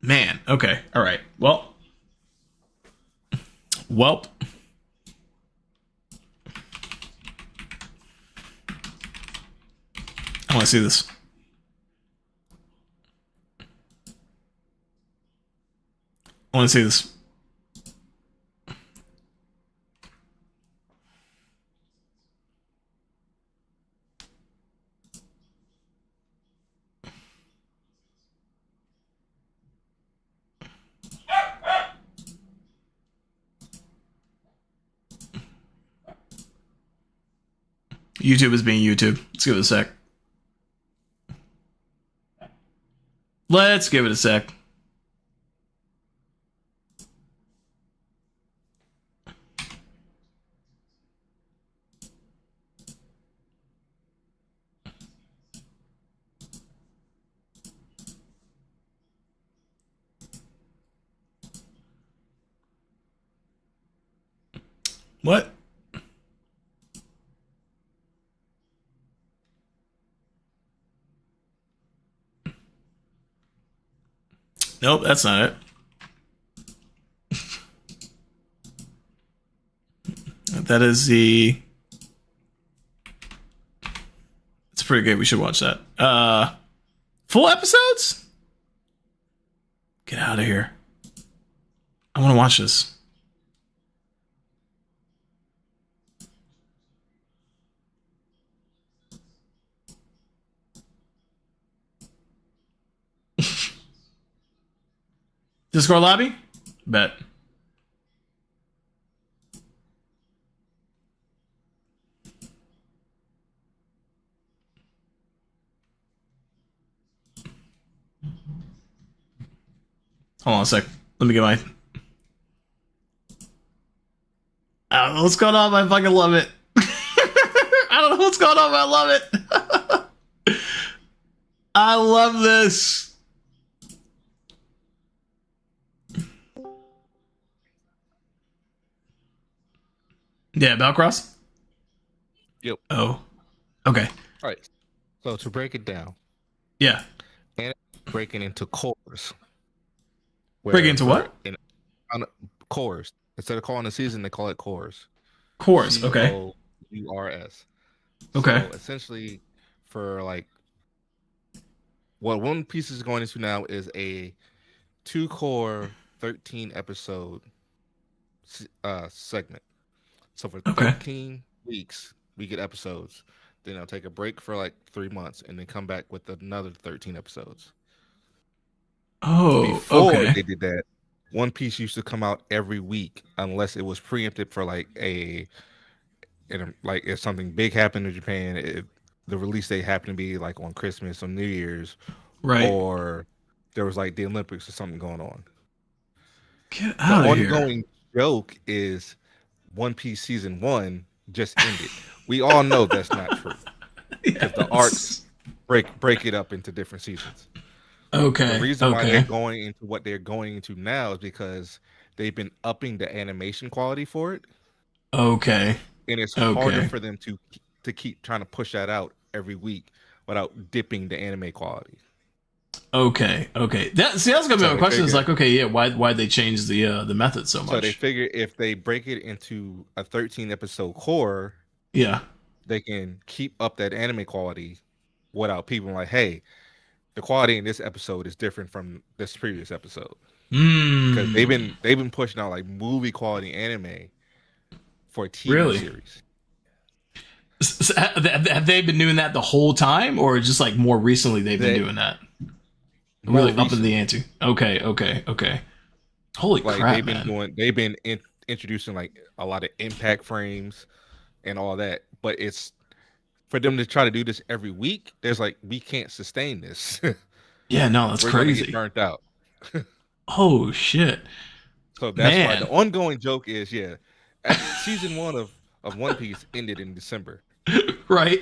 Man, okay, all right. Well, I want to see this. I want to see this. YouTube is being YouTube. Let's give it a sec. Let's give it a sec. What? Nope, that's not it. That is the... It's pretty good. We should watch that. Full episodes? Get out of here. I want to watch this. Discord lobby? Bet. Hold on a sec. Let me get my... I don't know what's going on, but I fucking love it. I don't know what's going on, but I love it. I love this. Yeah, Belcross? Yep. Oh. Okay. All right. So to break it down. Yeah. And breaking into cores. Breaking into what? Cores. Instead of calling a season, they call it cores. Cores, okay. Cores. Okay. So essentially, for like, what One Piece is going into now is a 2-core, 13 episode segment. So for 13 weeks, we get episodes. Then I'll take a break for like 3 months and then come back with another 13 episodes. Oh, Before okay. they did that, One Piece used to come out every week unless it was preempted for like if something big happened in Japan, if the release date happened to be like on Christmas or New Year's, right? Or there was like the Olympics or something going on. Get out of here. The ongoing joke is One Piece season 1 just ended. We all know that's not true because the arcs break it up into different seasons. Okay. The reason why they're going into what they're going into now is because they've been upping the animation quality for it. Okay. And it's harder for them to keep trying to push that out every week without dipping the anime quality. Okay. That's gonna be my question. Is like, okay, yeah, why'd they change the method so much? So they figure if they break it into a 13 episode core, yeah, they can keep up that anime quality without people like, hey, the quality in this episode is different from this previous episode. Because they've been pushing out like movie quality anime for a TV series. So have they been doing that the whole time, or just like more recently they've been doing that? Really upping the ante. Okay. Holy crap, they've been introducing like a lot of impact frames and all that, but it's for them to try to do this every week. There's like, we can't sustain this. Yeah, no, that's We're crazy. Get burnt out. Oh shit. So that's why the ongoing joke is, season 1 of One Piece ended in December. Right.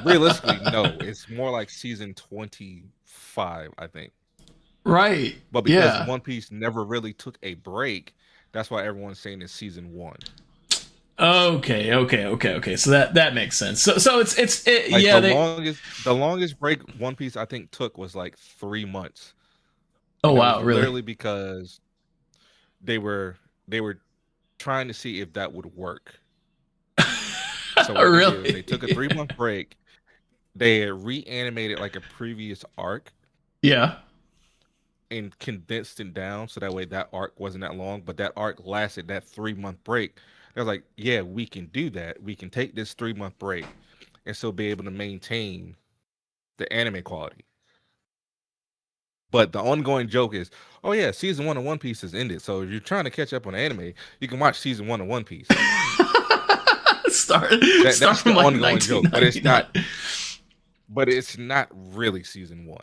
Realistically, no, it's more like season 25, I think. Right. But because One Piece never really took a break, that's why everyone's saying it's season 1. Okay. So that makes sense. So it's like yeah. The longest break One Piece I think took was like 3 months. Oh wow, really? Literally because they were trying to see if that would work. So really, they took a 3-month break. They reanimated like a previous arc. Yeah. and condensed it down so that way that arc wasn't that long, but that arc lasted that 3-month break. They're like, yeah, we can do that. We can take this 3-month break and still be able to maintain the anime quality. But the ongoing joke is, oh yeah, season 1 of One Piece has ended. So if you're trying to catch up on anime, you can watch season 1 of One Piece. Start That's from the like ongoing joke, but it's 1999. not. But it's not really season 1.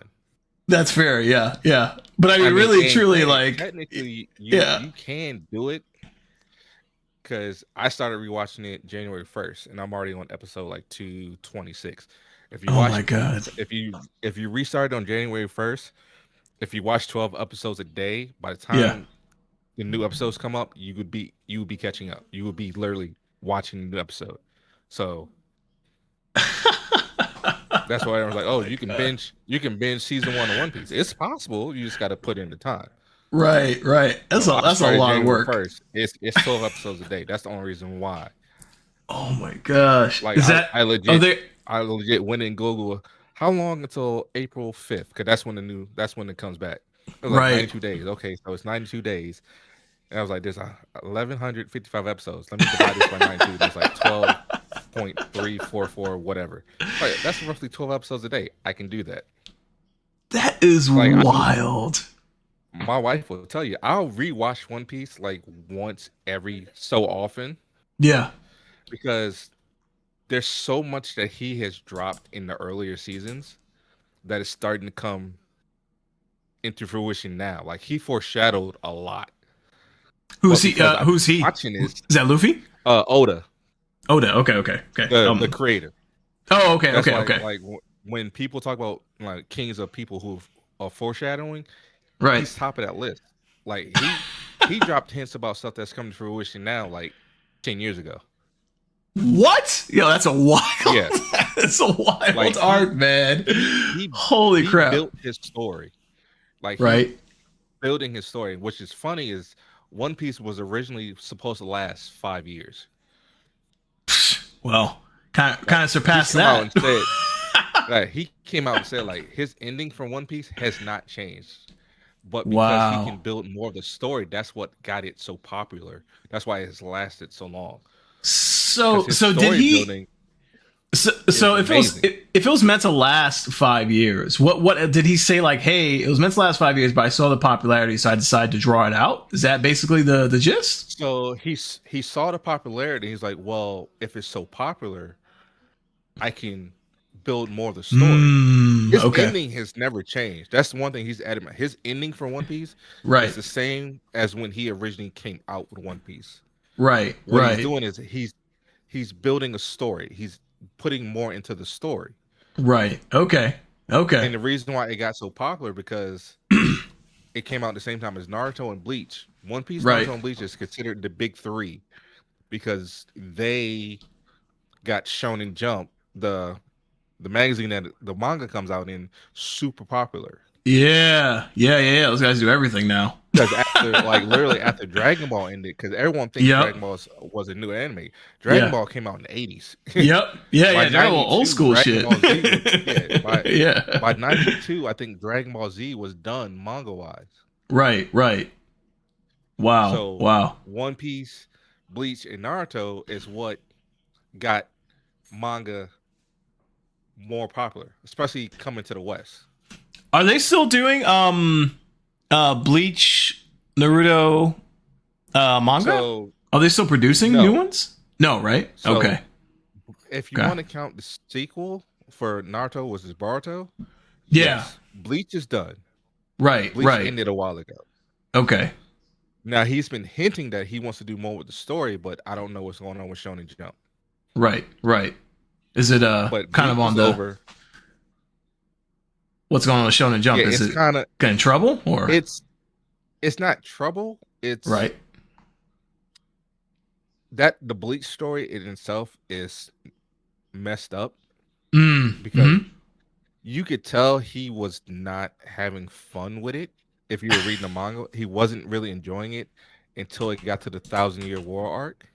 That's fair. Yeah, yeah. But I mean, really, and truly, like, technically, yeah. you can do it because I started rewatching it January 1st, and I'm already on episode like 226. If you Oh watch, my God. If you restarted on January 1st, if you watch 12 episodes a day, by the time Yeah. the new episodes come up, you would be catching up. You would be literally watching the new episode. So that's why I was like, oh, you can binge season 1 of One Piece. It's possible. You just got to put in the time. Right, right. That's So a lot January of work. 1st. It's 12 episodes a day. That's the only reason why. Oh my gosh. Like Is that I legit went and Google how long until April 5th, because that's when it comes back. It was like Right. 92 days. Okay, so it's 92 days. And I was like, there's 1,155 episodes. Let me divide this by 92. That's like 12.344, whatever. Like, that's roughly 12 episodes a day. I can do that. That is Like, wild. My wife will tell you, I'll rewatch One Piece like once every so often. Yeah. Because there's so much that he has dropped in the earlier seasons that is starting to come into fruition now. Like, he foreshadowed a lot. Who's he? Who's he? Watching this. Is that Luffy? Oda. Oda. Okay. The creator. Oh, okay. That's Okay. Like when people talk about like kings of people who are foreshadowing, Right. he's top of that list. Like he dropped hints about stuff that's coming to fruition now, like 10 years ago. What? Yo, that's a wild. Yeah, that's a wild like, art, man. Holy he crap! Built his story, like right. Building his story, which is funny, is One Piece was originally supposed to last 5 years. Well, kind of surpassed that. He came out and said like his ending for One Piece has not changed, but because he can build more of the story, that's what got it so popular. That's why it has lasted so long. So did he? Building So if it was meant to last 5 years, what did he say? Like, hey, it was meant to last 5 years, but I saw the popularity, so I decided to draw it out. Is that basically the gist? So he saw the popularity. He's like, well, if it's so popular, I can build more of the story. His ending has never changed. That's the one thing he's adamant. His ending for One Piece is the same as when he originally came out with One Piece. Right. What he's doing is he's building a story. He's putting more into the story. Right. Okay. And the reason why it got so popular because it came out at the same time as Naruto and Bleach. One Piece, Naruto, and Bleach is considered the big three because they got Shonen Jump, the magazine that the manga comes out in, super popular. Yeah. Those guys do everything now. Because literally after Dragon Ball ended, because everyone thinks Dragon Ball was a new anime. Dragon Ball came out in the 80s. Yep. Yeah. Dragon Ball old school shit. By 92, I think Dragon Ball Z was done manga wise. Right. Wow. So wow. One Piece, Bleach, and Naruto is what got manga more popular, especially coming to the West. Are they still doing Bleach, Naruto manga? So, are they still producing new ones? No, right? So, okay. If you want to count the sequel for Naruto, was it Boruto? Yeah. Yes. Bleach is done. Right. Bleach ended a while ago. Okay. Now he's been hinting that he wants to do more with the story, but I don't know what's going on with Shonen Jump. Right. Is it kind of on the over? What's going on with Shonen Jump? Is it kind of in trouble, or it's not trouble? It's right. That the Bleach story in itself is messed up because you could tell he was not having fun with it. If you were reading the manga, he wasn't really enjoying it until it got to the 1,000-Year War arc,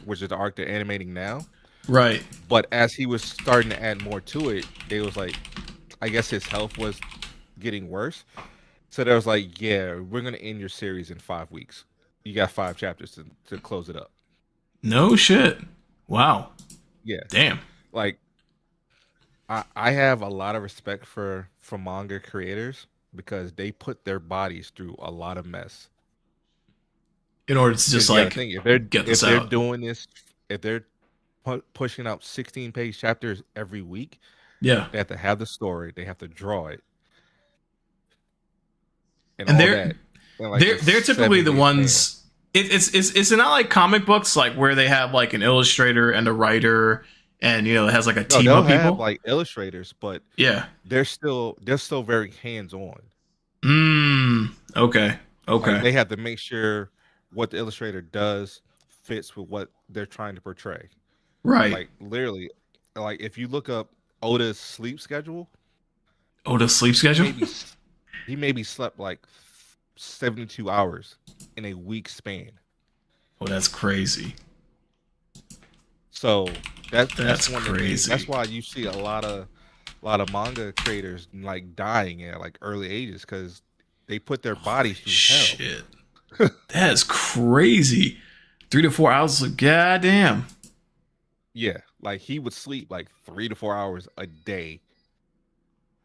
which is the arc they're animating now. Right. But as he was starting to add more to it, it was like, I guess his health was getting worse. So there was like, yeah, we're gonna end your series in 5 weeks. You got 5 chapters to close it up. No shit. Wow. Yeah. Damn. Like, I have a lot of respect for manga creators because they put their bodies through a lot of mess. In order to just like think if they're out. doing this, if they're pushing out 16-page chapters every week, yeah, they have to have the story, they have to draw it, and and all they're that. And like they're typically the ones. It's not like comic books like where they have like an illustrator and a writer, and it has like a team of people. Have like illustrators, but yeah, they're still very hands on. Okay. Like, they have to make sure what the illustrator does fits with what they're trying to portray. Right. Like literally, like if you look up Oda's sleep schedule. He maybe slept like 72 hours in a week span. Oh, that's crazy. So that's crazy. That's why you see a lot of manga creators like dying at like early ages because they put their bodies through shit. That's crazy. 3 to 4 hours. Goddamn. Yeah, like he would sleep like 3 to 4 hours a day,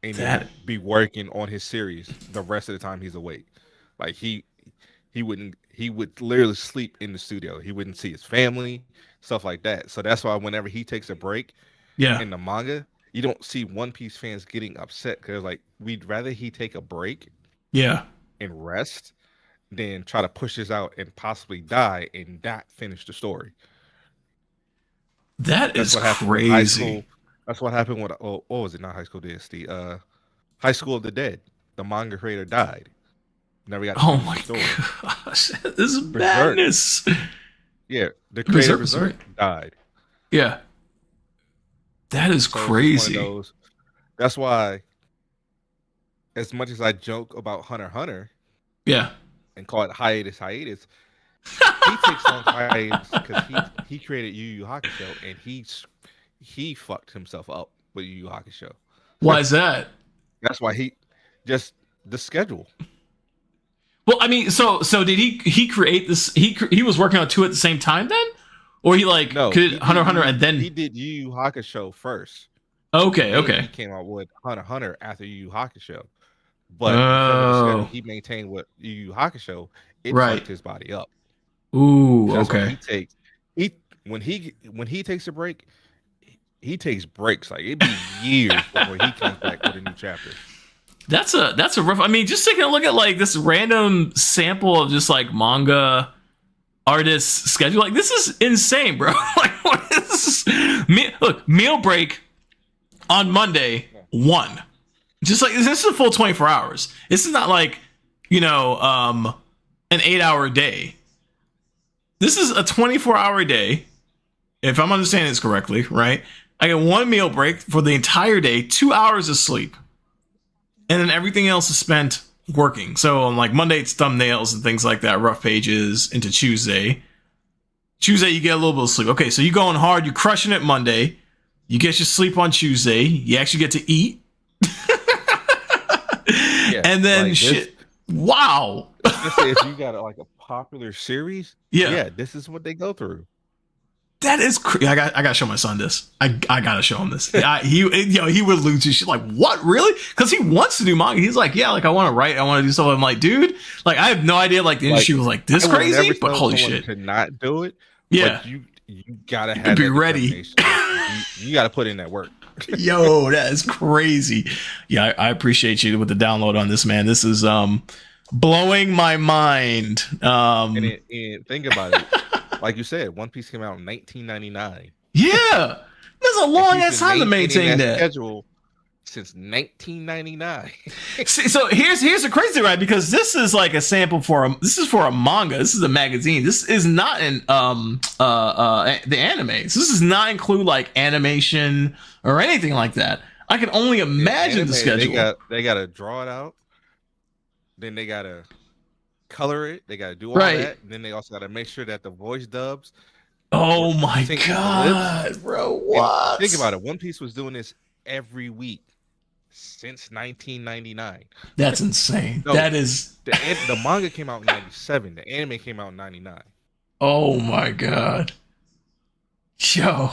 and then be working on his series the rest of the time he's awake. Like he would literally sleep in the studio. He wouldn't see his family, stuff like that. So that's why whenever he takes a break, in the manga, you don't see One Piece fans getting upset because like we'd rather he take a break, and rest, than try to push this out and possibly die and not finish the story. That's crazy. That's what happened with what was it? Not High School DxD. High School of the Dead. The manga creator died. Never got. Oh my gosh, this is madness. Yeah, the creator of Berserk died. Yeah, that is crazy. That's why, as much as I joke about Hunter x Hunter, and call it hiatus, he takes on hiatus because he created Yu Yu Hakusho and he fucked himself up with Yu Yu Hakusho. Why is that? That's why the schedule. Well, I mean, so did he create this? He was working on 2 at the same time then, or he created Hunter x Hunter and then he did Yu Yu Hakusho first. Okay. He came out with Hunter x Hunter after Yu Yu Hakusho, but he maintained with Yu Yu Hakusho. It fucked his body up. Ooh, that's okay. When he takes a break, he takes breaks. Like it'd be years before he comes back with a new chapter. That's a rough. I mean, just taking a look at like this random sample of just like manga artists' schedule. Like this is insane, bro. Like what is this? Look, meal break on Monday 1. Just like this is a full 24 hours. This is not like an 8-hour day. This is a 24-hour day. If I'm understanding this correctly, right? I get 1 meal break for the entire day, 2 hours of sleep. And then everything else is spent working. So on like Monday, it's thumbnails and things like that, rough pages into Tuesday. Tuesday, you get a little bit of sleep. Okay, so you're going hard. You're crushing it Monday. You get your sleep on Tuesday. You actually get to eat. And then shit. Wow. If you got a popular series, this is what they go through. That is crazy. I got to show my son this. I got to show him this. He would lose his shit. Like, what, really? Because he wants to do manga. He's like, yeah, like I want to write. I want to do stuff. I'm like, dude, like I have no idea. Like the industry was like this crazy, but holy shit, to not do it. Yeah, but you gotta have be ready. You gotta put in that work. Yo, that is crazy. Yeah, I appreciate you with the download on this, man. This is blowing my mind. And think about it. Like you said, One Piece came out in 1999. Yeah, that's a long ass time to maintain that schedule since 1999. See, so here's the crazy right, because this is like a sample for a manga. This is a magazine. This is not the anime. So this does not include like animation or anything like that. I can only imagine the schedule. They gotta draw it out. Then they gotta color it. They gotta do all that. And then they also gotta make sure that the voice dubs. Oh my god, bro! What? And think about it. One Piece was doing this every week since 1999. That's insane. No, that is. The manga came out in 97. The anime came out in 99. Oh my god. Yo.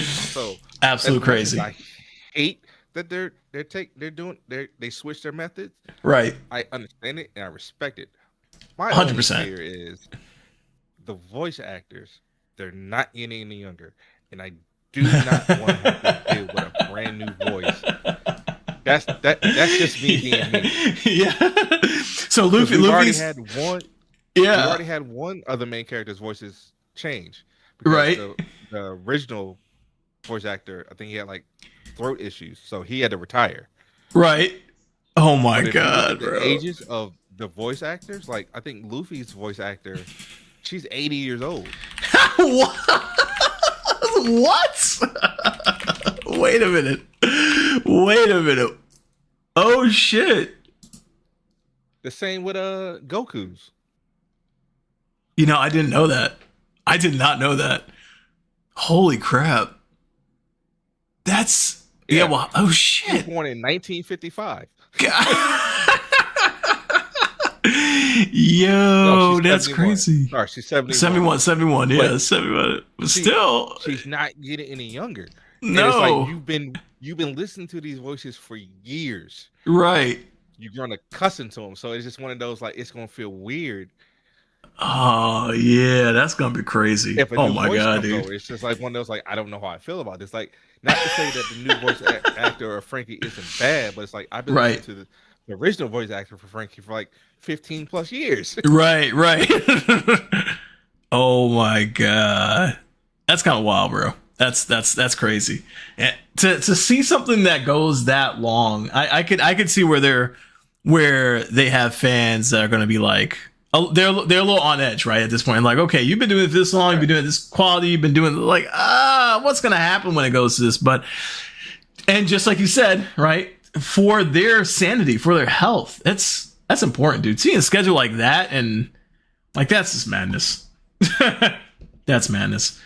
So absolute crazy. I hate that they switch their methods. Right. I understand it and I respect it. My 100%. only fear is the voice actors. They're not getting any younger, and I do not want to deal with a brand new voice. That's just me being me. Yeah. So Luffy's already had one. Yeah. We already had one of the main character's voices change. Because Right. The original voice actor, I think he had like throat issues, so he had to retire. Right. Oh my But if you look god, at the bro. ages of the voice actors, like I think Luffy's voice actor, she's 80 years old. What? Wait a minute. Oh shit. The same with Goku's. You know, I didn't know that. I did not know that. Holy crap. That's well, oh shit. He was born in 1955. Yo, No, that's 71. crazy. Sorry, she's 71. 71, yeah, But 71. But still, she's not getting any younger. No. And it's like you've been listening to these voices for years. Right. You're gonna accustomed to them, so it's just one of those like it's gonna feel weird. Oh yeah, that's gonna be crazy. If a Oh new my voice god, comes dude. over, it's just like one of those like I don't know how I feel about this. Like not to say that the new voice actor or Frankie isn't bad, but it's like I've been Right. listening to the original voice actor for Frankie for like 15 plus years. Right. Oh my god, that's kind of wild, bro. That's crazy. And to see something that goes that long, I could see where they have fans that are going to be like, oh, they're a little on edge, right, at this point. Like, okay, you've been doing it this long, you've been doing this quality, you've been doing like, what's going to happen when it goes to this? But and just like you said, right, for their sanity, for their health, that's important, dude. Seeing a schedule like that and like that's just madness. That's madness,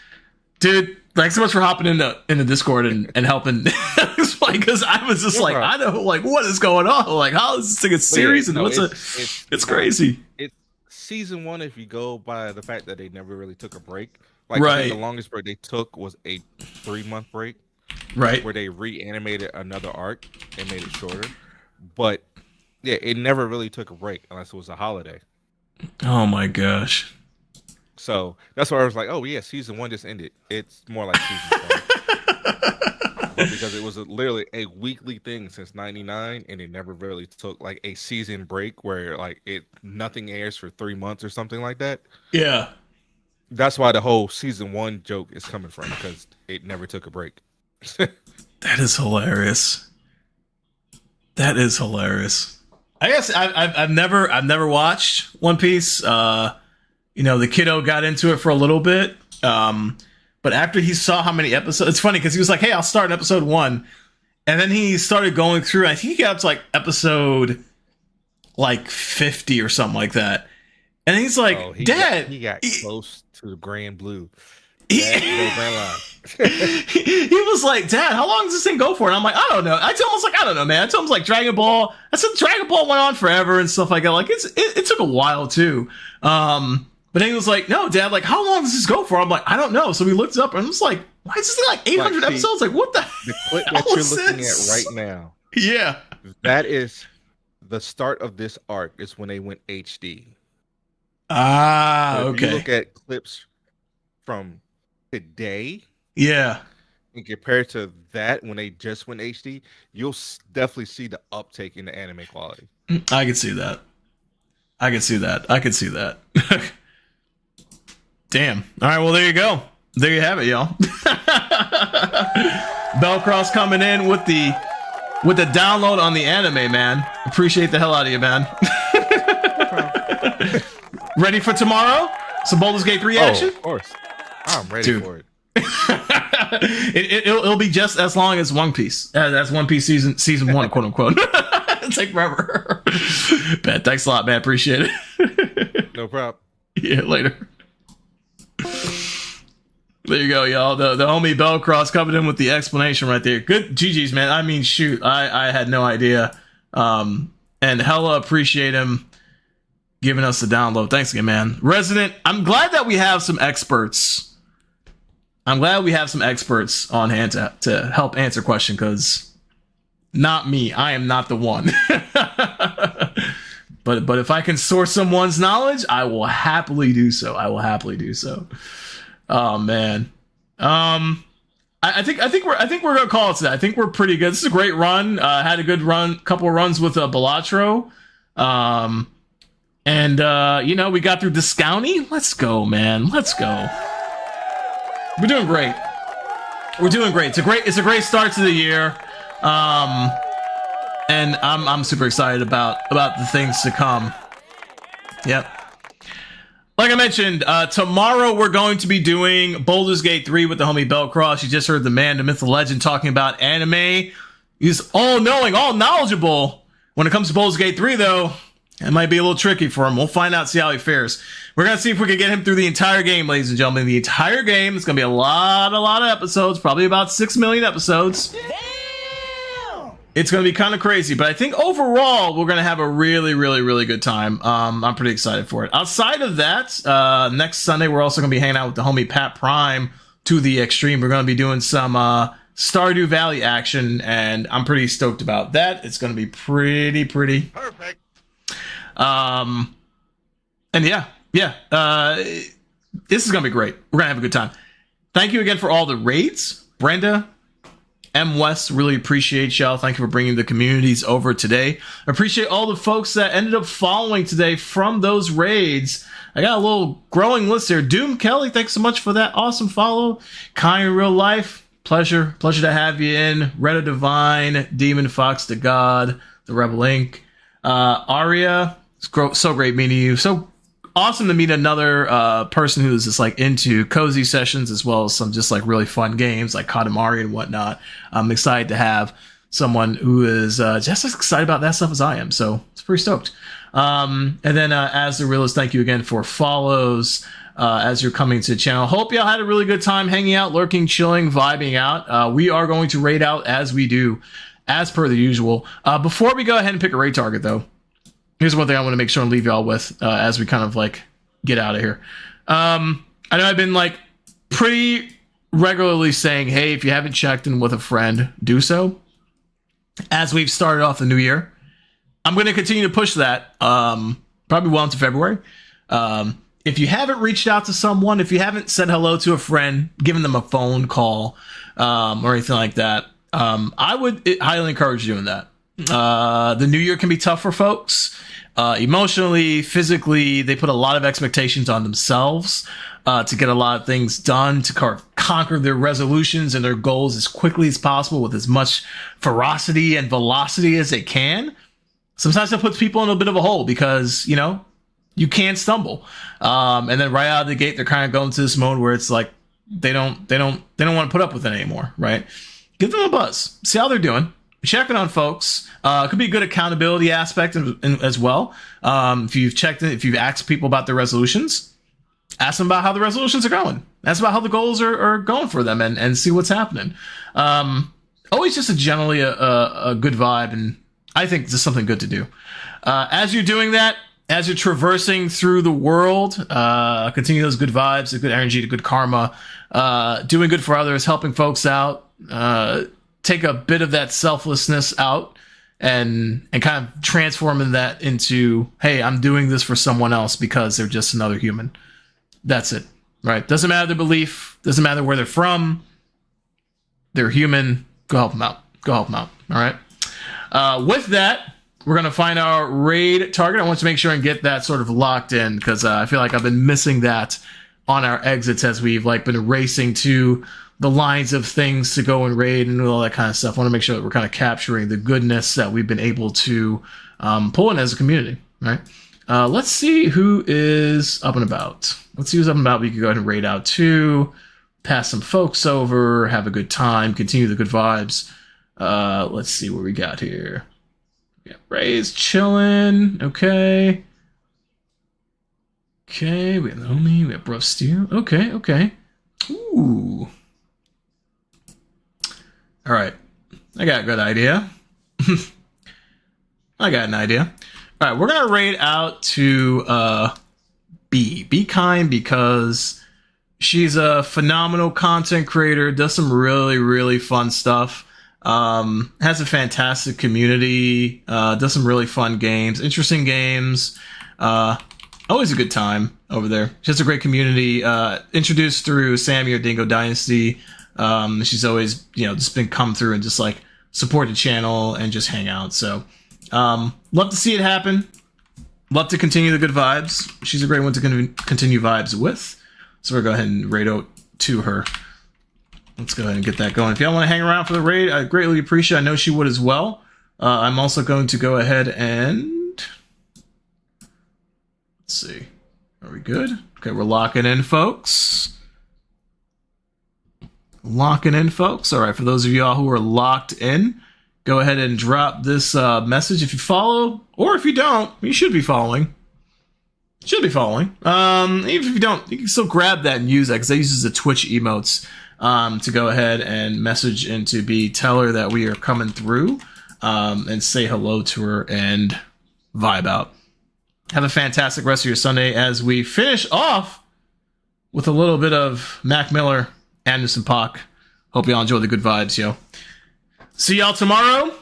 dude. Thanks so much for hopping into Discord and helping explain, because I was just like, I know, like, what is going on? Like, how is this thing a series? And it's crazy. It's season 1 if you go by the fact that they never really took a break. Like I think the longest break they took was a 3-month break. Right. Where they reanimated another arc and made it shorter. But yeah, it never really took a break unless it was a holiday. Oh my gosh. So that's why I was like, oh yeah, season 1 just ended. It's more like season 20. But because it was literally a weekly thing since 99, and it never really took like a season break where like nothing airs for 3 months or something like that. Yeah. That's why the whole season 1 joke is coming from, because it never took a break. That is hilarious. That is hilarious. I guess I've never watched One Piece. You know, the kiddo got into it for a little bit. But after he saw how many episodes, it's funny because he was like, hey, I'll start in episode 1. And then he started going through, I think he got up to like episode like 50 or something like that. And he's like, Dad. He got close to the Grand Blue. He was like, Dad, how long does this thing go for? And I'm like, I don't know. I told him, I was like, I don't know, man. I told him, like, Dragon Ball. I said Dragon Ball went on forever and stuff like that. Like, it took a while too. But then he was like, no, Dad, like, how long does this go for? I'm like, I don't know. So we looked it up and I was like, why is this thing like 800 episodes? Like, what the clip that you're looking at right now. Yeah. That is the start of this arc, is when they went HD. So if okay. you look at clips from today, yeah, and compared to that when they just went HD, you'll definitely see the uptake in the anime quality. I can see that. I can see that. Damn. All right, well, there you go. There you have it, y'all. Bellcross coming in with the download on the anime, man. Appreciate the hell out of you, man. Ready for tomorrow? Some Baldur's Gate 3 action? Of course. I'm ready for it. It'll be just as long as One Piece. That's One Piece season 1, quote unquote. It'll take forever. Ben, thanks a lot, man. Appreciate it. No problem. Yeah, later. There you go, y'all. The homie Bellcross covered him with the explanation right there. Good GG's, man. I mean, shoot, I had no idea. And hella appreciate him giving us the download. Thanks again, man. Resident, I'm glad that we have some experts. I'm glad we have some experts on hand to help answer question, because not me. I am not the one. But if I can source someone's knowledge, I will happily do so. Oh man. I think we're gonna call it today. I think we're pretty good. This is a great run. Had a good run, couple of runs with Balatro. We got through Discounty. Let's go, man. Let's go. We're doing great. It's a great start to the year. And I'm super excited about the things to come. Yep. Like I mentioned, tomorrow we're going to be doing Baldur's Gate 3 with the homie Bellcross. You just heard the man, the myth, the legend talking about anime. He's all knowing, all knowledgeable. When it comes to Baldur's Gate 3, though, it might be a little tricky for him. We'll find out, see how he fares. We're going to see if we can get him through the entire game, ladies and gentlemen. The entire game. It's going to be a lot of episodes, probably about 6 million episodes. It's going to be kind of crazy, but I think overall we're going to have a really, really, really good time. I'm pretty excited for it. Outside of that, next Sunday we're also going to be hanging out with the homie Pat Prime to the extreme. We're going to be doing some Stardew Valley action, and I'm pretty stoked about that. It's going to be pretty perfect. And yeah. This is going to be great. We're going to have a good time. Thank you again for all the raids, Brenda. M. West, really appreciate y'all. Thank you for bringing the communities over today. Appreciate all the folks that ended up following today from those raids. I got a little growing list here. Doom Kelly, thanks so much for that awesome follow. Kai in Real Life, pleasure to have you in. Retta Divine, Demon Fox the God, the Rebel Inc. Aria, it's so great meeting you. So awesome to meet another person who's just like into cozy sessions as well as some just like really fun games like Katamari and whatnot. I'm excited to have someone who is just as excited about that stuff as I am. So it's pretty stoked. And then as the realist, thank you again for follows as you're coming to the channel. Hope y'all had a really good time hanging out, lurking, chilling, vibing out. We are going to raid out as we do, as per the usual. Before we go ahead and pick a raid target though, here's one thing I want to make sure and leave y'all with as we kind of like get out of here. I know I've been like pretty regularly saying, hey, if you haven't checked in with a friend, do so. As we've started off the new year, I'm going to continue to push that probably well into February. If you haven't reached out to someone, if you haven't said hello to a friend, given them a phone call or anything like that, I would highly encourage doing that. The new year can be tough for folks. Emotionally, physically, they put a lot of expectations on themselves to get a lot of things done, to conquer their resolutions and their goals as quickly as possible with as much ferocity and velocity as they can. Sometimes that puts people in a bit of a hole because, you can't stumble. And then right out of the gate, they're kind of going to this mode where it's like they don't want to put up with it anymore, right? Give them a buzz. See how they're doing. Checking on folks could be a good accountability aspect as well. If you've asked people about their resolutions, ask them about how the resolutions are going. Ask about how the goals are going for them and see what's happening. Always just generally a good vibe, and I think just something good to do. As you're doing that, as you're traversing through the world, continue those good vibes, the good energy, the good karma, doing good for others, helping folks out, take a bit of that selflessness out and kind of transforming that into, hey, I'm doing this for someone else because they're just another human. That's it, right? Doesn't matter their belief, doesn't matter where they're from. They're human. Go help them out. All right. With that, we're going to find our raid target. I want to make sure and get that sort of locked in because I feel like I've been missing that on our exits as we've like been racing to the lines of things to go and raid and all that kind of stuff. I want to make sure that we're kind of capturing the goodness that we've been able to pull in as a community, right? Let's see who is up and about. We can go ahead and raid out too, pass some folks over, have a good time, continue the good vibes. Let's see what we got here. We got Ray's chilling. Okay. We got the homie. We got Bro Steel. Okay. Ooh, Ooh. All right. I got a good idea. I got an idea. All right, we're going to rate out to B. Be kind, because she's a phenomenal content creator, does some really, really fun stuff, has a fantastic community, does some really fun games, interesting games, always a good time over there. She has a great community, introduced through Sammy or Dingo Dynasty. She's always, just been come through and just like support the channel and just hang out. So, love to see it happen. Love to continue the good vibes. She's a great one to continue vibes with. So we're going to go ahead and raid out to her. Let's go ahead and get that going. If y'all want to hang around for the raid, I greatly appreciate it. I know she would as well. I'm also going to go ahead and... Let's see. Are we good? Okay, we're locking in, folks. Locking in, folks. All right, for those of y'all who are locked in, go ahead and drop this message. If you follow, or if you don't, you should be following. Should be following. Even if you don't, you can still grab that and use that, because that uses the Twitch emotes to go ahead and message into B. Tell her that we are coming through and say hello to her and vibe out. Have a fantastic rest of your Sunday as we finish off with a little bit of Mac Miller, Anderson .Paak. Hope y'all enjoy the good vibes, yo. See y'all tomorrow,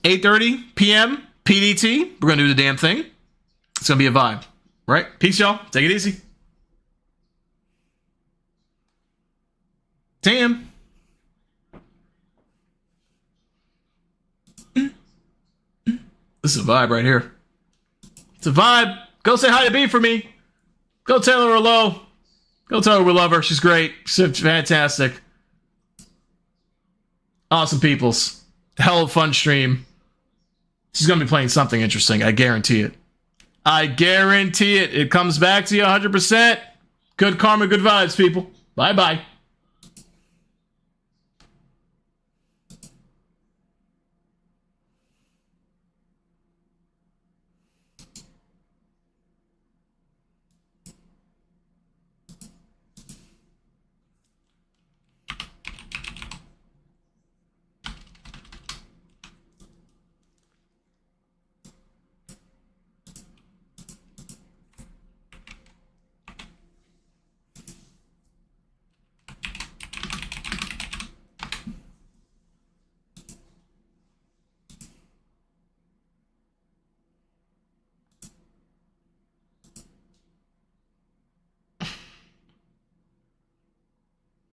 8:30 p.m. PDT. We're going to do the damn thing. It's going to be a vibe. Right? Peace, y'all. Take it easy. Damn. This is a vibe right here. It's a vibe. Go say hi to B for me. Go tell her hello. Go tell her we love her. She's great. She's fantastic. Awesome peoples. Hell of a fun stream. She's going to be playing something interesting. I guarantee it. I guarantee it. It comes back to you 100%. Good karma, good vibes, people. Bye-bye.